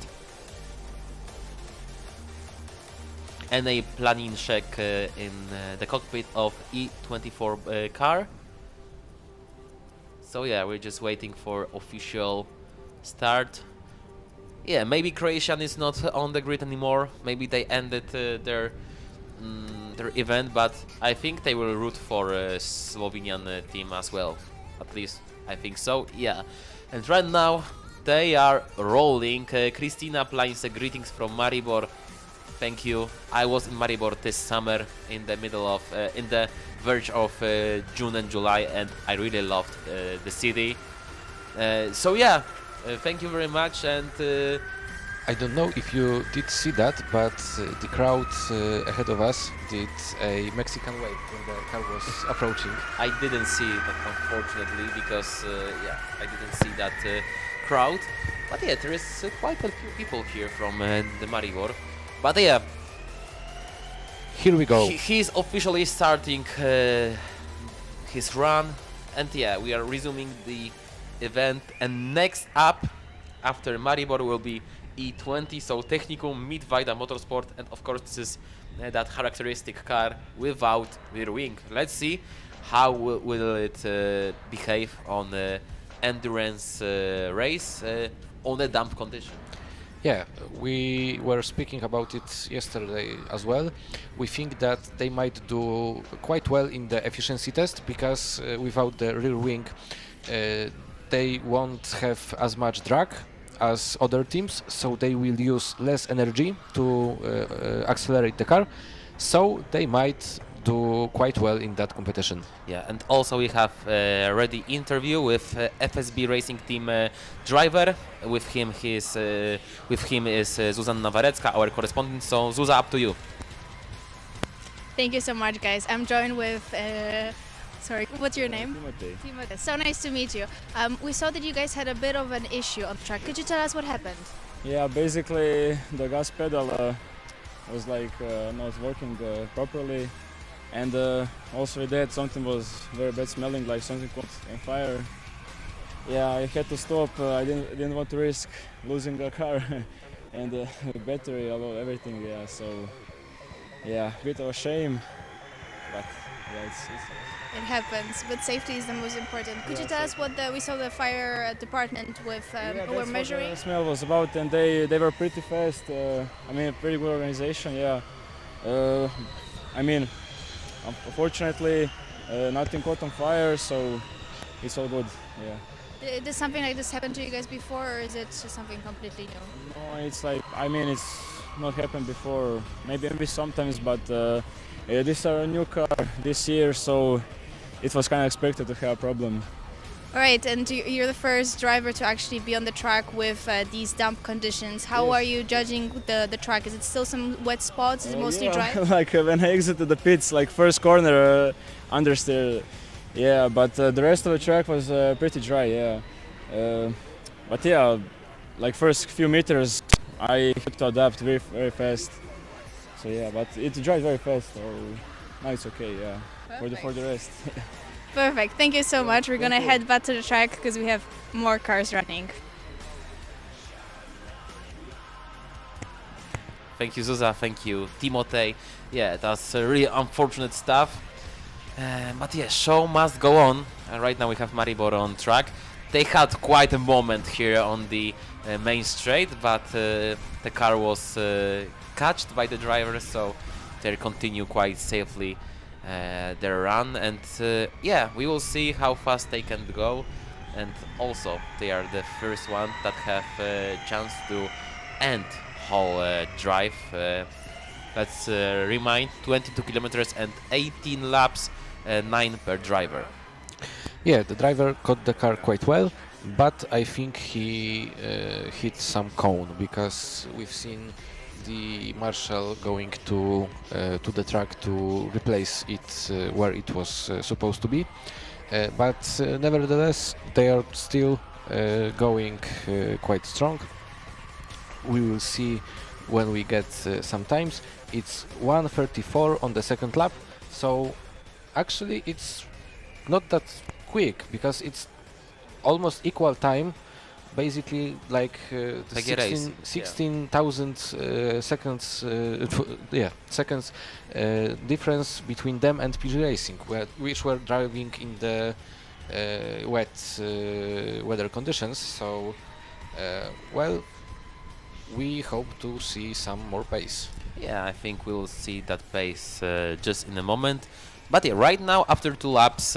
S5: and a planning check in the cockpit of E24 car. So yeah, we're just waiting for official start. Yeah, maybe Croatian is not on the grid anymore. Maybe they ended their event, but I think they will root for Slovenian team as well. At least I think so. Yeah, and right now they are rolling. Christina Plainse, greetings from Maribor. Thank you. I was in Maribor this summer in the middle of, in the verge of June and July, and I really loved the city. So yeah, thank you very much. And
S6: I don't know if you did see that, but the crowd ahead of us did a Mexican wave when the car was approaching.
S5: I didn't see that, unfortunately, because yeah, I didn't see that crowd. But yeah, there is quite a few people here from the Maribor. But yeah,
S6: here we go.
S5: He's officially starting his run, and yeah, we are resuming the event. And next up, after Maribor, will be E20, so Technicum Mittweida Motorsport, and of course this is that characteristic car without rear wing. Let's see how will it behave on endurance race on a damp condition.
S6: Yeah, we were speaking about it yesterday as well. We think that they might do quite well in the efficiency test, because without the rear wing they won't have as much drag as other teams, so they will use less energy to accelerate the car, so they might do quite well in that competition.
S5: Yeah, and also we have a ready interview with FSB Racing Team driver. With him is Zuzanna Warecka, our correspondent. So Zuza, up to you.
S3: Thank you so much, guys. I'm joined with, sorry, what's your name?
S7: Timothy.
S3: So nice to meet you. We saw that you guys had a bit of an issue on the track. Could you tell us what happened?
S7: Yeah, basically the gas pedal was like not working properly, and also with that something was very bad smelling, like something caught on fire. Yeah, I had to stop. I didn't want to risk losing the car and the battery, everything. Yeah, so yeah, a bit of a shame, but yeah, it's
S3: It happens, but safety is the most important. Could you tell us what we saw the fire department with were measuring?
S7: What the smell was about, and they were pretty fast. I mean, a pretty good organization. Yeah. I mean, unfortunately, nothing caught on fire, so it's all good. Yeah.
S3: Did something like this happen to you guys before, or is it just something completely new?
S7: No, it's like, I mean, it's not happened before. Maybe sometimes, but this is a new car this year, so it was kind of expected to have a problem.
S3: All right, and you're the first driver to actually be on the track with these damp conditions. How are you judging the track? Is it still some wet spots? Is it mostly dry?
S7: Like when I exited the pits, like first corner, understeer, yeah, but the rest of the track was pretty dry, yeah. But yeah, like first few meters, I had to adapt very, very fast. So yeah, but it drives very fast, so now it's okay, yeah, for the rest.
S3: Perfect, thank you so much. We're gonna head back to the track because we have more cars running.
S5: Thank you, Zuza. Thank you, Timothy. Yeah, that's really unfortunate stuff. But yeah, show must go on. Right now we have Maribor on track. They had quite a moment here on the main straight, but the car was catched by the driver, so they continue quite safely their run. And yeah, we will see how fast they can go. And also, they are the first one that have a chance to end whole drive. Let's remind, 22 kilometers and 18 laps, 9 per driver.
S6: Yeah, the driver caught the car quite well, but I think he hit some cone, because we've seen the marshal going to the track to replace it where it was supposed to be. But nevertheless, they are still going quite strong. We will see when we get some times. It's 1:34 on the second lap, so actually it's not that quick, because it's almost equal time, basically like the 16,000 seconds seconds difference between them and PG Racing, which were driving in the wet weather conditions. So well, we hope to see some more pace.
S5: Yeah, I think we'll see that pace just in a moment. But yeah, right now, after 2 laps,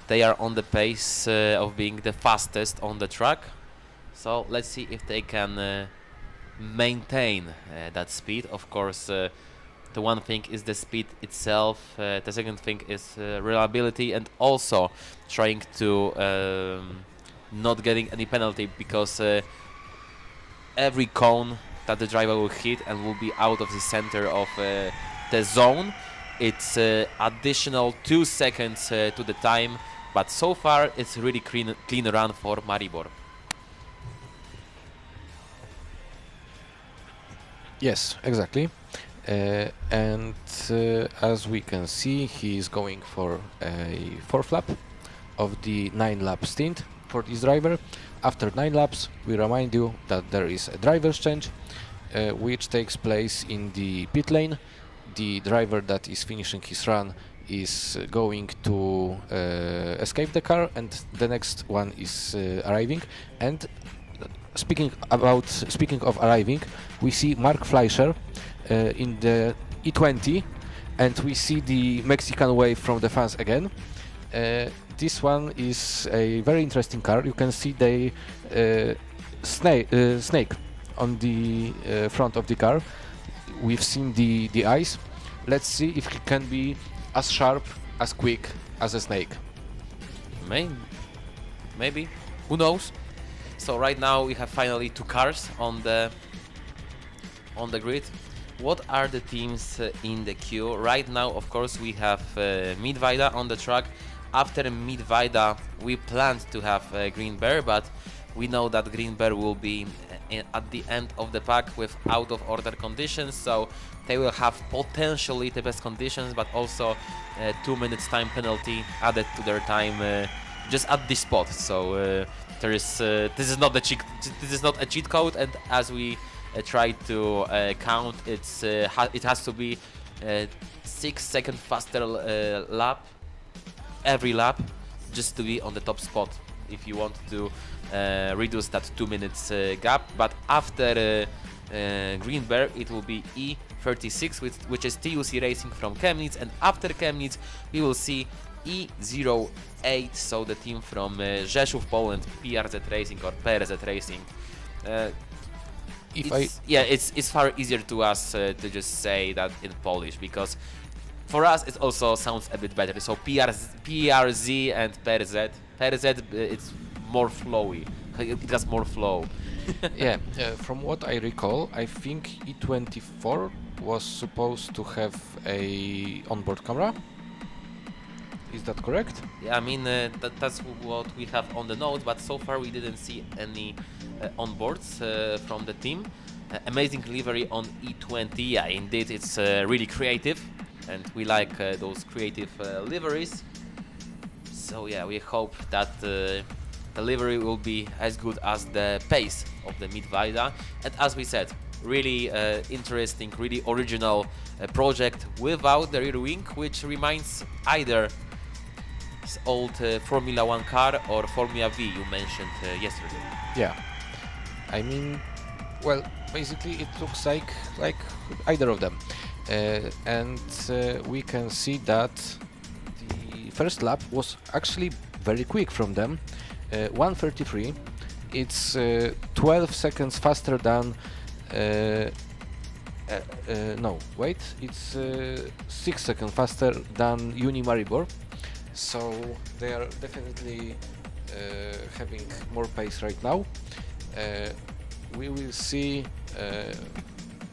S5: they are on the pace of being the fastest on the track. So let's see if they can maintain that speed. Of course, the one thing is the speed itself, the second thing is reliability, and also trying to not getting any penalty, because every cone that the driver will hit and will be out of the center of the zone, it's additional 2 seconds to the time, but so far it's really clean run for Maribor.
S6: Yes, exactly. And as we can see, he is going for a 4th lap of the 9-lap stint for this driver. After 9 laps, we remind you that there is a driver's change, which takes place in the pit lane. The driver that is finishing his run is going to escape the car, and the next one is arriving. And speaking of arriving, we see Mark Fleischer in the E20, and we see the Mexican wave from the fans again. This one is a very interesting car. You can see the snake on the front of the car. We've seen the eyes. Let's see if he can be as sharp, as quick as a snake.
S5: Maybe. Who knows? So right now we have finally 2 cars on the grid. What are the teams in the queue? Right now, of course, we have Miedweida on the track. After Miedweida, we planned to have Green Bear, but we know that Green Bear will be at the end of the pack with out of order conditions, so they will have potentially the best conditions, but also 2 minutes time penalty added to their time just at this spot. So this is not a cheat code, and as we try to count, it has to be 6 seconds faster lap every lap just to be on the top spot if you want to reduce that 2 minutes gap. But after Green Bear, it will be E36, which is TUC Racing from Chemnitz, and after Chemnitz we will see E08, so the team from Rzeszów, Poland, PRZ Racing or PRZ Racing. It's far easier to us to just say that in Polish, because for us it also sounds a bit better. So PRZ and PRZ, it's more flowy. It has more flow.
S6: Yeah, from what I recall, I think E24 was supposed to have a onboard camera. Is that correct?
S5: Yeah, I mean that's what we have on the note, but so far we didn't see any onboards from the team. Amazing livery on E20. Yeah, indeed, it's really creative, and we like those creative liveries. So yeah, we hope that the livery will be as good as the pace of the Miedweida. And as we said, really interesting, really original project without the rear wing, which reminds either old Formula 1 car or Formula V you mentioned yesterday.
S6: Yeah, I mean, well, basically it looks like either of them, and we can see that the first lap was actually very quick from them, 1:33. It's 12 seconds faster than no, wait, it's 6 seconds faster than Uni Maribor. So they are definitely having more pace right now. We will see,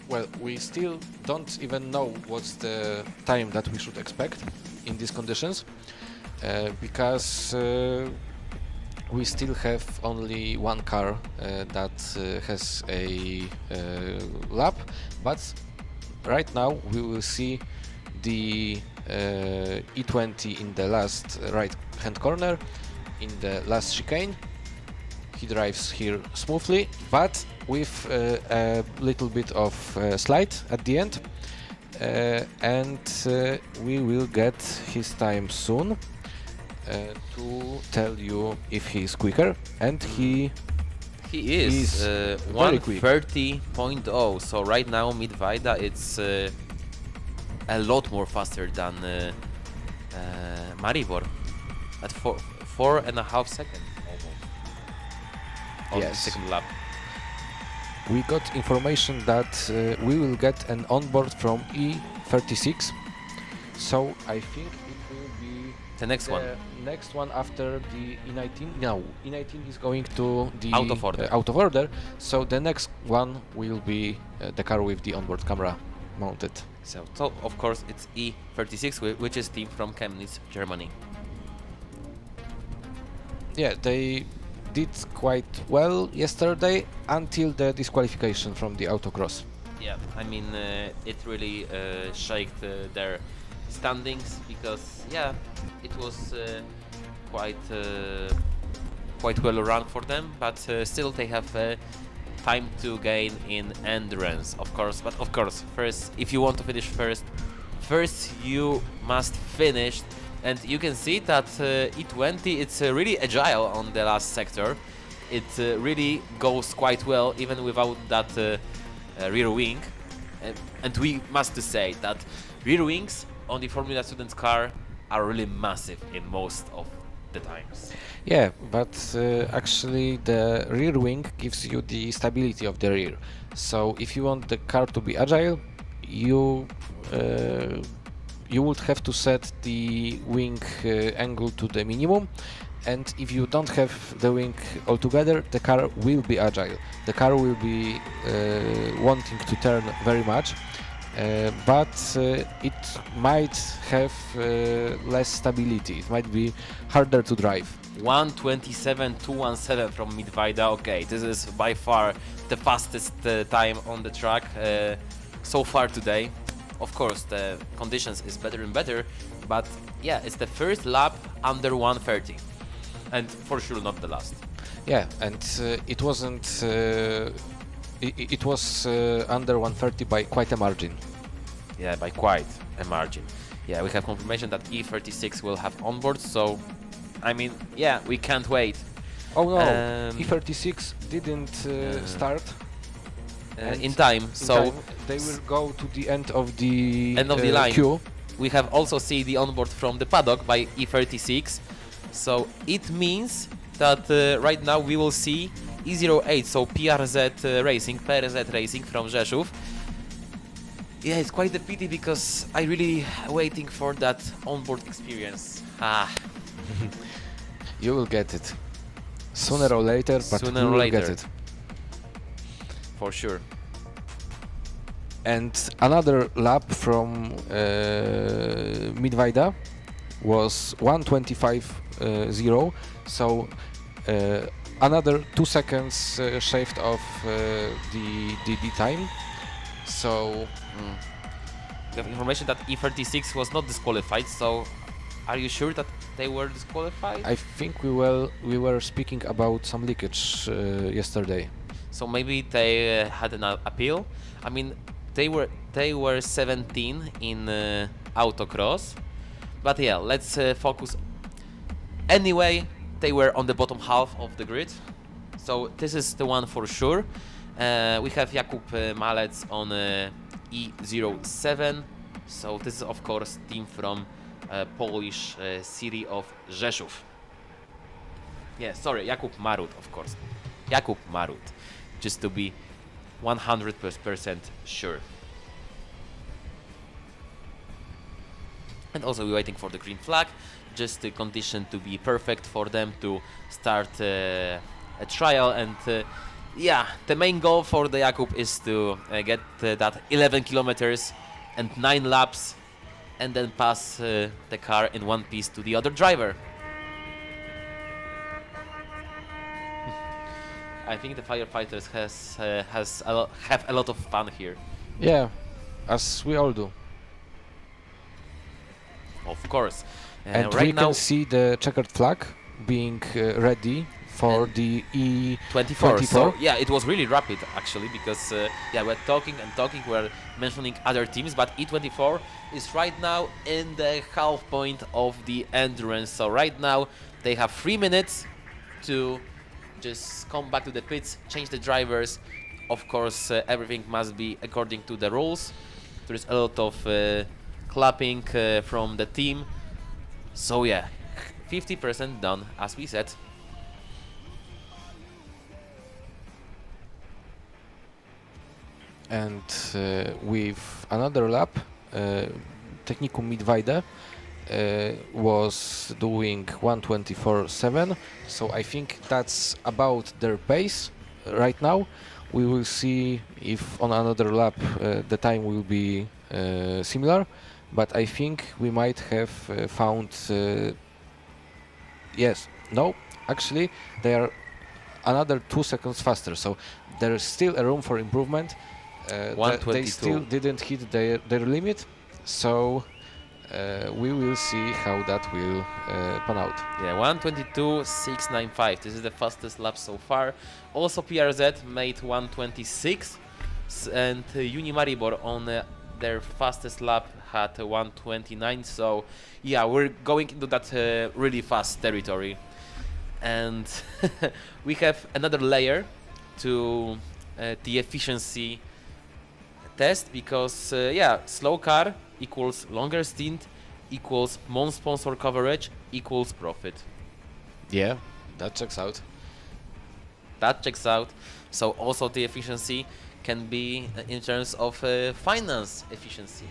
S6: well, we still don't even know what's the time that we should expect in these conditions, because we still have only one car that has a lap, but right now we will see the E20 in the last right hand corner, in the last chicane. He drives here smoothly, but with a little bit of slide at the end, and we will get his time soon to tell you if he is quicker, and he
S5: is 1:30.0. So right now Miedweida, it's a lot more faster than Maribor at 4.5 seconds almost on the second lap.
S6: we got information that we will get an onboard from E36. So I think it will be
S5: the next one.
S6: Next one after the E19. No, E19 is going to the
S5: out of order.
S6: Out of order. So the next one will be the car with the onboard camera mounted.
S5: So of course it's E36, which is team from Chemnitz, Germany.
S6: Yeah, they did quite well yesterday until the disqualification from the autocross.
S5: Yeah, I mean it really shaked their standings because yeah, it was quite well run for them, but still they have time to gain in endurance, of course. But of course, first, if you want to finish first you must finish. And you can see that E20, it's really agile on the last sector. It really goes quite well, even without that rear wing. And we must say that rear wings on the Formula Student car are really massive in most of the times.
S6: Yeah, but actually the rear wing gives you the stability of the rear. So if you want the car to be agile, you would have to set the wing angle to the minimum, and if you don't have the wing altogether, the car will be agile. The car will be wanting to turn very much, but it might have less stability. It might be harder to drive.
S5: 1:27.217 from Midweida. Okay, this is by far the fastest time on the track so far today. Of course, the conditions is better and better, but yeah, it's the first lap under 1:30, and for sure not the last.
S6: Yeah, and it wasn't. It was under 1:30 by quite a margin.
S5: Yeah, by quite a margin. Yeah, we have confirmation that E36 will have onboard, so I mean, yeah, we can't wait.
S6: Oh no, E36 didn't start.
S5: In time, so
S6: they will go to the end of the
S5: line.
S6: queue.
S5: We have also seen the onboard from the paddock by E36, so it means that right now we will see E08, so PRZ Racing from Rzeszów. Yeah, it's quite a pity because I really waiting for that onboard experience.
S6: You will get it sooner or later, but
S5: sooner
S6: you
S5: or
S6: will
S5: later.
S6: get it.
S5: For sure.
S6: And another lap from Midweida was 1:25.0, so another 2 seconds shaved off the time. So
S5: we have information that E36 was not disqualified, so are you sure that they were disqualified?
S6: I think we were speaking about some leakage yesterday.
S5: So maybe they had an appeal. I mean, they were 17 in autocross, but yeah, let's focus. Anyway, they were on the bottom half of the grid, so this is the one for sure. We have Jakub Malec on E07, so this is of course team from Polish city of Rzeszów. Yeah, sorry, Jakub Marut, of course. Jakub Marut, just to be 100% sure. And also we're waiting for the green flag, just the condition to be perfect for them to start a trial. And yeah, the main goal for the Jakub is to get that 11 kilometers and 9 laps and then pass the car in one piece to the other driver. I think the firefighters have a lot of fun here.
S6: Yeah, as we all do.
S5: Of course.
S6: And
S5: right
S6: we
S5: now
S6: can see the checkered flag being ready for the E24.
S5: So yeah, it was really rapid actually, because yeah, we're talking, we're mentioning other teams, but E24 is right now in the half point of the endurance. So right now they have 3 minutes to just come back to the pits, change the drivers. Of course, everything must be according to the rules. There is a lot of clapping from the team. So yeah, 50% done, as we said.
S6: and with another lap, Technikum Mittweida was doing 1:24.7, so I think that's about their pace right now. We will see if on another lap the time will be similar, but I think we might have found yes, no, actually they are another 2 seconds faster, so there is still a room for improvement. They still didn't hit their limit, so we will see how that will pan out.
S5: Yeah, 1:22.695. This is the fastest lap so far. Also, PRZ made 1:26, and Unimaribor on their fastest lap had 1:29. So, yeah, we're going into that really fast territory, and we have another layer to the efficiency test because, yeah, slow car equals longer stint equals non-sponsor coverage equals profit.
S6: Yeah, that checks out.
S5: That checks out. So also the efficiency can be in terms of finance efficiency.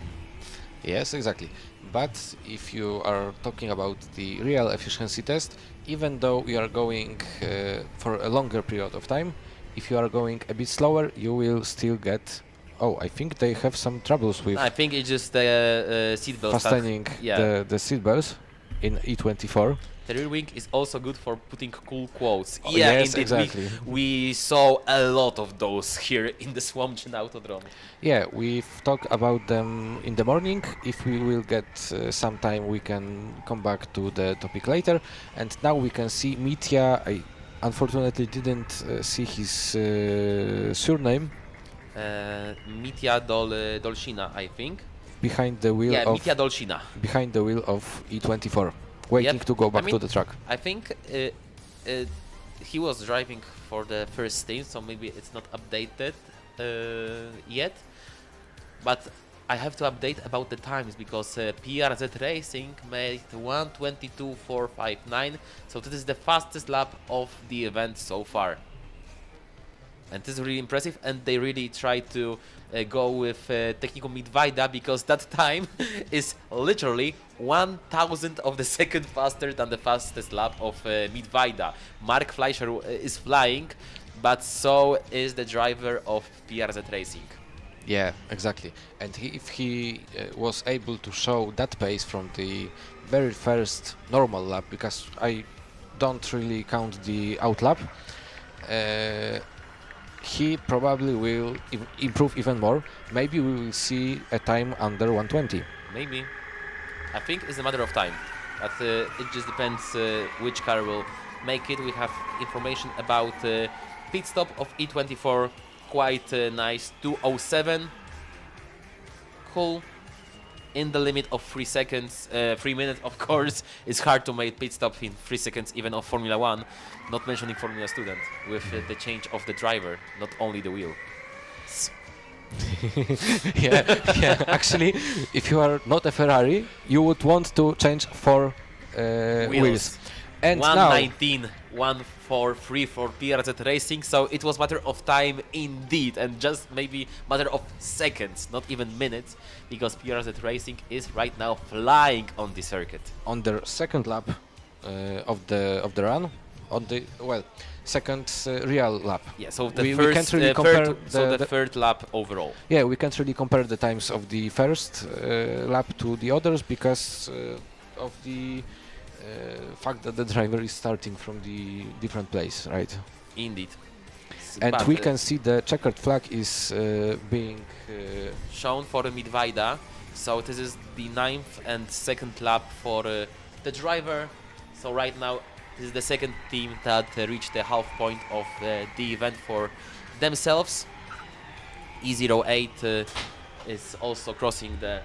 S6: Yes, exactly. But if you are talking about the real efficiency test, even though we are going for a longer period of time, if you are going a bit slower, you will still get. Oh, I think they have some troubles with.
S5: I think it's just the seat belts.
S6: Fastening the seat belts in E24.
S5: The rear wing is also good for putting cool quotes.
S6: Oh,
S5: yeah,
S6: yes,
S5: indeed.
S6: exactly.
S5: We saw a lot of those here in the Słomczyn Autodrom.
S6: Yeah, we've talked about them in the morning. If we will get some time, we can come back to the topic later. And now we can see Mitya. I unfortunately didn't see his surname.
S5: Mitya Dolshina, I think.
S6: Behind the wheel of
S5: Mitya Dolshina.
S6: Behind the wheel of E24, waiting to go back to the track.
S5: I think he was driving for the first stint, so maybe it's not updated yet. But I have to update about the times because PRZ Racing made 1:22.459, so this is the fastest lap of the event so far. And this is really impressive, and they really try to go with Technikum Mittweida because that time is literally 1,000 of the second faster than the fastest lap of Mittweida. Mark Fleischer is flying, but so is the driver of PRZ Racing.
S6: Yeah, exactly. And if he was able to show that pace from the very first normal lap, because I don't really count the out lap, he probably will improve even more. Maybe we will see a time under 1:20.
S5: Maybe. I think it's a matter of time. But it just depends which car will make it. We have information about pit stop of E24. Quite nice. 2:07. Cool. In the limit of 3 seconds. 3 minutes, of course. It's hard to make pit stop in 3 seconds, even of Formula 1. Not mentioning Formula Student, with the change of the driver, not only the wheel.
S6: yeah. Actually, if you are not a Ferrari, you would want to change 4 wheels. And
S5: 1:19, 1:43 for PRZ Racing, so it was matter of time indeed, and just maybe matter of seconds, not even minutes, because PRZ Racing is right now flying on the circuit.
S6: On their second lap of the run, on the second real lap.
S5: Yeah, so the
S6: we
S5: first,
S6: can't really compare
S5: the third lap overall.
S6: Yeah, we can't really compare the times of the first lap to the others because of the fact that the driver is starting from the different place, right?
S5: Indeed.
S6: And
S5: but
S6: we can see the checkered flag is being
S5: shown for Mittweida. So this is the 9th and 2nd lap for the driver. So right now this is the second team that reached the half point of the event for themselves. E08 is also crossing the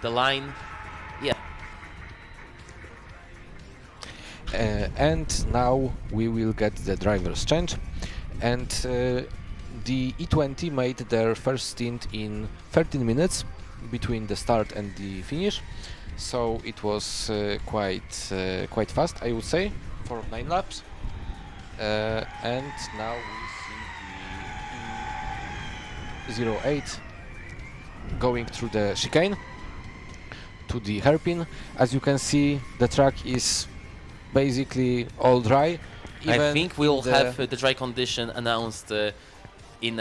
S5: line. Yeah.
S6: And now we will get the driver's change, and the E20 made their first stint in 13 minutes between the start and the finish, so it was quite fast, I would say, for 9 laps. And now we see E08 going through the chicane to the hairpin. As you can see, the track is basically all dry.
S5: I think we'll have the dry condition announced in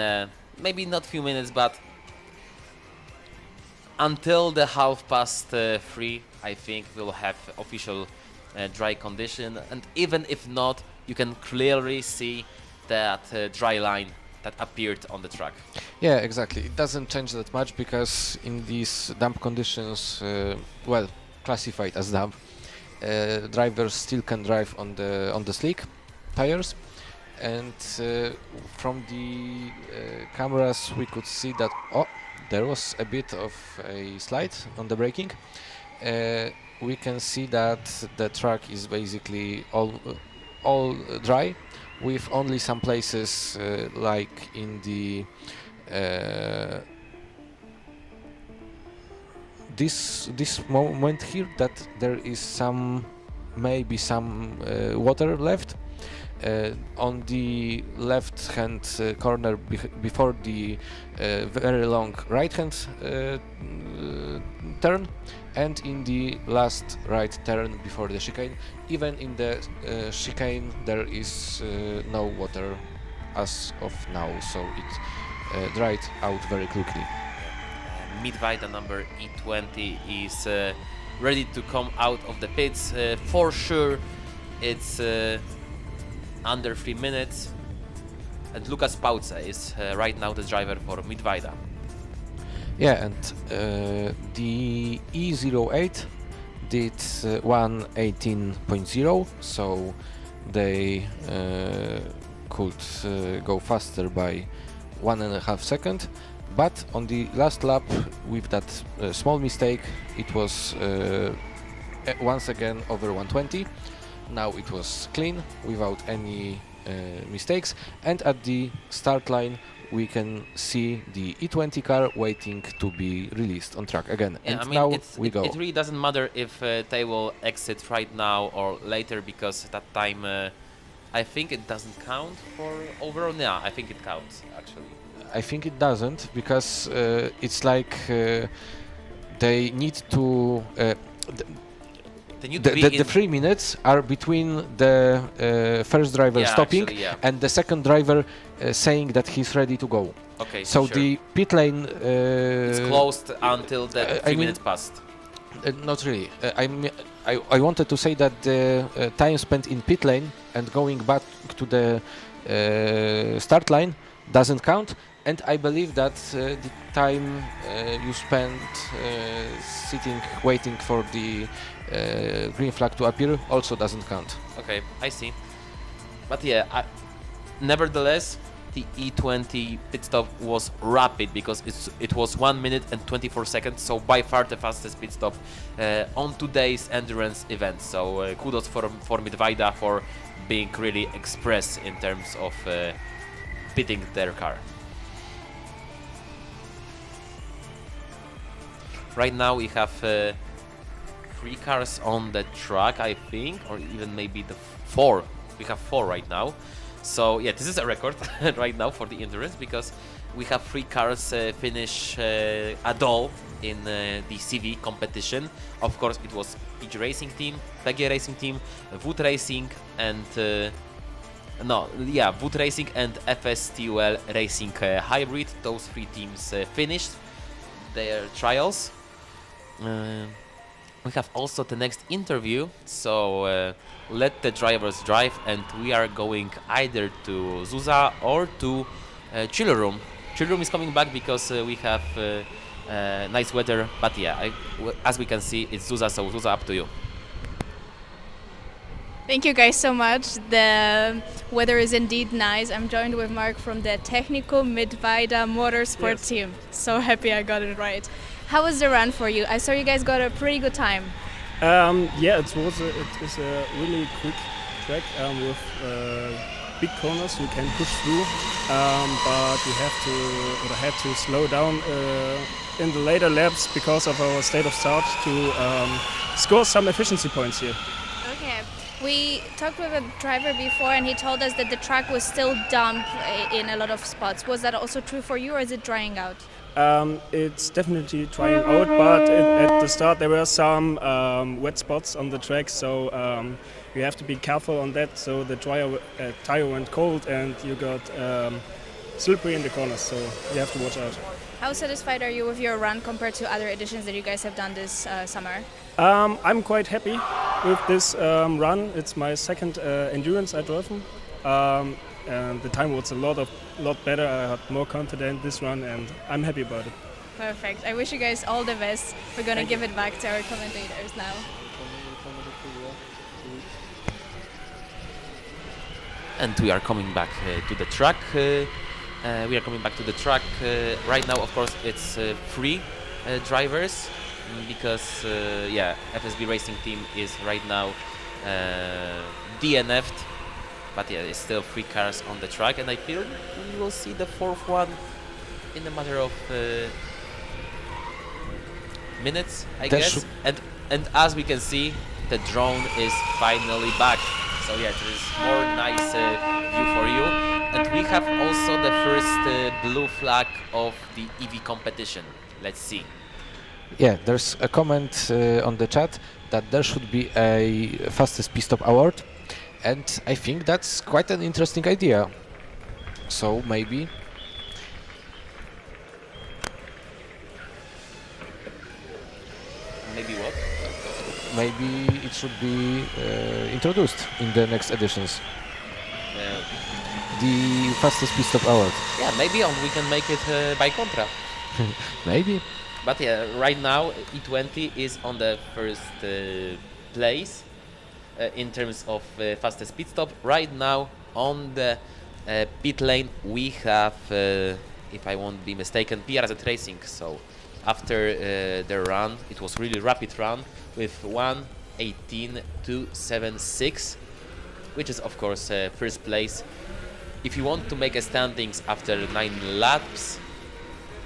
S5: maybe not few minutes, but until the 3:30, I think we'll have official dry condition. And even if not, you can clearly see that dry line that appeared on the track.
S6: Yeah, exactly. It doesn't change that much because in these damp conditions, well, classified as damp, drivers still can drive on the slick tires. And from the cameras, we could see that there was a bit of a slide on the braking. We can see that the track is basically all dry, with only some places like in the this moment here that there is maybe some water left. On the left hand corner before the very long right hand turn, and in the last right turn before the chicane. Even in the chicane there is no water as of now, so it dried out very quickly.
S5: Miedwijda number E20 is ready to come out of the pits. For sure it's under 3 minutes, and Lukas Pauce is right now the driver for Miedwijda.
S6: Yeah, and the E08 did 1:18.0, so they could go faster by 1.5 seconds. But on the last lap, with that small mistake, it was once again over 120. Now it was clean, without any mistakes, and at the start line we can see the E20 car waiting to be released on track again.
S5: Yeah,
S6: and
S5: I mean,
S6: now we
S5: it
S6: go.
S5: It really doesn't matter if they will exit right now or later, because that time I think it doesn't count for overall. Yeah, I think it counts actually.
S6: I think it doesn't, because it's like they need to. The 3 minutes are between the first driver stopping and the second driver saying that he's ready to go.
S5: Okay,
S6: so
S5: sure.
S6: the pit lane
S5: it's closed until the 3 minutes passed.
S6: Not really. I wanted to say that the time spent in pit lane and going back to the start line doesn't count. And I believe that the time you spent sitting, waiting for the green flag to appear also doesn't count.
S5: Okay, I see. But yeah, nevertheless, the E20 pit stop was rapid, because it was 1 minute and 24 seconds, so by far the fastest pit stop on today's endurance event. So kudos for Miedwijda for being really express in terms of pitting their car. Right now we have 3 cars on the track, I think, or even maybe the 4. We have 4 right now. So yeah, this is a record right now for the endurance, because we have 3 cars finish at all in the CV competition. Of course, it was PG Racing Team, PG Racing Team, Wood Racing, and Wood Racing and FSTUL Racing Hybrid. Those 3 teams finished their trials. We have also the next interview, so let the drivers drive, and we are going either to Zuza or to Chill Room. Chill Room is coming back because we have nice weather, but yeah, as we can see, it's Zuza, so Zuza, up to you.
S3: Thank you guys so much. The weather is indeed nice. I'm joined with Mark from the Technical Miedwijda Motorsport team. So happy I got it right. How was the run for you? I saw you guys got a pretty good time.
S7: Yeah, it is a really quick track with big corners you can push through, but we had to slow down in the later laps because of our state of start to score some efficiency points here.
S3: Okay. We talked with a driver before and he told us that the track was still damp in a lot of spots. Was that also true for you or is it drying out?
S7: It's definitely drying out, but at the start there were some wet spots on the track, so you have to be careful on that. So the tire went cold and you got slippery in the corners, so you have to watch out.
S3: How satisfied are you with your run compared to other editions that you guys have done this summer?
S7: I'm quite happy with this run. It's my second endurance I drove. And the time was a lot better. I had more confidence this run, and I'm happy about it.
S3: Perfect. I wish you guys all the best. We're going to give it back to our commentators now.
S5: And we are coming back to the track. Right now, of course, it's free drivers because FSB Racing Team is right now DNF'd. But yeah, it's still 3 cars on the track, and I feel we will see the 4th one in a matter of minutes, I guess. And as we can see, the drone is finally back. So yeah, there is more nice view for you. And we have also the first blue flag of the EV competition. Let's see.
S6: Yeah, there's a comment on the chat that there should be a fastest pit stop award. And I think that's quite an interesting idea. So maybe...
S5: Maybe what?
S6: Maybe it should be introduced in the next editions. The fastest pit stop award.
S5: Yeah, maybe we can make it by Kontra.
S6: Maybe.
S5: But yeah, right now E20 is on the first place. In terms of fastest pit stop. Right now on the pit lane we have, if I won't be mistaken, PRZ Racing. So after their run, it was really rapid run with 1:18.276, which is of course first place. If you want to make a standings after 9 laps,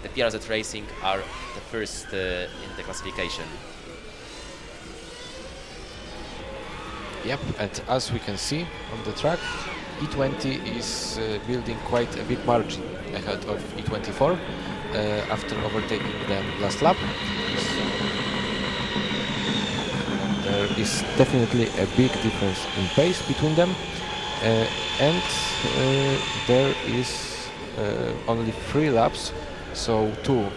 S5: the PRZ Racing are the first in the classification.
S6: Yep, and as we can see on the track, E20 is building quite a big margin ahead of E24 after overtaking them last lap. So there is definitely a big difference in pace between them, and there is only 3 laps, so 2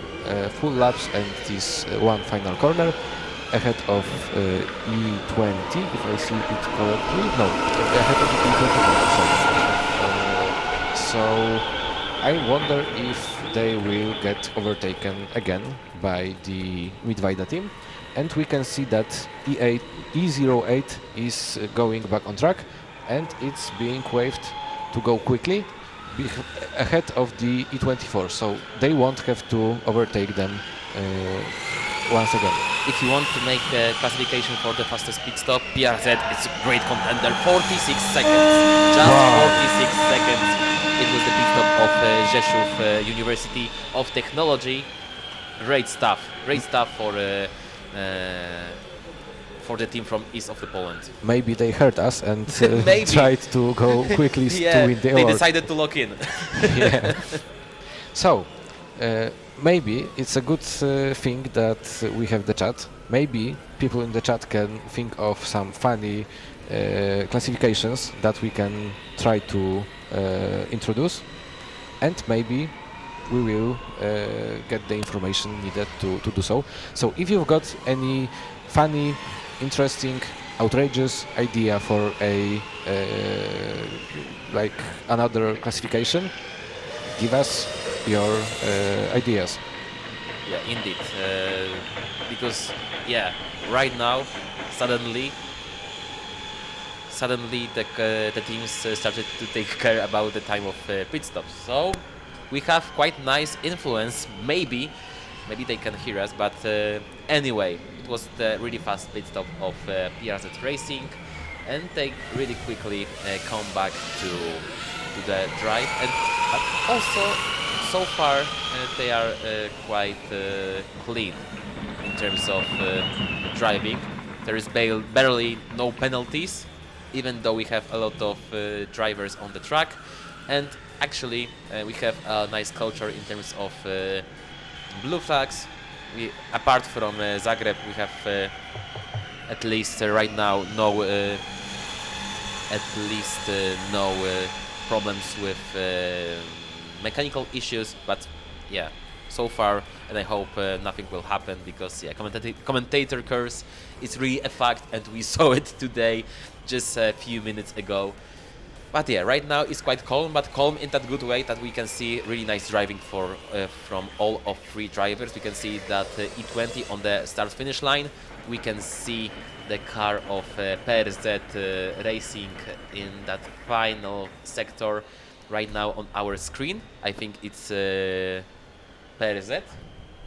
S6: full laps and this 1 final corner ahead of E20, if I see it correctly. No, ahead of E21. So I wonder if they will get overtaken again by the Midweida team. And we can see that E08 is going back on track and it's being waved to go quickly ahead of the E24. So they won't have to overtake them once again.
S5: If you want to make the classification for the fastest pit stop, PRZ is a great contender. 46 seconds, just 46 seconds. It was the pit stop of Rzeszów University of Technology. Great stuff for the team from east of the Poland.
S6: Maybe they heard us and tried to go quickly to win the award.
S5: They decided to lock in.
S6: Yeah. So. Maybe it's a good thing that we have the chat. Maybe people in the chat can think of some funny classifications that we can try to introduce, and maybe we will get the information needed to do so. So if you've got any funny, interesting, outrageous idea for a like another classification, give us your ideas.
S5: Yeah, indeed. Because right now, suddenly the teams started to take care about the time of pit stops. So we have quite nice influence. Maybe they can hear us. But anyway, it was the really fast pit stop of PRZ Racing, and they really quickly come back to the drive. But also, so far, they are quite clean in terms of driving. There is barely no penalties even though we have a lot of drivers on the track. And actually, we have a nice culture in terms of blue flags. Apart from Zagreb, we have at least right now no problems with mechanical issues, but yeah, so far, and I hope nothing will happen, because yeah, commentator curse is really a fact, and we saw it today, just a few minutes ago. But yeah, right now it's quite calm, but calm in that good way that we can see really nice driving from all of three drivers. We can see that E20 on the start-finish line. We can see the car of PRZ racing in that final sector right now on our screen. I think it's PRZ,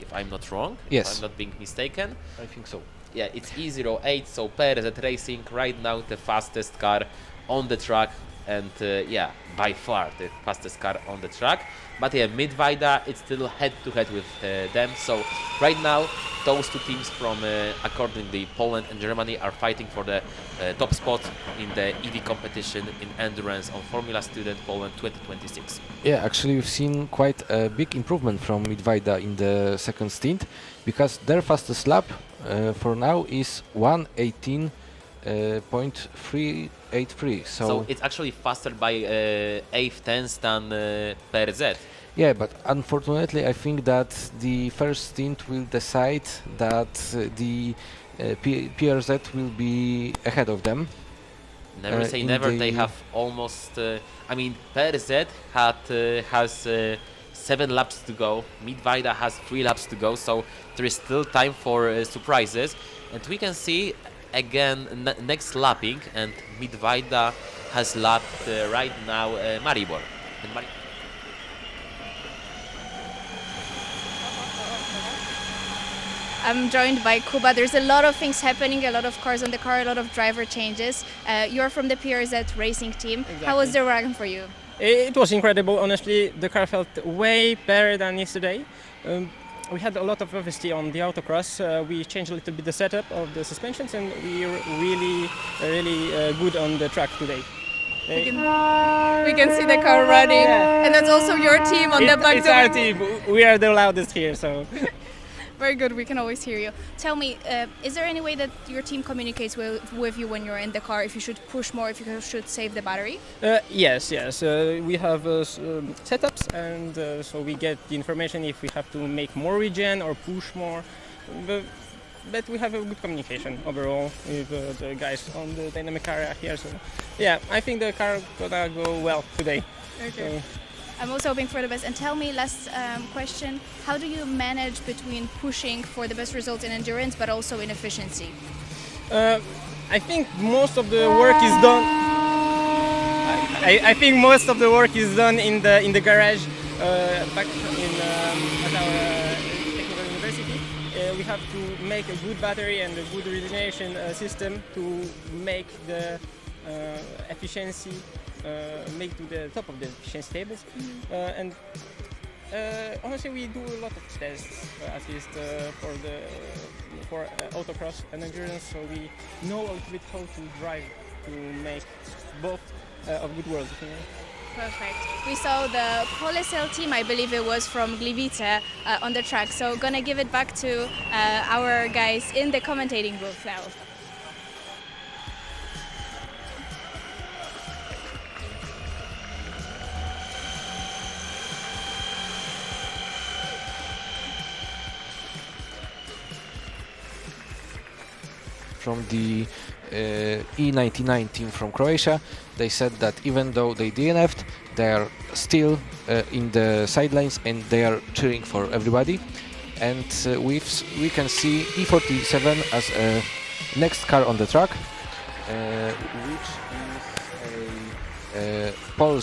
S5: if I'm not wrong,
S6: Yes.
S5: if I'm not being mistaken.
S6: I think so.
S5: Yeah, it's E08, so PRZ Racing right now the fastest car on the track, and yeah, by far the fastest car on the track. But yeah, Miedwijda, it's still head-to-head with them. So right now, those two teams from, accordingly, Poland and Germany are fighting for the top spot in the EV competition in endurance on Formula Student Poland 2026.
S6: Yeah, actually we've seen quite a big improvement from Miedwijda in the second stint, because their fastest lap for now is 1:18.383.
S5: So it's actually faster by 8/10 than PRZ.
S6: Yeah, but unfortunately I think that the first stint will decide that the PRZ will be ahead of them.
S5: Never say never. They have almost. I mean, PRZ has 7 laps to go. Miedwijda has 3 laps to go, so there is still time for surprises. And we can see again next lapping, and Miedwijda has lapped right now Maribor. And
S3: I'm joined by Kuba. There's a lot of things happening, a lot of cars on the car, a lot of driver changes. You're from the PRZ racing team.
S14: Exactly.
S3: How was the run for you?
S14: It was incredible, honestly. The car felt way better than yesterday. We had a lot of velocity on the autocross. We changed a little bit the setup of the suspensions, and we were really good on the track today.
S3: We can see the car running, and that's also your team on the back.
S14: It's our team. We are the loudest here, so.
S3: Very good, we can always hear you. Tell me, is there any way that your team communicates with you when you're in the car, if you should push more, if you should save the battery?
S14: Yes. We have setups, and so we get the information if we have to make more regen or push more. But we have a good communication overall with the guys on the dynamic area here. So yeah, I think the car gonna go well today.
S3: Okay.
S14: So,
S3: I'm also hoping for the best. And tell me, last question, how do you manage between pushing for the best results in endurance but also in efficiency?
S14: I think most of the work is done. I think most of the work is done in the garage back in at our technical university. We have to make a good battery and a good regeneration system to make the efficiency. Make to the top of the efficiency tables, and honestly, we do a lot of tests, at least for autocross and endurance. So we know a little bit how to drive to make both of good worlds. You know?
S3: Perfect. We saw the Polecel team, I believe it was from Gliwice, on the track. So gonna give it back to our guys in the commentating booth now.
S6: From the E99 team from Croatia, they said that even though they DNF'd, they are still in the sidelines and they are cheering for everybody. And we can see E47 as a next car on the track, which is a Pol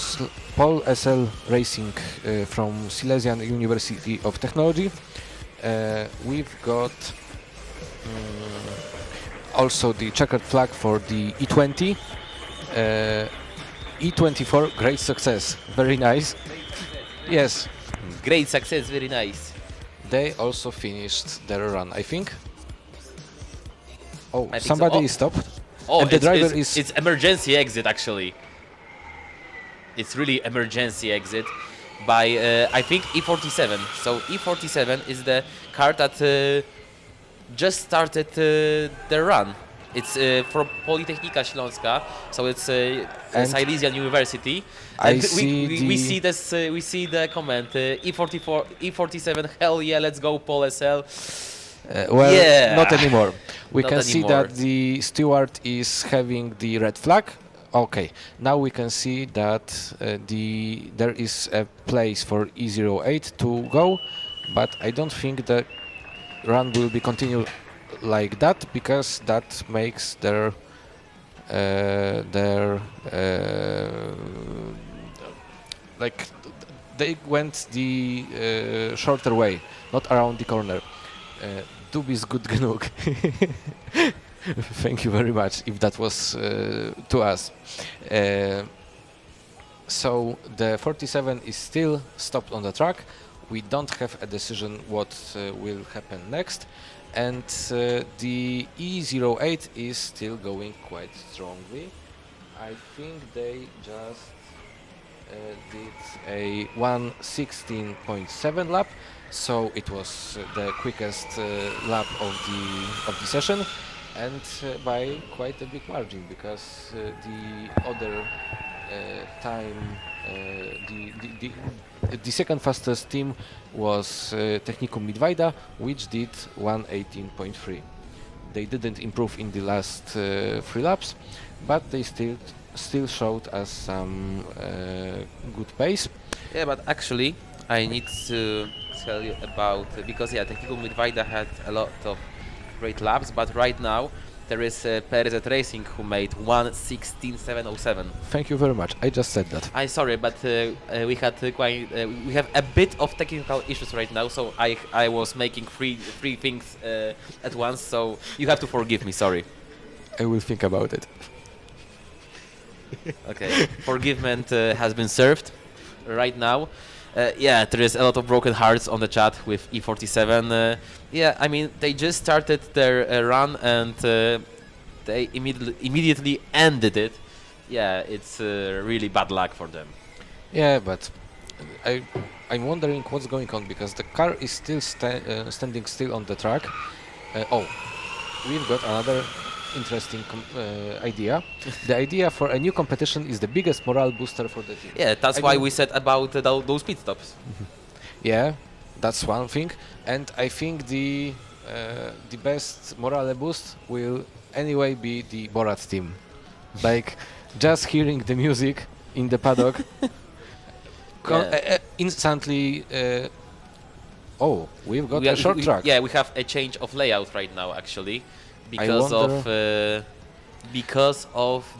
S6: SL Racing from Silesian University of Technology. We've got also the checkered flag for the E20. E24, great success, very nice. Yes.
S5: Great success, very nice.
S6: They also finished their run, I think. Oh,
S5: I think
S6: somebody
S5: so.
S6: is stopped.
S5: Oh,
S6: and the driver is...
S5: It's emergency exit, actually. It's really emergency exit by, I think, E47. So E47 is the car that just started the run. It's from Politechnika Śląska, so it's Silesian University. And we see this. We see the comment. E47. Hell yeah, let's go, Pole SL.
S6: Well,
S5: yeah.
S6: not anymore. We
S5: Not
S6: can see
S5: anymore.
S6: that the steward is having the red flag. Okay, now we can see that there is a place for E08 to go, but I don't think the run will be continued like that, because that makes their like they went the shorter way, not around the corner. Dubis good genug. Thank you very much if that was to us. So the 47 is still stopped on the track. We don't have a decision what will happen next, and the E08 is still going quite strongly. I think they just did a 1:16.7 lap, so it was the quickest lap of the session, and by quite a big margin, because the other time, the second fastest team was Technikum Midweida, which did 1:18.3. They didn't improve in the last 3 laps, but they still showed us some good pace.
S5: Yeah, but actually, I need to tell you about, because yeah, Technikum Midweida had a lot of great laps, but right now there is Perez at Racing who made 1:16.707.
S6: Thank you very much. I just said that.
S5: I'm sorry, but we had we have a bit of technical issues right now, so I was making three things at once, so you have to forgive me. Sorry.
S6: I will think about it.
S5: Okay, forgiveness has been served right now. Yeah, there is a lot of broken hearts on the chat with E47. Yeah, I mean, they just started their run and they immediately ended it. Yeah, it's really bad luck for them.
S6: Yeah, but I'm wondering what's going on, because the car is still standing still on the track. Oh, we've got another interesting idea. The idea for a new competition is the biggest morale booster for the team.
S5: Yeah, that's why we said about those pit stops.
S6: Yeah, that's one thing, and I think the best morale boost will anyway be the Borat team. Like, just hearing the music in the paddock, instantly. Oh, we've got a short track.
S5: Yeah, we have a change of layout right now, actually. Because of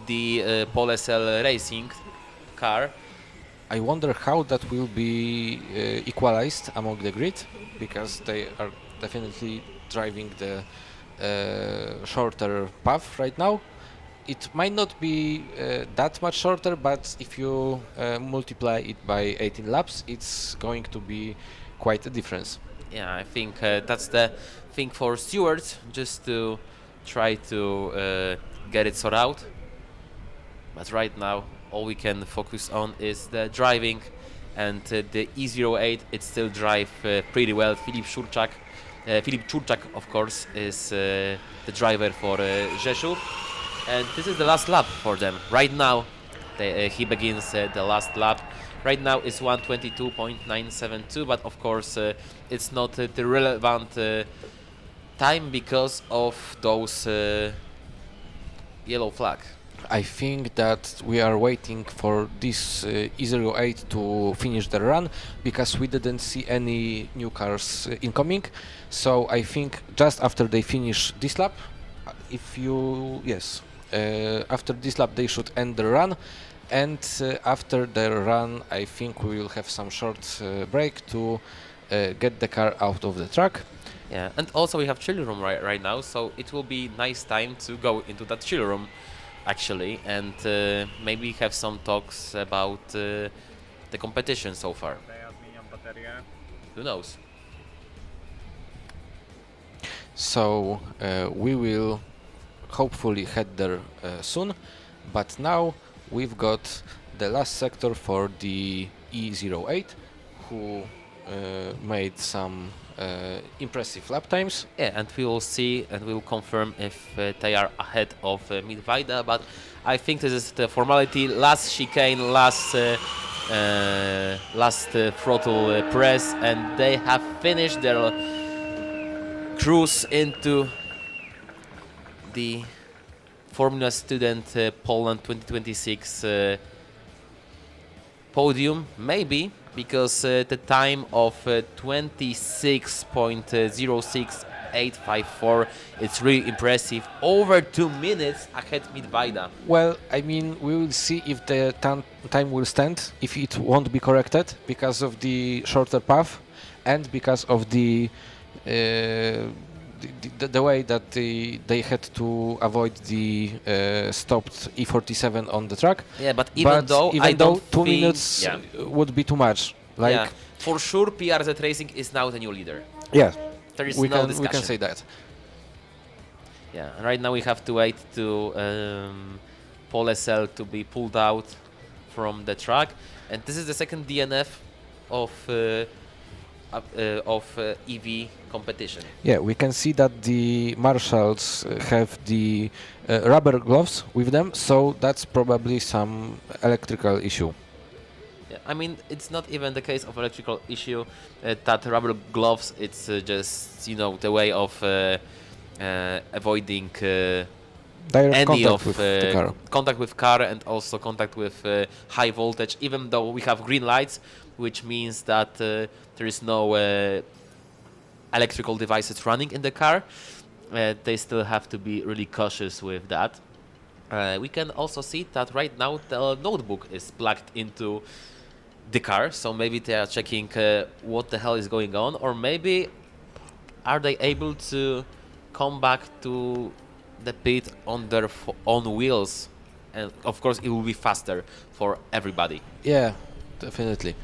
S5: the Pole SL Racing car.
S6: I wonder how that will be equalized among the grid, because they are definitely driving the shorter path right now. It might not be that much shorter, but if you multiply it by 18 laps, it's going to be quite a difference.
S5: Yeah, I think that's the thing for stewards, just to try to get it sorted out. But right now, all we can focus on is the driving, and the E08, it still drive pretty well. Filip Czurczak, of course, is the driver for Rzeszów, and this is the last lap for them. Right now, he begins the last lap. Right now it's 1:22.972, but of course it's not the relevant time because of those yellow flag.
S6: I think that we are waiting for this E08 to finish the run, because we didn't see any new cars incoming. So I think just after they finish this lap, after this lap they should end the run, and after the run I think we will have some short break to get the car out of the track.
S5: Yeah, and also we have chill room right now, so it will be nice time to go into that chill room, actually, and maybe have some talks about the competition so far. Who knows?
S6: So we will hopefully head there soon. But now we've got the last sector for the E08, who made some impressive lap times.
S5: Yeah, and we will see and we will confirm if they are ahead of Midweida, but I think this is the formality. Last chicane, last throttle press, and they have finished their cruise into the Formula Student Poland 2026 podium, maybe, because the time of 26.06854, it's really impressive. Over 2 minutes ahead Midweida.
S6: Well, I mean, we will see if the time will stand, if it won't be corrected because of the shorter path and because of the way that they had to avoid the stopped E47 on the track.
S5: Yeah, but even though
S6: 2 minutes would be too much. Like,
S5: yeah, for sure, PRZ Racing is now the new leader.
S6: Yeah,
S5: there is
S6: we
S5: no
S6: can
S5: discussion.
S6: We can say that.
S5: Yeah, right now we have to wait to Pole SL to be pulled out from the track, and this is the second DNF of EV competition.
S6: Yeah, we can see that the marshals have the rubber gloves with them, so that's probably some electrical issue.
S5: Yeah, I mean, it's not even the case of electrical issue. That rubber gloves, it's just, you know, the way of avoiding any
S6: contact
S5: of
S6: with the car.
S5: Contact with car and also contact with high voltage, even though we have green lights, which means that there is no electrical devices running in the car. They still have to be really cautious with that. We can also see that right now the notebook is plugged into the car, so maybe they are checking what the hell is going on, or maybe are they able to come back to the pit on their own wheels, and of course it will be faster for everybody.
S6: Yeah, definitely.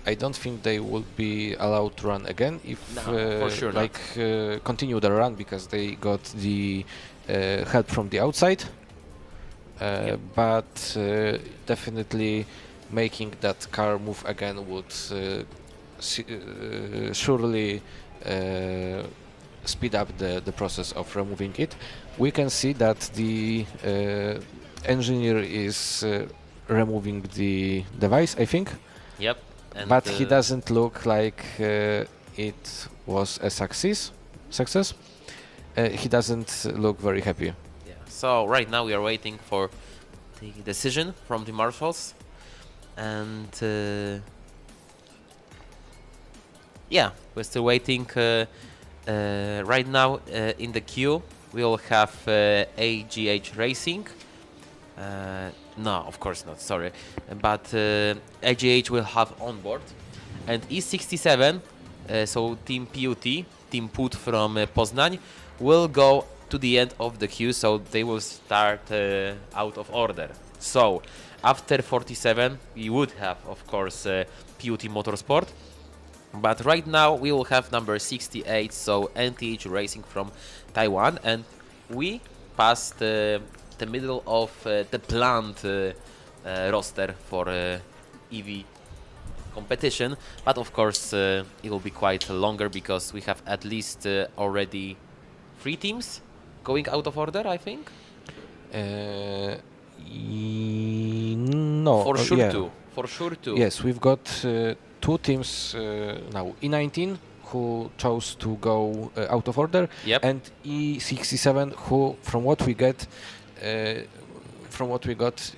S6: I don't think they will be allowed to run again if
S5: for sure
S6: continue their run, because they got the help from the outside. But definitely making that car move again would surely speed up the process of removing it. We can see that the engineer is removing the device, I think.
S5: Yep. And
S6: but he doesn't look like it was a success. He doesn't look very happy.
S5: Yeah. So right now we are waiting for the decision from the marshals, and yeah, we're still waiting. Right now in the queue we'll have AGH Racing. No, of course not, sorry. But AGH will have on board. And E67, so Team PUT, Team PUT from Poznań, will go to the end of the queue, so they will start out of order. So after 47, we would have, of course, PUT Motorsport. But right now we will have number 68, so NTH Racing from Taiwan. And we passed the middle of the planned roster for EV competition, but of course it will be quite longer because we have at least already 3 teams going out of order, I think.
S6: No,
S5: for sure
S6: yeah.
S5: two. For sure two.
S6: Yes, we've got 2 teams now. E19 who chose to go out of order,
S5: yep.
S6: And E67 who, from what we got,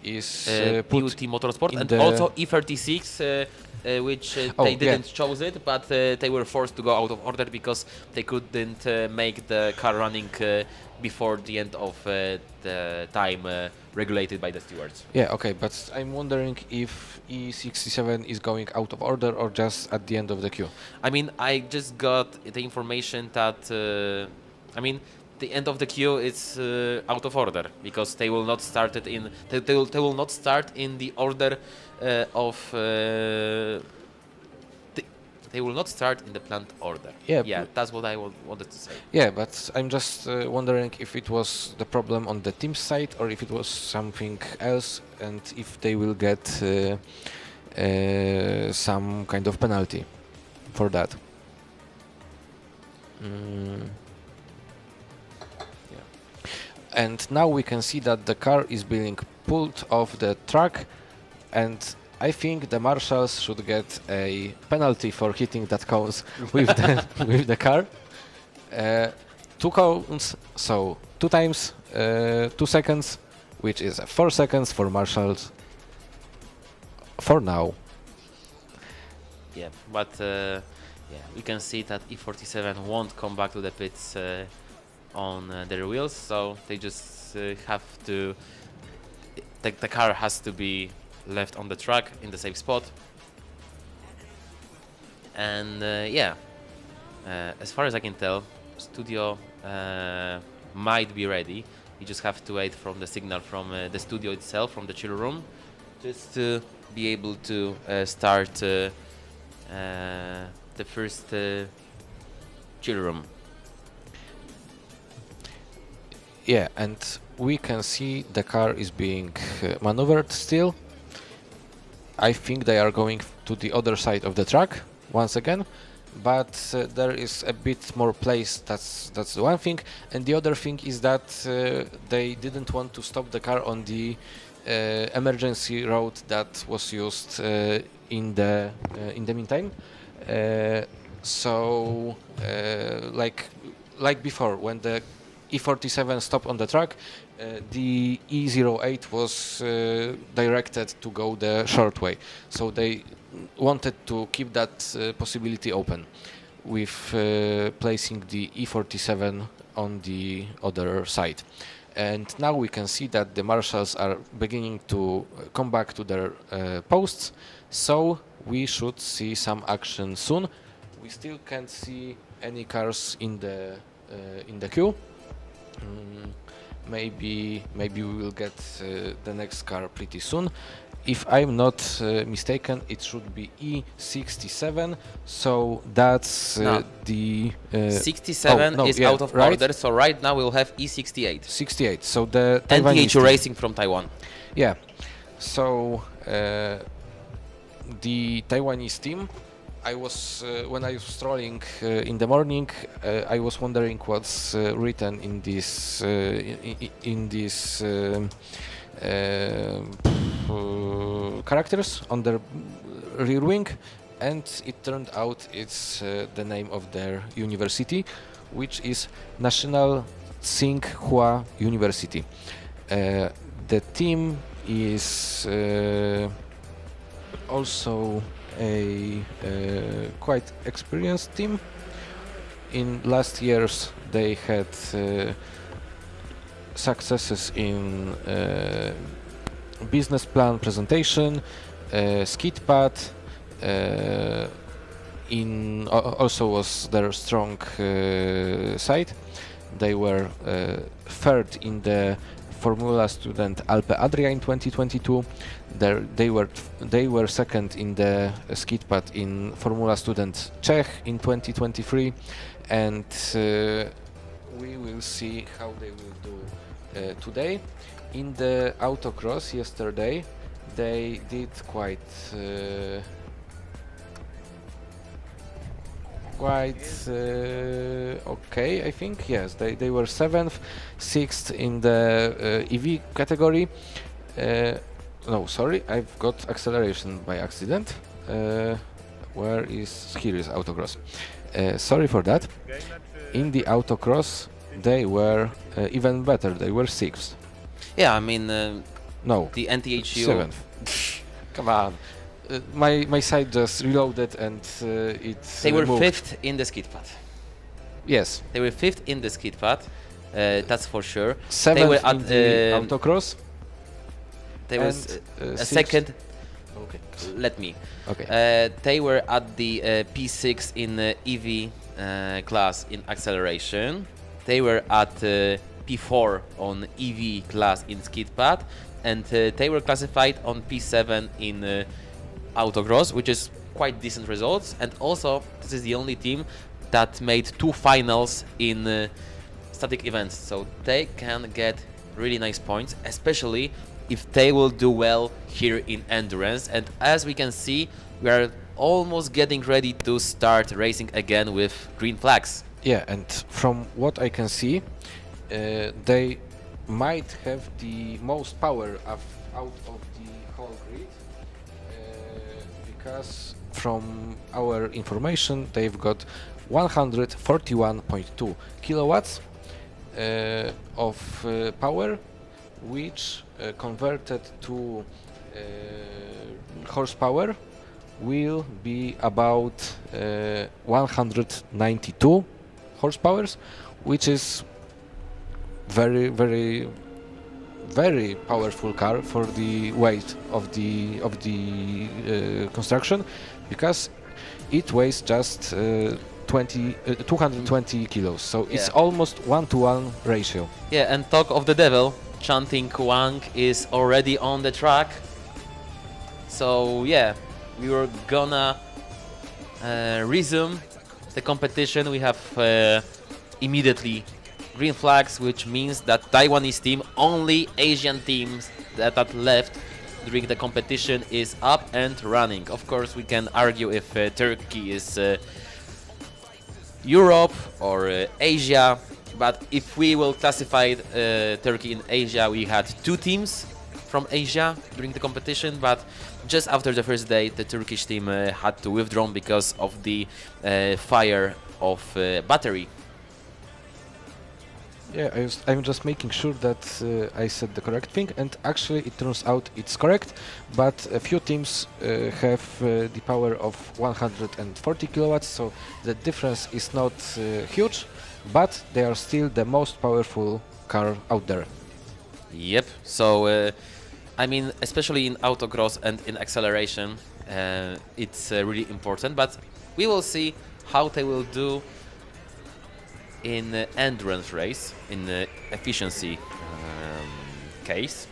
S6: is
S5: PUT Motorsport, and also E36, which they didn't choose it, but they were forced to go out of order because they couldn't make the car running before the end of the time regulated by the stewards.
S6: Yeah, okay, but I'm wondering if E67 is going out of order or just at the end of the queue.
S5: I mean, I just got the information that, the end of the queue is out of order because they will not start it in. They will not start in the order of. they will not start in the planned order.
S6: Yeah,
S5: that's what I wanted to say.
S6: Yeah, but I'm just wondering if it was the problem on the team side or if it was something else, and if they will get some kind of penalty for that. And now we can see that the car is being pulled off the track, and I think the marshals should get a penalty for hitting that cones with the with the car. 2 cones, so 2 times 2 seconds, which is 4 seconds for marshals for now.
S5: Yeah, but we can see that E47 won't come back to the pits on their wheels, so they just have to. The car has to be left on the track in the safe spot. And as far as I can tell, studio might be ready. You just have to wait from the signal from the studio itself, from the chill room, just to be able to start the first chill room.
S6: Yeah, and we can see the car is being maneuvered still. I think they are going to the other side of the track once again, but there is a bit more place. That's the one thing, and the other thing is that they didn't want to stop the car on the emergency road that was used in the meantime. So like before, when the E47 stopped on the track, the E08 was directed to go the short way. So they wanted to keep that possibility open with placing the E47 on the other side. And now we can see that the marshals are beginning to come back to their posts, so we should see some action soon. We still can't see any cars in the queue. Maybe we will get the next car pretty soon. If I'm not mistaken, it should be E67. So that's the
S5: 67 is out of order. So right now we'll have E68.
S6: 68. So the
S5: NTH Racing from Taiwan.
S6: Yeah. So the Taiwanese team. I was when I was strolling in the morning, I was wondering what's written in this characters on their rear wing, and it turned out it's the name of their university, which is National Tsinghua University. The team is also a quite experienced team. In last years they had successes in business plan presentation, skid pad, also was their strong side. They were third in the Formula Student Alpe Adria in 2022. They were second in the skid pad in Formula Student Czech in 2023, and we will see how they will do today. In the autocross yesterday, they did quite okay, I think. Yes, they were 7th, 6th in the EV category. No, sorry, I've got acceleration by accident. Here is autocross. Sorry for that. In the autocross, they were even better. They were 6th.
S5: Yeah, I mean,
S6: no,
S5: the NTHU
S6: 7th. Come on. My side just reloaded and it's.
S5: They were
S6: moved.
S5: 5th in the skid pad.
S6: Yes.
S5: They were 5th in the skid pad. That's for sure.
S6: 7th
S5: they were
S6: in the autocross.
S5: They were a second.
S6: Okay.
S5: Let me.
S6: Okay.
S5: They were at the P6 in EV class in acceleration. They were at P4 on EV class in skid pad, and they were classified on P7 in autocross, which is quite decent results, and also this is the only team that made 2 finals in static events, so they can get really nice points, especially if they will do well here in endurance. And as we can see, we are almost getting ready to start racing again with green flags.
S6: Yeah, and from what I can see, they might have the most power out of the whole grid, because from our information they've got 141.2 kilowatts of power, which converted to horsepower will be about 192 horsepowers, which is very powerful car for the weight of the construction, because it weighs just 220 kilos, so it's almost 1-to-1 ratio.
S5: Yeah, and talk of the devil, Chanting Wang is already on the track. So yeah, we were gonna resume the competition. We have immediately green flags, which means that Taiwanese team, only Asian teams that left during the competition, is up and running. Of course, we can argue if Turkey is Europe or Asia, but if we will classify Turkey in Asia, we had 2 teams from Asia during the competition, but just after the first day, the Turkish team had to withdraw because of the fire of battery.
S6: Yeah, I'm just making sure that I said the correct thing, and actually it turns out it's correct, but a few teams have the power of 140 kilowatts, so the difference is not huge, but they are still the most powerful car out there.
S5: Yep, so I mean, especially in autocross and in acceleration, it's really important, but we will see how they will do in endurance race, in the efficiency case.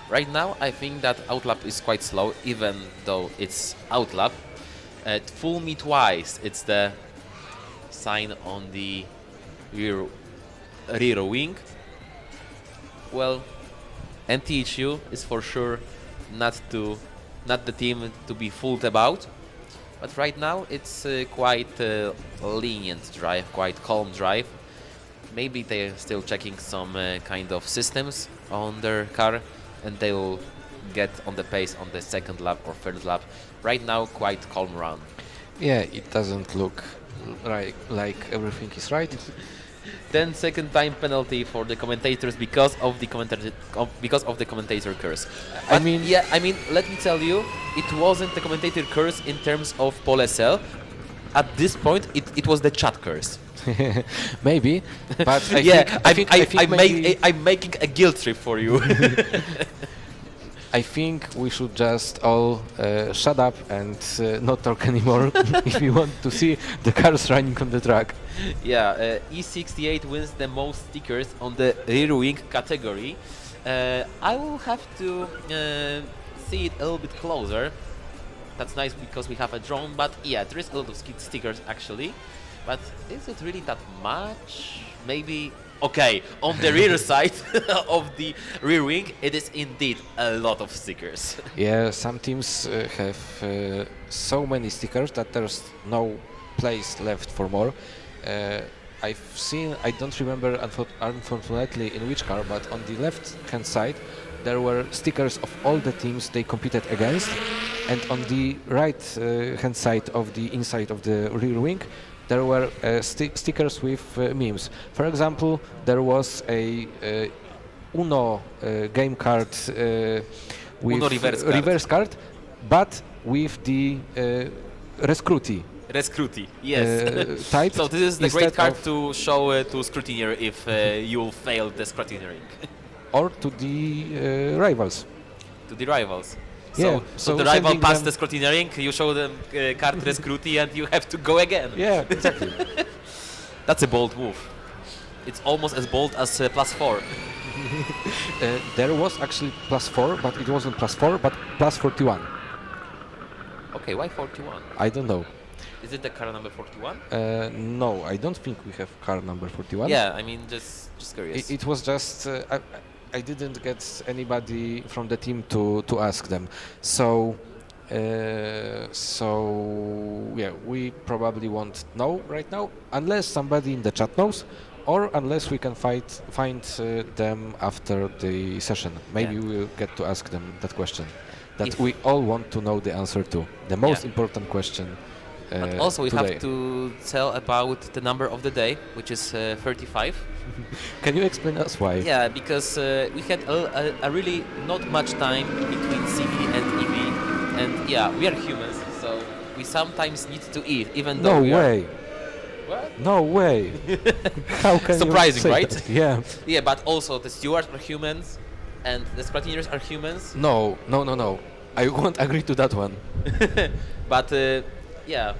S5: Right now, I think that outlap is quite slow, even though it's outlap. Fool me twice, it's the sign on the rear wing. Well, NTHU is for sure not the team to be fooled about. But right now it's quite lenient drive, quite calm drive. Maybe they're still checking some kind of systems on their car, and they will get on the pace on the second lap or third lap. Right now, quite calm run.
S6: Yeah, it doesn't look like everything is right.
S5: Then second time penalty for the commentators because of the commentator curse.
S6: I mean,
S5: let me tell you, it wasn't the commentator curse in terms of Pole SL. At this point, it was the chat curse.
S6: Maybe, but
S5: I'm making a guilt trip for you.
S6: I think we should just all shut up and not talk anymore if we want to see the cars running on the track.
S5: Yeah, E68 wins the most stickers on the rear wing category. I will have to see it a little bit closer. That's nice because we have a drone, but yeah, there is a lot of stickers actually. But is it really that much? Maybe. Okay, on the rear side of the rear wing, it is indeed a lot of stickers.
S6: Yeah, some teams have so many stickers that there's no place left for more. I've seen, I don't remember unfortunately in which car, but on the left-hand side there were stickers of all the teams they competed against, and on the right-hand side of the inside of the rear wing there were stickers with memes. For example, there was a Uno game card with
S5: Uno reverse
S6: card, but with the Rescruti.
S5: Rescruti, yes.
S6: Type.
S5: So this is the great card to show to scrutineer if you fail the scrutineering.
S6: Or to the rivals.
S5: To the rivals.
S6: Yeah,
S5: so the rival passed the scrutineering, you show them card Rescruti and you have to go again.
S6: Yeah, exactly.
S5: That's a bold move. It's almost as bold as +4.
S6: There was actually +4, but it wasn't +4, but +41.
S5: Okay, why 41?
S6: I don't know.
S5: Is it the car number 41?
S6: No, I don't think we have car number 41.
S5: Yeah, I mean, just curious.
S6: It was just I didn't get anybody from the team to ask them. So yeah, we probably won't know right now unless somebody in the chat knows, or unless we can find them after the session. Maybe
S5: Yeah.
S6: we'll get to ask them that question that we all want to know the answer to. The most important question.
S5: But also we
S6: today.
S5: have to tell about the number of the day, which is 35.
S6: Can you explain us why?
S5: Yeah, because we had a really not much time between CV and EV, and yeah, we are humans, so we sometimes need to eat, even though
S6: No
S5: we
S6: way.
S5: are... What?
S6: No way. How can
S5: Surprising,
S6: you say
S5: right?
S6: that? Yeah.
S5: Yeah, but also the stewards are humans, and the scrutineers are humans.
S6: No. I won't agree to that one.
S5: But yeah,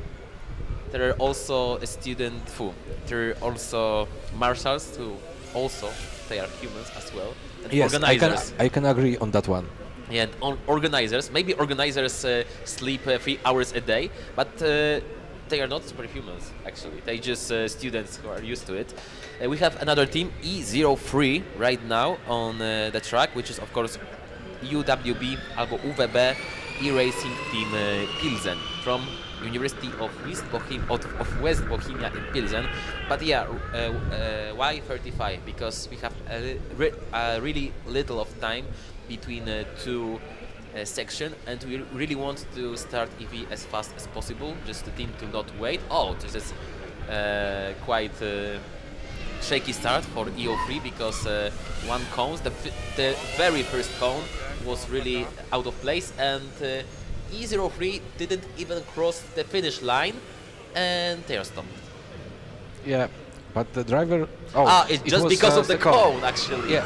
S5: there are also there are also marshals who also they are humans as well. And
S6: Yes,
S5: organizers.
S6: I can agree on that one.
S5: Yeah, and organizers. Maybe organizers sleep 3 hours a day, but they are not superhumans. Actually, they just students who are used to it. We have another team, E03, right now on the track, which is of course UWB albo UWB e-racing team Pilsen from University of West Bohemia in Pilsen. But yeah, why 35? Because we have a really little of time between two section, and we really want to start EV as fast as possible, just the team to not wait. Oh, this is quite shaky start for EO3 because one cone, the very first cone was really out of place, and E03 didn't even cross the finish line, and they are stopped.
S6: Yeah, but the driver...
S5: it's just because of the cone, actually.
S6: Yeah,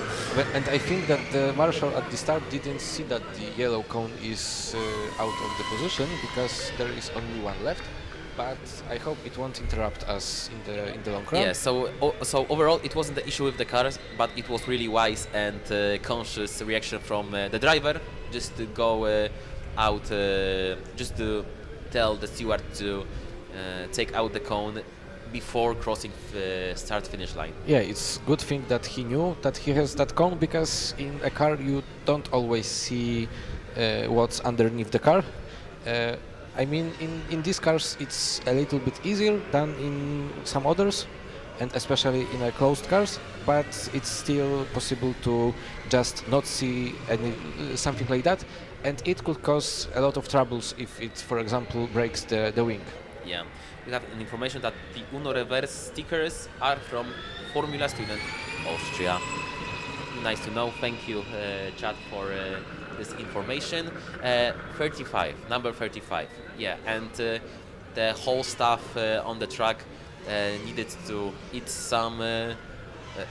S6: and I think that the marshal at the start didn't see that the yellow cone is out of the position, because there is only one left. But I hope it won't interrupt us in the long run.
S5: Yeah, so overall it wasn't the issue with the cars, but it was really wise and conscious reaction from the driver, just to go out, just to tell the steward to take out the cone before crossing the start-finish line.
S6: Yeah, it's good thing that he knew that he has that cone, because in a car you don't always see what's underneath the car. I mean, in these cars it's a little bit easier than in some others, and especially in closed cars, but it's still possible to just not see something like that, and it could cause a lot of troubles if it, for example, breaks the wing.
S5: Yeah, we have an information that the Uno reverse stickers are from Formula Student Austria. Nice to know. Thank you, chat, for this information. 35, number 35. Yeah, and the whole staff on the track needed to eat some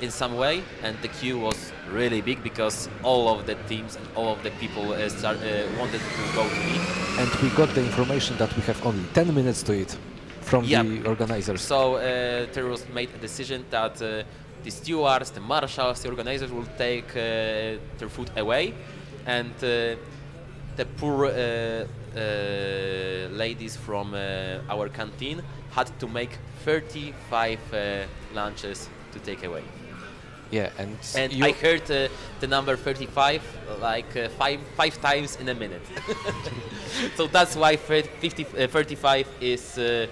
S5: in some way, and the queue was really big because all of the teams and all of the people wanted to go to eat.
S6: And we got the information that we have only 10 minutes to eat from the organizers.
S5: So there was made a decision that the stewards, the marshals, the organizers will take their food away, and the poor ladies from our canteen had to make 35 lunches to take away.
S6: Yeah, and
S5: I heard the number 35 like five times in a minute. So that's why 35 is the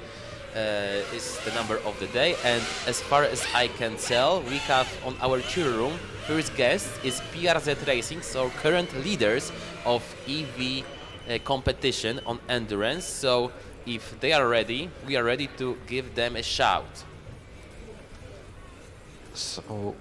S5: number of the day. And as far as I can tell, we have on our jury room, first guest is PRZ Racing, so current leaders of EV competition on endurance. So if they are ready, we are ready to give them a shout.
S6: So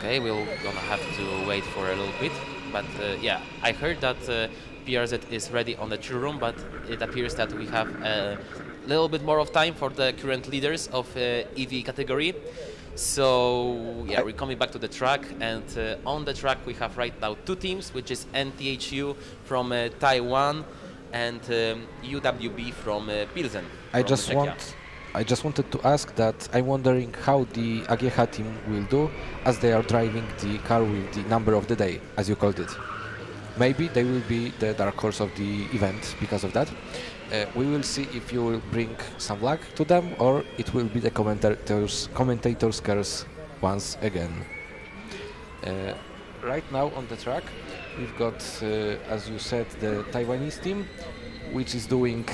S5: Okay, we're gonna have to wait for a little bit. But yeah, I heard that PRZ is ready on the chill room, but it appears that we have a little bit more of time for the current leaders of EV category. So yeah, we're coming back to the track, and on the track we have right now two teams, which is NTHU from Taiwan and UWB from Pilsen.
S6: I just wanted to ask that I'm wondering how the AGH team will do as they are driving the car with the number of the day, as you called it. Maybe they will be the dark horse of the event because of that. We will see if you will bring some luck to them, or it will be the commentators' curse once again. Right now on the track, we've got, as you said, the Taiwanese team, which is doing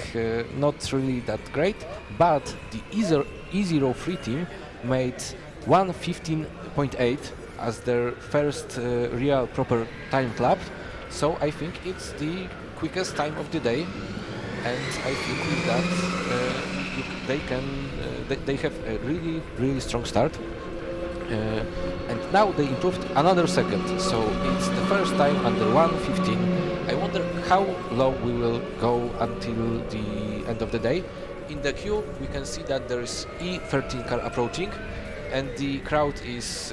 S6: not really that great, but the E03 team made 1:15.8 as their first real proper time lap. So I think it's the quickest time of the day, and I think with that they have a really strong start. And now they improved another second, so it's the first time under 1:15. I wonder how low we will go until the end of the day. In the queue we can see that there is E13 car approaching, and the crowd is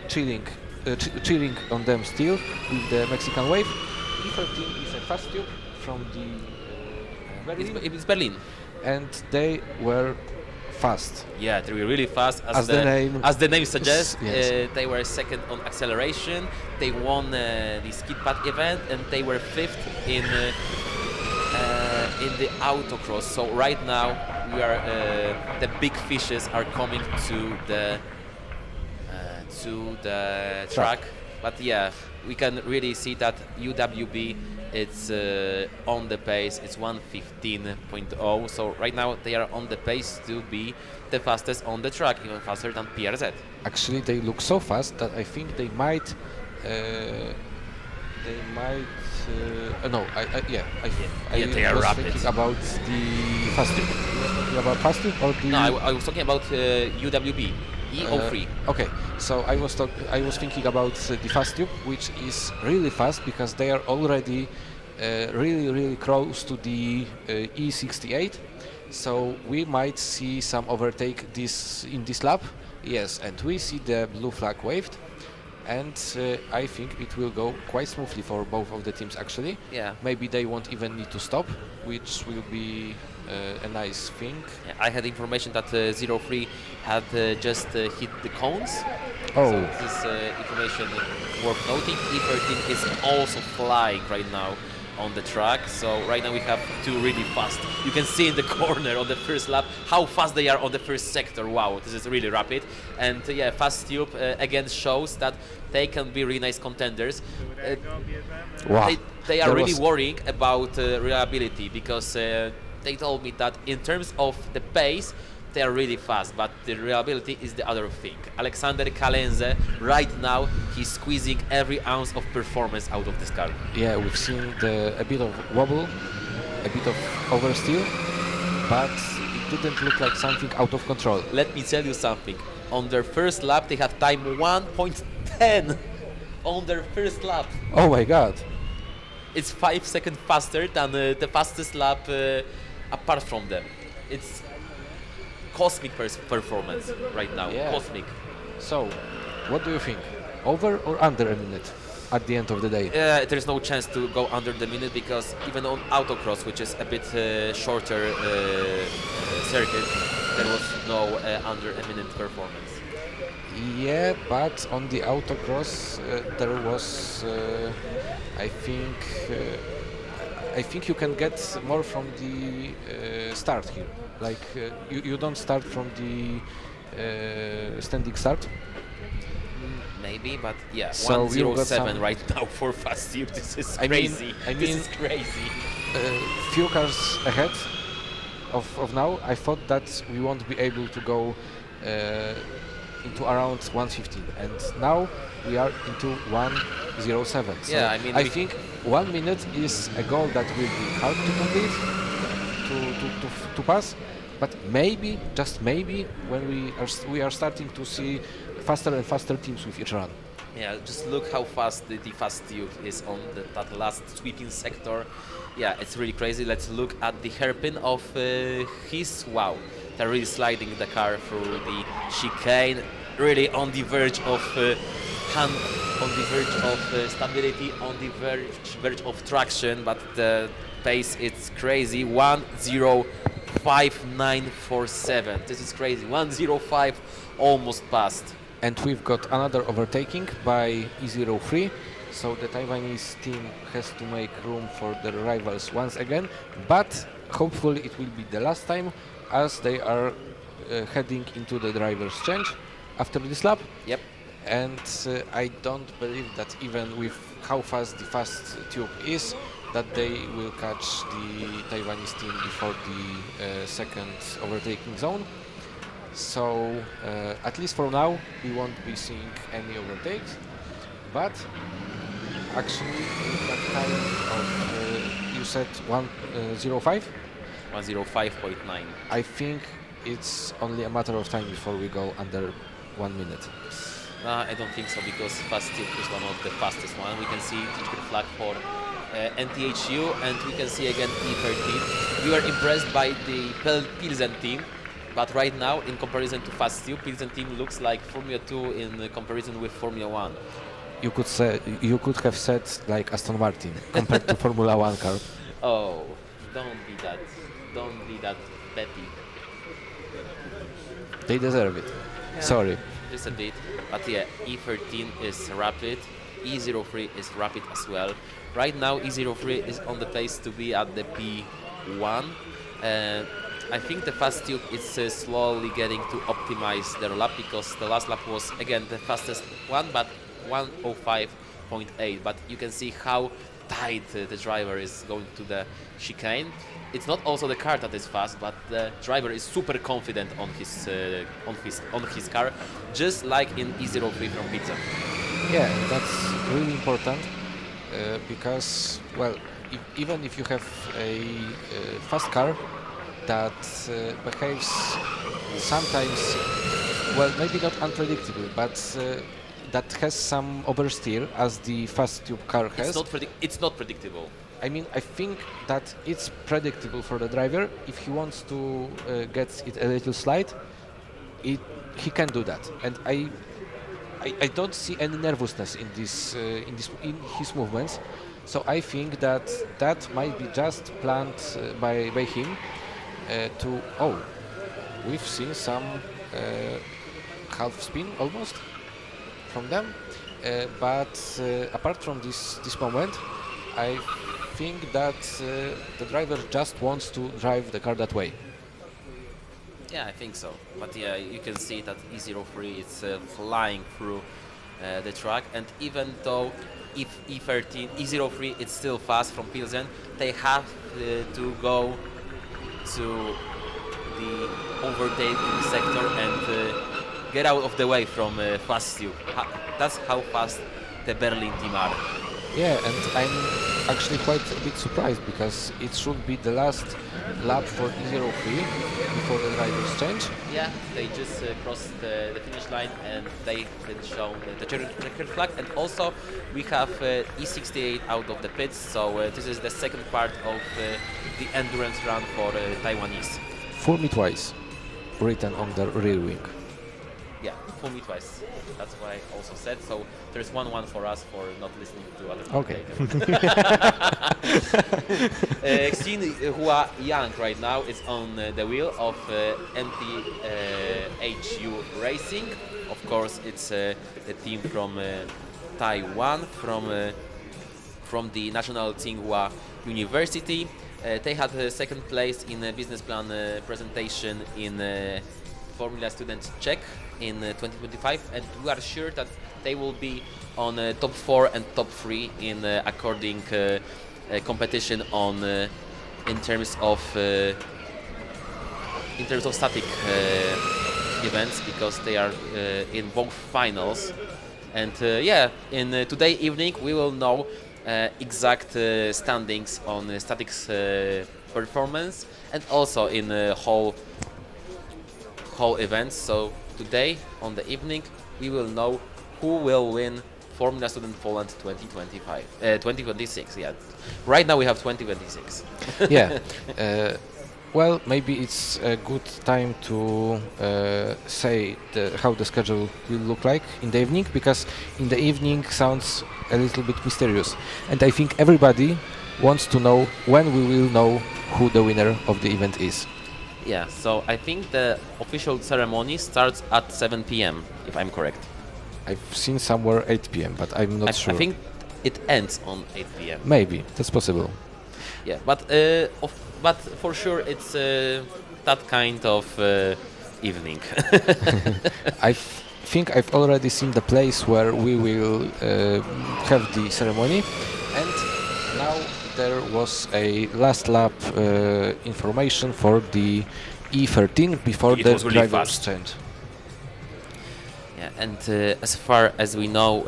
S6: cheering on them still with the Mexican wave. E13 is a fast tube from the Berlin.
S5: It's Berlin.
S6: And they were fast.
S5: Yeah, they were really fast. As the name suggests, yes. They were second on acceleration. They won the skid pad event, and they were fifth in the autocross. So right now, we are the big fishes are coming to the track. But yeah, we can really see that UWB. It's on the pace, it's 1:15.0, so right now they are on the pace to be the fastest on the track, even faster than PRZ.
S6: Actually, they look so fast that I think they might.
S5: They are
S6: was
S5: rapid.
S6: Thinking about the fast tube. About fast tube or the?
S5: No, I was talking about UWB. E03.
S6: Okay, so I was thinking about the fast tube, which is really fast because they are already really close to the E68. So we might see some overtake in this lap. Yes, and we see the blue flag waved, and I think it will go quite smoothly for both of the teams actually.
S5: Yeah.
S6: Maybe they won't even need to stop, which will be a nice thing.
S5: Yeah, I had information that 03 had just hit the cones.
S6: Oh.
S5: So this information worth noting. E13 is also flying right now on the track. So right now we have two really fast. You can see in the corner on the first lap how fast they are on the first sector. Wow, this is really rapid. And yeah, fast tube again shows that they can be really nice contenders.
S6: Wow.
S5: They are really worrying about reliability because they told me that in terms of the pace, they are really fast, but the reliability is the other thing. Alexander Kalenze, right now, he's squeezing every ounce of performance out of this car.
S6: Yeah, we've seen a bit of wobble, a bit of oversteer, but it didn't look like something out of control.
S5: Let me tell you something. On their first lap, they have time 1.10 on their first lap.
S6: Oh my God.
S5: It's 5 seconds faster than the fastest lap apart from them. It's cosmic performance right now.
S6: Yeah.
S5: Cosmic.
S6: So, what do you think? Over or under a minute at the end of the day?
S5: There's no chance to go under the minute because even on autocross, which is a bit shorter circuit, there was no under a minute performance.
S6: Yeah, but on the autocross there was, I think you can get more from the start here. Like you don't start from the standing start.
S5: Maybe, but yeah,
S6: so
S5: 1:07 right now for fast tube. This is crazy. This is crazy.
S6: Few cars ahead of now. I thought that we won't be able to go into around 1:15, and now we are into 1:07. So
S5: yeah, I mean,
S6: I think 1 minute is a goal that will be hard to complete, to pass. But maybe, just maybe, when we are starting to see faster and faster teams with each run.
S5: Yeah, just look how fast the fast tube is on that last sweeping sector. Yeah, it's really crazy. Let's look at the hairpin of his. Wow, they're really sliding the car through the chicane, really on the verge of stability, on the verge of traction. But the pace, it's crazy. 1:05.947. This is crazy. 1:05, almost passed.
S6: And we've got another overtaking by E03, so the Taiwanese team has to make room for their rivals once again, but hopefully it will be the last time, as they are heading into the driver's change after this lap.
S5: Yep.
S6: And I don't believe that even with how fast the fast tube is, that they will catch the Taiwanese team before the second overtaking zone. So at least for now we won't be seeing any overtakes, but actually that time of you said 1:05?
S5: 1:05.9.
S6: I think it's only a matter of time before we go under 1 minute.
S5: I don't think so, because fast tube is one of the fastest one. We can see ticket flag for NTHU, and we can see again E13. We were impressed by the Pilsen team. But right now, in comparison to fast tube, Pilsen team looks like Formula 2 in comparison with Formula 1.
S6: You could have said like Aston Martin compared to Formula 1 car.
S5: Oh, don't be that petty.
S6: They deserve it.
S5: Yeah.
S6: Sorry.
S5: Just a bit. But yeah, E13 is rapid. E03 is rapid as well. Right now, E03 is on the pace to be at the P1. I think the fast tube is slowly getting to optimize their lap, because the last lap was again the fastest one, but 1:05.8. But you can see how tight the driver is going to the chicane. It's not also the car that is fast, but the driver is super confident on his car, just like in E03 from Pilsen.
S6: Yeah, that's really important because, well, even if you have a fast car that behaves sometimes, well, maybe not unpredictable, but that has some oversteer, as the fast tube car has.
S5: It's not predictable.
S6: I mean, I think that it's predictable for the driver. If he wants to get it a little slide, he can do that. And I don't see any nervousness in his movements. So I think that might be just planned by him to. Oh, we've seen some half spin almost from them. But apart from this moment, I think that the driver just wants to drive the car that way.
S5: Yeah, I think so. But yeah, you can see that E03 is flying through the track, and even though if E03 is still fast from Pilsen, they have to go to the overtaking sector and get out of the way from fast tube. That's how fast the Berlin team are.
S6: Yeah, and I'm actually quite a bit surprised, because it should be the last lap for E03 before the drivers change.
S5: Yeah, they just crossed the finish line, and they can show the checkered flag. And also we have E68 out of the pits, so this is the second part of the endurance run for Taiwanese.
S6: Fool me twice, written on the rear wing.
S5: Yeah, fool me twice. That's what I also said. So there's 1-1 for us for not listening to other commentators.
S6: Okay.
S5: Xin Hua Yang right now is on the wheel of NTHU Racing. Of course, it's a team from Taiwan, from the National Tsinghua University. They had second place in a business plan presentation in Formula Student Czech in 2025, and we are sure that they will be on top 4 and top 3 in according competition on in terms of static events, because they are in both finals. And yeah, in today evening we will know exact standings on statics performance, and also in whole events. So today on the evening we will know who will win Formula Student Poland 2026. Yeah, right now we have 2026.
S6: Yeah. Well, maybe it's a good time to say how the schedule will look like in the evening, because in the evening sounds a little bit mysterious, and I think everybody wants to know when we will know who the winner of the event is.
S5: Yeah, so I think the official ceremony starts at 7 p.m. if I'm correct.
S6: I've seen somewhere 8 p.m. but I'm not sure.
S5: I think it ends on 8 p.m.
S6: Maybe that's possible.
S5: Yeah, but for sure it's that kind of evening.
S6: I think I've already seen the place where we will have the ceremony, and now there was a last lap information for the E13 before the driver's change.
S5: Yeah, and as far as we know,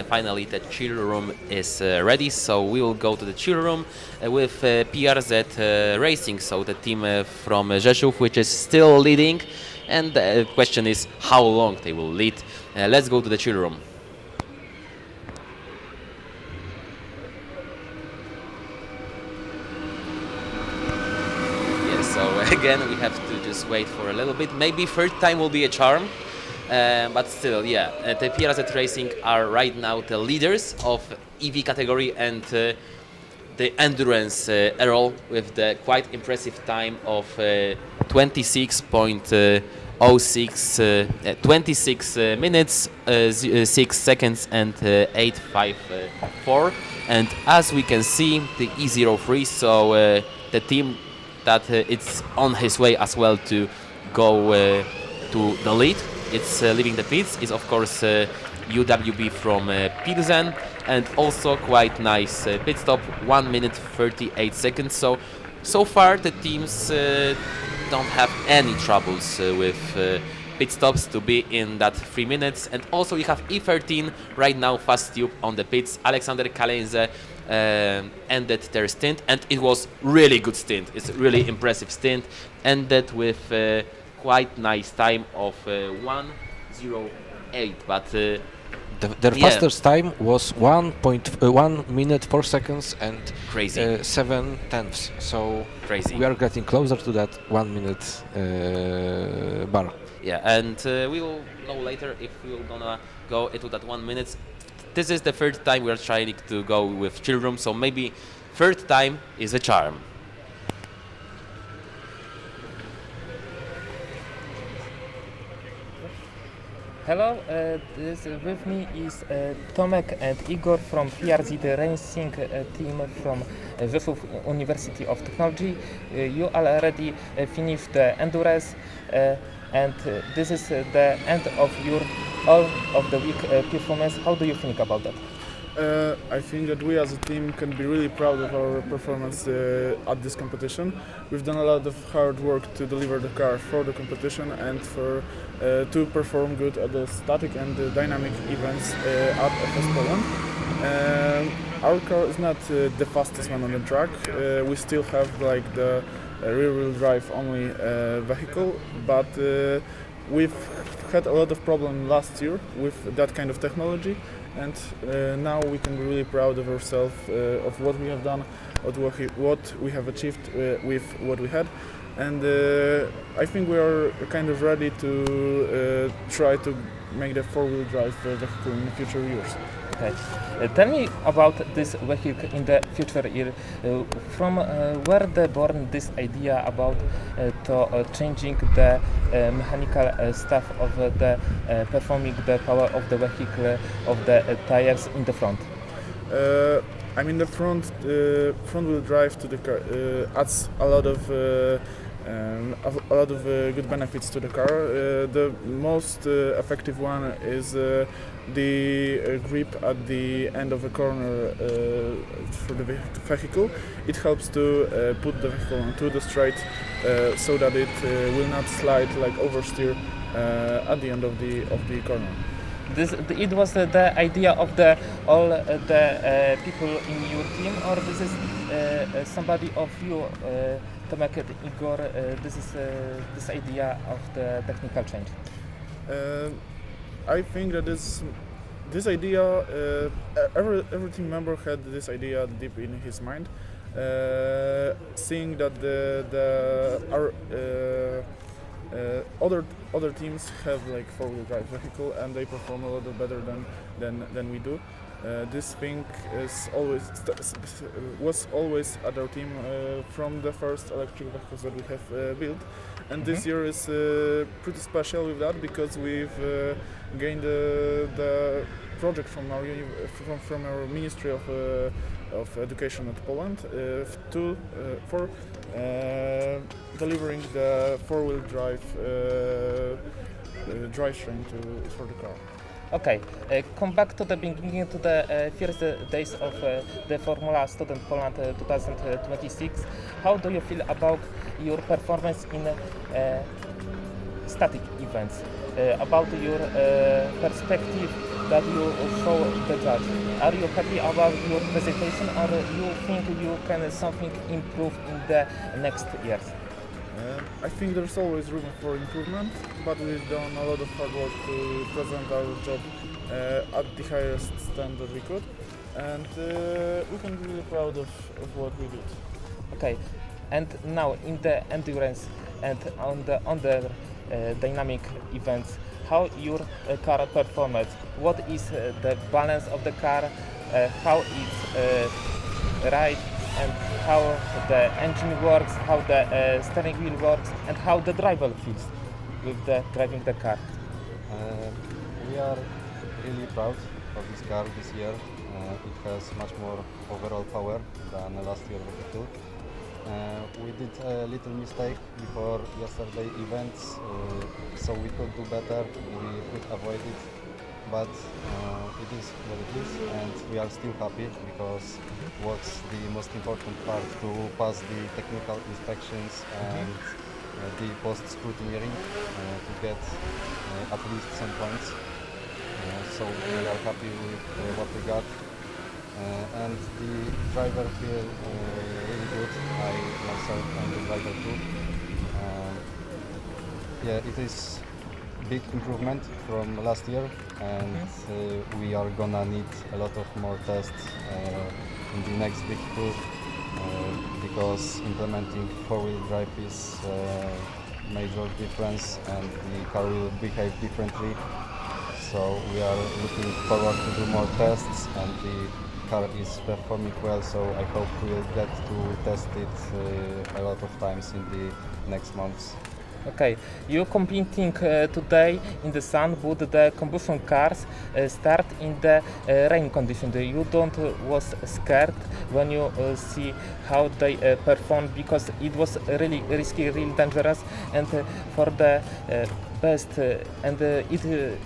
S5: finally the chill room is ready, so we will go to the chill room with PRZ Racing, so the team from Rzeszów, which is still leading, and the question is how long they will lead. Let's go to the chill room. Yeah, so again we have to just wait for a little bit. Maybe third time will be a charm. But still, yeah, the PRZ Racing are right now the leaders of EV category, and the endurance Errol with the quite impressive time of 26 minutes, 6 seconds and 8.54. And as we can see, the E03, so the team that it's on his way as well to go to the lead. It's leaving the pits is of course UWB from Pilsen, and also quite nice pit stop, 1 minute 38 seconds. So far the teams don't have any troubles with pit stops to be in that 3 minutes. And also we have E13 right now, fast tube on the pits. Alexander Kalenze ended their stint, and it was really good stint. It's a really impressive stint, ended with quite nice time of 1:08, but
S6: their fastest time was 1 minute 4 seconds and
S5: crazy
S6: 7 tenths. So
S5: crazy.
S6: We are getting closer to that 1 minute bar.
S5: Yeah, and we will know later if we will gonna go into that 1 minute. This is the third time we are trying to go with chill room, so maybe third time is a charm.
S16: Hello, with me is Tomek and Igor from PRZ Racing team from Rzeszów University of Technology. You already finished the endurance, and this is the end of your all of the week performance. How do you think about that?
S22: I think that we as a team can be really proud of our performance at this competition. We've done a lot of hard work to deliver the car for the competition and to perform good at the static and the dynamic events at FS Poland. Our car is not the fastest one on the track. We still have like the rear-wheel drive only vehicle, but we've had a lot of problems last year with that kind of technology. And now we can be really proud of ourselves, of what we have done, of what we have achieved with what we had. And I think we are kind of ready to try to make the four-wheel drive vehicle in the future years.
S16: Okay. Tell me about this vehicle in the future year. From where they born this idea about changing the mechanical stuff of the performing the power of the vehicle of the tires in the front?
S22: I mean, the front-wheel drive to the car adds a lot of good benefits to the car. The most effective one is the grip at the end of a corner for the vehicle. It helps to put the vehicle onto the straight so that it will not slide like oversteer at the end of the corner.
S16: It was the idea of all the people in your team, or this is somebody of you, Tomek and Igor? This is this idea of the technical change.
S22: I think that this idea, every team member had this idea deep in his mind. Seeing that other teams have like four-wheel drive vehicle and they perform a lot better than we do. This thing was always at our team from the first electric vehicles that we have built, and this year is pretty special with that because we've gained the project from our Ministry of Education at Poland for delivering the four-wheel drive drivetrain for the car.
S16: Okay, come back to the beginning, to the first days of the Formula Student Poland 2026. How do you feel about your performance in static events? About your perspective that you show the judge? Are you happy about your presentation, or you think you can something improve in the next years?
S22: I think there's always room for improvement, but we've done a lot of hard work to present our job at the highest standard we could, and we can be really proud of what we did.
S16: Okay, and now in the endurance and on the dynamic events, how your car performance? What is the balance of the car? How it's ride? And how the engine works, how the steering wheel works, and how the driver feels with driving the car.
S17: We are really proud of this car this year. It has much more overall power than last year vehicle. We did a little mistake before yesterday events, so we could do better. We could avoid it, but it is what it is, and we are still happy because what's the most important part to pass the technical inspections and the post-scrutineering to get at least some points. So we are happy with what we got, and the driver feel really good. I myself am the driver too. Yeah, it is big improvement from last year, and we are gonna need a lot of more tests in the next vehicle because implementing four-wheel drive is a major difference and the car will behave differently. So we are looking forward to do more tests, and the car is performing well, so I hope we'll get to test it a lot of times in the next months.
S16: Okay, you competing today in the sun, but the combustion cars start in the rain conditions. You don't was scared when you see how they perform, because it was really risky, really dangerous, and for the best, and it will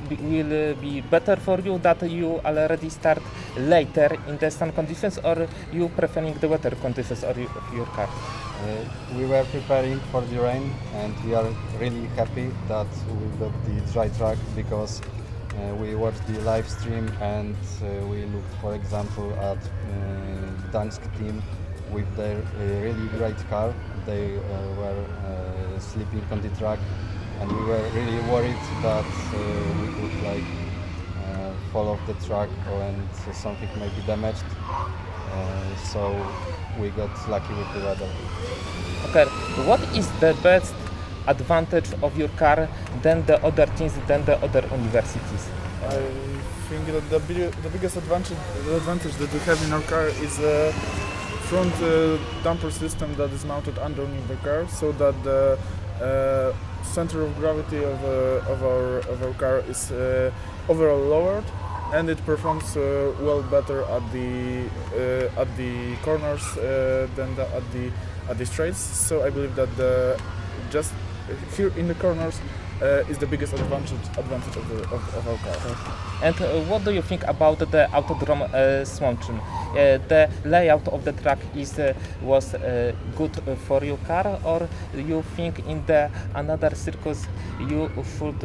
S16: be better for you that you already start later in the sun conditions, or you preferring the weather conditions of your car?
S17: We were preparing for the rain, and we are really happy that we got the dry track because we watched the live stream and we looked, for example, at Gdańsk team with their really great car. They were sleeping on the track, and we were really worried that we could fall off the track and something may be damaged. So we got lucky with the weather.
S16: Okay, what is the best advantage of your car than the other teams, than the other universities?
S22: I think that the biggest advantage that we have in our car is a front damper system that is mounted underneath the car, so that the center of gravity of our car is overall lowered, and it performs well better at the corners than at the straights. So I believe that just here in the corners is the biggest advantage of our car.
S16: And what do you think about the Autodrom Słomczyn? The layout of the track was good for your car, or you think in the another circus you should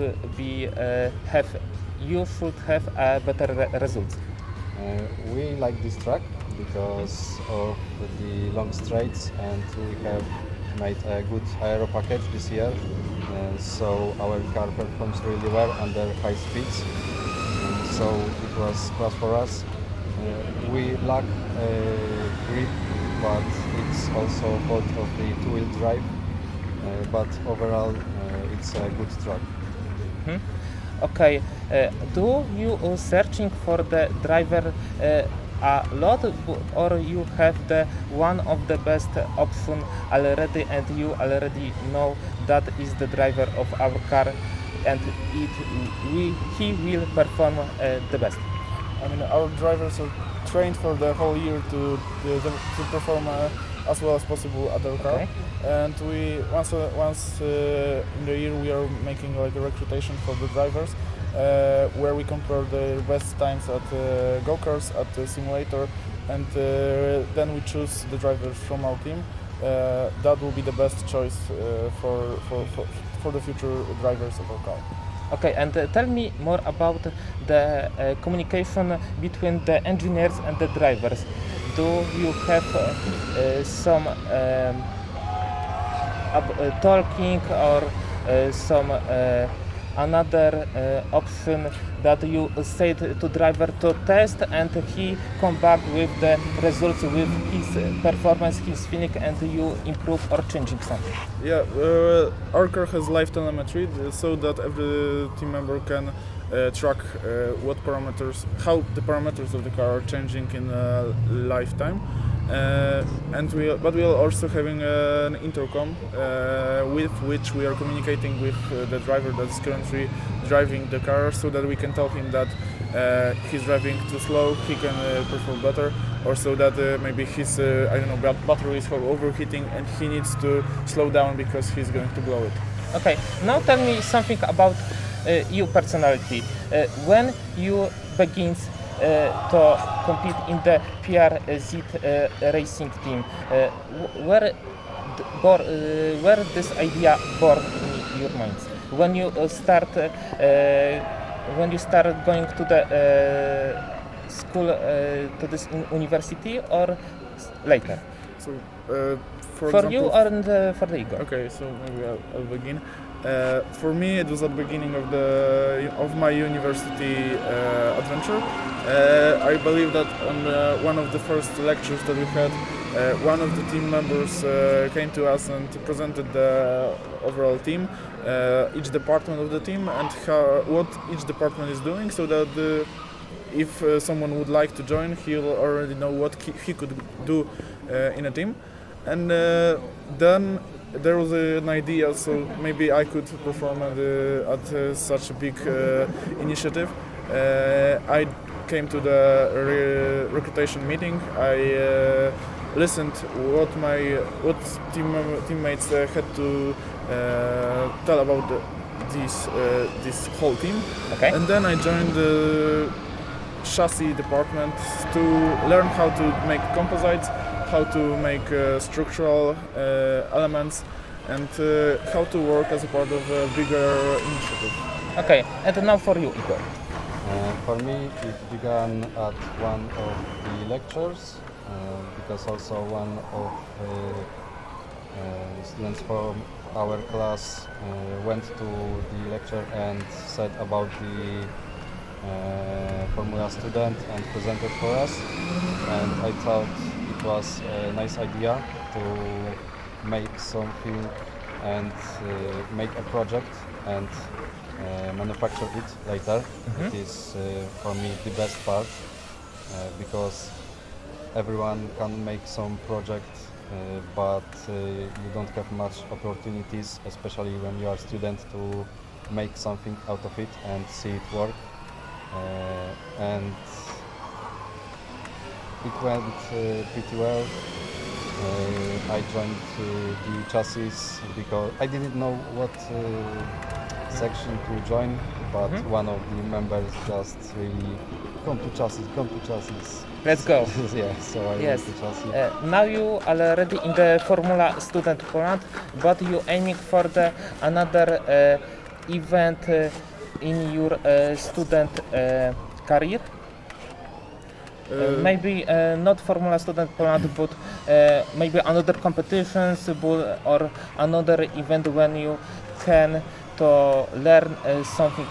S16: have a better result?
S17: We like this track because of the long straights, and we have made a good aero package this year, so our car performs really well under high speeds. So it was plus for us. We lack grip, but it's also fault of the two-wheel drive. But overall, it's a good track.
S16: Okay, do you searching for the driver a lot, or you have the one of the best option already, and you already know that is the driver of our car, and he will perform the best?
S22: I mean, our drivers are trained for the whole year to perform as well as possible at our car.
S16: Okay.
S22: And we once in the year we are making like a recruitation for the drivers, where we compare the best times at go-karts, at the simulator, and then we choose the drivers from our team. That will be the best choice for the future drivers of our car.
S16: Okay, and tell me more about the communication between the engineers and the drivers. Do you have some talking or some another option that you said to driver to test, and he come back with the results with his performance, his feeling, and you improve or changing something?
S22: Yeah, our car has live telemetry, so that every team member can track how the parameters of the car are changing in lifetime. But we are also having an intercom with which we are communicating with the driver that is currently driving the car, so that we can tell him that he's driving too slow, he can perform better, or so that maybe his battery is overheating and he needs to slow down because he's going to blow it.
S16: Okay, now tell me something about your personality. When you begin to compete in the PRZ racing team, where this idea born in your mind? When you start going to the school, to this university, or later?
S22: So,
S16: for
S22: example,
S16: you or for the Igor?
S22: Okay, so maybe I'll begin. For me, it was at the beginning of my university adventure. I believe that on one of the first lectures that we had, one of the team members came to us and presented the overall team, each department of the team, and what each department is doing, so that if someone would like to join, he'll already know what he could do in a team. And then there was an idea, so maybe I could perform at such a big initiative. I came to the recruitation meeting. I listened what teammates had to tell about this whole team.
S16: Okay.
S22: And then I joined the chassis department to learn how to make composites, how to make structural elements, and how to work as a part of a bigger initiative.
S16: Okay, and now for you, Igor.
S17: For me, it began at one of the lectures, because also one of students from our class went to the lecture and said about the Formula student and presented for us, and I thought it was a nice idea to make something and make a project and manufacture it later.
S16: Mm-hmm.
S17: It is for me the best part, because everyone can make some project, but you don't have much opportunities, especially when you are a student, to make something out of it and see it work. And it went pretty well. I joined the chassis because I didn't know what section to join, but one of the members just really come to chassis.
S16: Let's go.
S17: Yeah, so I went to chassis.
S16: Now you already in the Formula Student Poland, but you aiming for the another event in your student career? Maybe not Formula Student Poland, but maybe another competitions or another event when you can to learn something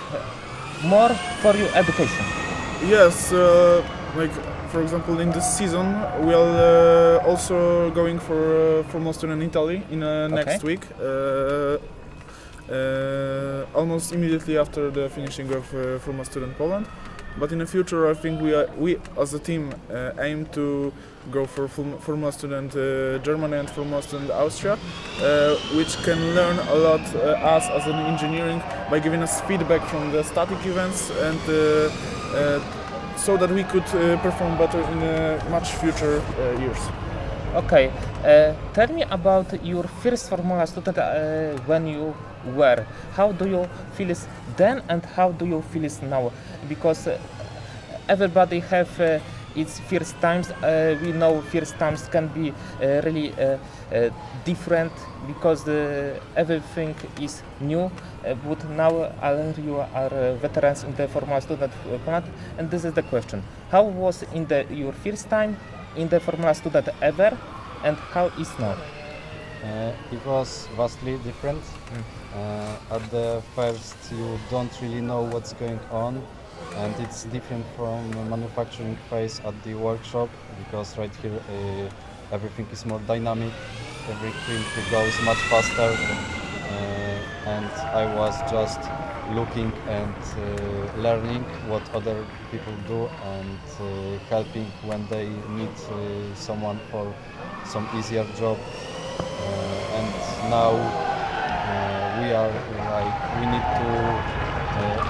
S16: more for your education.
S22: Yes, like for example, in this season we are also going for Formula Student Italy in next week. Almost immediately after the finishing of Formula Student Poland. But in the future, I think we as a team aim to go for Formula Student Germany and Formula Student Austria, which can learn a lot us as an engineering by giving us feedback from the static events and so that we could perform better in much future years.
S16: Okay, tell me about your first Formula Student when you were. How do you feel it then and how do you feel it now? Because everybody have its first times. We know first times can be really different because everything is new. But now you are veterans in the Formula Student Poland, and this is the question: how was your first time in the Formula Student ever, and how is now?
S17: It was vastly different. At the first, you don't really know what's going on, and it's different from the manufacturing phase at the workshop, because right here everything is more dynamic, everything goes much faster, and I was just looking and learning what other people do and helping when they need someone for some easier job. And now we need to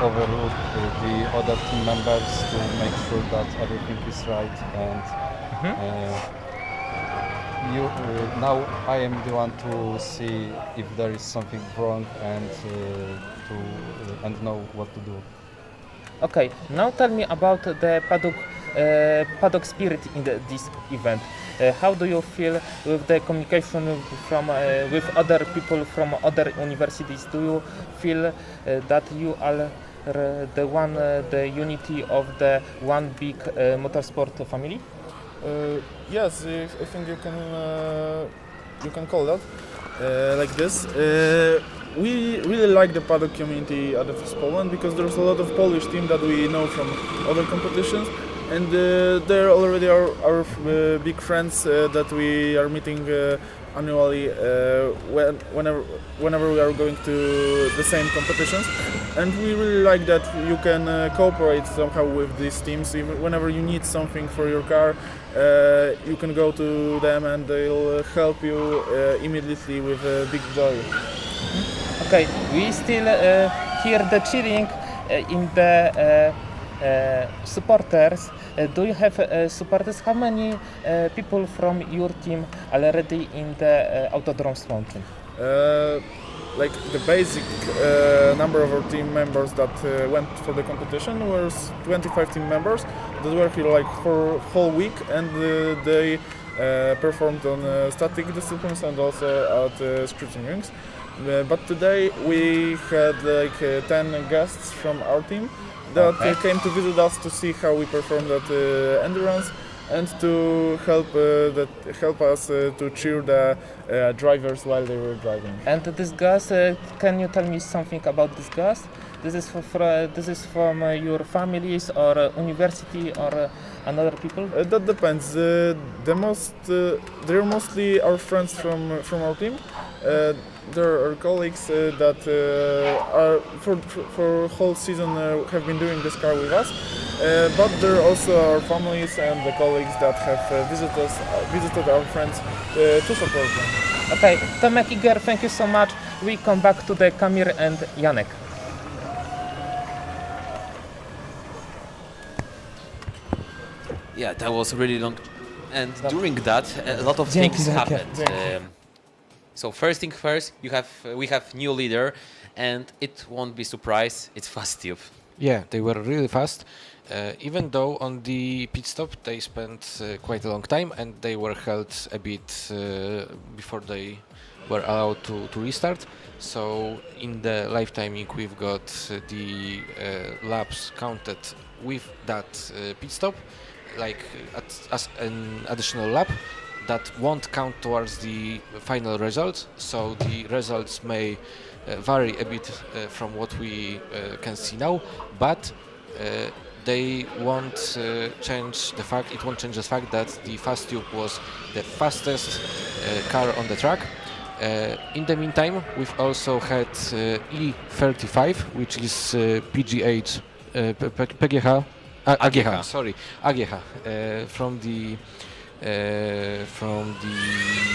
S17: overlook the other team members to make sure that everything is right, and now I am the one to see if there is something wrong and know what to do.
S16: Okay, now tell me about the paddock spirit in this event. How do you feel with the communication with other people from other universities? Do you feel that you are the unity of the one big motorsport family?
S22: Yes, I think you can call that like this. We really like the paddock community at FS Poland because there's a lot of Polish team that we know from other competitions, and they're already our big friends that we are meeting annually whenever we are going to the same competitions, and we really like that you can cooperate somehow with these teams. Even whenever you need something for your car, you can go to them and they'll help you immediately with big joy.
S16: Okay, we still hear the cheering in the supporters. Do you have supporters? How many people from your team already in the Autodrom Słomczyn?
S22: Like the basic number of our team members that went for the competition was 25 team members that were here like for a whole week, and they performed on static disciplines and also at scripting rings. But today we had like 10 guests from our team that came to visit us to see how we performed at endurance and to help us to cheer the drivers while they were driving.
S16: And this gas, can you tell me something about this gas? This is from your families or university or another people?
S22: That depends. They're mostly our friends from our team. There are colleagues that are for whole season have been doing this car with us, but there are also our families and the colleagues that have visited our friends to support them.
S16: Okay, Tomek, Igor, thank you so much. We come back to the Kamil and Janek.
S5: Yeah, that was really long, and during that a lot of things happened. So first thing first, we have new leader, and it won't be surprise, it's Fastiev.
S6: Yeah, they were really fast. Even though on the pit stop they spent quite a long time, and they were held a bit before they were allowed to restart. So in the live timing we've got the laps counted with that pit stop, as an additional lap that won't count towards the final result. So the results may vary a bit from what we can see now, but they won't change the fact. It won't change the fact that the Fast Tube was the fastest car on the track. In the meantime, we've also had E35, which is PGH, PGH, AGH, sorry, AGH, from the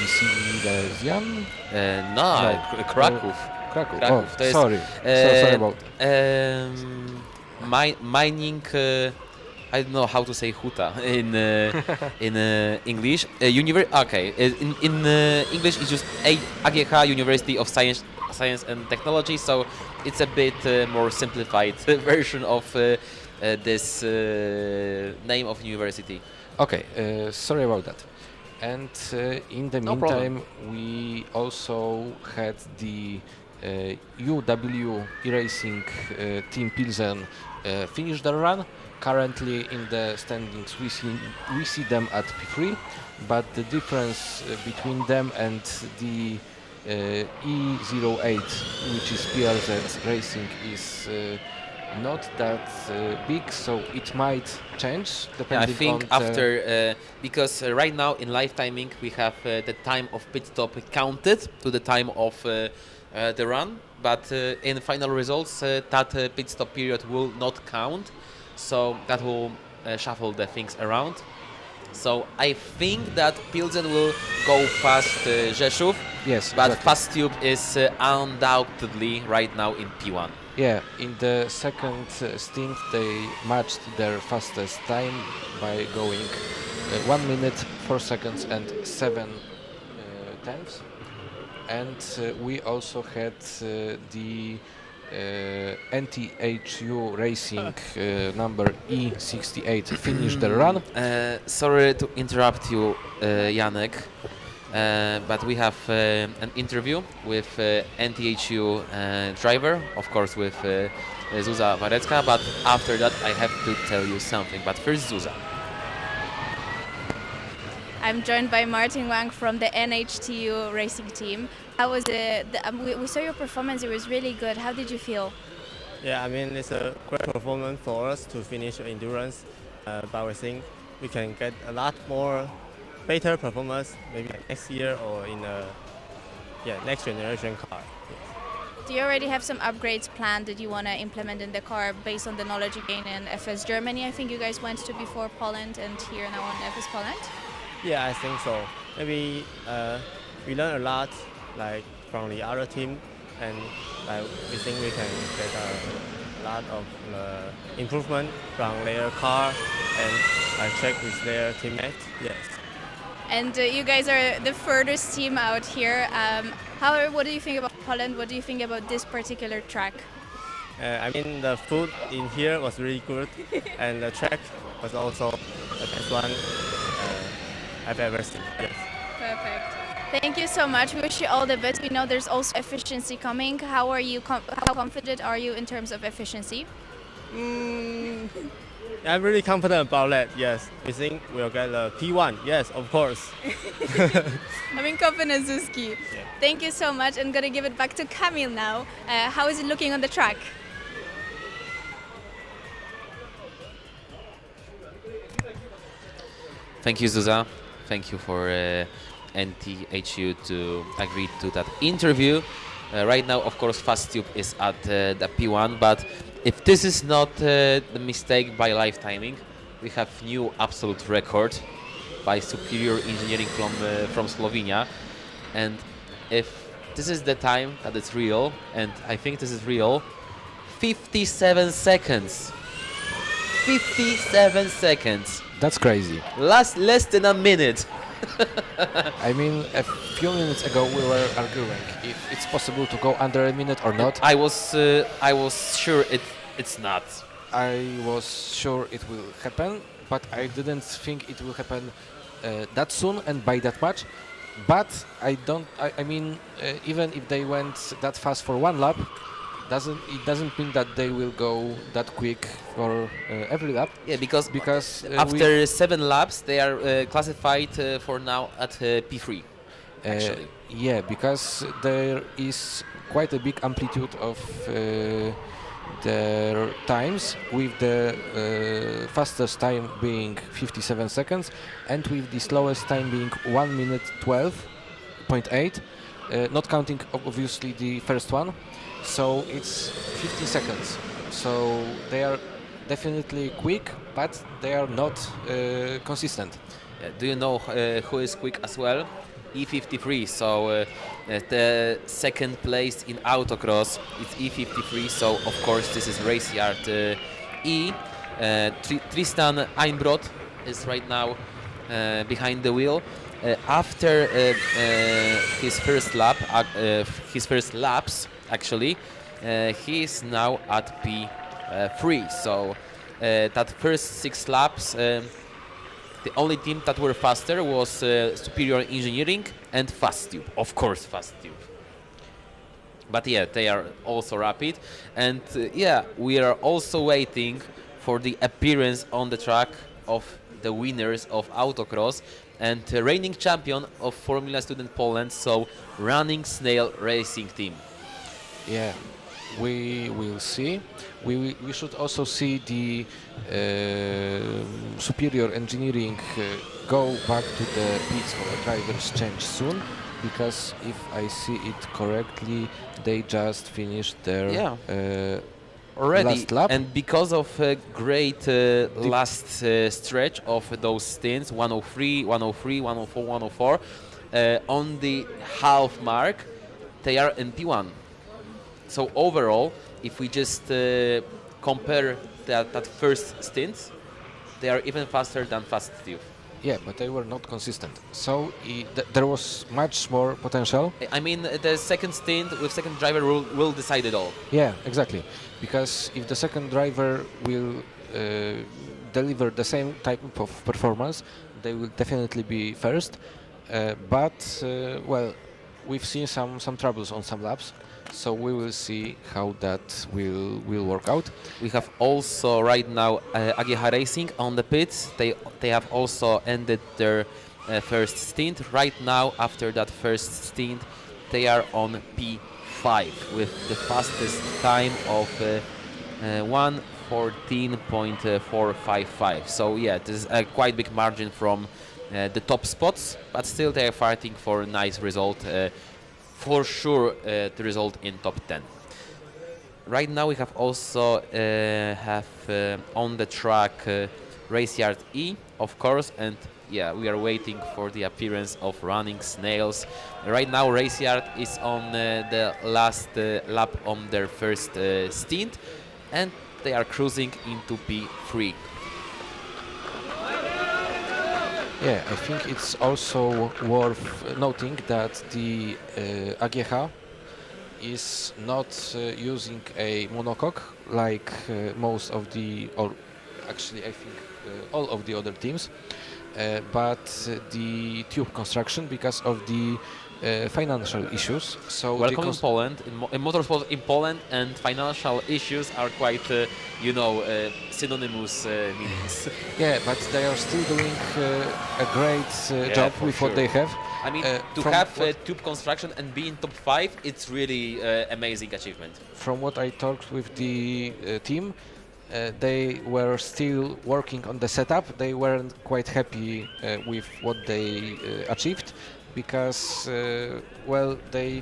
S6: Silesian?
S5: No, Kraków.
S6: Kraków.
S5: Kraków.
S6: Oh, sorry. Sorry about.
S5: Mining. I don't know how to say huta in English. Okay, in English it's just AGH, University of Science and Technology. So it's a bit more simplified version of this name of university.
S6: Okay, sorry about that. And in the meantime, we also had the UW e-racing team Pilsen finish their run. Currently in the standings we see them at P3, but the difference between them and the E08, which is PRZ Racing, is not that big, so it might change depending
S5: I think
S6: on
S5: after because right now in live timing we have the time of pit stop counted to the time of the run, but in final results that pit stop period will not count, so that will shuffle the things around. So I think that Pilsen will go past Rzeszów,
S6: yes,
S5: but
S6: exactly.
S5: Fast Tube is undoubtedly right now in P1.
S6: Yeah, in the second stint they matched their fastest time by going 1 minute, 4 seconds and 7 tenths. And we also had the NTHU Racing number E68 finish the run.
S5: Sorry to interrupt you, Janek, but we have an interview with NTHU driver, of course with Zuzanna Warecka, but after that I have to tell you something. But first, Zuza.
S3: I'm joined by Marcin Wang from the NHTU racing team. How was it? We saw your performance, it was really good. How did you feel?
S18: Yeah, I mean, it's a great performance for us to finish endurance, but I think we can get a lot more better performance maybe next year or in a next generation car.
S3: Do you already have some upgrades planned that you want to implement in the car based on the knowledge you gain in FS Germany? I think you guys went to before Poland and here now in FS Poland?
S18: Yeah, I think so. Maybe we learn a lot like from the other team, and we think we can get a lot of improvement from their car, and I check with their teammates. Yes.
S3: And you guys are the furthest team out here. What do you think about Poland? What do you think about this particular track?
S18: I mean, the food in here was really good, and the track was also the best one I've ever seen. Yes.
S3: Perfect. Thank you so much. We wish you all the best. We know there's also efficiency coming. How are you? How confident are you in terms of efficiency?
S18: I'm really confident about that. Yes, we think we'll get a P1. Yes, of course.
S3: I mean, confidence is key.
S18: Yeah.
S3: Thank you so much. I'm gonna give it back to Kamil now. How is it looking on the track?
S5: Thank you, Zuza. Thank you for NTHU to agree to that interview. Right now, of course, Fast Tube is at the P1, but if this is not the mistake by live timing, we have new absolute record by Superior Engineering from Slovenia. And if this is the time that it's real, and I think this is real, 57 seconds. 57 seconds.
S6: That's crazy.
S5: Less than a minute.
S6: I mean, a few minutes ago we were arguing if it's possible to go under a minute or not.
S5: I was sure it's not.
S6: I was sure it will happen, but I didn't think it will happen that soon and by that much. But I mean, even if they went that fast for one lap, doesn't mean that they will go that quick for every lap.
S5: Yeah, because
S6: we-
S5: after 7 laps, they are classified for now at P3. Actually,
S6: yeah, because there is quite a big amplitude of their times, with the fastest time being 57 seconds and with the slowest time being 1 minute 12.8, not counting obviously the first one, so it's 50 seconds. So they are definitely quick, but they are not consistent.
S5: do you know who is quick as well? E53, so the second place in autocross is E53, so of course this is race yard E. Tristan Einbrot is right now behind the wheel. After his first laps actually, he is now at P3, so that first 6 laps the only team that were faster was Superior Engineering and Fasttube. Of course, Fasttube. But yeah, they are also rapid. And yeah, we are also waiting for the appearance on the track of the winners of autocross and reigning champion of Formula Student Poland, so Running Snail Racing Team.
S6: Yeah, we will see. We should also see the Superior Engineering go back to the pits for a driver's change soon, because if I see it correctly, they just finished their
S5: already
S6: last lap.
S5: And because of a great last stretch of those stints, 103, 103, 104, 104, on the half mark, they are in P1. So overall, if we just compare that first stint, they are even faster than Fasttube.
S6: Yeah, but they were not consistent. So there was much more potential.
S5: I mean, the second stint with second driver will decide it all.
S6: Yeah, exactly. Because if the second driver will deliver the same type of performance, they will definitely be first. Well, we've seen some troubles on some laps. So we will see how that will work out.
S5: We have also right now AGH Racing on the pits. They have also ended their first stint. Right now, after that first stint, they are on P5 with the fastest time of 1:14.455. So yeah, this is a quite big margin from the top spots, but still they are fighting for a nice result. For sure, the result in top 10. Right now we have also on the track race yard E, of course, and yeah, we are waiting for the appearance of Running Snails. Right now race yard is on the last lap on their first stint, and they are cruising into P3.
S6: Yeah, I think it's also worth noting that the AGH is not using a monocoque like most of the, or actually I think all of the other teams, but the tube construction because of the financial issues. So
S5: welcome in Poland, in motorsport in Poland, and financial issues are quite, synonymous meanings.
S6: Yeah, but they are still doing a great job with what they have.
S5: I mean, to have tube construction and be in top 5, it's really amazing achievement.
S6: From what I talked with the team, they were still working on the setup. They weren't quite happy with what they achieved, because they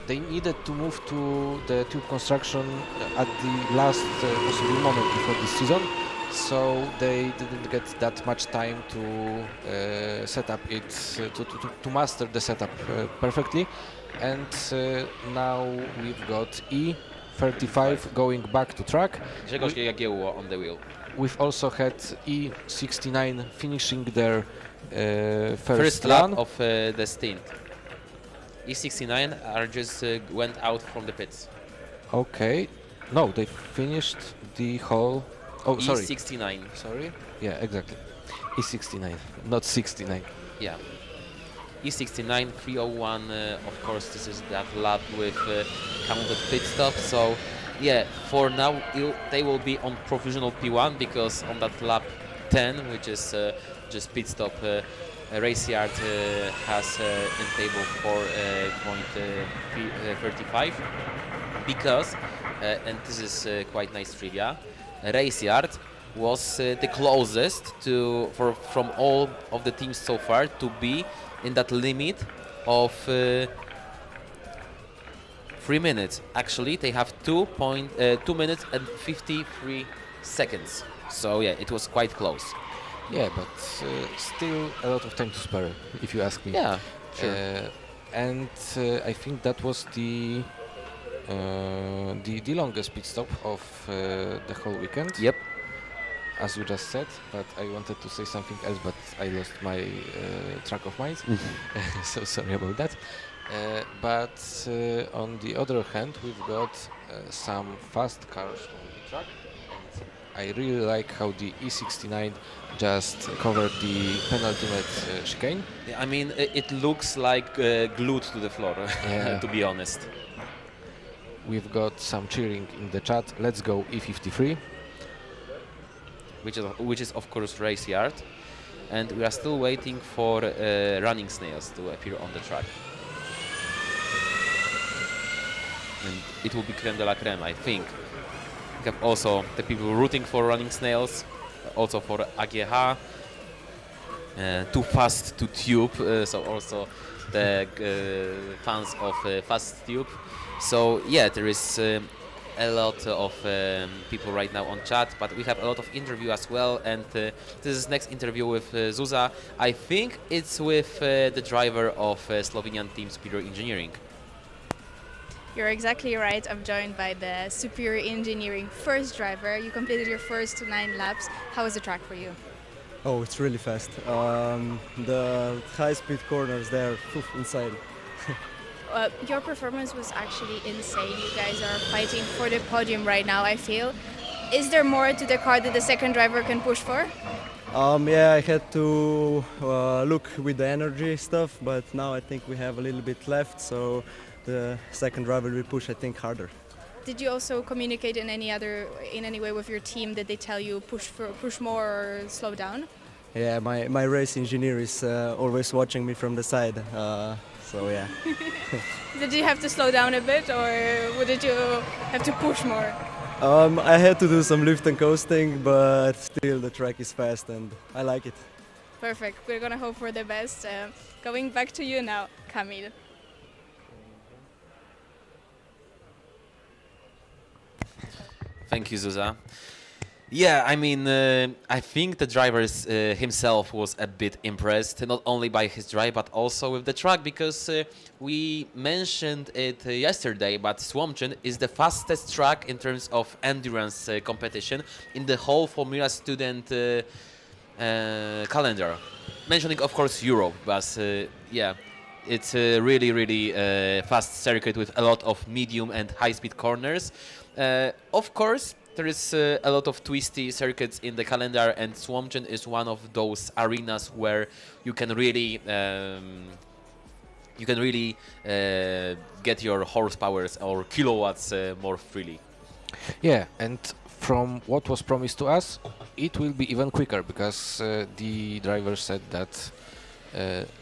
S6: needed to move to the tube construction at the last possible moment before this season, so they didn't get that much time to set up it, to master the setup perfectly. And now we've got E35 going back to track.
S5: Grzegorz Jagiełło on the wheel.
S6: We've also had E69 finishing their
S5: first lap of the stint. E69 are just went out from the pits.
S6: Okay. No, they finished the whole... Oh, sorry.
S5: E69.
S6: Sorry? Yeah, exactly. E69, not 69.
S5: Yeah. E69 301. Of course, this is that lap with counted pit stop. So yeah, for now they will be on provisional P1 because on that lap 10, which is just pit stop, race yard has in table 4.35 because, and this is quite nice trivia, race yard was the closest from all of the teams so far to be in that limit of 3 minutes. Actually, they have 2 minutes and 53 seconds. So yeah, it was quite close.
S6: Yeah, but still a lot of time to spare, if you ask me.
S5: Yeah, sure.
S6: And I think that was the longest pit stop of the whole weekend.
S5: Yep.
S6: As you just said, but I wanted to say something else, but I lost my track of mind. So sorry about that. But on the other hand, we've got some fast cars on the track. And I really like how the E69 just covered the penultimate chicane.
S5: I mean, it looks like glued to the floor, to be honest.
S6: We've got some cheering in the chat. Let's go E53.
S5: Which is of course race yard, and we are still waiting for running snails to appear on the track. And it will be creme de la creme, I think. We have also the people rooting for running snails, also for AGH, Too Fast to Tube, so also the fans of Fast Tube. So yeah, there is a lot of people right now on chat, but we have a lot of interview as well, and this is next interview with Zuza. I think it's with the driver of Slovenian team Superior Engineering.
S3: You're exactly right. I'm joined by the Superior Engineering first driver. You completed your first 9 laps. How was the track for you?
S19: Oh, it's really fast. The high-speed corners there, inside.
S3: Your performance was actually insane. You guys are fighting for the podium right now, I feel. Is there more to the car that the second driver can push for?
S19: Yeah, I had to look with the energy stuff, but now I think we have a little bit left, so the second driver will push, I think, harder.
S3: Did you also communicate in any way with your team that they tell you push more or slow down?
S19: Yeah, my race engineer is always watching me from the side. So yeah.
S3: Did you have to slow down a bit, or did you have to push more?
S19: I had to do some lift and coasting, but still the track is fast and I like it.
S3: Perfect. We're gonna hope for the best. Going back to you now, Kamil.
S5: Thank you, Zuza. Yeah, I mean, I think the driver himself was a bit impressed, not only by his drive, but also with the track, because we mentioned it yesterday, but Słomczyn is the fastest track in terms of endurance competition in the whole Formula Student calendar. Mentioning, of course, Europe, but yeah, it's a really, really fast circuit with a lot of medium and high-speed corners. Of course, there is a lot of twisty circuits in the calendar, and Słomczyn is one of those arenas where you can really get your horsepowers or kilowatts more freely.
S6: Yeah, and from what was promised to us, it will be even quicker, because the driver said that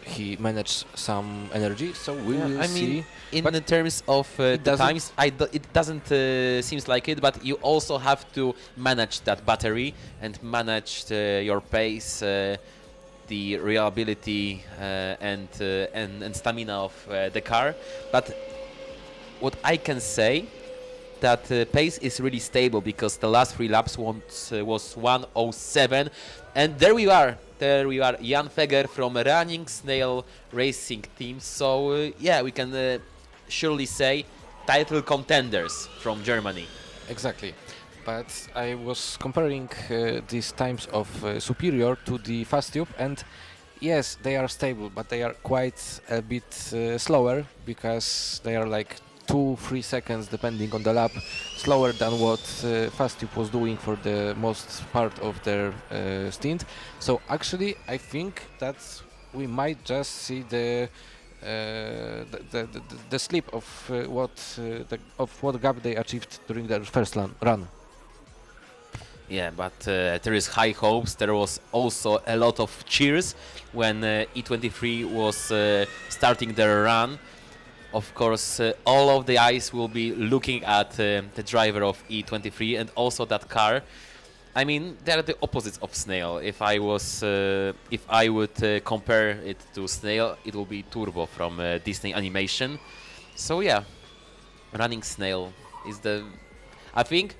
S6: he managed some energy, so we will see.
S5: In the terms of the times, it doesn't seems like it, but you also have to manage that battery and manage your pace, the reliability and stamina of the car. But what I can say, that pace is really stable, because the last 3 laps was 1:07, and there we are, Jan Feger from Running Snail Racing Team. So yeah, we can surely say title contenders from Germany.
S6: Exactly. But I was comparing these times of Superior to the Fast Tube, and yes, they are stable, but they are quite a bit slower, because they are like 2-3 seconds, depending on the lap, slower than what Fast Tube was doing for the most part of their stint. So actually, I think that we might just see the slip of what gap they achieved during their first run.
S5: Yeah, but there is high hopes. There was also a lot of cheers when E23 was starting their run. Of course, all of the eyes will be looking at the driver of E23 and also that car. I mean, they are the opposites of Snail. If I would compare it to Snail, it will be Turbo from Disney Animation. So yeah, running Snail is the. I think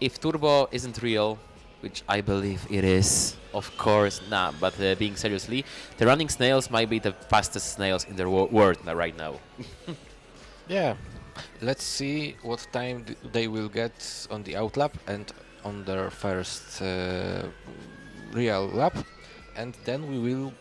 S5: if Turbo isn't real, which I believe it is, of course, nah. But being seriously, the running snails might be the fastest snails in the world right now.
S6: Yeah, let's see what time they will get on the outlap and on their first real lap, and then we will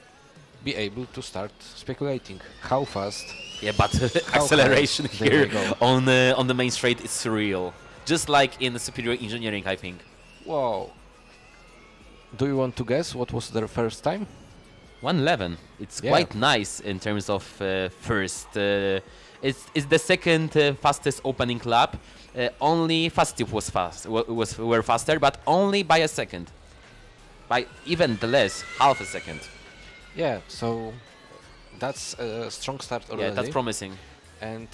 S6: be able to start speculating how fast.
S5: Yeah, but acceleration here on the main straight is surreal, just like in Superior Engineering, I think.
S6: Wow. Do you want to guess what was their first time?
S5: 1:11. It's quite nice in terms of first. It's the second fastest opening lap. Only Fast Tube was were faster, but only by a second. By even the less, half a second.
S6: Yeah, so that's a strong start already.
S5: Yeah, that's promising.
S6: And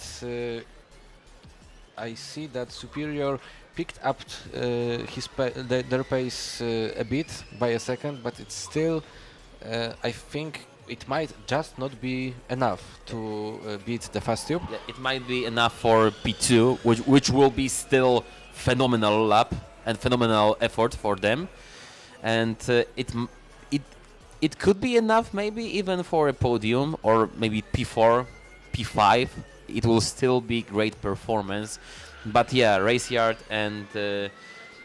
S6: I see that Superior picked up their pace a bit by a second, but it's still, I think it might just not be enough to beat the Fast Tube.
S5: Yeah, it might be enough for P2, which will be still phenomenal lap and phenomenal effort for them, and it could be enough maybe even for a podium or maybe P4, P5. It will still be great performance. But yeah, Race Yard and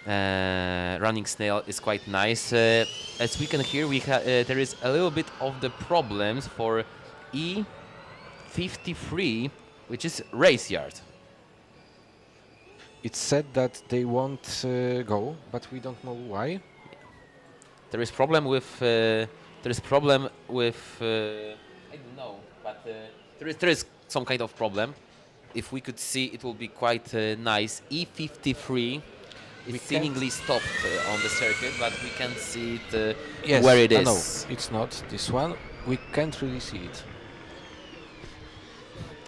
S5: Running Snail is quite nice. As we can hear, there is a little bit of the problems for E53, which is Race Yard.
S6: It's said that they won't go, but we don't know why.
S5: There is problem with. I don't know, but there is some kind of problem. If we could see, it will be quite nice. E53 is seemingly stopped on the circuit, but we can't see it where it is.
S6: No, it's not this one. We can't really see it.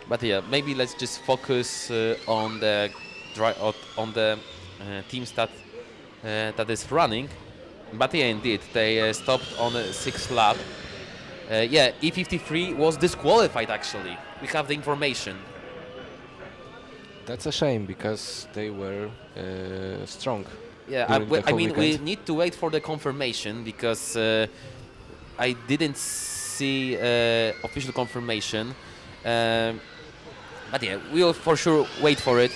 S5: But yeah, maybe let's just focus on the teams that is running. But yeah, indeed, they stopped on the 6th lap. Yeah, E53 was disqualified actually. We have the information.
S6: That's a shame because they were strong.
S5: Yeah, I mean, we need to wait for the confirmation because I didn't see official confirmation. But yeah, we'll for sure wait for it.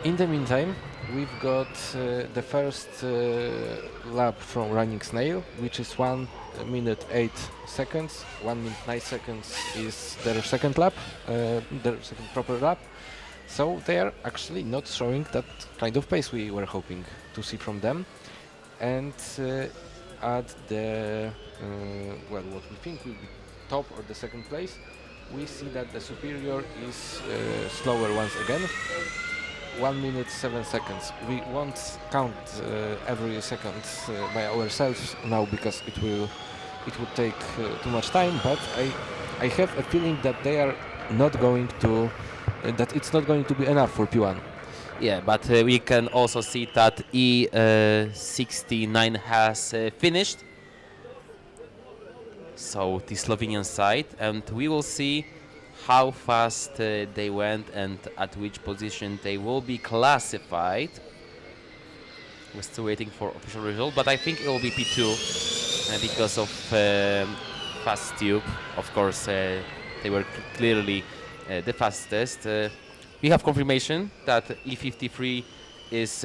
S6: In the meantime, we've got the first lap from Running Snail, which is 1 minute 8 seconds. 1 minute 9 seconds is their second lap, their second proper lap. So they are actually not showing that kind of pace we were hoping to see from them. And at the, what we think will be top or the second place, we see that the Superior is slower once again. 1 minute 7 seconds. We won't count every second by ourselves now because it would take too much time. But I have a feeling that they are not going to, that it's not going to be enough for P1.
S5: Yeah, but we can also see that E69 has finished. So the Slovenian side, and we will see how fast they went and at which position they will be classified. We're still waiting for official result, but I think it will be P2 because of Fast Tube. Of course, they were clearly the fastest. We have confirmation that E53 is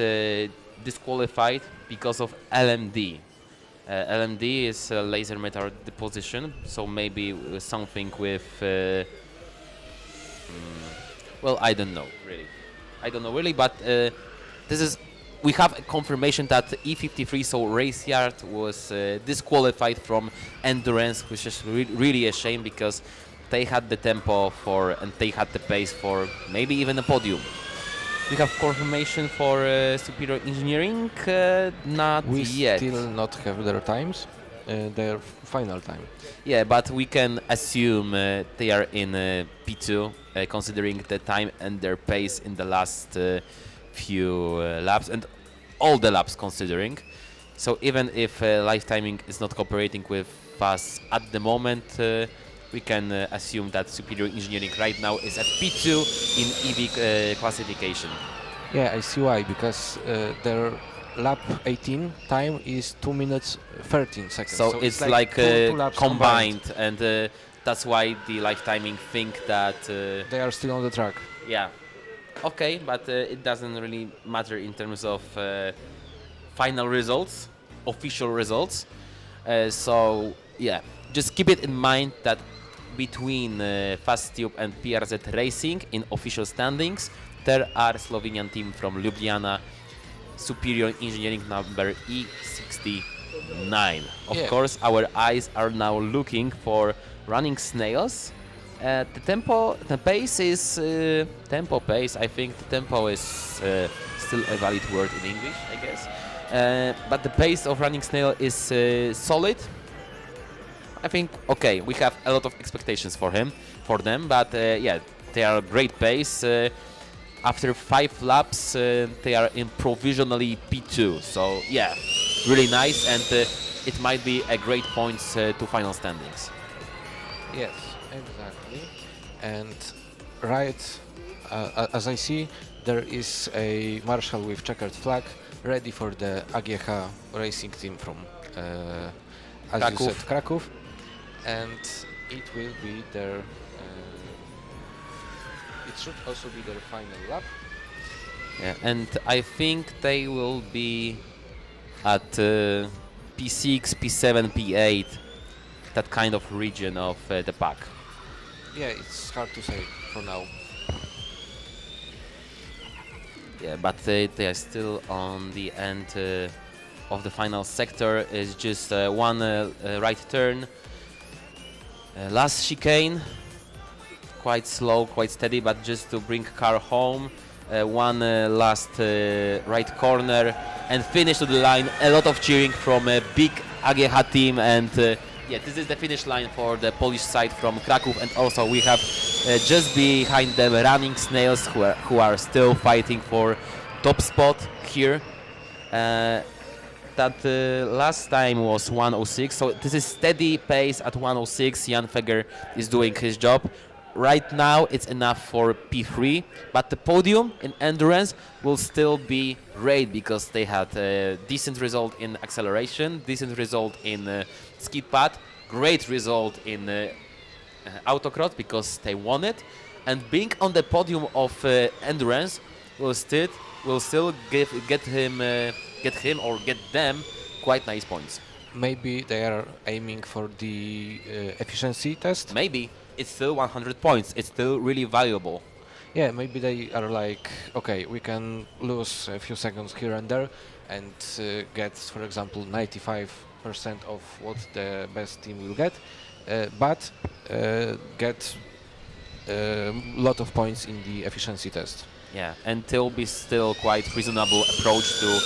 S5: disqualified because of LMD. LMD is laser metal deposition, so maybe something with well, I don't know really, but this is we have a confirmation that E53, so race yard, was disqualified from endurance, which is really a shame because they had the tempo for and they had the pace for maybe even a podium. We have confirmation for superior engineering, not
S6: We
S5: yet.
S6: still not have their times, their final time.
S5: Yeah, but we can assume they are in P2, considering the time and their pace in the last few laps and all the laps considering. So even if live timing is not cooperating with us at the moment, we can assume that superior engineering right now is at P2 in EV classification.
S6: Yeah, I see why, because their lap 18 time is 2 minutes 13 seconds.
S5: So it's like
S6: two laps
S5: combined, and that's why the live timing think that
S6: they are still on the track.
S5: Yeah. Okay, but it doesn't really matter in terms of final results, official results. So yeah, just keep it in mind that between Fast-Tube and PRZ Racing in official standings, there are Slovenian team from Ljubljana, superior engineering number E69. Of course, our eyes are now looking for running snails. The pace is tempo pace. I think the tempo is still a valid word in English, I guess. But the pace of running snail is solid. I think okay. We have a lot of expectations for them. But yeah, they are great pace. After 5 laps, they are in provisionally P2. So yeah, really nice, and it might be a great points to final standings.
S6: Yes, exactly. And right, as I see, there is a marshal with checkered flag ready for the AGH racing team from, as
S5: Kraków.
S6: you said, Kraków. And it will be their, it should also be their final lap.
S5: Yeah, and I think they will be at P6, P7, P8, that kind of region of the pack.
S6: Yeah, it's hard to say for now.
S5: Yeah, but they are still on the end of the final sector. It's just one right turn. Last chicane, quite slow, quite steady, but just to bring car home. One last right corner and finish to the line. A lot of cheering from a big AGH team, and yeah, this is the finish line for the Polish side from Kraków, and also we have just behind them running snails who are still fighting for top spot here. That last time was 106, so this is steady pace at 106. Jan Feger is doing his job. Right now it's enough for P3, but the podium in endurance will still be great because they had a decent result in acceleration, decent result in skid pad, great result in autocross because they won it, and being on the podium of endurance will still get them quite nice points.
S6: Maybe they are aiming for the efficiency test.
S5: Maybe. It's still 100 points. It's still really valuable.
S6: Yeah, maybe they are like, okay, we can lose a few seconds here and there and get, for example, 95% of what the best team will get, but get a lot of points in the efficiency test.
S5: Yeah, and it will be still quite reasonable approach to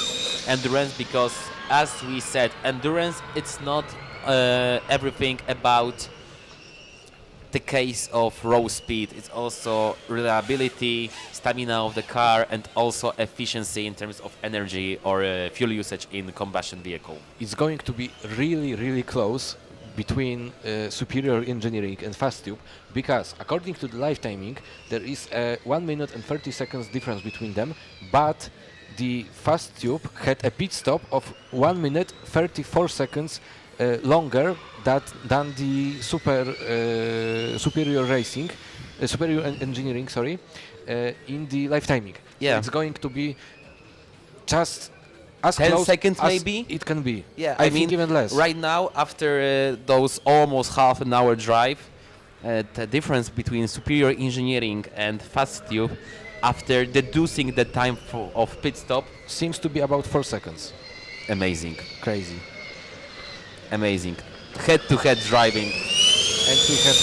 S5: endurance because, as we said, endurance, it's not everything about the case of raw speed. It's also reliability, stamina of the car, and also efficiency in terms of energy or fuel usage in combustion vehicle.
S6: It's going to be really, really close between superior engineering and Fast-Tube because, according to the live timing, there is a 1 minute and 30 seconds difference between them, but the Fast-Tube had a pit stop of 1 minute 34 seconds longer than the superior engineering, in the live timing.
S5: Yeah,
S6: it's going to be just as
S5: 10
S6: close
S5: seconds
S6: as
S5: maybe
S6: it can be.
S5: Yeah,
S6: I think even less.
S5: Right now, after those almost half an hour drive, the difference between superior engineering and Fast-Tube after deducing the time of pit stop,
S6: seems to be about 4 seconds.
S5: Amazing.
S6: Crazy.
S5: Amazing. Head-to-head driving.
S6: And we have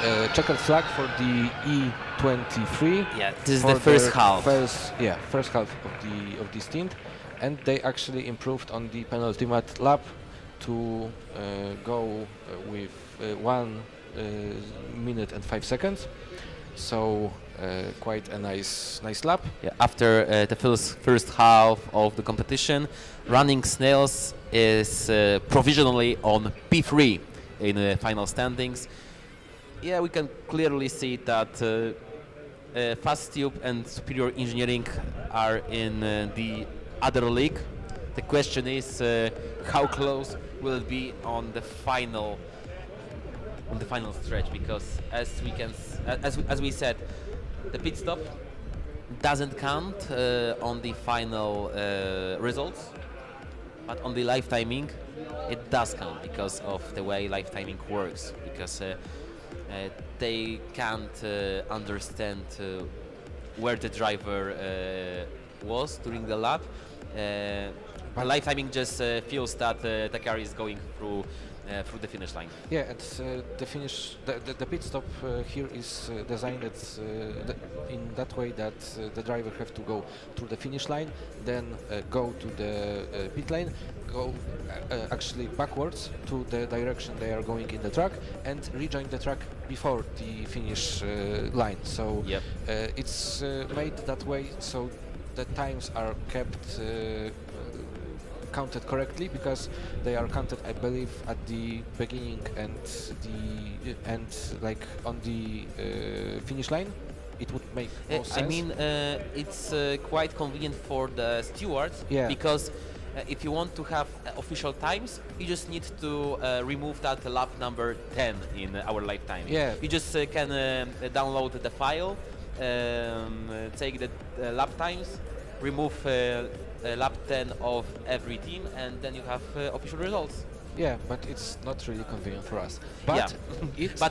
S6: a checkered flag for the E23.
S5: Yeah, this is the first half.
S6: First half of the stint, and they actually improved on the penultimate lap to go with 1 minute and 5 seconds. So quite a nice lap.
S5: Yeah, after the first half of the competition, Running Snails is provisionally on P3 in the final standings. Yeah, we can clearly see that Fast Tube and Superior Engineering are in the other league. The question is how close will it be on the final stretch, because as we said, the pit stop doesn't count on the final results, but on the live timing it does count because of the way live timing works, because they can't understand where the driver was during the lap. But live timing just feels that the car is going through the finish line.
S6: Yeah, and the pit stop here is designed in that way that the driver have to go through the finish line, then go to the pit lane, go actually backwards to the direction they are going in the track, and rejoin the track before the finish line. So
S5: yep.
S6: It's made that way so the times are kept counted correctly, because they are counted, I believe, at the beginning and the end, like on the finish line. It would make more sense.
S5: I mean, it's quite convenient for the stewards, because if you want to have official times, you just need to remove that lap number 10 in our live time.
S6: Yeah.
S5: You just can download the file, take the lap times, remove lap 10 of every team, and then you have official results.
S6: Yeah, but it's not really convenient for us. But it's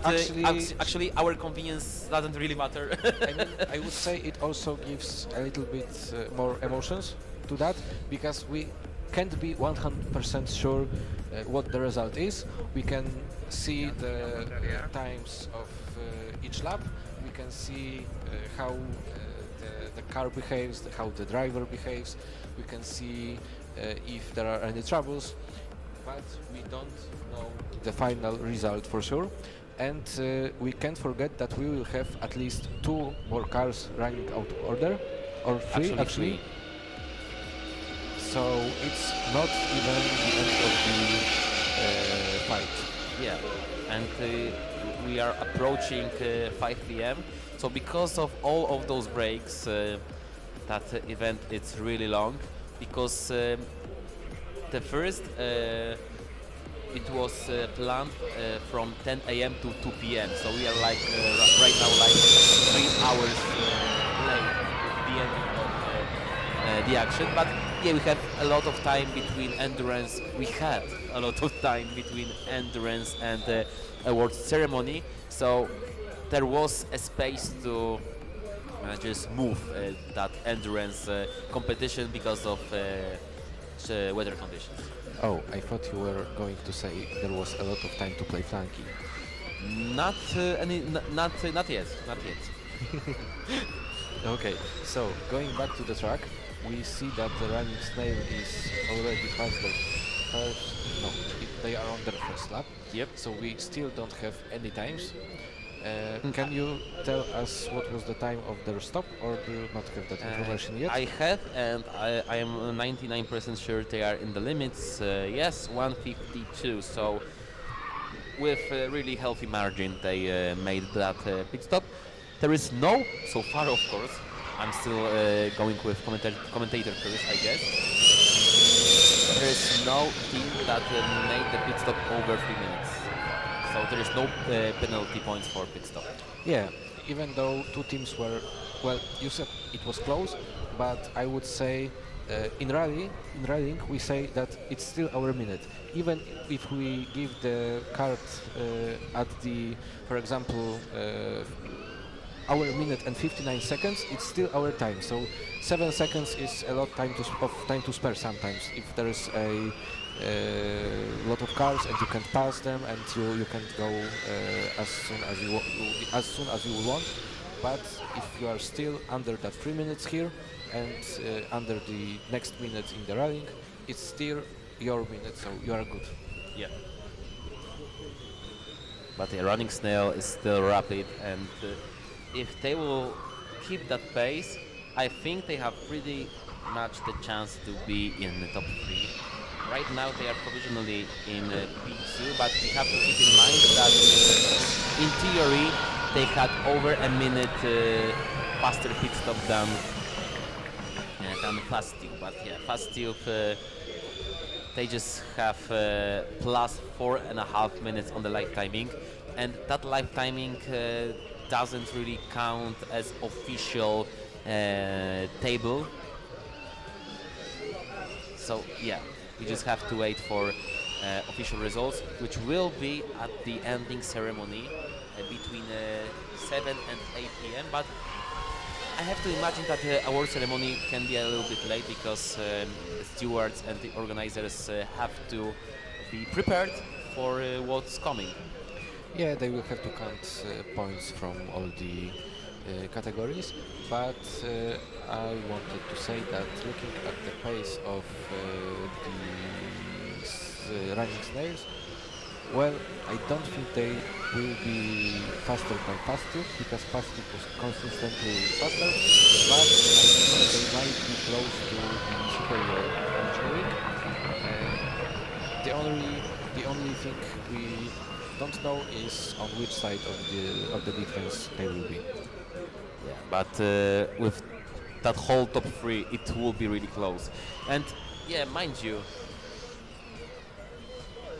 S5: actually our convenience doesn't really matter.
S6: I mean, I would say it also gives a little bit more emotions to that, because we can't be 100% sure what the result is. We can see the times of each lap. We can see how the car behaves, how the driver behaves. We can see if there are any troubles, but we don't know the final result for sure. And we can't forget that we will have at least 2 more cars running out of order, or 3 actually. So it's not even the end of the fight.
S5: Yeah, and we are approaching 5 p.m. So because of all of those breaks, that event it's really long, because the first it was planned from 10 a.m. to 2 p.m. So we are like right now like 3 hours late at the end of the action. But yeah, we have a lot of time between endurance. We had a lot of time between endurance and the awards ceremony. So there was a space to just move that endurance competition because of weather conditions.
S6: Oh, I thought you were going to say there was a lot of time to play flanky.
S5: Not yet.
S6: Okay, so going back to the track, we see that the running snail is already past the first. No, they are on their first lap.
S5: Yep.
S6: So we still don't have any times. Can you tell us what was the time of their stop, or do you not have that information yet?
S5: I have, and I am 99% sure they are in the limits. Yes, 1:52. So with a really healthy margin, they made that pit stop. There is no, so far of course, I'm still going with commentator first, I guess. There is no team that made the pit stop over 3 minutes. So there is no penalty points for pit stop.
S6: Yeah, even though 2 teams were, well, you said it was close, but I would say in rallying we say that it's still our minute. Even if we give the card at the, for example, our minute and 59 seconds, it's still our time. So 7 seconds is a lot of time to spare sometimes. If there is a lot of cars and you can't pass them and you can't go as soon as you want. But if you are still under that 3 minutes here and under the next minute in the rallying, it's still your minute, so you are good.
S5: Yeah. But the running snail is still rapid, and if they will keep that pace, I think they have pretty much the chance to be in the top 3. Right now they are provisionally in P2, but we have to keep in mind that in theory they had over a minute faster pit stop than Fast Tube. But yeah, Fast Tube they just have plus 4.5 minutes on the live timing, and that live timing doesn't really count as official table. So yeah, we just have to wait for official results, which will be at the ending ceremony between 7 and 8 p.m. But I have to imagine that the award ceremony can be a little bit late because the stewards and the organizers have to be prepared for what's coming.
S6: Yeah, they will have to count points from all the categories, but I wanted to say that looking at the pace of the running snails, well, I don't think they will be faster than Fast Tube, because Fast Tube was consistently faster, but I think they might be close to the superior engineering. The only thing we don't know is on which side of the difference they will be.
S5: Yeah, but with that whole top 3, it will be really close. And yeah, mind you,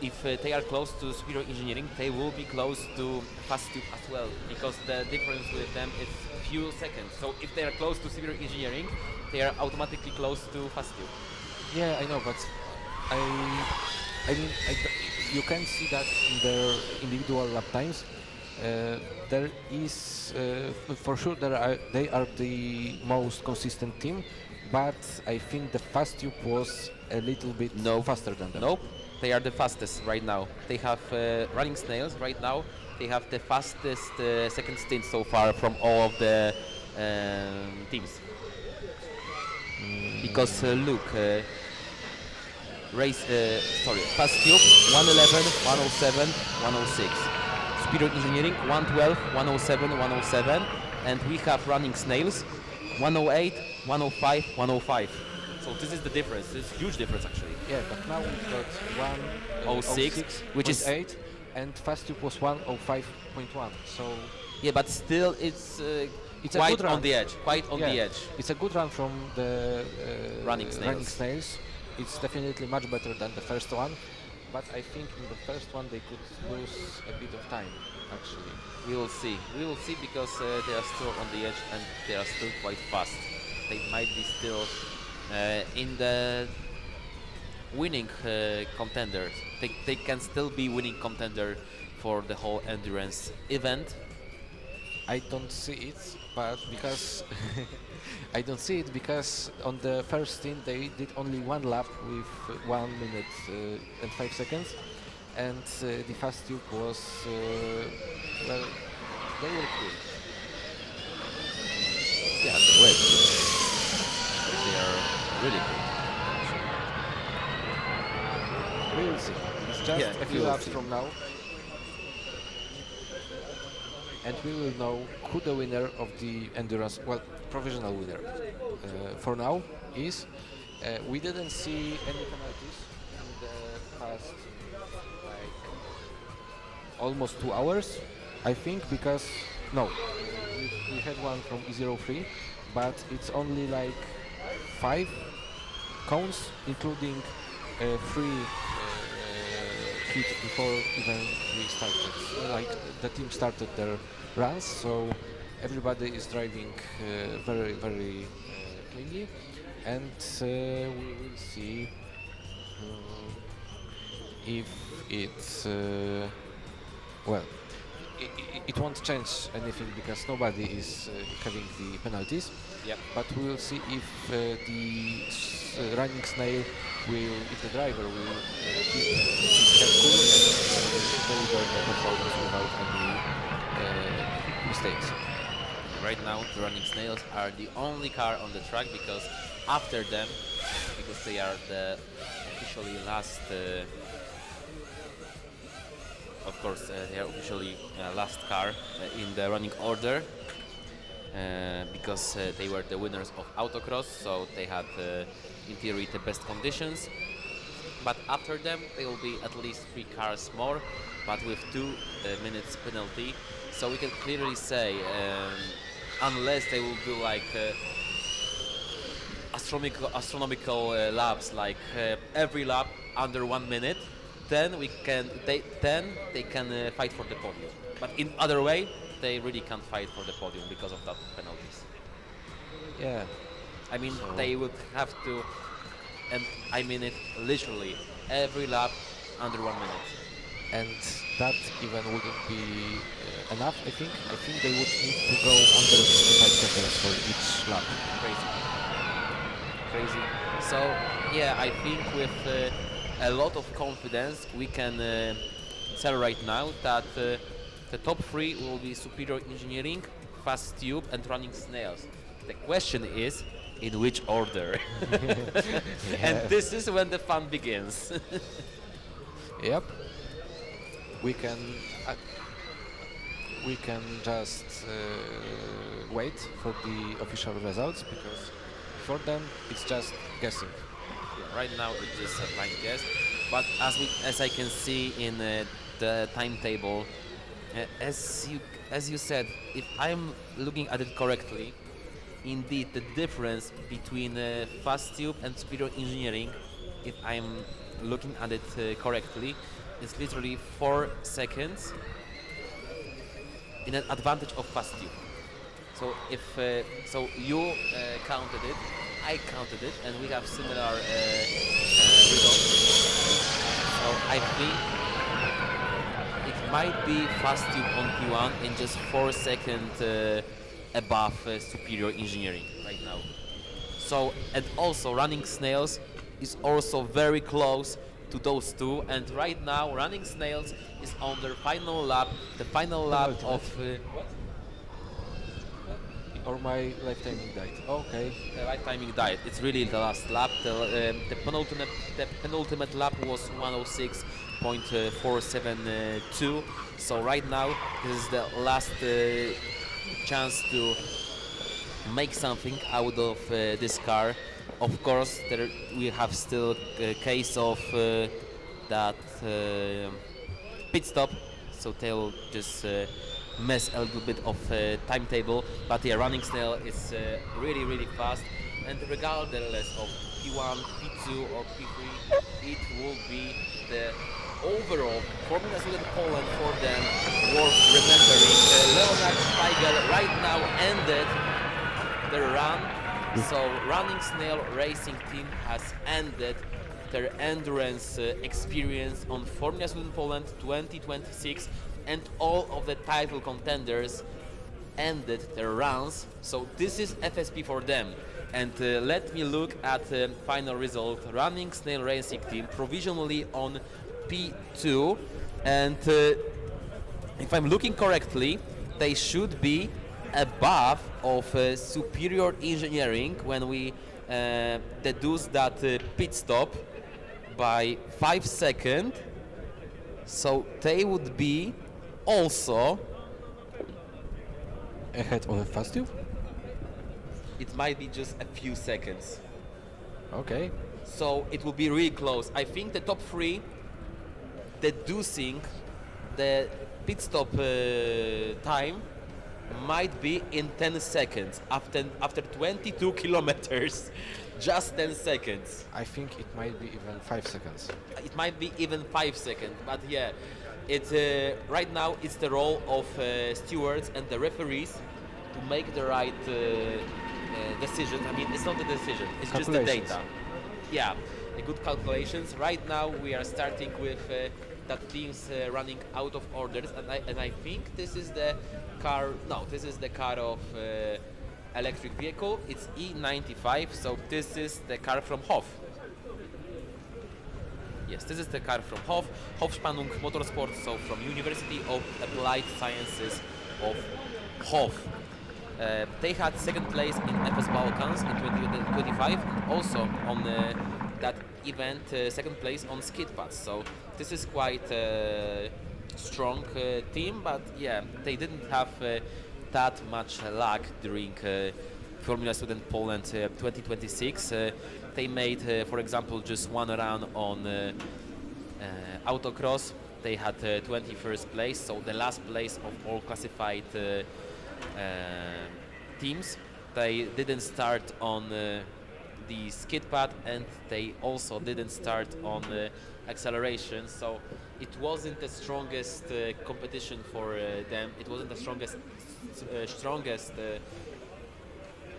S5: if they are close to superior engineering, they will be close to Fast Tube as well, because the difference with them is few seconds. So if they are close to superior engineering, they are automatically close to Fast Tube.
S6: Yeah, I know, but you can see that in their individual lap times. There is, for sure, they are the most consistent team, but I think the Fast Tube was a little bit faster than them.
S5: Nope, they are the fastest right now. They have running snails right now. They have the fastest second stint so far from all of the teams. Because look, Fast Tube 111, 107, 106. Superior Engineering 112, 107, 107, and we have running snails 108, 105, 105. So this is the difference. This is a huge difference actually.
S6: Yeah, but now we've got 106,
S5: which is
S6: 8, and Fast Tube was 105.1. So
S5: yeah, but still it's quite on the edge. Quite on the edge.
S6: It's a good run from the
S5: running snails.
S6: It's definitely much better than the first one. But I think in the first one they could lose a bit of time, actually.
S5: We will see. We will see, because they are still on the edge and they are still quite fast. They might be still in the winning contenders. They can still be winning contender for the whole endurance event.
S6: I don't see it, but because I don't see it because on the first stint they did only one lap with 1 minute and 5 seconds, and the Fast Tube was well, they were good.
S5: Yeah, they were good. They are really good.
S6: We will see. It's just a few laps from now. And we will know who the winner of the endurance, well, provisional winner for now is. We didn't see any penalties in the past, like, almost 2 hours, I think, because, no, we had one from E03, but it's only like 5 cones, including 3 hit before even we started. Like, the team started their runs, so everybody is driving very, very cleanly, and we will see if it's well. it won't change anything because nobody is having the penalties.
S5: Yep.
S6: But we will see if the running snail will, if the driver will keep his head cool and deliver the performance without any mistakes.
S5: Right now, the running snails are the only car on the track because after them, because they are the officially last. Of course, they are officially last car in the running order because they were the winners of autocross, so they had in theory the best conditions. But after them, there will be at least 3 cars more, but with 2 minutes penalty. So we can clearly say, unless they will do like astronomical laps, like every lap under 1 minute, then they can fight for the podium. But in other way, they really can't fight for the podium because of that penalties.
S6: Yeah.
S5: I mean,
S6: So
S5: they would have to, and I mean it literally, every lap under 1 minute.
S6: And that even wouldn't be enough, I think. I think they would need to go under 65 seconds for each lap.
S5: Crazy. So, yeah, I think with a lot of confidence we can tell right now that the top 3 will be superior engineering, fast tube and running snails. The question is, in which order? And this is when the fun begins.
S6: Yep. We can just wait for the official results because for them it's just guessing.
S5: Yeah, right now it's just a blind guess, but as I can see in the timetable, as you said, if I'm looking at it correctly, indeed the difference between fast tube and superior engineering, if I'm looking at it correctly, is literally 4 seconds in an advantage of fast tube. So if so you counted it, I counted it, and we have similar results. So I think it might be fast tube on P1 and just 4 seconds above superior engineering right now. So, and also running snails is also very close to those 2, and right now running snails is on their final lap, the final lap of what?
S6: Or my life timing died. Okay.
S5: The life timing died. It's really the last lap. The penultimate lap was 106.472. So right now this is the last chance to make something out of this car. Of course, we have still a case of that pit stop, so they'll just mess a little bit of timetable. But yeah, running snail is really, really fast, and regardless of P1, P2 or P3, it will be the overall Formula Student Poland for them worth remembering. Leonard Feigl right now ended the run. So Running Snail Racing Team has ended their endurance experience on Formula Student Poland 2026, and all of the title contenders ended their runs. So this is FSP for them. And let me look at the final result. Running Snail Racing Team provisionally on P2, and if I'm looking correctly, they should be above of superior engineering when we deduce that pit stop by 5 seconds. So they would be also
S6: ahead of the fast tube.
S5: It might be just a few seconds.
S6: Okay.
S5: So it will be really close. I think the top 3, deducing the pit stop time, might be in 10 seconds after 22 kilometers. Just 10 seconds.
S6: I think it might be even 5 seconds.
S5: It might be even 5 seconds, but yeah, it's right now it's the role of stewards and the referees to make the right decision. I mean, it's not a decision; it's just the data. Yeah, good calculations. Right now we are starting with that teams running out of orders, and I think this is the car. No, this is the car of electric vehicle. It's E95, so this is the car from Hof. Yes, this is the car from Hof. Hofspannung Motorsport, so from University of Applied Sciences of Hof. They had second place in FS Balkans in 2025, and also on that event second place on skid pads. So this is quite a strong team, but yeah, they didn't have that much luck during Formula Student Poland 2026. They made, for example, just one run on autocross. They had 21st place, so the last place of all classified teams. They didn't start on the skid pad, and they also didn't start on acceleration, so it wasn't the strongest competition for them. It wasn't the strongest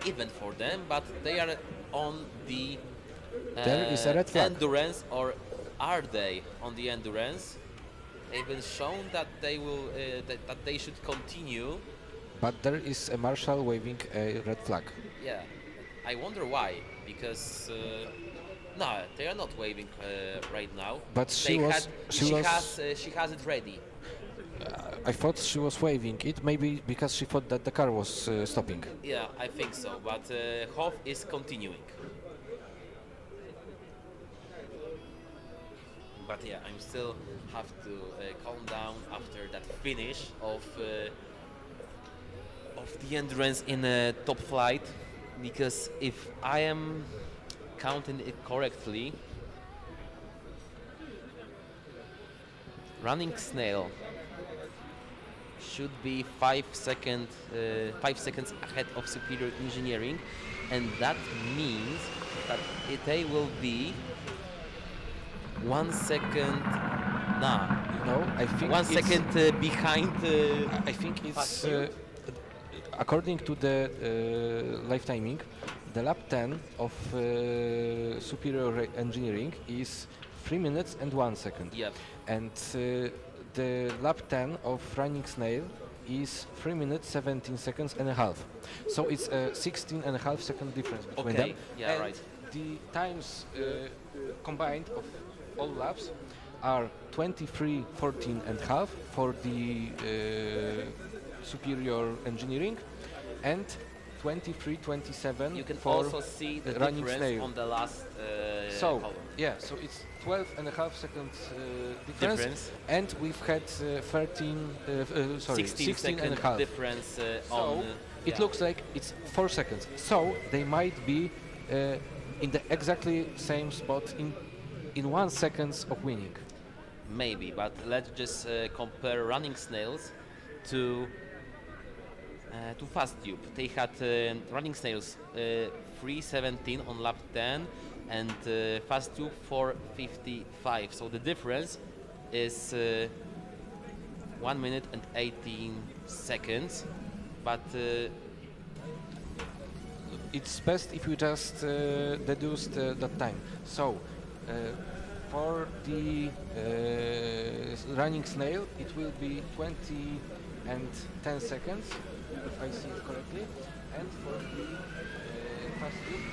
S5: event for them, but they are on the
S6: there is a red flag.
S5: endurance, or are they on the endurance? They've been shown that they will that they should continue.
S6: But there is a marshal waving a red flag.
S5: Yeah, I wonder why, because no, they are not waving right now.
S6: But she
S5: has it ready.
S6: I thought she was waving it, maybe because she thought that the car was stopping.
S5: Yeah, I think so, but Hof is continuing. But yeah, I'm still have to calm down after that finish of the endurance in top flight, because if I am counting it correctly, running snail should be 5 seconds ahead of superior engineering, and that means that they will be 1 second. Nah,
S6: no, I think
S5: 1 second behind.
S6: I think it's according to the live timing, the lap 10 of superior engineering is 3 minutes and 1 second.
S5: Yep.
S6: And the lap 10 of running snail is 3 minutes 17 seconds and a half. So it's a 16 and a half second difference between them.
S5: Yeah,
S6: and
S5: right.
S6: The times combined of all laps are 23:14 and half for the superior engineering, and 23:27
S5: You can
S6: for
S5: also see the
S6: running
S5: difference
S6: snail.
S5: on the last
S6: So
S5: column.
S6: yeah, so it's 12 and a half seconds difference, and we've had 16 and a half
S5: difference
S6: so
S5: on.
S6: it looks like it's 4 seconds. So they might be in the exactly same spot in 1 second of winning.
S5: Maybe, but let's just compare running snails to Fast Tube. They had running snails 3:17 on lap 10, and Fast Tube 4:55. So the difference is 1 minute and 18 seconds. But
S6: it's best if you just deduce that time. So for the running snail, it will be 20 and 10 seconds, if I see it correctly, and for the fast tube,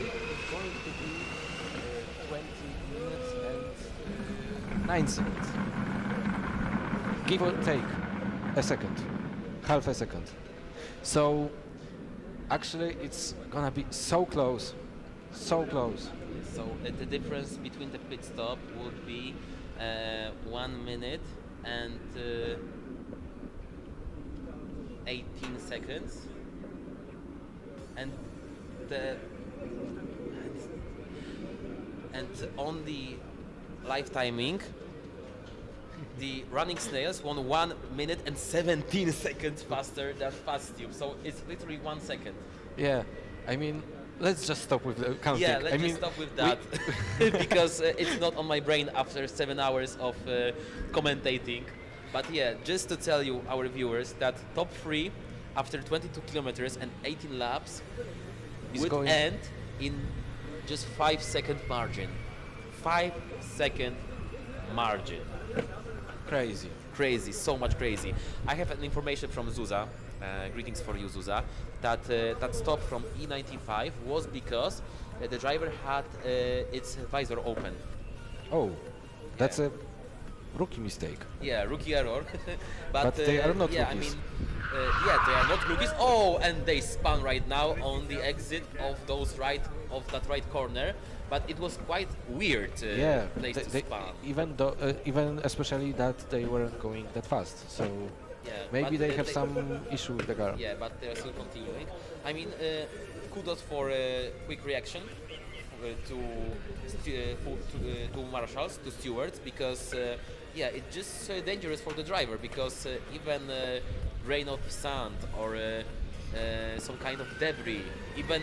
S6: it's going to be 20 minutes and 9 seconds. Give or take a second, half a second. So actually it's gonna be so close, so close.
S5: So the difference between the pit stop would be 1 minute and 18 seconds, and on the live timing, the running snails won 1 minute and 17 seconds faster than Fast Tube. So it's literally 1 second.
S6: Yeah, I mean, let's just stop with the counting.
S5: Yeah, let's just stop with that because it's not on my brain after 7 hours of commentating. But yeah, just to tell you, our viewers, that top 3 after 22 kilometers and 18 laps would end in just 5 second margin. 5-second margin. Crazy, so much crazy. I have an information from Zuza, greetings for you, Zuza, that that stop from E95 was because the driver had its visor open.
S6: Oh, that's a rookie mistake.
S5: Yeah, rookie error.
S6: But they are not
S5: yeah,
S6: rookies.
S5: I mean, yeah, they are not rookies. Oh, and they spun right now on the exit of that right corner. But it was quite weird place to spun.
S6: Even especially that they weren't going that fast. So
S5: Yeah,
S6: maybe
S5: but
S6: they have some issue with the car.
S5: Yeah, but they're still continuing. I mean, kudos for quick reaction to marshals, to stewards, because yeah, it's just dangerous for the driver, because even rain of sand or some kind of debris, even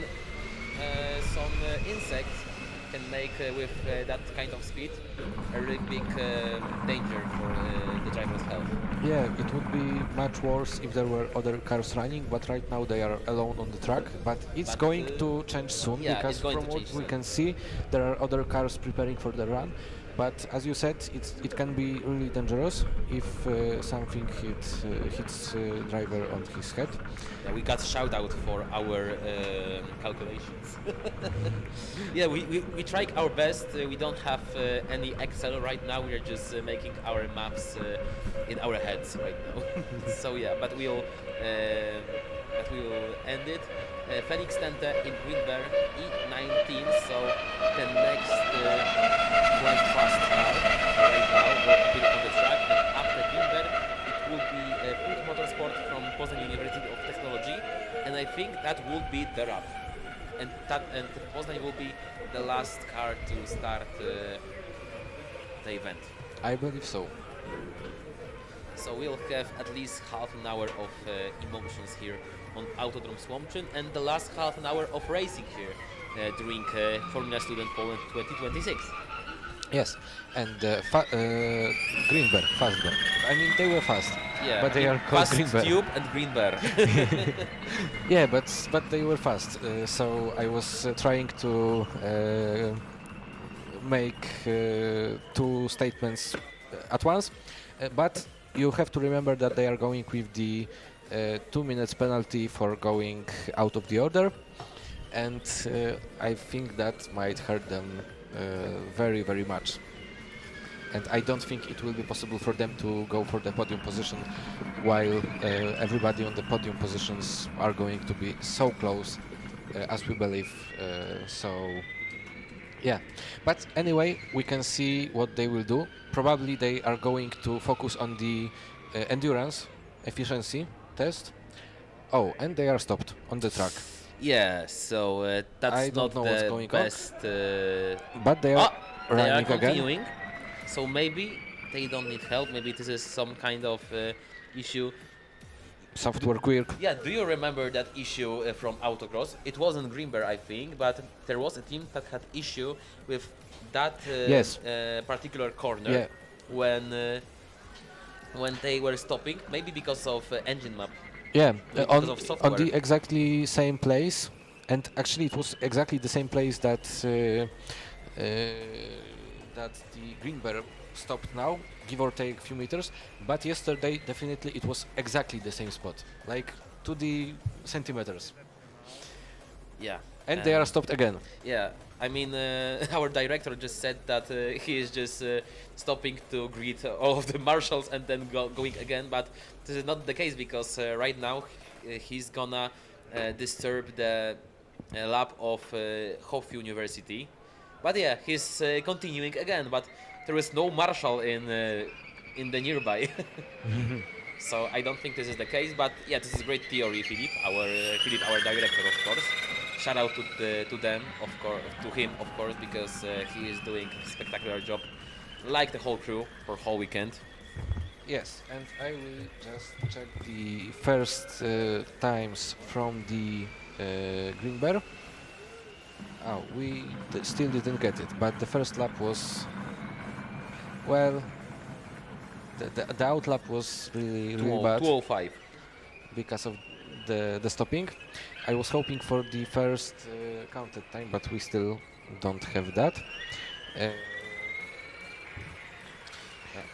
S5: some insects can make with that kind of speed a really big danger for the driver's health.
S6: Yeah, it would be much worse if there were other cars running, but right now they are alone on the track. But it's going to change soon,
S5: yeah,
S6: because from what we can see, there are other cars preparing for the run. But as you said, it can be really dangerous if something hits driver on his head.
S5: Yeah, we got shout out for our calculations. Yeah, we try our best. We don't have any Excel right now. We are just making our maps in our heads right now. So yeah, but we'll end it. Felix Tente in Greenberg, E19. So the next quite fast car right now will be on the track. And after Greenberg, it will be Food Motorsport from Poznań University of Technology, and I think that will be the wrap. And Poznań will be the last car to start the event.
S6: I believe so.
S5: So we'll have at least half an hour of emotions here on Autodrom Słomczyn, and the last half an hour of racing here during Formula Student Poland 2026.
S6: Yes, and Greenberg, Fastberg. I mean, they were fast,
S5: yeah,
S6: but they are called
S5: Fast
S6: Greenberg.
S5: Tube and Greenberg.
S6: Yeah, but they were fast. So I was trying to make two statements at once, but you have to remember that they are going with the 2 minutes penalty for going out of the order, and I think that might hurt them very, very much. And I don't think it will be possible for them to go for the podium position while everybody on the podium positions are going to be so close as we believe. So yeah, but anyway, we can see what they will do. Probably they are going to focus on the endurance efficiency test. Oh, and they are stopped on the track.
S5: Yeah, so that's
S6: I don't
S5: not
S6: know
S5: the
S6: what's going
S5: best.
S6: But they are
S5: they are
S6: running
S5: continuing.
S6: again.
S5: So maybe they don't need help. Maybe this is some kind of issue.
S6: Software quirk.
S5: Yeah, do you remember that issue from Autocross? It wasn't Greenberg, I think, but there was a team that had issue with that
S6: Yes.
S5: particular corner
S6: Yeah.
S5: when they were stopping, maybe because of engine map.
S6: Yeah,
S5: Because of software.
S6: on the exactly same place, and actually it was exactly the same place that that the Greenberg stopped now, give or take a few meters. But yesterday, definitely, it was exactly the same spot, like to the centimeters.
S5: Yeah.
S6: And they are stopped again.
S5: Yeah, I mean, our director just said that he is just stopping to greet all of the marshals and then going again, but this is not the case, because right now he's gonna disturb the lap of Hof University. But yeah, he's continuing again, but there is no marshal in the nearby. So I don't think this is the case, but yeah, this is great theory, Philip, our director, of course. Shout out to them, of course, to him, of course, because he is doing a spectacular job, like the whole crew for whole weekend.
S6: Yes, and I will just check the first times from the Greenberg. Oh, we still didn't get it, but the first lap was, well, the out lap was really bad.
S5: 2:05.
S6: Because of the stopping. I was hoping for the first counted time, but we still don't have that.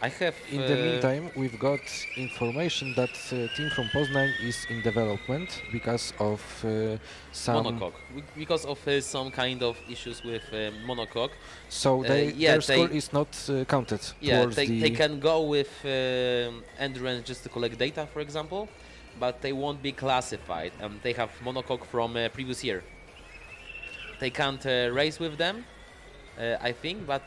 S6: I have. In the meantime, we've got information that team from Poznań is in development because of some
S5: monocoque. Because of some kind of issues with monocoque.
S6: So their score is not counted.
S5: Yeah, they can go with endurance just to collect data, for example, but they won't be classified. They have monocoque from previous year. They can't race with them, I think, but.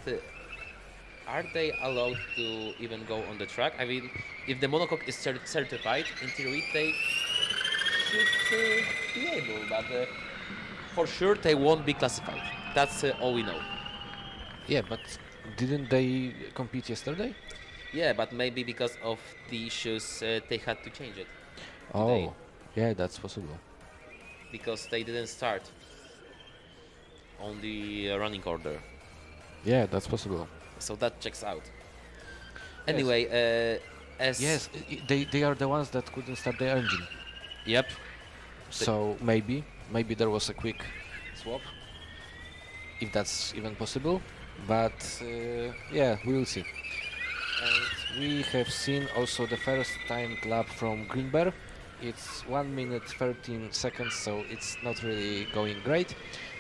S5: Are they allowed to even go on the track? I mean, if the monocoque is certified, in theory they should be able, but for sure they won't be classified. That's all we know.
S6: Yeah, but didn't they compete yesterday?
S5: Yeah, but maybe because of the issues they had to change it.
S6: Oh, yeah, that's possible.
S5: Because they didn't start on the running order.
S6: Yeah, that's possible.
S5: So that checks out. Anyway, as
S6: yes, they are the ones that couldn't start the engine.
S5: Yep.
S6: So maybe there was a quick swap, if that's even possible. But yeah, we will see. And we have seen also the first timed lap from Green Bear. It's 1 minute 13 seconds, so it's not really going great.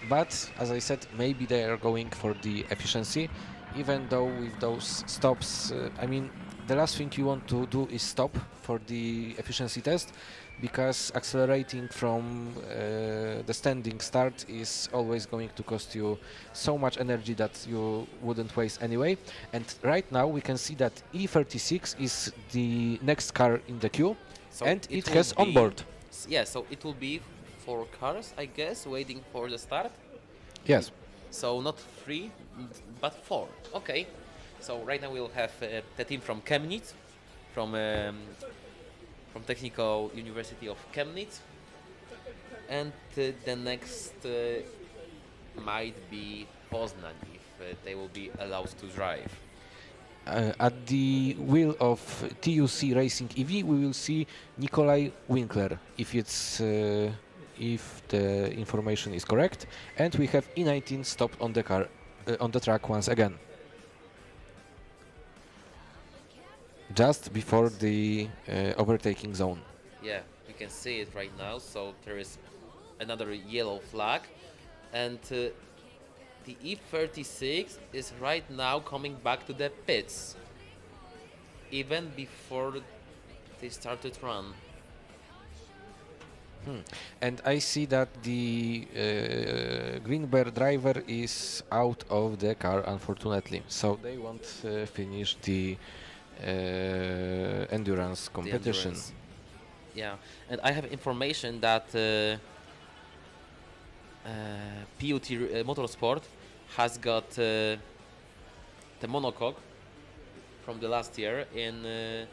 S6: But as I said, maybe they are going for the efficiency. Even though with those stops, I mean, the last thing you want to do is stop for the efficiency test, because accelerating from the standing start is always going to cost you so much energy that you wouldn't waste anyway. And right now we can see that E36 is the next car in the queue, so and it has onboard.
S5: Yeah, so it will be 4 cars, I guess, waiting for the start.
S6: Yes.
S5: So not 3, but 4. Okay. So right now we'll have the team from Chemnitz, from Technical University of Chemnitz, and the next might be Poznań if they will be allowed to drive.
S6: At the wheel of TUC Racing EV, we will see Nikolai Winkler, if it's if the information is correct, and we have E19 stopped on the car on the track once again, just before the overtaking zone.
S5: Yeah, you can see it right now. So there is another yellow flag, and the E36 is right now coming back to the pits, even before they started run.
S6: And I see that the Green Bear driver is out of the car, unfortunately, so they won't finish the endurance competition.
S5: Yeah, and I have information that PUT Motorsport has got the monocoque from the last year in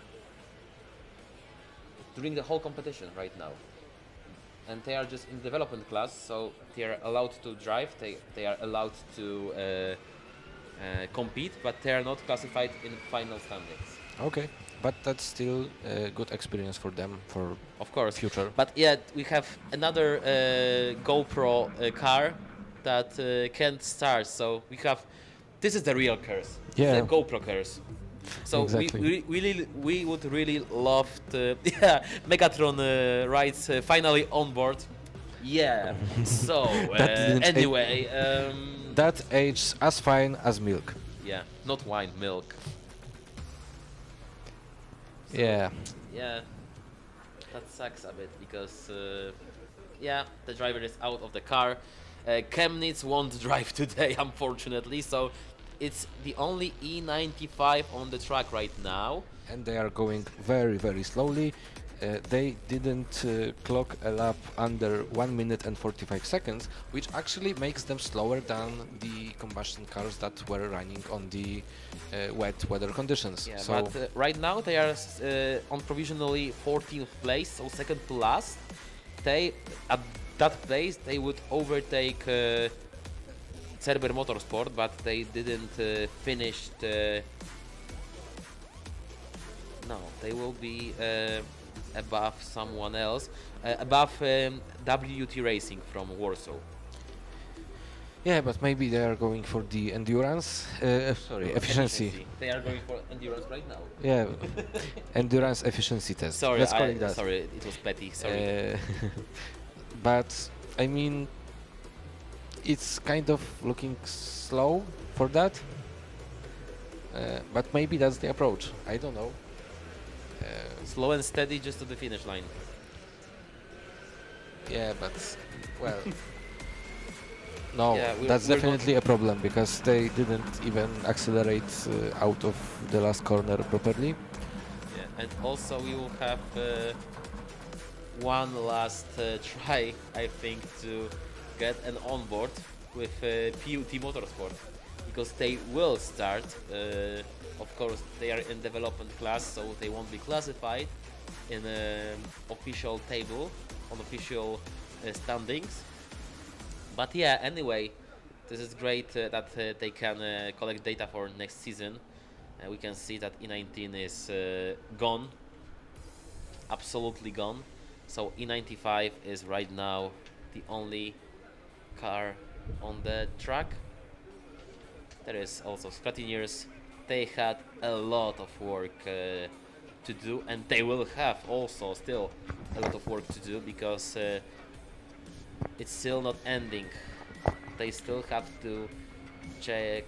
S5: during the whole competition right now. And they are just in development class, so they are allowed to drive, they are allowed to compete, but they are not classified in final standings.
S6: Okay, but that's still a good experience for them for
S5: of course
S6: future.
S5: But yeah, we have another GoPro car that can't start, so we have this is the real curse.
S6: Yeah,
S5: the GoPro curse. So
S6: exactly.
S5: we would really love to Megatron rides finally on board. Yeah. So anyway,
S6: that ages as fine as milk.
S5: Yeah, not wine, milk. So,
S6: yeah.
S5: Yeah. That sucks a bit because yeah, the driver is out of the car. Chemnitz won't drive today, unfortunately. So. It's the only E95 on the track right now.
S6: And they are going very, very slowly. They didn't clock a lap under 1 minute and 45 seconds, which actually makes them slower than the combustion cars that were running on the wet weather conditions.
S5: Yeah,
S6: so
S5: but right now they are on provisionally 14th place, so second to last. They, at that place, they would overtake Cerber Motorsport, but they didn't finish the... No, they will be above someone else, above WT Racing from Warsaw.
S6: Yeah, but maybe they are going for the endurance. Efficiency.
S5: They are going for endurance right now.
S6: Yeah, endurance efficiency test.
S5: Sorry,
S6: Let's call it that.
S5: Sorry, it was petty. Sorry.
S6: But I mean, it's kind of looking slow for that. But maybe that's the approach. I don't know.
S5: Slow and steady just to the finish line.
S6: Yeah, but well, no,
S5: Yeah,
S6: that's
S5: we're
S6: definitely a problem because they didn't even accelerate out of the last corner properly.
S5: Yeah, and also we will have one last try, I think, to get an onboard with PUT Motorsport, because they will start. Of course, they are in development class, so they won't be classified in an official table, on official standings. But yeah, anyway, this is great that they can collect data for next season. We can see that E19 is gone, absolutely gone. So E95 is right now the only car on the track. There is also Scrutineers. They had a lot of work to do, and they will have also still a lot of work to do, because it's still not ending. They still have to check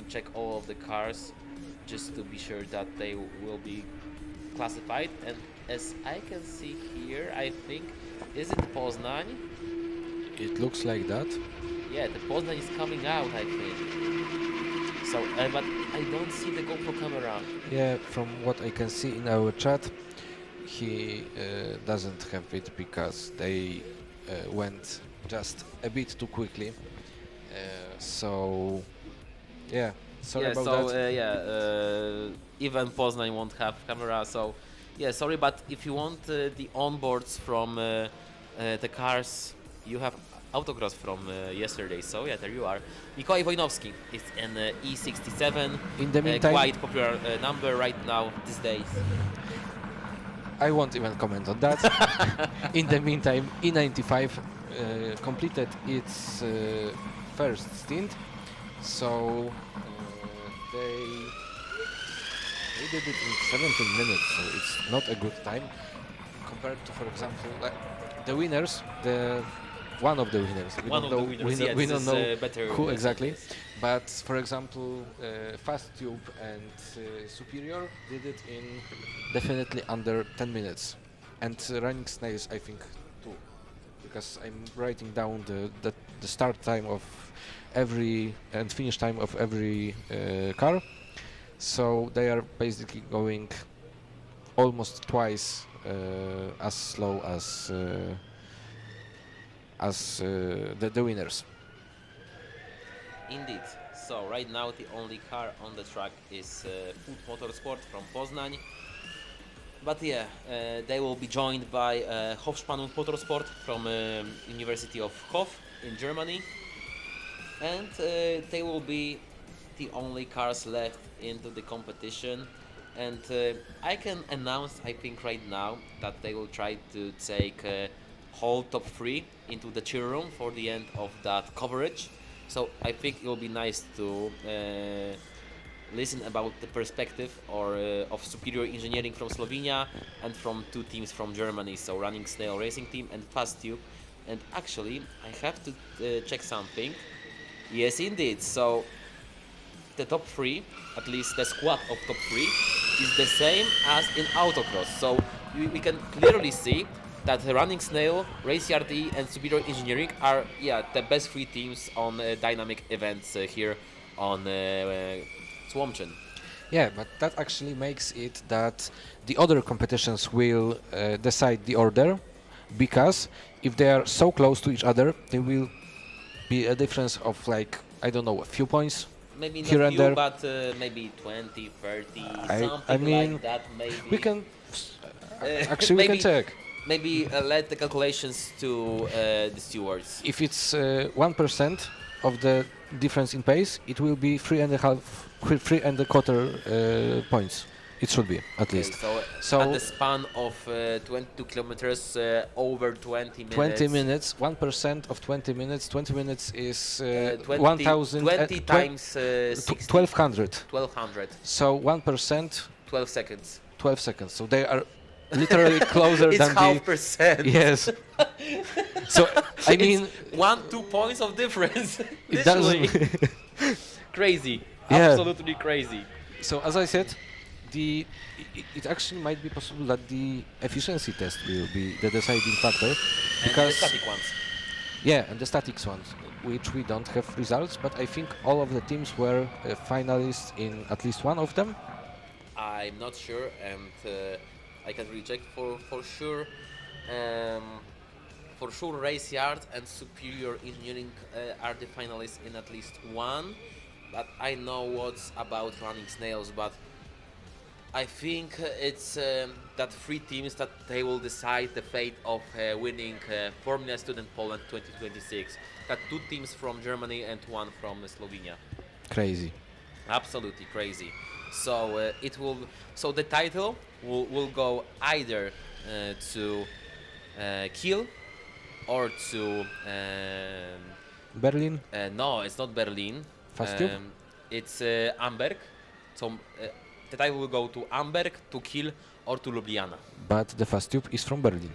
S5: check all of the cars just to be sure that they will be classified. And as I can see here, I think, is it Poznań?
S6: It looks like that.
S5: Yeah, the Poznań is coming out, I think. So, but I don't see the GoPro camera.
S6: Yeah, from what I can see in our chat, he doesn't have it because they went just a bit too quickly. So, yeah, sorry about that.
S5: Even Poznań won't have camera. So, yeah, sorry, but if you want the onboards from the cars, you have autocross from yesterday. So yeah, there you are. Mikołaj Wojnowski is an E67.
S6: In the meantime,
S5: quite popular number right now these days.
S6: I won't even comment on that. In the meantime, E95 completed its first stint, so they did it in 17 minutes, so it's not a good time compared to, for example, the winners. One of the winners. We don't know who exactly. But for example, Fast Tube and Superior did it in definitely under 10 minutes. And Running Snails, I think, too. Because I'm writing down the start time of every and finish time of every car. So they are basically going almost twice as slow as the winners.
S5: Indeed. So right now the only car on the track is PUT Motorsport from Poznań. But yeah, they will be joined by Hofspannung Motorsport from University of Hof in Germany. And they will be the only cars left into the competition. And I can announce, I think right now, that they will try to take whole top 3 into the chill room for the end of that coverage. So I think it will be nice to listen about the perspective of Superior Engineering from Slovenia and from 2 teams from Germany, so Running Snail Racing Team and Fast Tube. And actually, I have to check something. Yes, indeed. So the top 3, at least the squad of top 3, is the same as in autocross. So we can clearly see that Running Snail, Race RT and Superior Engineering are the best 3 teams on dynamic events here on Słomczyn.
S6: Yeah, but that actually makes it that the other competitions will decide the order, because if they are so close to each other, there will be a difference of, like, I don't know, a few points.
S5: Maybe
S6: here
S5: not
S6: and
S5: few,
S6: there.
S5: But maybe 20, 30, something
S6: I mean,
S5: like that. Maybe
S6: we can actually we can check.
S5: Maybe let the calculations to the stewards.
S6: If it's 1% of the difference in pace, it will be 3.25 points It should be, at
S5: Okay,
S6: least.
S5: so at the span of 22 kilometers, over 20 minutes.
S6: 20 minutes, 1% of 20 minutes. 20 minutes is
S5: 20 times 60.
S6: 1200.
S5: 1200.
S6: So 1%.
S5: 12 seconds.
S6: 12 seconds. So they are literally closer
S5: it's
S6: than
S5: half
S6: the
S5: percent.
S6: Yes. So I mean,
S5: 1-2 points of difference.
S6: It
S5: Literally.
S6: doesn't.
S5: Crazy.
S6: Yeah.
S5: Absolutely crazy.
S6: So as I said, it actually might be possible that the efficiency test will be the deciding factor, because
S5: and the static ones.
S6: Yeah, and the statics ones, which we don't have results, but I think all of the teams were finalists in at least one of them.
S5: I'm not sure, and I can recheck for sure. For sure, Race Yard and Superior Engineering are the finalists in at least one. But I know what's about Running Snails, but I think it's that three teams that they will decide the fate of winning Formula Student Poland 2026. Got two teams from Germany and one from Slovenia.
S6: Crazy.
S5: Absolutely crazy. So it will. So the title will go either to Kiel or to
S6: Berlin.
S5: No, it's not Berlin.
S6: Fast Tube?
S5: It's Amberg. So the title will go to Amberg, to Kiel, or to Ljubljana.
S6: But the Fast Tube is from Berlin.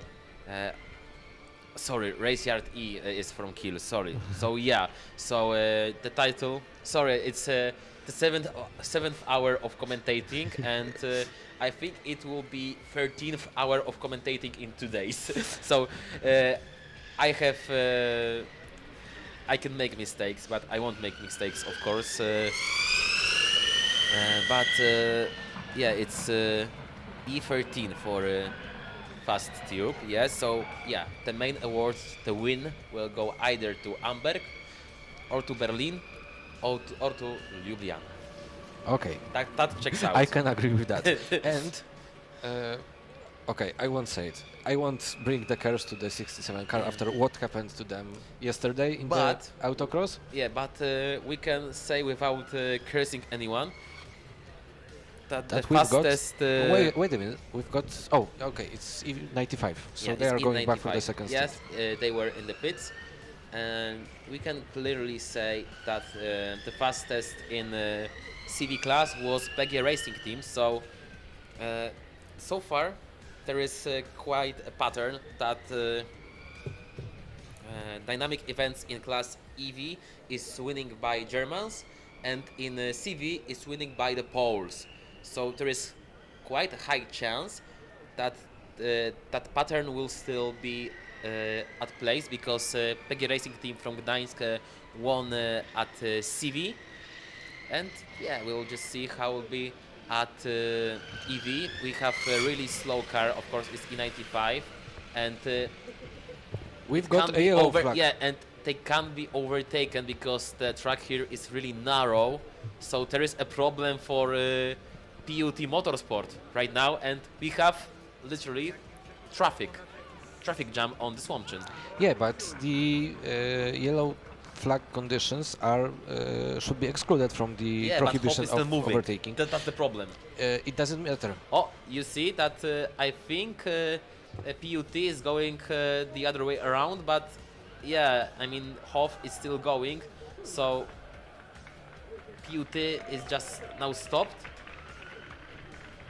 S5: Sorry, Race Yard E is from Kiel. Sorry. So yeah. So the title. Sorry, it's the seventh hour of commentating, and I think it will be 13th hour of commentating in 2 days. So I have. I can make mistakes, but I won't make mistakes, of course. But yeah, it's E13 for Fast Tube. Yes, so yeah, the main awards, the win will go either to Amberg, or to Berlin, or to Ljubljana.
S6: Okay.
S5: That checks out.
S6: I can agree with that. And okay, I won't say it. I won't bring the curse to the 67 car after what happened to them yesterday in the autocross.
S5: Yeah, but we can say without cursing anyone that the fastest.
S6: Wait a minute. We've got. Oh, okay. It's E95. So
S5: yeah,
S6: they are going
S5: E95.
S6: back for the second
S5: Yes,
S6: stint.
S5: they were in the pits, and we can clearly say that the fastest in CV class was PG Racing Team. So so far there is quite a pattern that dynamic events in class EV is winning by Germans, and in CV is winning by the Poles. So there is quite a high chance that that pattern will still be at place, because PG Racing Team from Gdańsk won at CV, and yeah, we will just see how it will be at EV. We have a really slow car, of course, it's E95, and
S6: we've got a yellow flag.
S5: Yeah, and they can't be overtaken because the track here is really narrow. So there is a problem for PUT Motorsport right now, and we have literally traffic jam on the Słomczyn.
S6: Yeah, but the yellow flag conditions are should be excluded from the prohibition of overtaking.
S5: That's the problem.
S6: It doesn't matter.
S5: Oh, you see that I think PUT is going the other way around, but yeah, I mean Hof is still going, so PUT is just now stopped.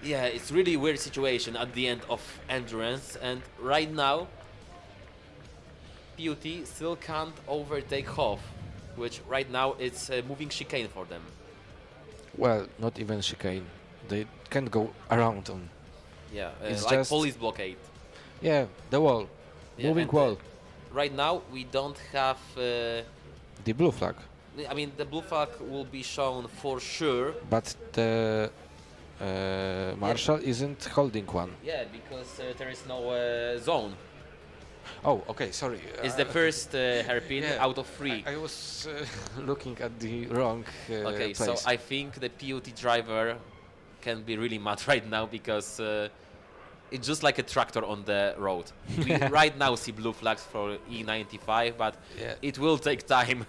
S5: Yeah, it's really weird situation at the end of endurance, and right now PUT still can't overtake Hof, which right now it's moving chicane for them.
S6: Well, not even chicane. They can't go around on.
S5: Yeah,
S6: it's
S5: like
S6: just
S5: police blockade.
S6: Yeah, the wall, moving wall.
S5: Right now we don't have
S6: the blue flag.
S5: I mean, the blue flag will be shown for sure.
S6: But the marshal isn't holding one.
S5: Yeah, because there is no zone.
S6: Oh, okay, sorry.
S5: It's the first hairpin out of 3.
S6: I was looking at the wrong
S5: okay,
S6: place.
S5: So I think the PUT driver can be really mad right now, because it's just like a tractor on the road. We right now see blue flags for E95, but it will take time.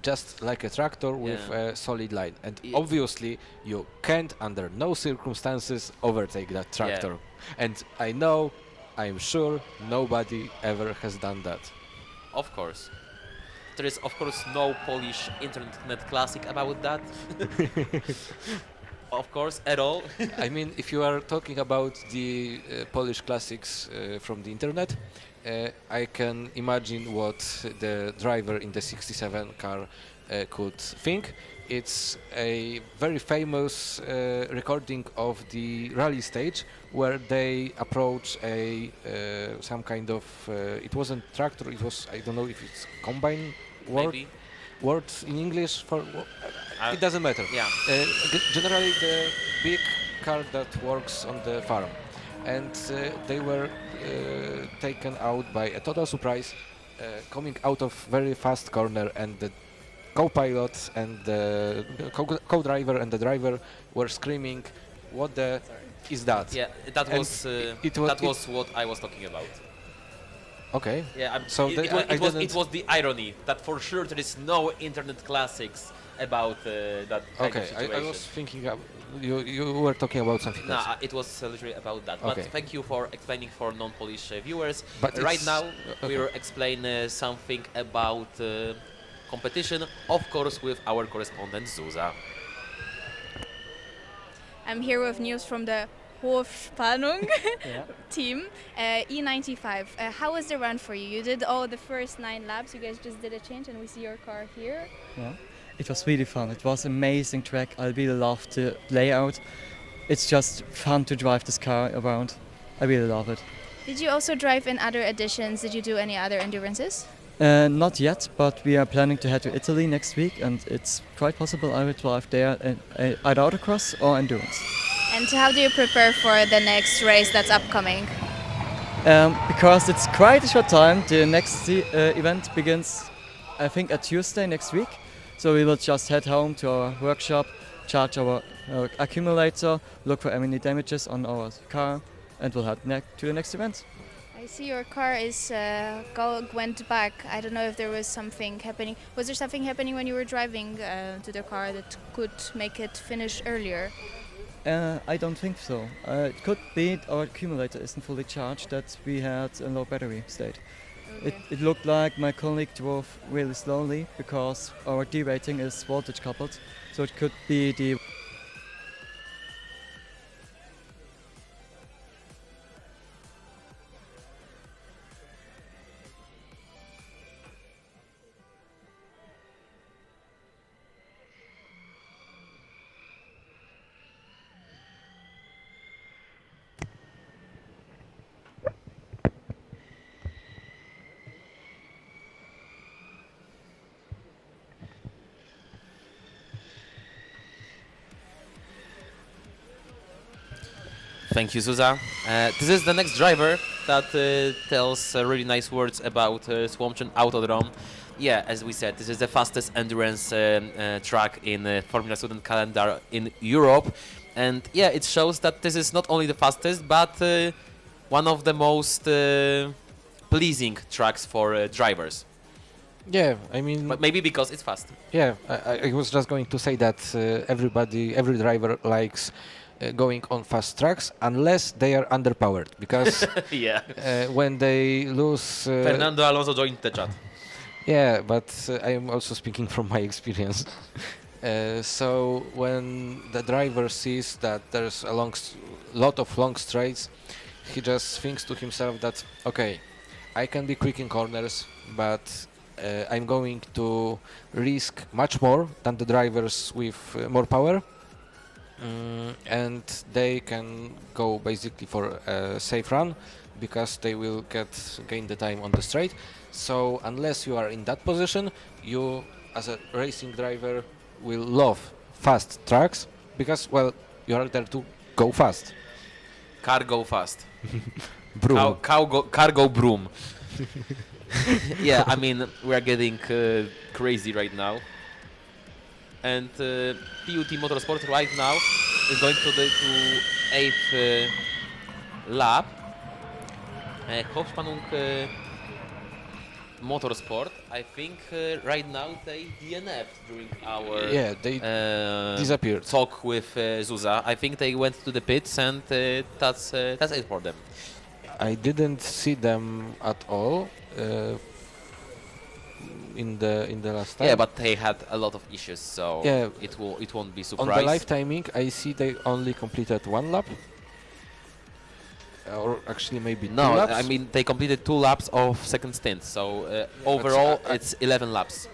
S6: Just like a tractor with a solid line. And obviously, you can't, under no circumstances, overtake that tractor. And I'm sure nobody ever has done that.
S5: Of course. There is, of course, no Polish internet classic about that. Of course, at all.
S6: I mean, if you are talking about the Polish classics from the internet, I can imagine what the driver in the 67 car could think. It's a very famous recording of the rally stage where they approach a some kind of it wasn't tractor, it was, I don't know if it's combine word in English for it doesn't matter. Generally the big car that works on the farm, and they were taken out by a total surprise, coming out of very fast corner, and the co-pilot and the co-driver and the driver were screaming, "What the is that?"
S5: Yeah, that was that was what I was talking about.
S6: Okay.
S5: Yeah,
S6: so
S5: it was the irony that for sure there is no internet classics about that kind of situation.
S6: I was thinking you were talking about something else.
S5: No, it was literally about that.
S6: Okay.
S5: But thank you for explaining for non-Polish viewers.
S6: But
S5: right now we will explain something about competition, of course, with our correspondent Zuza.
S3: I'm here with news from the Hochspannung team, E95. How was the run for you? You did all the first 9 laps. You guys just did a change, and we see your car here.
S20: Yeah, it was really fun. It was amazing track. I really love the layout. It's just fun to drive this car around. I really love it.
S3: Did you also drive in other editions? Did you do any other endurances?
S20: Not yet, but we are planning to head to Italy next week, and it's quite possible I will drive there either autocross or endurance.
S3: And how do you prepare for the next race that's upcoming?
S20: Because it's quite a short time. The next event begins, I think, at Tuesday next week. So we will just head home to our workshop, charge our accumulator, look for any damages on our car, and we'll head to the next event.
S3: I see your car is went back. I don't know if there was something happening. Was there something happening when you were driving to the car that could make it finish earlier?
S20: I don't think so. It could be our accumulator isn't fully charged, that we had a low battery state.
S3: Okay.
S20: It looked like my colleague drove really slowly because our D-rating is voltage coupled, so it could be the
S5: Thank you, Zuza. This is the next driver that tells really nice words about Słomczyn Autodrom. Yeah, as we said, this is the fastest endurance track in Formula Student calendar in Europe. And yeah, it shows that this is not only the fastest, but one of the most pleasing tracks for drivers.
S6: Yeah, I mean...
S5: But maybe because it's fast.
S6: Yeah, I was just going to say that every driver likes going on fast tracks unless they are underpowered, because when they lose...
S5: Fernando Alonso joined the chat.
S6: Yeah, but I am also speaking from my experience. So when the driver sees that there's a lot of long straights, he just thinks to himself that, okay, I can be quick in corners, but I'm going to risk much more than the drivers with more power. And they can go basically for a safe run because they will gain the time on the straight. So unless you are in that position, you as a racing driver will love fast tracks because, well, you are there to go fast.
S5: Car go fast.
S6: Broom.
S5: Car go broom. Yeah, I mean, we are getting crazy right now. And PUT Motorsport right now is going to the 8th lap. Hoofdspannung Motorsport. I think right now they DNF'd during our
S6: they disappeared.
S5: Talk with Zuza. I think they went to the pits, and that's it for them.
S6: I didn't see them at all in the last time.
S5: Yeah, but they had a lot of issues, so
S6: yeah,
S5: it won't be
S6: on
S5: surprised.
S6: the live timing, I see they only completed 1 lap, or actually maybe 2 laps.
S5: I mean they completed 2 laps of second stint, so overall it's 11 laps.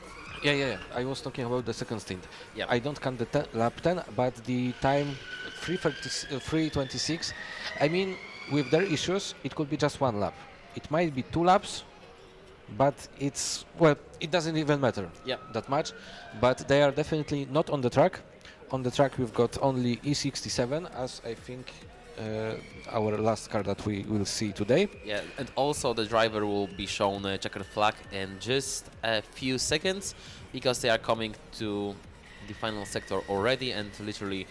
S6: Yeah. I was talking about the second stint.
S5: Yeah.
S6: I don't count the lap 10, but the time 3:26. I mean, with their issues, it could be just 1 lap. It might be 2 laps, but it doesn't even matter that much. But they are definitely not on the track. On the track, we've got only E67, as I think our last car that we will see today.
S5: Yeah, and also the driver will be shown a checkered flag in just a few seconds, because they are coming to the final sector already, and literally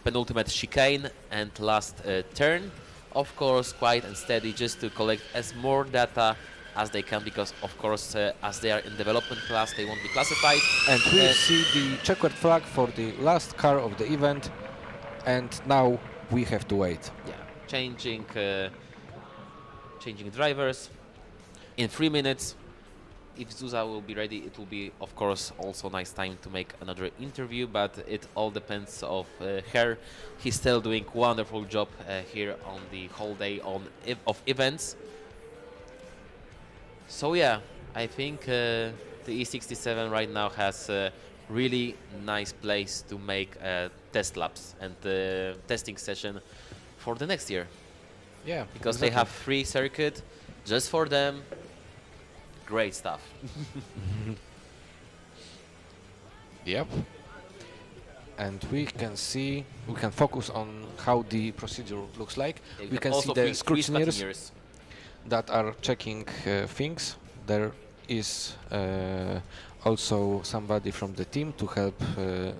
S5: penultimate chicane and last turn. Of course, quiet and steady, just to collect as more data as they can, because of course as they are in development class, they won't be classified.
S6: And we see the checkered flag for the last car of the event, and now we have to wait.
S5: Yeah, changing drivers in 3 minutes. If Zuza will be ready, it will be of course also nice time to make another interview, but it all depends of her. He's still doing wonderful job here on the whole day of events. So yeah, I think the E67 right now has a really nice place to make test laps and testing session for the next year.
S6: Yeah,
S5: because they have free circuit just for them. Great stuff.
S6: Yep. And we can focus on how the procedure looks like.
S5: Yeah,
S6: we can see the scrutineers that are checking things. There is also somebody from the team to help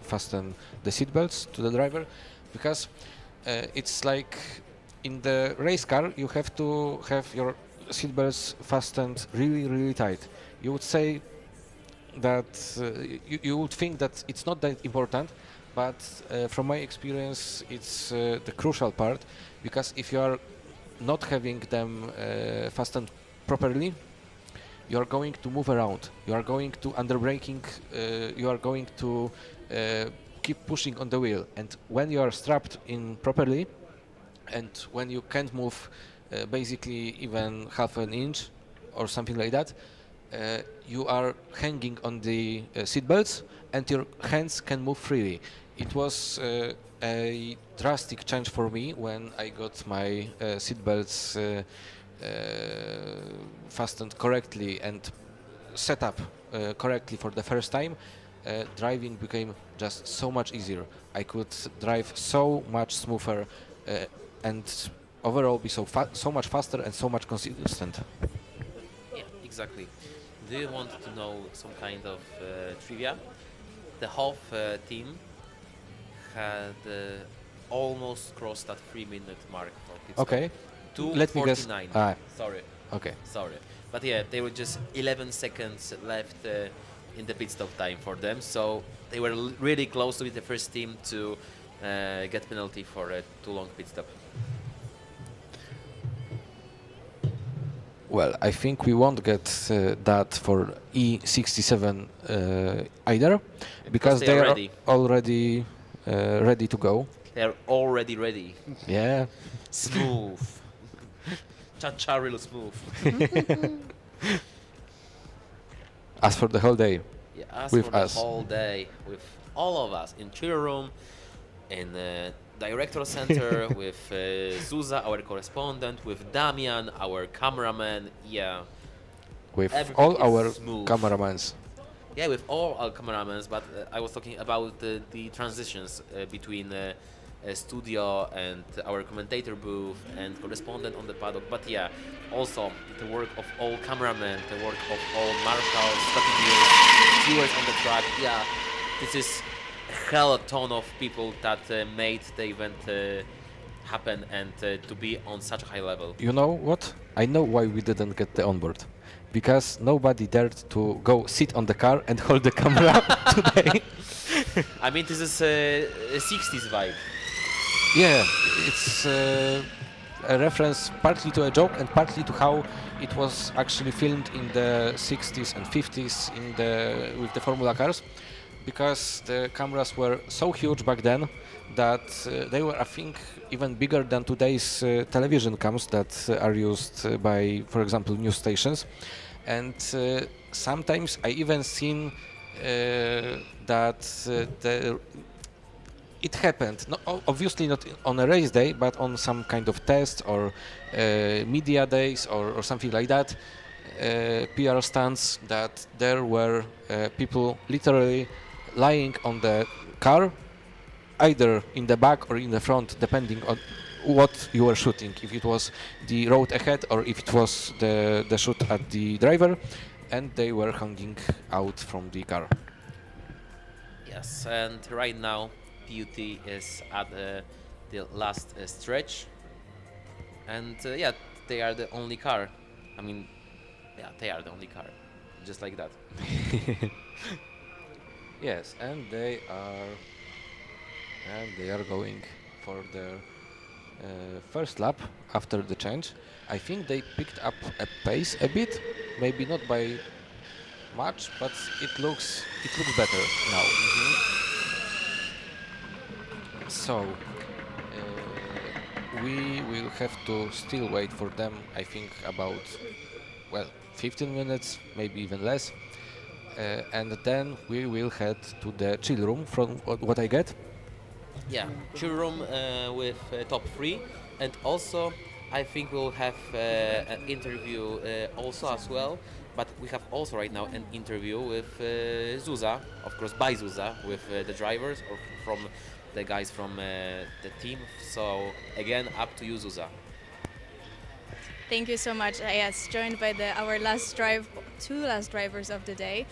S6: fasten the seatbelts to the driver, because it's like in the race car you have to have your seatbelts fastened really tight. You would say that you would think that it's not that important, but from my experience it's the crucial part, because if you are not having them fastened properly, you are going to move around, you are going to under braking, you are going to keep pushing on the wheel, and when you are strapped in properly and when you can't move basically even half an inch or something like that, you are hanging on the seat belts and your hands can move freely. It was a drastic change for me when I got my seat belts fastened correctly and set up correctly for the first time. Driving became just so much easier. I could drive so much smoother and overall be so much faster and so much consistent.
S5: Yeah, exactly. Do you want to know some kind of trivia? The Hof team had almost crossed that 3-minute mark for pit stop.
S6: Okay. Let me guess.
S5: 2:49. Sorry.
S6: Okay.
S5: Sorry. But yeah, they were just 11 seconds left in the pit stop time for them, so they were really close to be the first team to get penalty for a too long pit stop.
S6: Well, I think we won't get that for E67 either, because they are already ready to go.
S5: They're already ready.
S6: Yeah.
S5: Smooth. Cha-cha real smooth.
S6: As for the whole day,
S5: Yeah, as
S6: with
S5: for the
S6: us.
S5: whole day, with all of us in cheer room, in director center, with Zuza, our correspondent, with Damian, our cameraman, yeah.
S6: With
S5: Everything
S6: all
S5: is
S6: our
S5: smooth.
S6: cameramans.
S5: Yeah, with all our cameramans, but I was talking about the transitions between studio and our commentator booth and correspondent on the paddock. But yeah, also the work of all cameramen, the work of all marshals, strategists, viewers on the track. Yeah, this is a hell ton of people that made the event happen and to be on such a high level.
S6: You know what? I know why we didn't get the onboard. Because nobody dared to go sit on the car and hold the camera today.
S5: I mean, this is a 60s vibe.
S6: Yeah, it's a reference partly to a joke and partly to how it was actually filmed in the 60s and 50s with the Formula cars, because the cameras were so huge back then that they were, I think, even bigger than today's television cams that are used by, for example, news stations. And sometimes I even seen that it happened, obviously not on a race day, but on some kind of test or media days or something like that, PR stunts, that there were people literally lying on the car, either in the back or in the front, depending on what you were shooting, if it was the road ahead or if it was the shoot at the driver, and they were hanging out from the car.
S5: Yes, and right now PUT is at the last stretch, and yeah, they are the only car. I mean, yeah, they are the only car, just like that.
S6: Yes, and they are going for their first lap after the change. I think they picked up a pace a bit, maybe not by much, but it looks better now. So we will have to still wait for them, I think, about 15 minutes, maybe even less, and then we will head to the chill room from what I get.
S5: Yeah, chill room with top 3, and also I think we'll have an interview also as well, but we have also right now an interview with Zuza, of course by Zuza, with the drivers or from the guys from the team. So again, up to you, Zuza.
S3: Thank you so much. Yes, joined by our two last drivers of the day.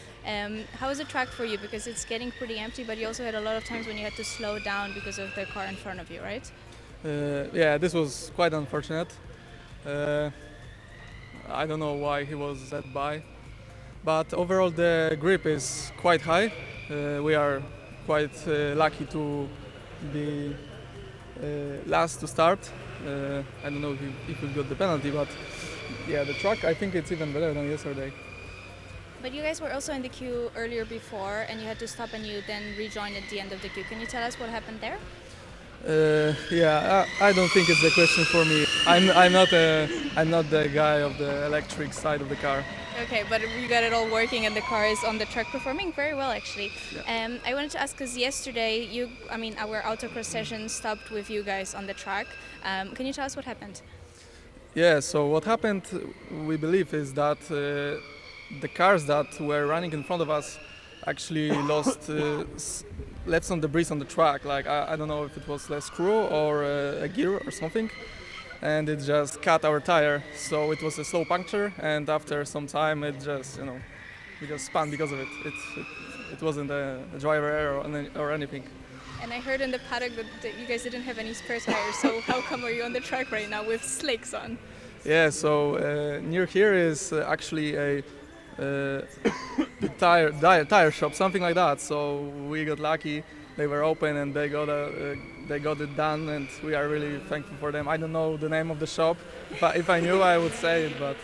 S3: How was the track for you? Because it's getting pretty empty, but you also had a lot of times when you had to slow down because of the car in front of you, right?
S2: Yeah, this was quite unfortunate. I don't know why he was that by, but overall the grip is quite high. We are quite lucky to be last to start. I don't know if we got the penalty, but yeah, the track, I think it's even better than yesterday.
S3: But you guys were also in the queue earlier before, and you had to stop and you then rejoined at the end of the queue. Can you tell us what happened there?
S2: Yeah, I don't think it's a question for me. I'm not the guy of the electric side of the car.
S3: Okay, but you got it all working and the car is on the track performing very well, actually.
S2: Yeah.
S3: I wanted to ask, because yesterday our autocross session stopped with you guys on the track. Can you tell us what happened?
S2: Yeah, so what happened, we believe, is that the cars that were running in front of us actually left some debris on the track. Like I don't know if it was a screw or a gear or something, and it just cut our tire. So it was a slow puncture, and after some time, it just we just spun because of it. It wasn't a driver error or anything.
S3: And I heard in the paddock that you guys didn't have any spare tires. So how come are you on the track right now with slicks on?
S2: Yeah, so near here is actually a tire shop, something like that. So we got lucky; they were open and they got it done, and we are really thankful for them. I don't know the name of the shop, but if I knew, I would say it. But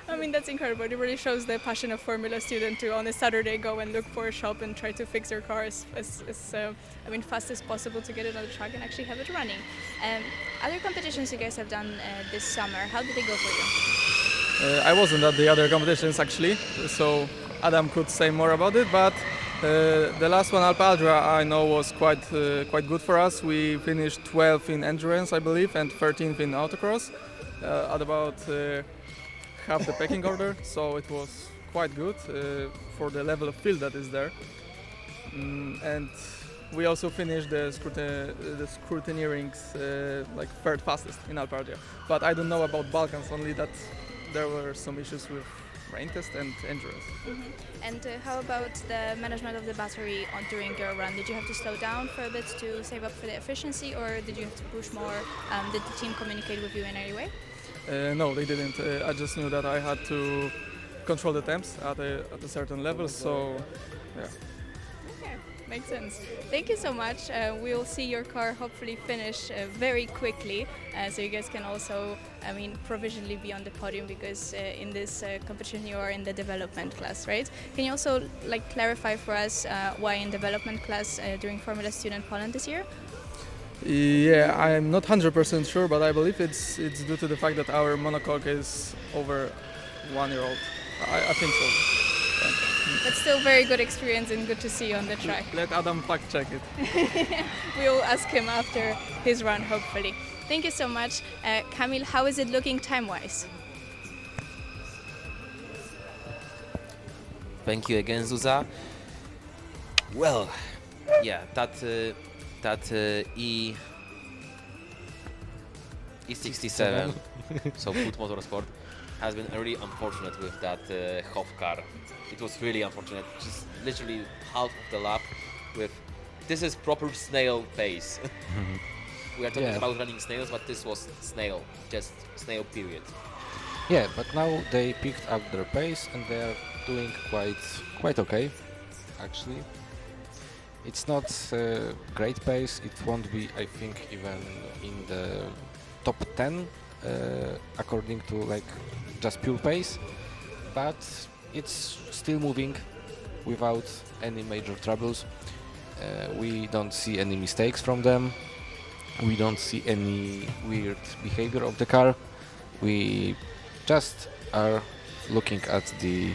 S3: I mean, that's incredible. It really shows the passion of Formula student to on a Saturday go and look for a shop and try to fix your car as fast as possible to get it on the track and actually have it running. Other competitions you guys have done this summer, how did they go for you?
S2: I wasn't at the other competitions actually, so Adam could say more about it. But the last one, Alpe Adria, I know was quite good for us. We finished 12th in endurance, I believe, and 13th in autocross, at about half the pecking order. So it was quite good for the level of field that is there. And we also finished the scrutineerings like third fastest in Alpe Adria. But I don't know about Balkans, only that there were some issues with rain test and endurance.
S3: And how about the management of the battery during your run? Did you have to slow down for a bit to save up for the efficiency, or did you have to push more? Did the team communicate with you in any way?
S2: No, they didn't. I just knew that I had to control the temps at a certain level, so yeah.
S3: Okay, makes sense. Thank you so much. We'll see your car hopefully finish very quickly, so you guys can also, provisionally be on the podium, because in this competition you are in the development class, right? Can you also clarify for us why in development class during Formula Student Poland this year?
S2: Yeah, I'm not 100% sure, but I believe it's due to the fact that our monocoque is over 1 year old. I think so. Yeah.
S3: But still very good experience and good to see you on the track.
S2: Let Adam fact check it.
S3: We will ask him after his run, hopefully. Thank you so much. Kamil, how is it looking time-wise?
S5: Thank you again, Zuza. Well, yeah, that E67, so Food Motorsport, has been really unfortunate with that Hof car. It was really unfortunate. Just literally half of the lap with. This is proper snail pace. We are talking about running snails, but this was snail, just snail period.
S6: Yeah, but now they picked up their pace and they are doing quite okay, actually. It's not great pace. It won't be, I think, even in the top 10 according to just pure pace, but it's still moving without any major troubles. We don't see any mistakes from them. We don't see any weird behavior of the car. We just are looking at the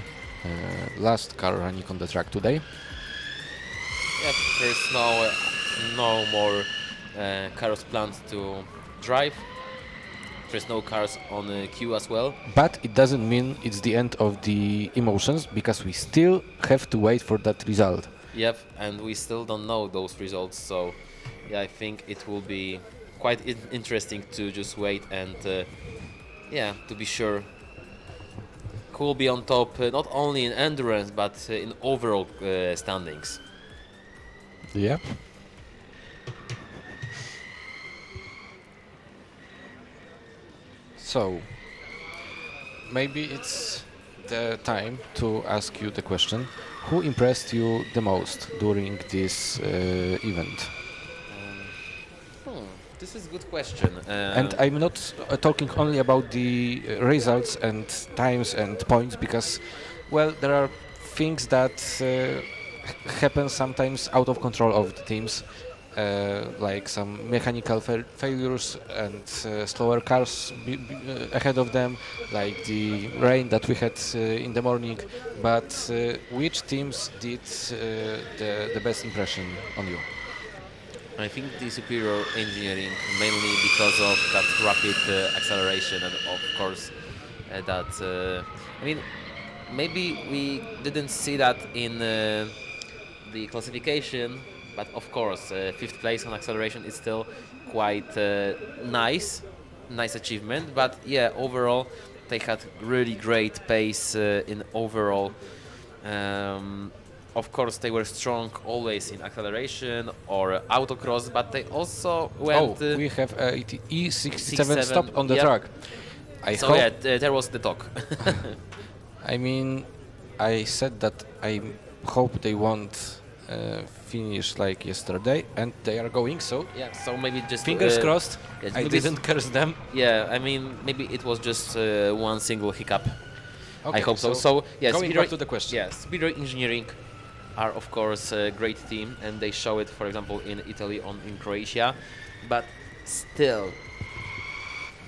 S6: last car running on the track today.
S5: Yeah, there's no more cars planned to drive. There's no cars on queue as well.
S6: But it doesn't mean it's the end of the emotions, because we still have to wait for that result.
S5: Yep, and we still don't know those results, so yeah, I think it will be quite interesting to just wait and to be sure who will be on top, not only in endurance but in overall standings.
S6: Yep. So, maybe it's the time to ask you the question: who impressed you the most during this event?
S5: This is a good question.
S6: And I'm not talking only about the results and times and points, because, well, there are things that happen sometimes out of control of the teams, like some mechanical failures and slower cars ahead of them, like the rain that we had in the morning. But which teams did the best impression on you?
S5: I think the superior engineering, mainly because of that rapid acceleration, and of course that maybe we didn't see that in the classification, but of course 5th place on acceleration is still quite nice achievement. But yeah, overall they had really great pace in overall. Of course, they were strong always in acceleration or autocross, but they also went.
S6: We have E67 stop on the track.
S5: There was the talk.
S6: I said that I hope they won't finish like yesterday, and they are going. So
S5: yeah, so maybe just
S6: fingers crossed. I didn't curse them.
S5: Yeah, maybe it was just one single hiccup.
S6: Okay,
S5: I hope so. So yeah,
S6: going back to the question.
S5: Yeah, superior engineering are of course a great team, and they show it, for example, in Italy, in Croatia, but still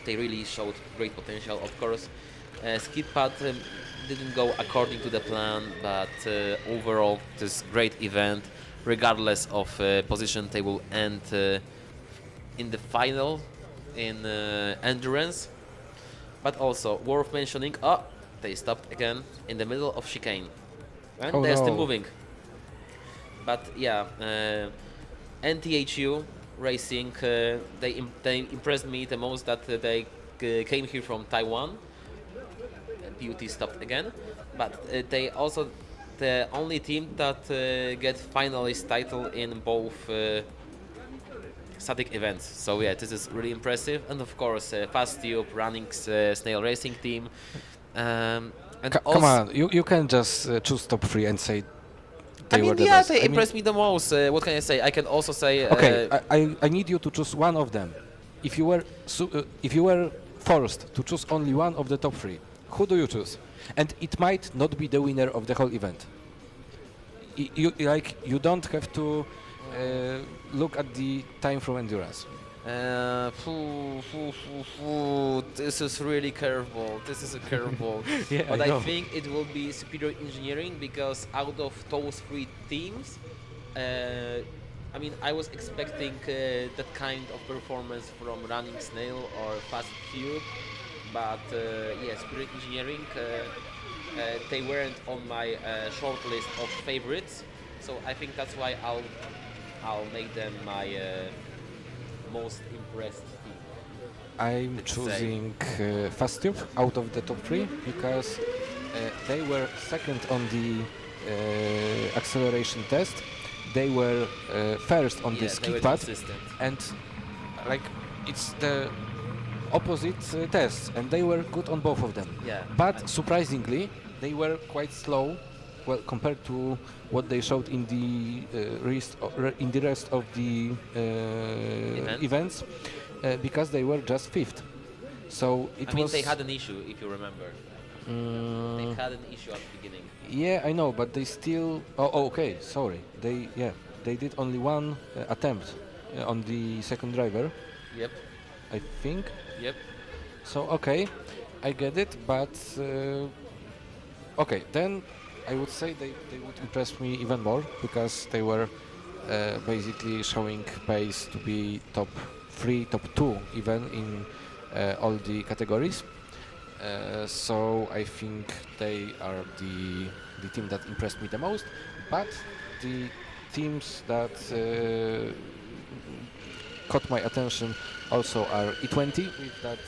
S5: they really showed great potential. Of course, skid pad didn't go according to the plan, but overall this great event. Regardless of position, they will end in the final in endurance. But also worth mentioning, they stopped again in the middle of chicane, and they're still moving. But yeah, NTHU Racing, they impressed me the most that they came here from Taiwan. PUT stopped again, but they also the only team that get finalist title in both static events. So yeah, this is really impressive. And of course, Fast Tube, Running Snail Racing Team. And
S6: Come on, you can just choose top 3 and say they were the
S5: yeah,
S6: best.
S5: they impressed me the most. What can I say? I can also say.
S6: Okay, I need you to choose one of them. If you were forced to choose only one of the top 3, who do you choose? And it might not be the winner of the whole event. You don't have to look at the time from endurance.
S5: This is really curveball. This is a curveball.
S6: Yeah,
S5: but
S6: I
S5: I
S6: know.
S5: think it will be superior engineering because out of those 3 teams, I mean, I was expecting that kind of performance from Running Snail or Fast Tube, but yeah, superior engineering. They weren't on my short list of favorites, so I think that's why I'll make them my most impressed team.
S6: I'm choosing Fast Tube out of the top 3 because they were second on the acceleration test. They were first on the skid pad, and like it's the opposite tests, and they were good on both of them.
S5: Yeah.
S6: But surprisingly, they were quite slow, well, compared to what they showed in the rest of the events, because they were just 5th. So
S5: I mean, they had an issue, if you remember. They had an issue at the beginning.
S6: Yeah, I know, but they still. Oh, okay. Sorry. They did only one attempt on the second driver.
S5: Yep.
S6: I think.
S5: Yep.
S6: So okay, I get it, but okay, then I would say they would impress me even more because they were basically showing pace to be top 3, top 2 even in all the categories. So I think they are the team that impressed me the most, but the teams that caught my attention also are E20 with that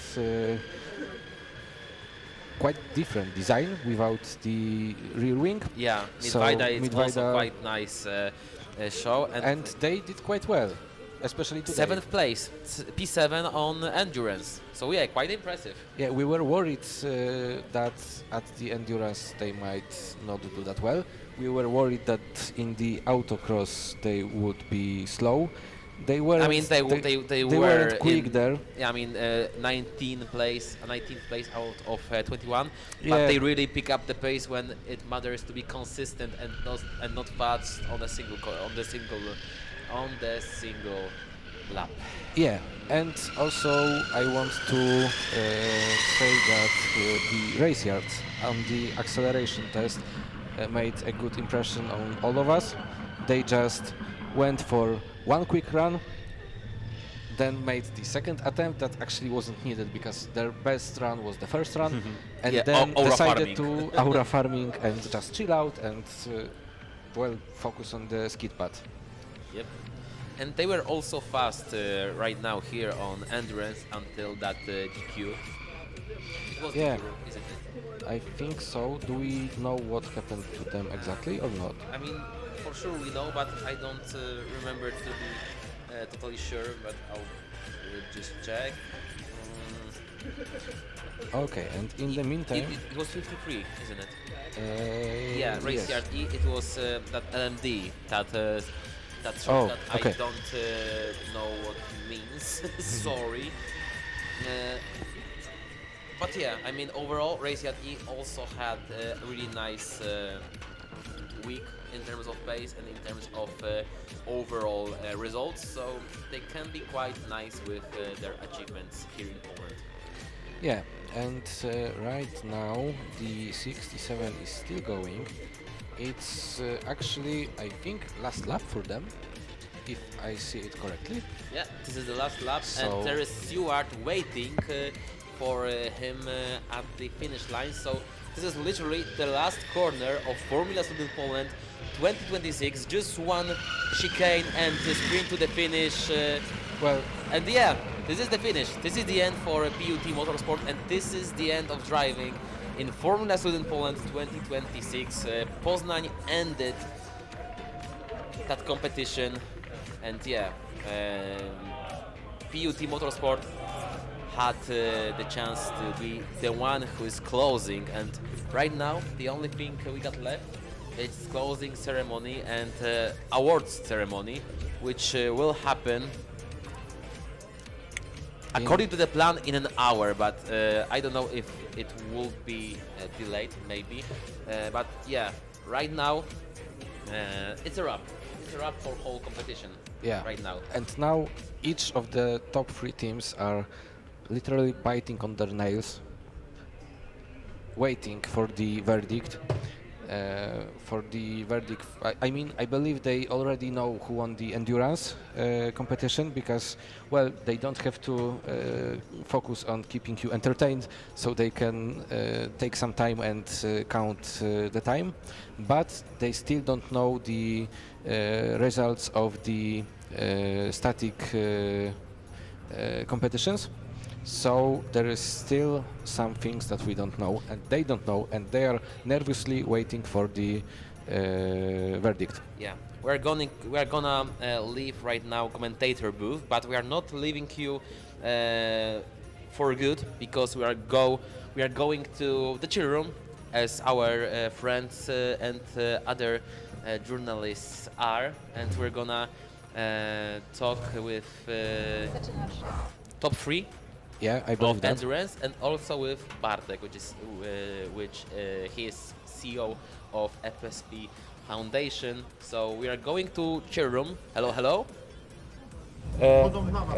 S6: quite different design without the rear wing.
S5: Yeah, Midvida is also quite nice show, and
S6: they did quite well, especially today.
S5: 7th place, P7 on endurance. So yeah, quite impressive.
S6: Yeah, we were worried that at the endurance they might not do that well. We were worried that in the autocross they would be slow. They were.
S5: I mean, they were
S6: weren't quick there.
S5: Yeah, I mean, 19th place out of 21.
S6: Yeah.
S5: But they really pick up the pace when it matters to be consistent and not fast on the single lap.
S6: Yeah, and also I want to say that the race yards on the acceleration test made a good impression on all of us. They just went for one quick run, then made the second attempt that actually wasn't needed because their best run was the first run, and
S5: Yeah,
S6: then
S5: aura
S6: decided
S5: farming.
S6: to aura farming and just chill out and well, focus on the skid pad.
S5: Yep. And they were also fast right now here on endurance until that GQ. It was
S6: Yeah.
S5: GQ, isn't it?
S6: I think so. Do we know what happened to them exactly or not?
S5: I mean, for sure we know, but I don't remember to be totally sure, but I'll just check.
S6: Okay, and in the meantime...
S5: It was 53, isn't it? Yeah, Race
S6: yes.
S5: Yard E, it was that LMD, that short
S6: Oh,
S5: that
S6: okay.
S5: I don't know what it means, sorry. But yeah, I mean, overall, Race Yard E also had a really nice week in terms of pace and in terms of overall results, so they can be quite nice with their achievements here in Poland.
S6: Yeah, and right now the 67 is still going. It's actually, I think, last lap for them, if I see it correctly.
S5: Yeah, this is the last lap,
S6: So
S5: and there is Stewart waiting for him at the finish line. So this is literally the last corner of Formula Student Poland 2026. Just one chicane and the sprint to the finish. And yeah, this is the finish. This is the end for PUT Motorsport, and this is the end of driving in Formula Student Poland 2026. Poznań ended that competition, and PUT Motorsport had the chance to be the one who is closing, and right now the only thing we got left is closing ceremony and awards ceremony, which will happen according to the plan in an hour, but I don't know if it will be delayed, maybe. But yeah, right now it's a wrap. It's a wrap for whole competition.
S6: Yeah.
S5: Right now.
S6: And now each of the top 3 teams are literally biting on their nails, waiting for the verdict. I mean, I believe they already know who won the endurance competition, because, well, they don't have to focus on keeping you entertained, so they can take some time and count the time, but they still don't know the results of the static competitions. So there is still some things that we don't know, and they don't know, and they are nervously waiting for the verdict.
S5: Yeah, we're gonna leave right now commentator booth, but we are not leaving you for good, because we are going to the chill room, as our friends and other journalists are, and we're gonna talk with top 3.
S6: Yeah, I believe
S5: of
S6: that.
S5: endurance, and also with Bartek, which he is CEO of FSP Foundation. So we are going to chair room. Hello, hello.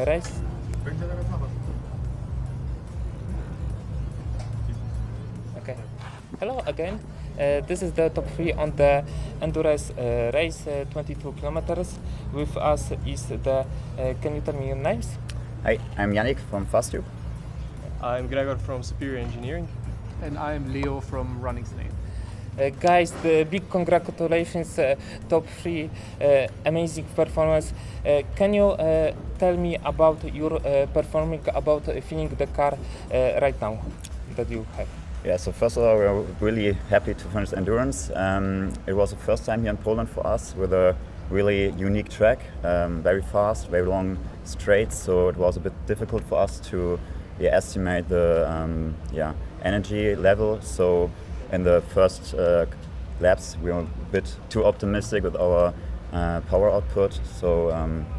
S16: Race. Okay. Hello again. This is the top 3 on the endurance race, 22 kilometers. With us is the. Can you tell me your names?
S4: Hi, I'm Yannick from FastTube.
S21: I'm Gregor from Superior Engineering.
S23: And I'm Leo from Running Snake.
S16: Guys, the big congratulations, top 3, amazing performance. Can you tell me about your performing, about filling the car right now that you have?
S4: Yeah, so first of all, we're really happy to finish endurance. It was the first time here in Poland for us with a really unique track, very fast, very long straights, so it was a bit difficult for us to estimate the energy level. So in the first laps we were a bit too optimistic with our power output, so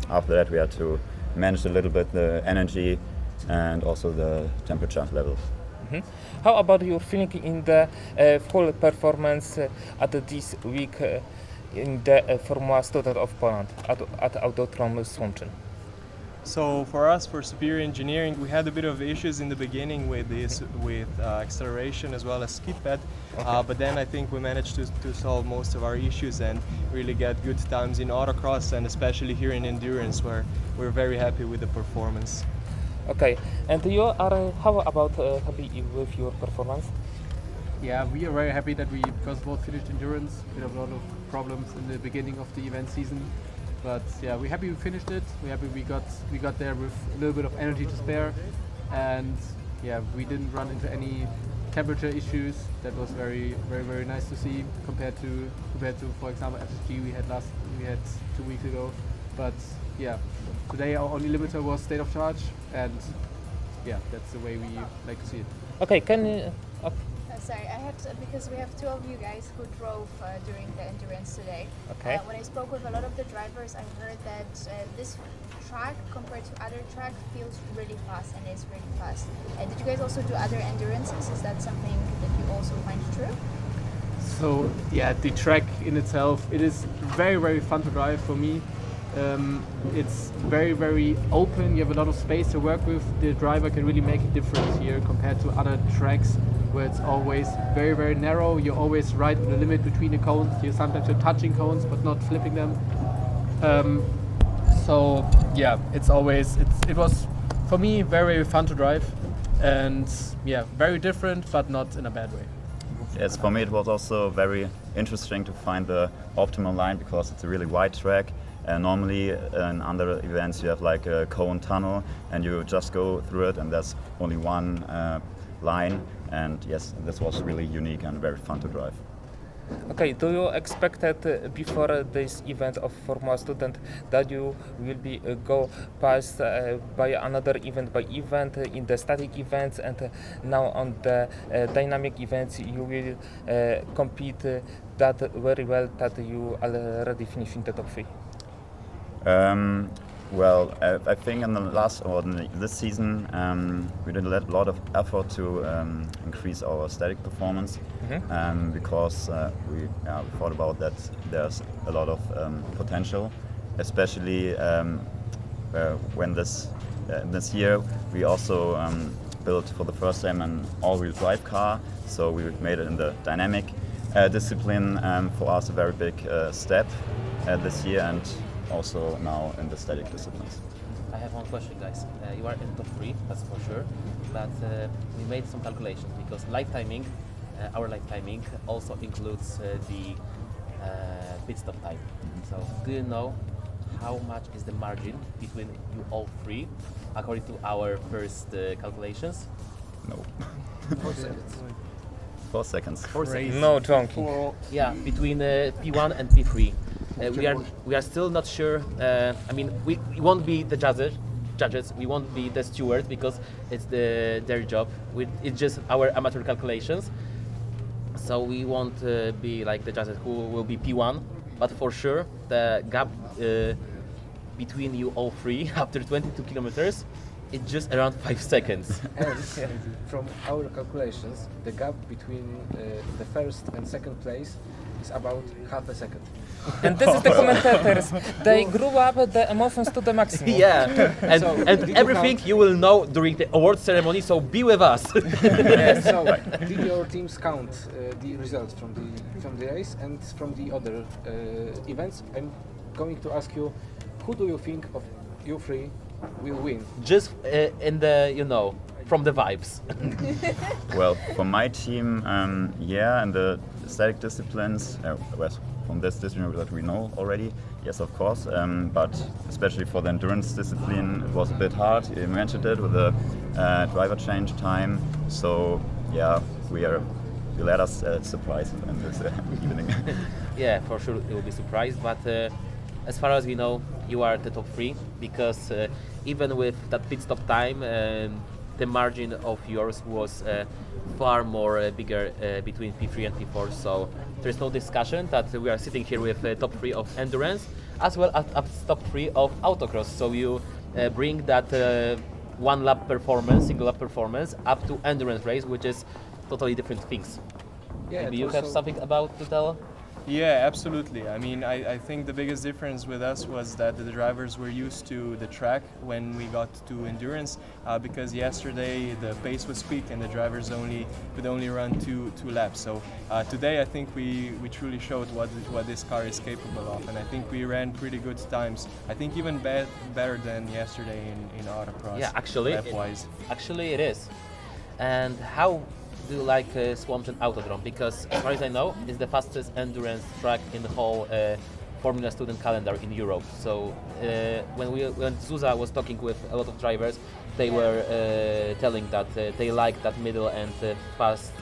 S4: after that we had to manage a little bit the energy and also the temperature level.
S16: Mm-hmm. How about your feeling in the full performance at this week in the Formula Student of Poland at Autodrom Słomczyn?
S21: So for us, for Superior Engineering, we had a bit of issues in the beginning with acceleration as well as skid pad, but then I think we managed to solve most of our issues and really get good times in autocross, and especially here in endurance, where we're very happy with the performance.
S16: Okay, and you are how about happy with your performance?
S23: Yeah, we are very happy that we first of all finished endurance. We had a lot of problems in the beginning of the event season, but yeah, we're happy we finished it. We're happy we got there with a little bit of energy to spare, and yeah, we didn't run into any temperature issues. That was very nice to see compared to for example FSG we had 2 weeks ago. But yeah, today our only limiter was state of charge, and yeah, that's the way we like to see it.
S16: Okay, can you?
S3: Sorry, I had to, because we have 2 of you guys who drove during the endurance today.
S16: Okay.
S3: When I spoke with a lot of the drivers, I heard that this track compared to other track feels really fast and is really fast. Did you guys also do other endurances? Is that something that you also find true?
S23: So yeah, the track in itself, it is very fun to drive for me. It's very open. You have a lot of space to work with. The driver can really make a difference here compared to other tracks where it's always very narrow. You're always right on the limit between the cones. Sometimes you're touching cones but not flipping them. So yeah, it was for me very fun to drive, and yeah, very different but not in a bad way.
S4: Yes, for me it was also very interesting to find the optimal line, because it's a really wide track. Normally in other events you have like a cone tunnel and you just go through it, and there's only one line, and yes, this was really unique and very fun to drive.
S16: Okay, do you expect that before this event of Formula Student that you will be go past by another event by event in the static events, and now on the dynamic events you will compete that very well that you already finished in the top 3?
S4: Well, I think in the last or in this season we did a lot of effort to increase our static performance because we thought about that there's a lot of potential, especially when this year we also built for the first time an all-wheel drive car, so we made it in the dynamic discipline, for us a very big step this year, and also now in the static disciplines.
S5: I have one question, guys. You are in the top 3, that's for sure, but we made some calculations because our live timing also includes the pit stop time. So do you know how much is the margin between you all 3 according to our first calculations?
S4: No.
S5: 4 seconds.
S4: 4 seconds.
S5: 4 seconds.
S16: No joking.
S5: Yeah, between P1 and P3. We are still not sure. I mean, we won't be the judges. We won't be the stewards because it's their job. It's just our amateur calculations. So we won't be like the judges who will be P1. But for sure, the gap between you all 3 after 22 kilometers, it's just around 5 seconds.
S23: And from our calculations, the gap between the first and second place is about half a second.
S16: And this is the commentators. They grew up the emotions to the maximum.
S5: Yeah, and everything you will know during the award ceremony, so be with us.
S23: So, did your teams count the results from the race and from the other events? I'm going to ask you, who do you think of you 3 will win?
S5: Just in the, from the vibes.
S4: Well, for my team, yeah, and the static disciplines, from this discipline that we know already, yes, of course, but especially for the endurance discipline, it was a bit hard. You mentioned it with the driver change time, so yeah, we let us surprise in this evening.
S5: Yeah, for sure it will be surprised, but as far as we know, you are the top 3 because even with that pit stop time, the margin of yours was far more bigger between P3 and P4, so there's no discussion that we are sitting here with top 3 of endurance as well as top 3 of autocross, so you bring that one lap performance, single lap performance up to endurance race, which is totally different things.
S23: Yeah,
S5: maybe you have something about to tell?
S21: Yeah, absolutely. I mean, I think the biggest difference with us was that the drivers were used to the track when we got to endurance, because yesterday the pace was quick and the drivers could only run two laps. So today I think we truly showed what this car is capable of, and I think we ran pretty good times. I think even better than yesterday in autocross.
S5: Yeah, actually, it is. And how do you like Słomczyn Autodrom? Because as far as I know, it's the fastest endurance track in the whole Formula Student calendar in Europe. So when Zuza was talking with a lot of drivers, they were telling that they like that middle and fast,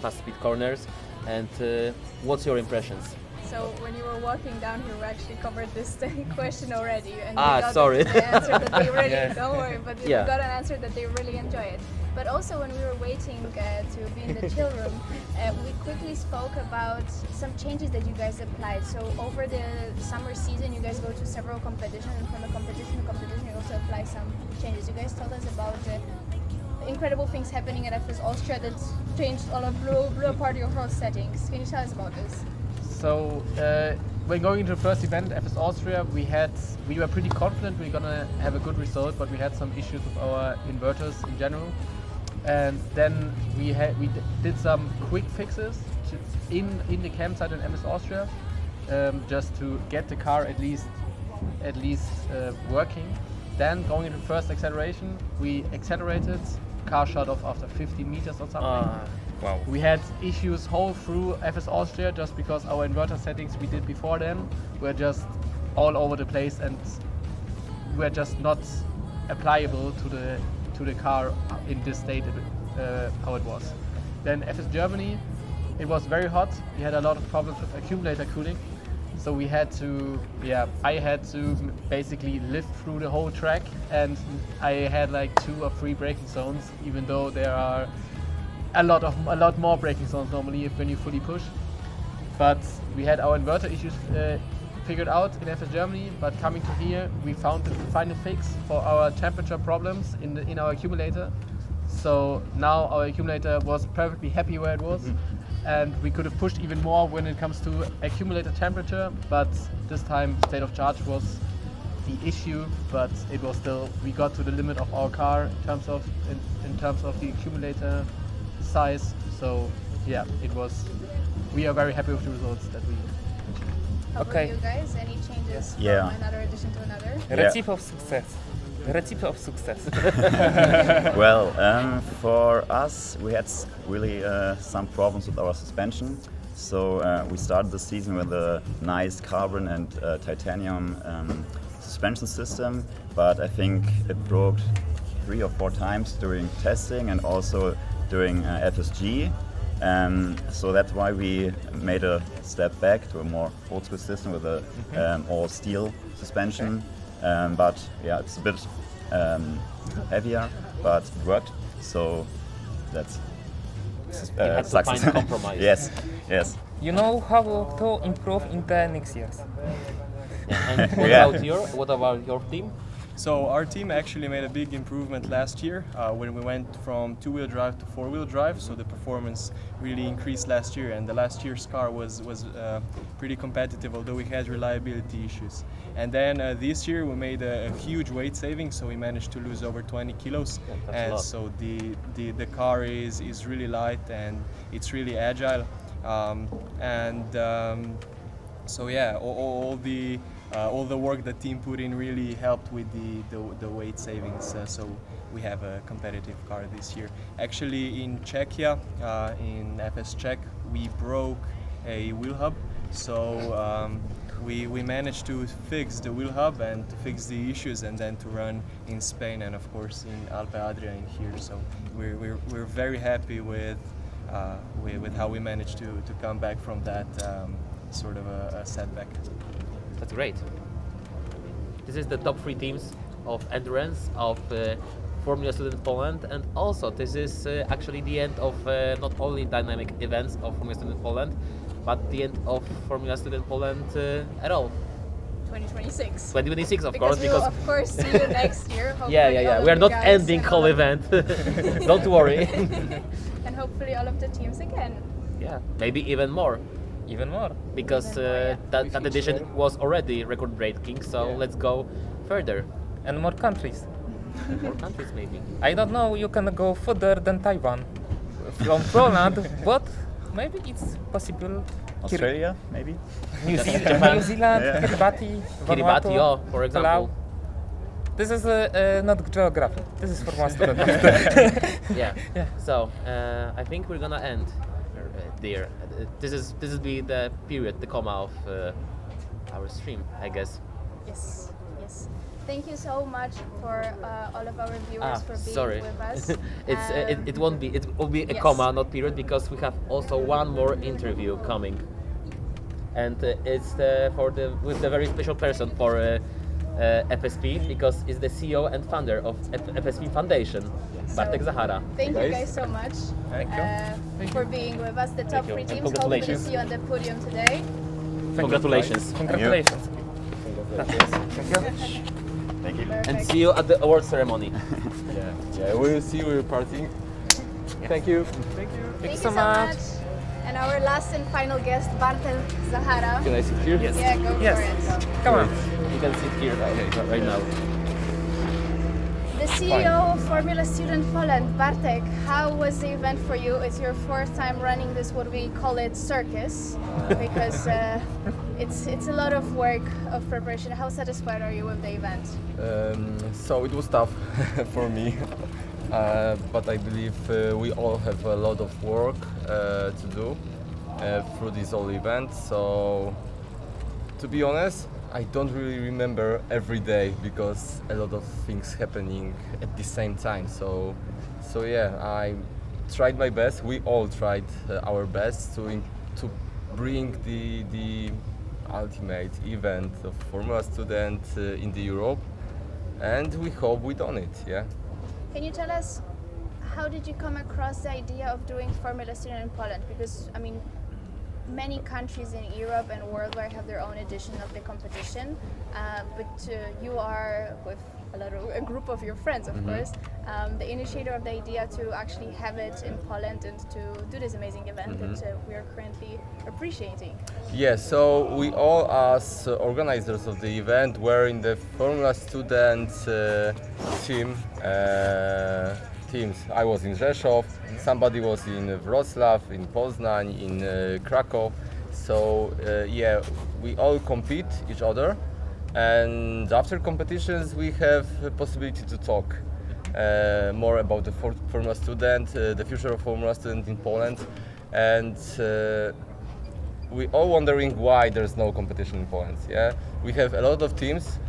S5: fast speed corners. And what's your impressions?
S3: So when you were walking down here, we actually covered this question already, and we got
S5: sorry.
S3: the answer that they really don't worry, but we got an answer that they really enjoy it. But also when we were waiting to be in the chill room, we quickly spoke about some changes that you guys applied. So over the summer season, you guys go to several competitions, and from a competition to competition, you also apply some changes. You guys told us about incredible things happening at FS Austria that changed all of blew apart your whole settings. Can you tell us about this?
S23: So when going into the first event, FS Austria, we were pretty confident we were gonna have a good result, but we had some issues with our inverters in general, and then we did some quick fixes in the campsite in FS Austria, just to get the car at least working. Then going into the first acceleration, we accelerated, car shut off after 50 meters or something.
S16: Wow.
S23: We had issues whole through FS Austria just because our inverter settings we did before then were just all over the place and were just not applicable to to the car in this state how it was. Then FS Germany, it was very hot. We had a lot of problems with accumulator cooling. So we had to, I had to basically lift through the whole track, and I had like 2 or 3 braking zones, even though there are a lot more braking zones normally when you fully push. But we had our inverter issues figured out in FS Germany, but coming to here, we found the final fix for our temperature problems in our accumulator. So now our accumulator was perfectly happy where it was. And we could have pushed even more when it comes to accumulator temperature, but this time state of charge was the issue, but it was still, we got to the limit of our car in terms of the accumulator size. So yeah, it was, we are very happy with the results that we achieved.
S3: How about you guys? Any changes from another edition to another?
S16: Recipe of success. Recipe of success.
S4: Well, for us, we had really some problems with our suspension. So we started the season with a nice carbon and titanium suspension system, but I think it broke 3 or 4 times during testing and also during FSG. So that's why we made a step back to a more old school system with a all steel suspension. But yeah, it's a bit heavier, but it worked. So that's success.
S5: Find a compromise.
S4: Yes.
S16: You know how to improve in the next years.
S5: Yeah, and what about your team?
S21: So our team actually made a big improvement last year when we went from 2-wheel drive to 4-wheel drive. So the performance really increased last year, and the last year's car was pretty competitive, although we had reliability issues. And then this year we made a huge weight saving, so we managed to lose over 20 kilos. And so the car is really light and it's really agile. So yeah, all the work the team put in really helped with the weight savings. So we have a competitive car this year. Actually, in Czechia, in FS Czech, we broke a wheel hub. So we managed to fix the wheel hub and to fix the issues, and then to run in Spain and of course in Alpe Adria here. So we're very happy with how we managed to come back from that sort of a setback.
S5: That's great. This is the top 3 teams of endurance of Formula Student Poland, and also this is actually the end of not only dynamic events of Formula Student Poland, but the end of Formula Student Poland at all.
S3: 2026.
S5: 2026, of
S3: because
S5: course.
S3: We'll of course see you next year.
S5: Yeah. We are not ending whole event. Don't worry.
S3: And hopefully all of the teams again.
S5: Yeah, maybe even more. Because that edition was already record breaking, so let's go further.
S16: And more countries.
S5: More countries maybe.
S16: I don't know, you can go further than Taiwan from Poland, but maybe it's possible.
S4: Australia, maybe?
S16: New Zealand, Kiribati,
S5: Vanuatu, for example.
S16: Palau. This is not geography, this is for my student.
S5: Yeah. So I think we're gonna end there. This will be the period, the comma of our stream, I guess.
S3: Yes. Thank you so much for all of our viewers for being with us.
S5: It will be a comma, not period, because we have also one more interview coming, and it's with the very special person for FSP, because it's the CEO and founder of FSP Foundation, Bartek Zahara.
S3: Thank you guys so much for being with us. The top 3 teams. Hopefully see you on the podium today.
S5: Congratulations.
S16: Congratulations.
S4: Thank you.
S5: And see you at the award ceremony.
S1: Yeah, we'll see you partying. Thank you.
S3: Thank you so much. And our last and final guest, Bartek Zahara.
S1: Can I sit here?
S3: Yes. Yeah, go for it.
S16: Come on.
S5: You can sit here right now.
S3: The CEO of Formula Student Poland, Bartek, how was the event for you? It's your 4th time running this, what we call it, circus, because it's a lot of work of preparation. How satisfied are you with the event?
S1: So it was tough for me, but I believe we all have a lot of work to do through this whole event. So to be honest, I don't really remember every day because a lot of things happening at the same time. So yeah, I tried my best. We all tried our best to bring the ultimate event of Formula Student in the Europe, and we hope we done it. Yeah.
S3: Can you tell us how did you come across the idea of doing Formula Student in Poland? Because I mean, many countries in Europe and worldwide have their own edition of the competition, but you are with a group of your friends, of course, the initiator of the idea to actually have it in Poland and to do this amazing event that we are currently appreciating.
S1: Yeah, so we all as organizers of the event were in the Formula Student teams. I was in Rzeszów, somebody was in Wrocław, in Poznań, in Krakow. So yeah, we all compete each other, and after competitions we have a possibility to talk more about the Formula Student, the future of Formula Student in Poland, and we all wondering why there's no competition in Poland. Yeah, we have a lot of teams.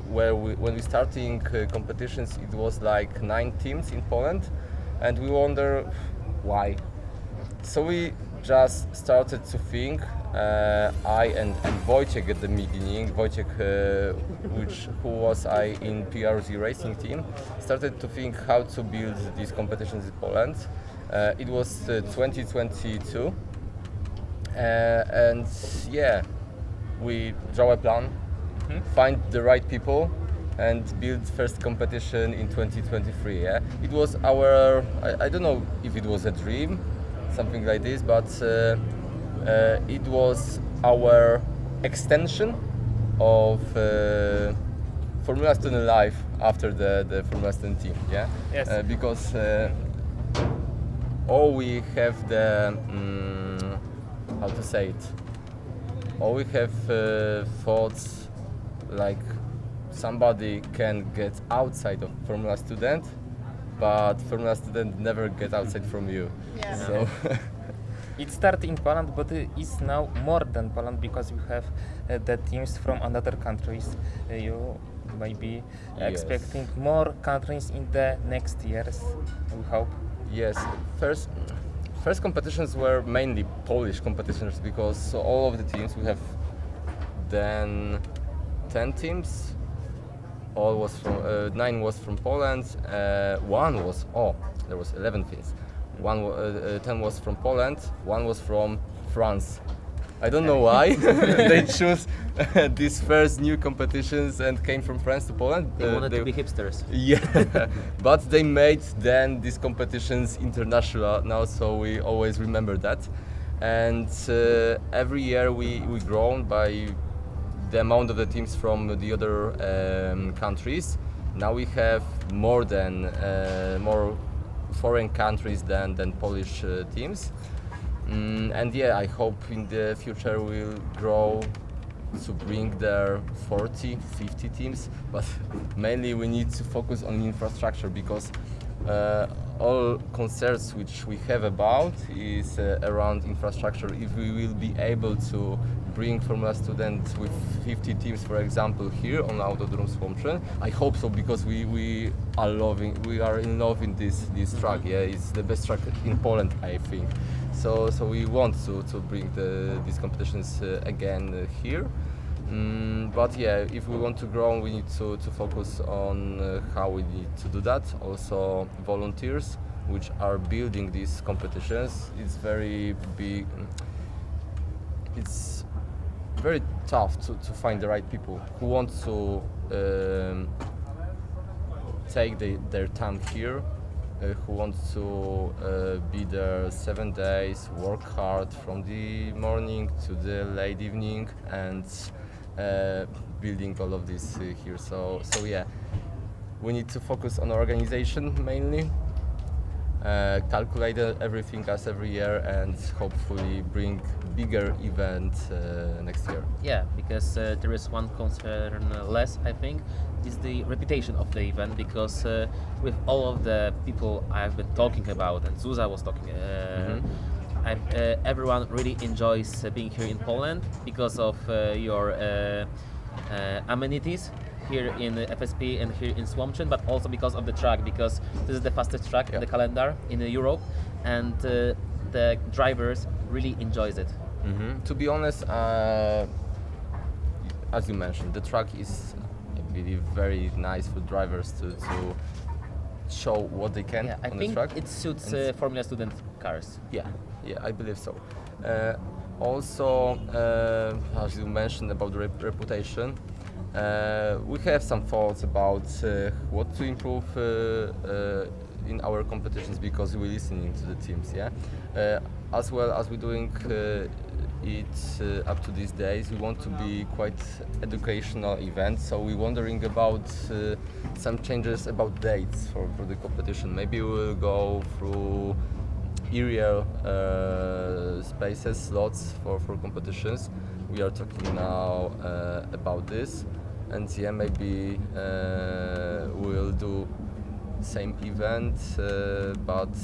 S1: When we starting competitions, it was like 9 teams in Poland, and we wonder why. So we just started to think. I and Wojciech at the beginning, Wojciech, who was in PRZ racing team, started to think how to build these competitions in Poland. It was 2022, and yeah, we draw a plan. Find the right people and build first competition in 2023. Yeah, it was our, I don't know if it was a dream, something like this, but it was our extension of Formula Student life after the Formula Student team. Yeah,
S16: yes.
S1: Because all we have the how to say it. All we have thoughts. Like somebody can get outside of Formula Student, but Formula Student never get outside from you.
S3: Yeah.
S1: So
S16: it started in Poland, but it's now more than Poland because we have the teams from other countries. You may be expecting more countries in the next years, we hope.
S1: Yes, first competitions were mainly Polish competitions because all of the teams we have then 10 teams, all was from 9 was from Poland. One was there was 11 teams. 10 was from Poland. 1 was from France. I don't know why they choose these first new competitions and came from France to Poland.
S11: They wanted to be hipsters.
S1: Yeah, but they made then these competitions international now, so we always remember that. And every year we grown by the amount of the teams from the other countries. Now we have more foreign countries than Polish teams. And yeah, I hope in the future we'll grow to bring there 40, 50 teams, but mainly we need to focus on infrastructure because all concerns which we have about is around infrastructure. If we will be able to bring Formula Students with 50 teams, for example, here on Autodrom Słomczyn, I hope so because we are in love in this track. Yeah, it's the best track in Poland, I think. So we want to bring these competitions again here. But yeah, if we want to grow, we need to focus on how we need to do that. Also, volunteers, which are building these competitions, it's very big. It's very tough to find the right people who want to take their time here, who want to be there 7 days, work hard from the morning to the late evening, and building all of this here. So yeah, we need to focus on organization mainly, calculate everything as every year, and hopefully bring bigger event next year.
S11: Yeah, because there is one concern less, I think, is the reputation of the event, because with all of the people I've been talking about, and Zuza was talking, everyone really enjoys being here in Poland because of your amenities here in FSP and here in Słomczyn, but also because of the track, because this is the fastest track in the calendar in Europe, and the drivers really enjoys it.
S1: To be honest, as you mentioned, the track is, I believe, very nice for drivers to show what they can
S11: I
S1: on
S11: think
S1: the track.
S11: it suits Formula Student cars.
S1: Yeah, I believe so. Also, as you mentioned about the reputation, we have some thoughts about what to improve in our competitions, because we're listening to the teams, as well as we're doing it up to these days. We want to be quite educational event, so we're wondering about some changes about dates for the competition. Maybe we'll go through area spaces, slots for competitions. We are talking now about this, and maybe we'll do same event but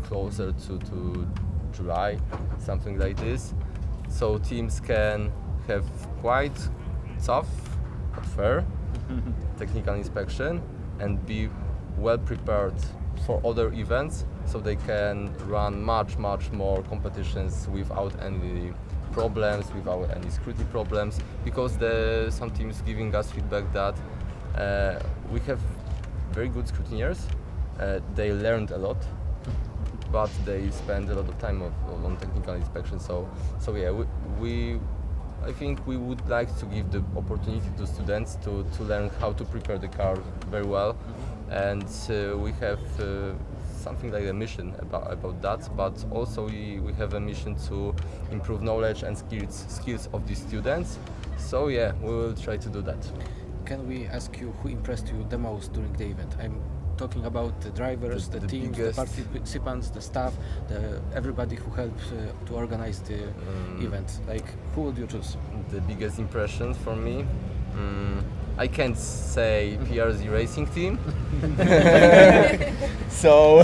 S1: closer to July, something like this, so teams can have quite tough but fair technical inspection and be well prepared for other events, so they can run much more competitions without any problems, without any security problems, because some teams giving us feedback that we have very good scrutineers. They learned a lot, but they spend a lot of time on technical inspection. So I think we would like to give the opportunity to students to learn how to prepare the car very well, and we have something like a mission about that, but also we have a mission to improve knowledge and skills of the students. So we will try to do that.
S23: Can we ask you who impressed you the most during the event? I'm talking about the drivers, the teams, the participants, the staff, everybody who helped to organize the event. Like, who would you choose?
S1: The biggest impression for me, I can't say PRZ racing team. So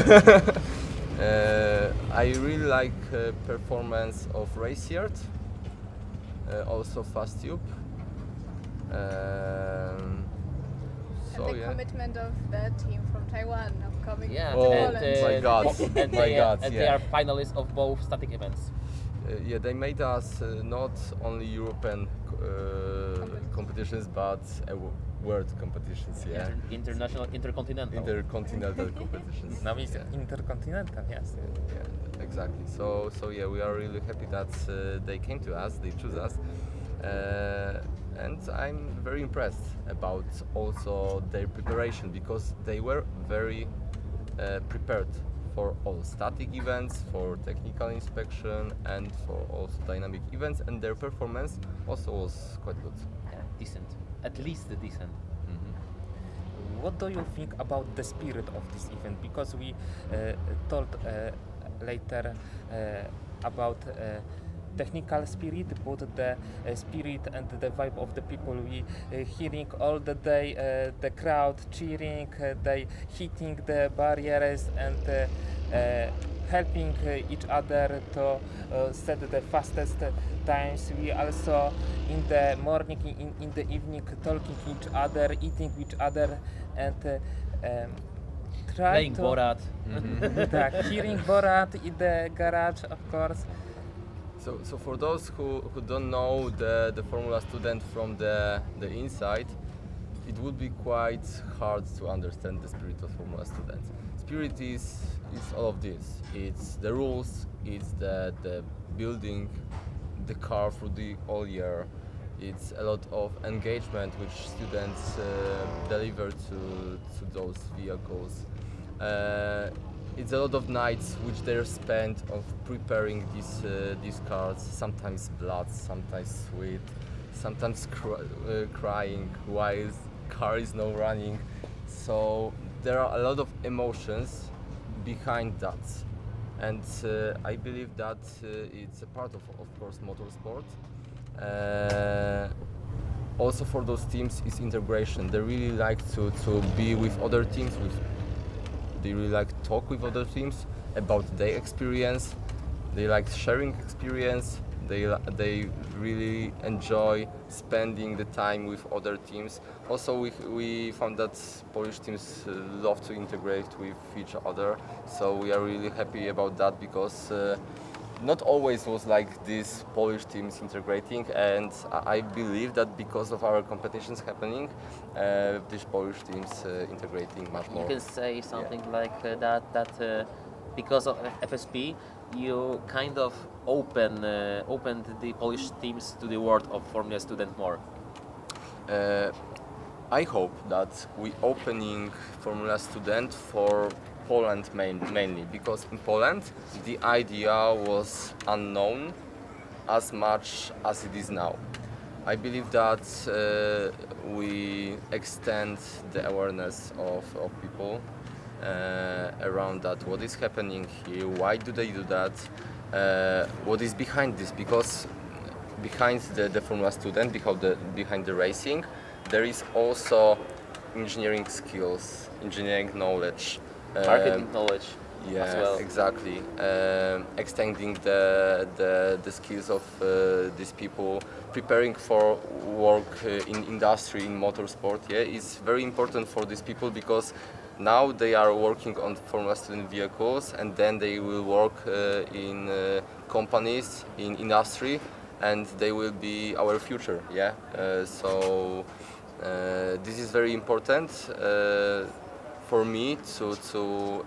S1: I really like performance of Race Yard, also Fast Tube.
S3: And the commitment of the team from Taiwan of coming to
S1: Poland.
S3: My God.
S11: They are finalists of both static events.
S1: They made us not only European competitions, but world competitions.
S11: International, intercontinental
S1: competitions.
S12: Now it's intercontinental, yes.
S1: Yeah, exactly. So we are really happy that they came to us, they chose us. And I'm very impressed about also their preparation, because they were very prepared for all static events, for technical inspection, and for also dynamic events, and their performance also was quite good.
S11: Decent, at least decent.
S12: What do you think about the spirit of this event? Because we told later about technical spirit, but the spirit and the vibe of the people. We hearing all the day the crowd cheering, they hitting the barriers and helping each other to set the fastest times. We also in the morning, in the evening, talking each other, eating each other, and try
S11: playing
S12: to
S11: Borat.
S12: Hearing Borat in the garage, of course.
S1: So for those who don't know the Formula student from the inside, it would be quite hard to understand the spirit of Formula students. Spirit is all of this. It's the rules, it's the building the car through the whole year. It's a lot of engagement which students deliver to those vehicles. It's a lot of nights which they're spent of preparing these cars. Sometimes blood, sometimes sweat, sometimes crying while car is not running. So there are a lot of emotions behind that, and I believe that it's a part of course, motorsport. Also for those teams is integration. They really like to be with other teams. They really like to talk with other teams about their experience, they like sharing experience. They really enjoy spending the time with other teams. Also, we found that Polish teams love to integrate with each other. So we are really happy about that because not always was like this Polish teams integrating, and I believe that because of our competitions happening, these Polish teams integrating much more.
S11: You can say something like that because of FSP, you kind of opened the Polish teams to the world of Formula Student more.
S1: I hope that we opening Formula Student for Poland mainly, because in Poland the idea was unknown as much as it is now. I believe that we extend the awareness of people around that, what is happening here, why do they do that, what is behind this, because behind the Formula Student, behind the racing, there is also engineering skills, engineering knowledge,
S11: marketing knowledge.
S1: Yeah,
S11: as well.
S1: exactly. Extending the skills of these people, preparing for work in industry, in motorsport. Yeah, is very important for these people because now they are working on Formula Student vehicles, and then they will work in companies, in industry, and they will be our future. Yeah, so this is very important. For me to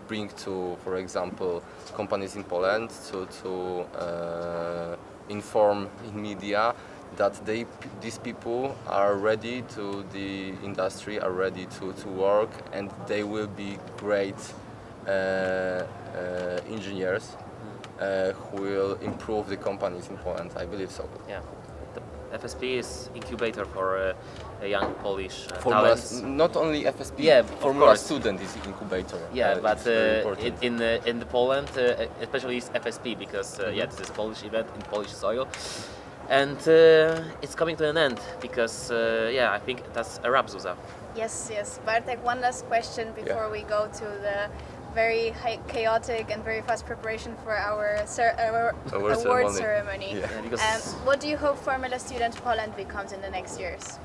S1: bring to, for example, companies in Poland to inform in media that these people are ready to the industry, are ready to work, and they will be great engineers who will improve the companies in Poland. I believe so.
S11: Yeah. FSP is incubator for young Polish talents.
S1: Not only FSP,
S11: yeah,
S1: Formula Student is incubator.
S11: Yeah, but in the Poland, especially it's FSP because yeah, this is a Polish event in Polish soil, and it's coming to an end because yeah, I think that's a wrap, Zuza.
S3: Yes, Bartek. One last question before we go to the very chaotic and very fast preparation for our award ceremony.
S1: Yeah.
S3: What do you hope Formula Student Poland becomes in the next years?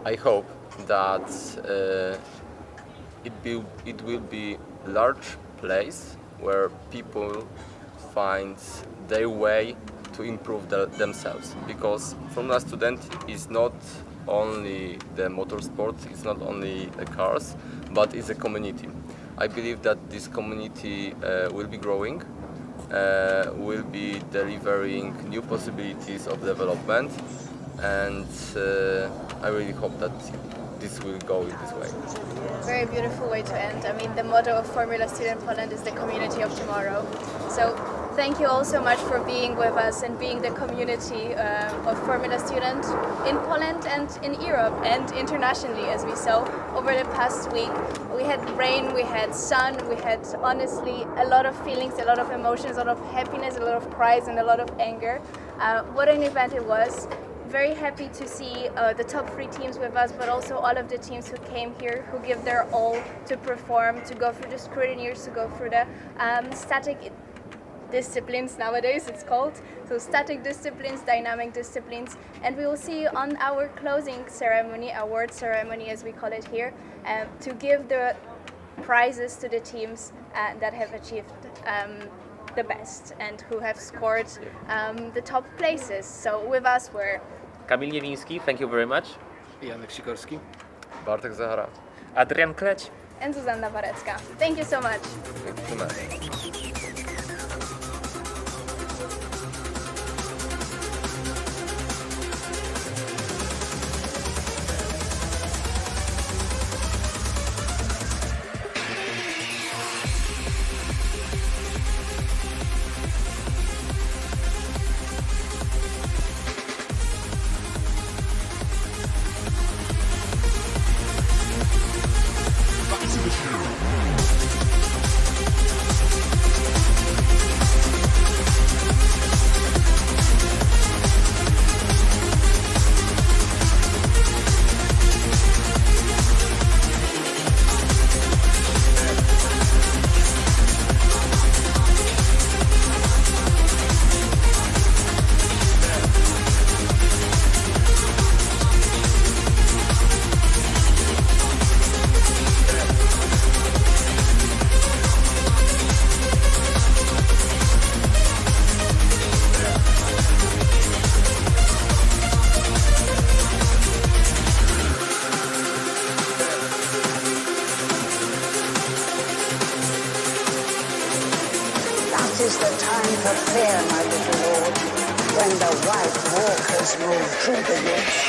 S1: I hope that it will be a large place where people find their way to improve themselves, because Formula Student is not only the motorsport, it's not only the cars, but it's a community. I believe that this community will be growing, will be delivering new possibilities of development, and I really hope that this will go in this way.
S3: Very beautiful way to end. I mean, the motto of Formula Student Poland is the community of tomorrow. So thank you all so much for being with us and being the community of Formula Student in Poland and in Europe and internationally, as we saw over the past week. We had rain, we had sun, we had honestly a lot of feelings, a lot of emotions, a lot of happiness, a lot of pride and a lot of anger. What an event it was. Very happy to see the top 3 teams with us, but also all of the teams who came here, who give their all to perform, to go through the scrutineers, to go through the static disciplines nowadays it's called. So static disciplines, dynamic disciplines, and we will see you on our closing ceremony, award ceremony as we call it here, to give the prizes to the teams that have achieved the best and who have scored the top places. So with us were
S11: Kamil Niewiński, thank you very much.
S22: Sikorski.
S1: Bartek Zahara.
S12: Adrian Kleć.
S3: And Zuzanna Warecka. Thank you so much.
S1: Thank you so much.
S8: Contra.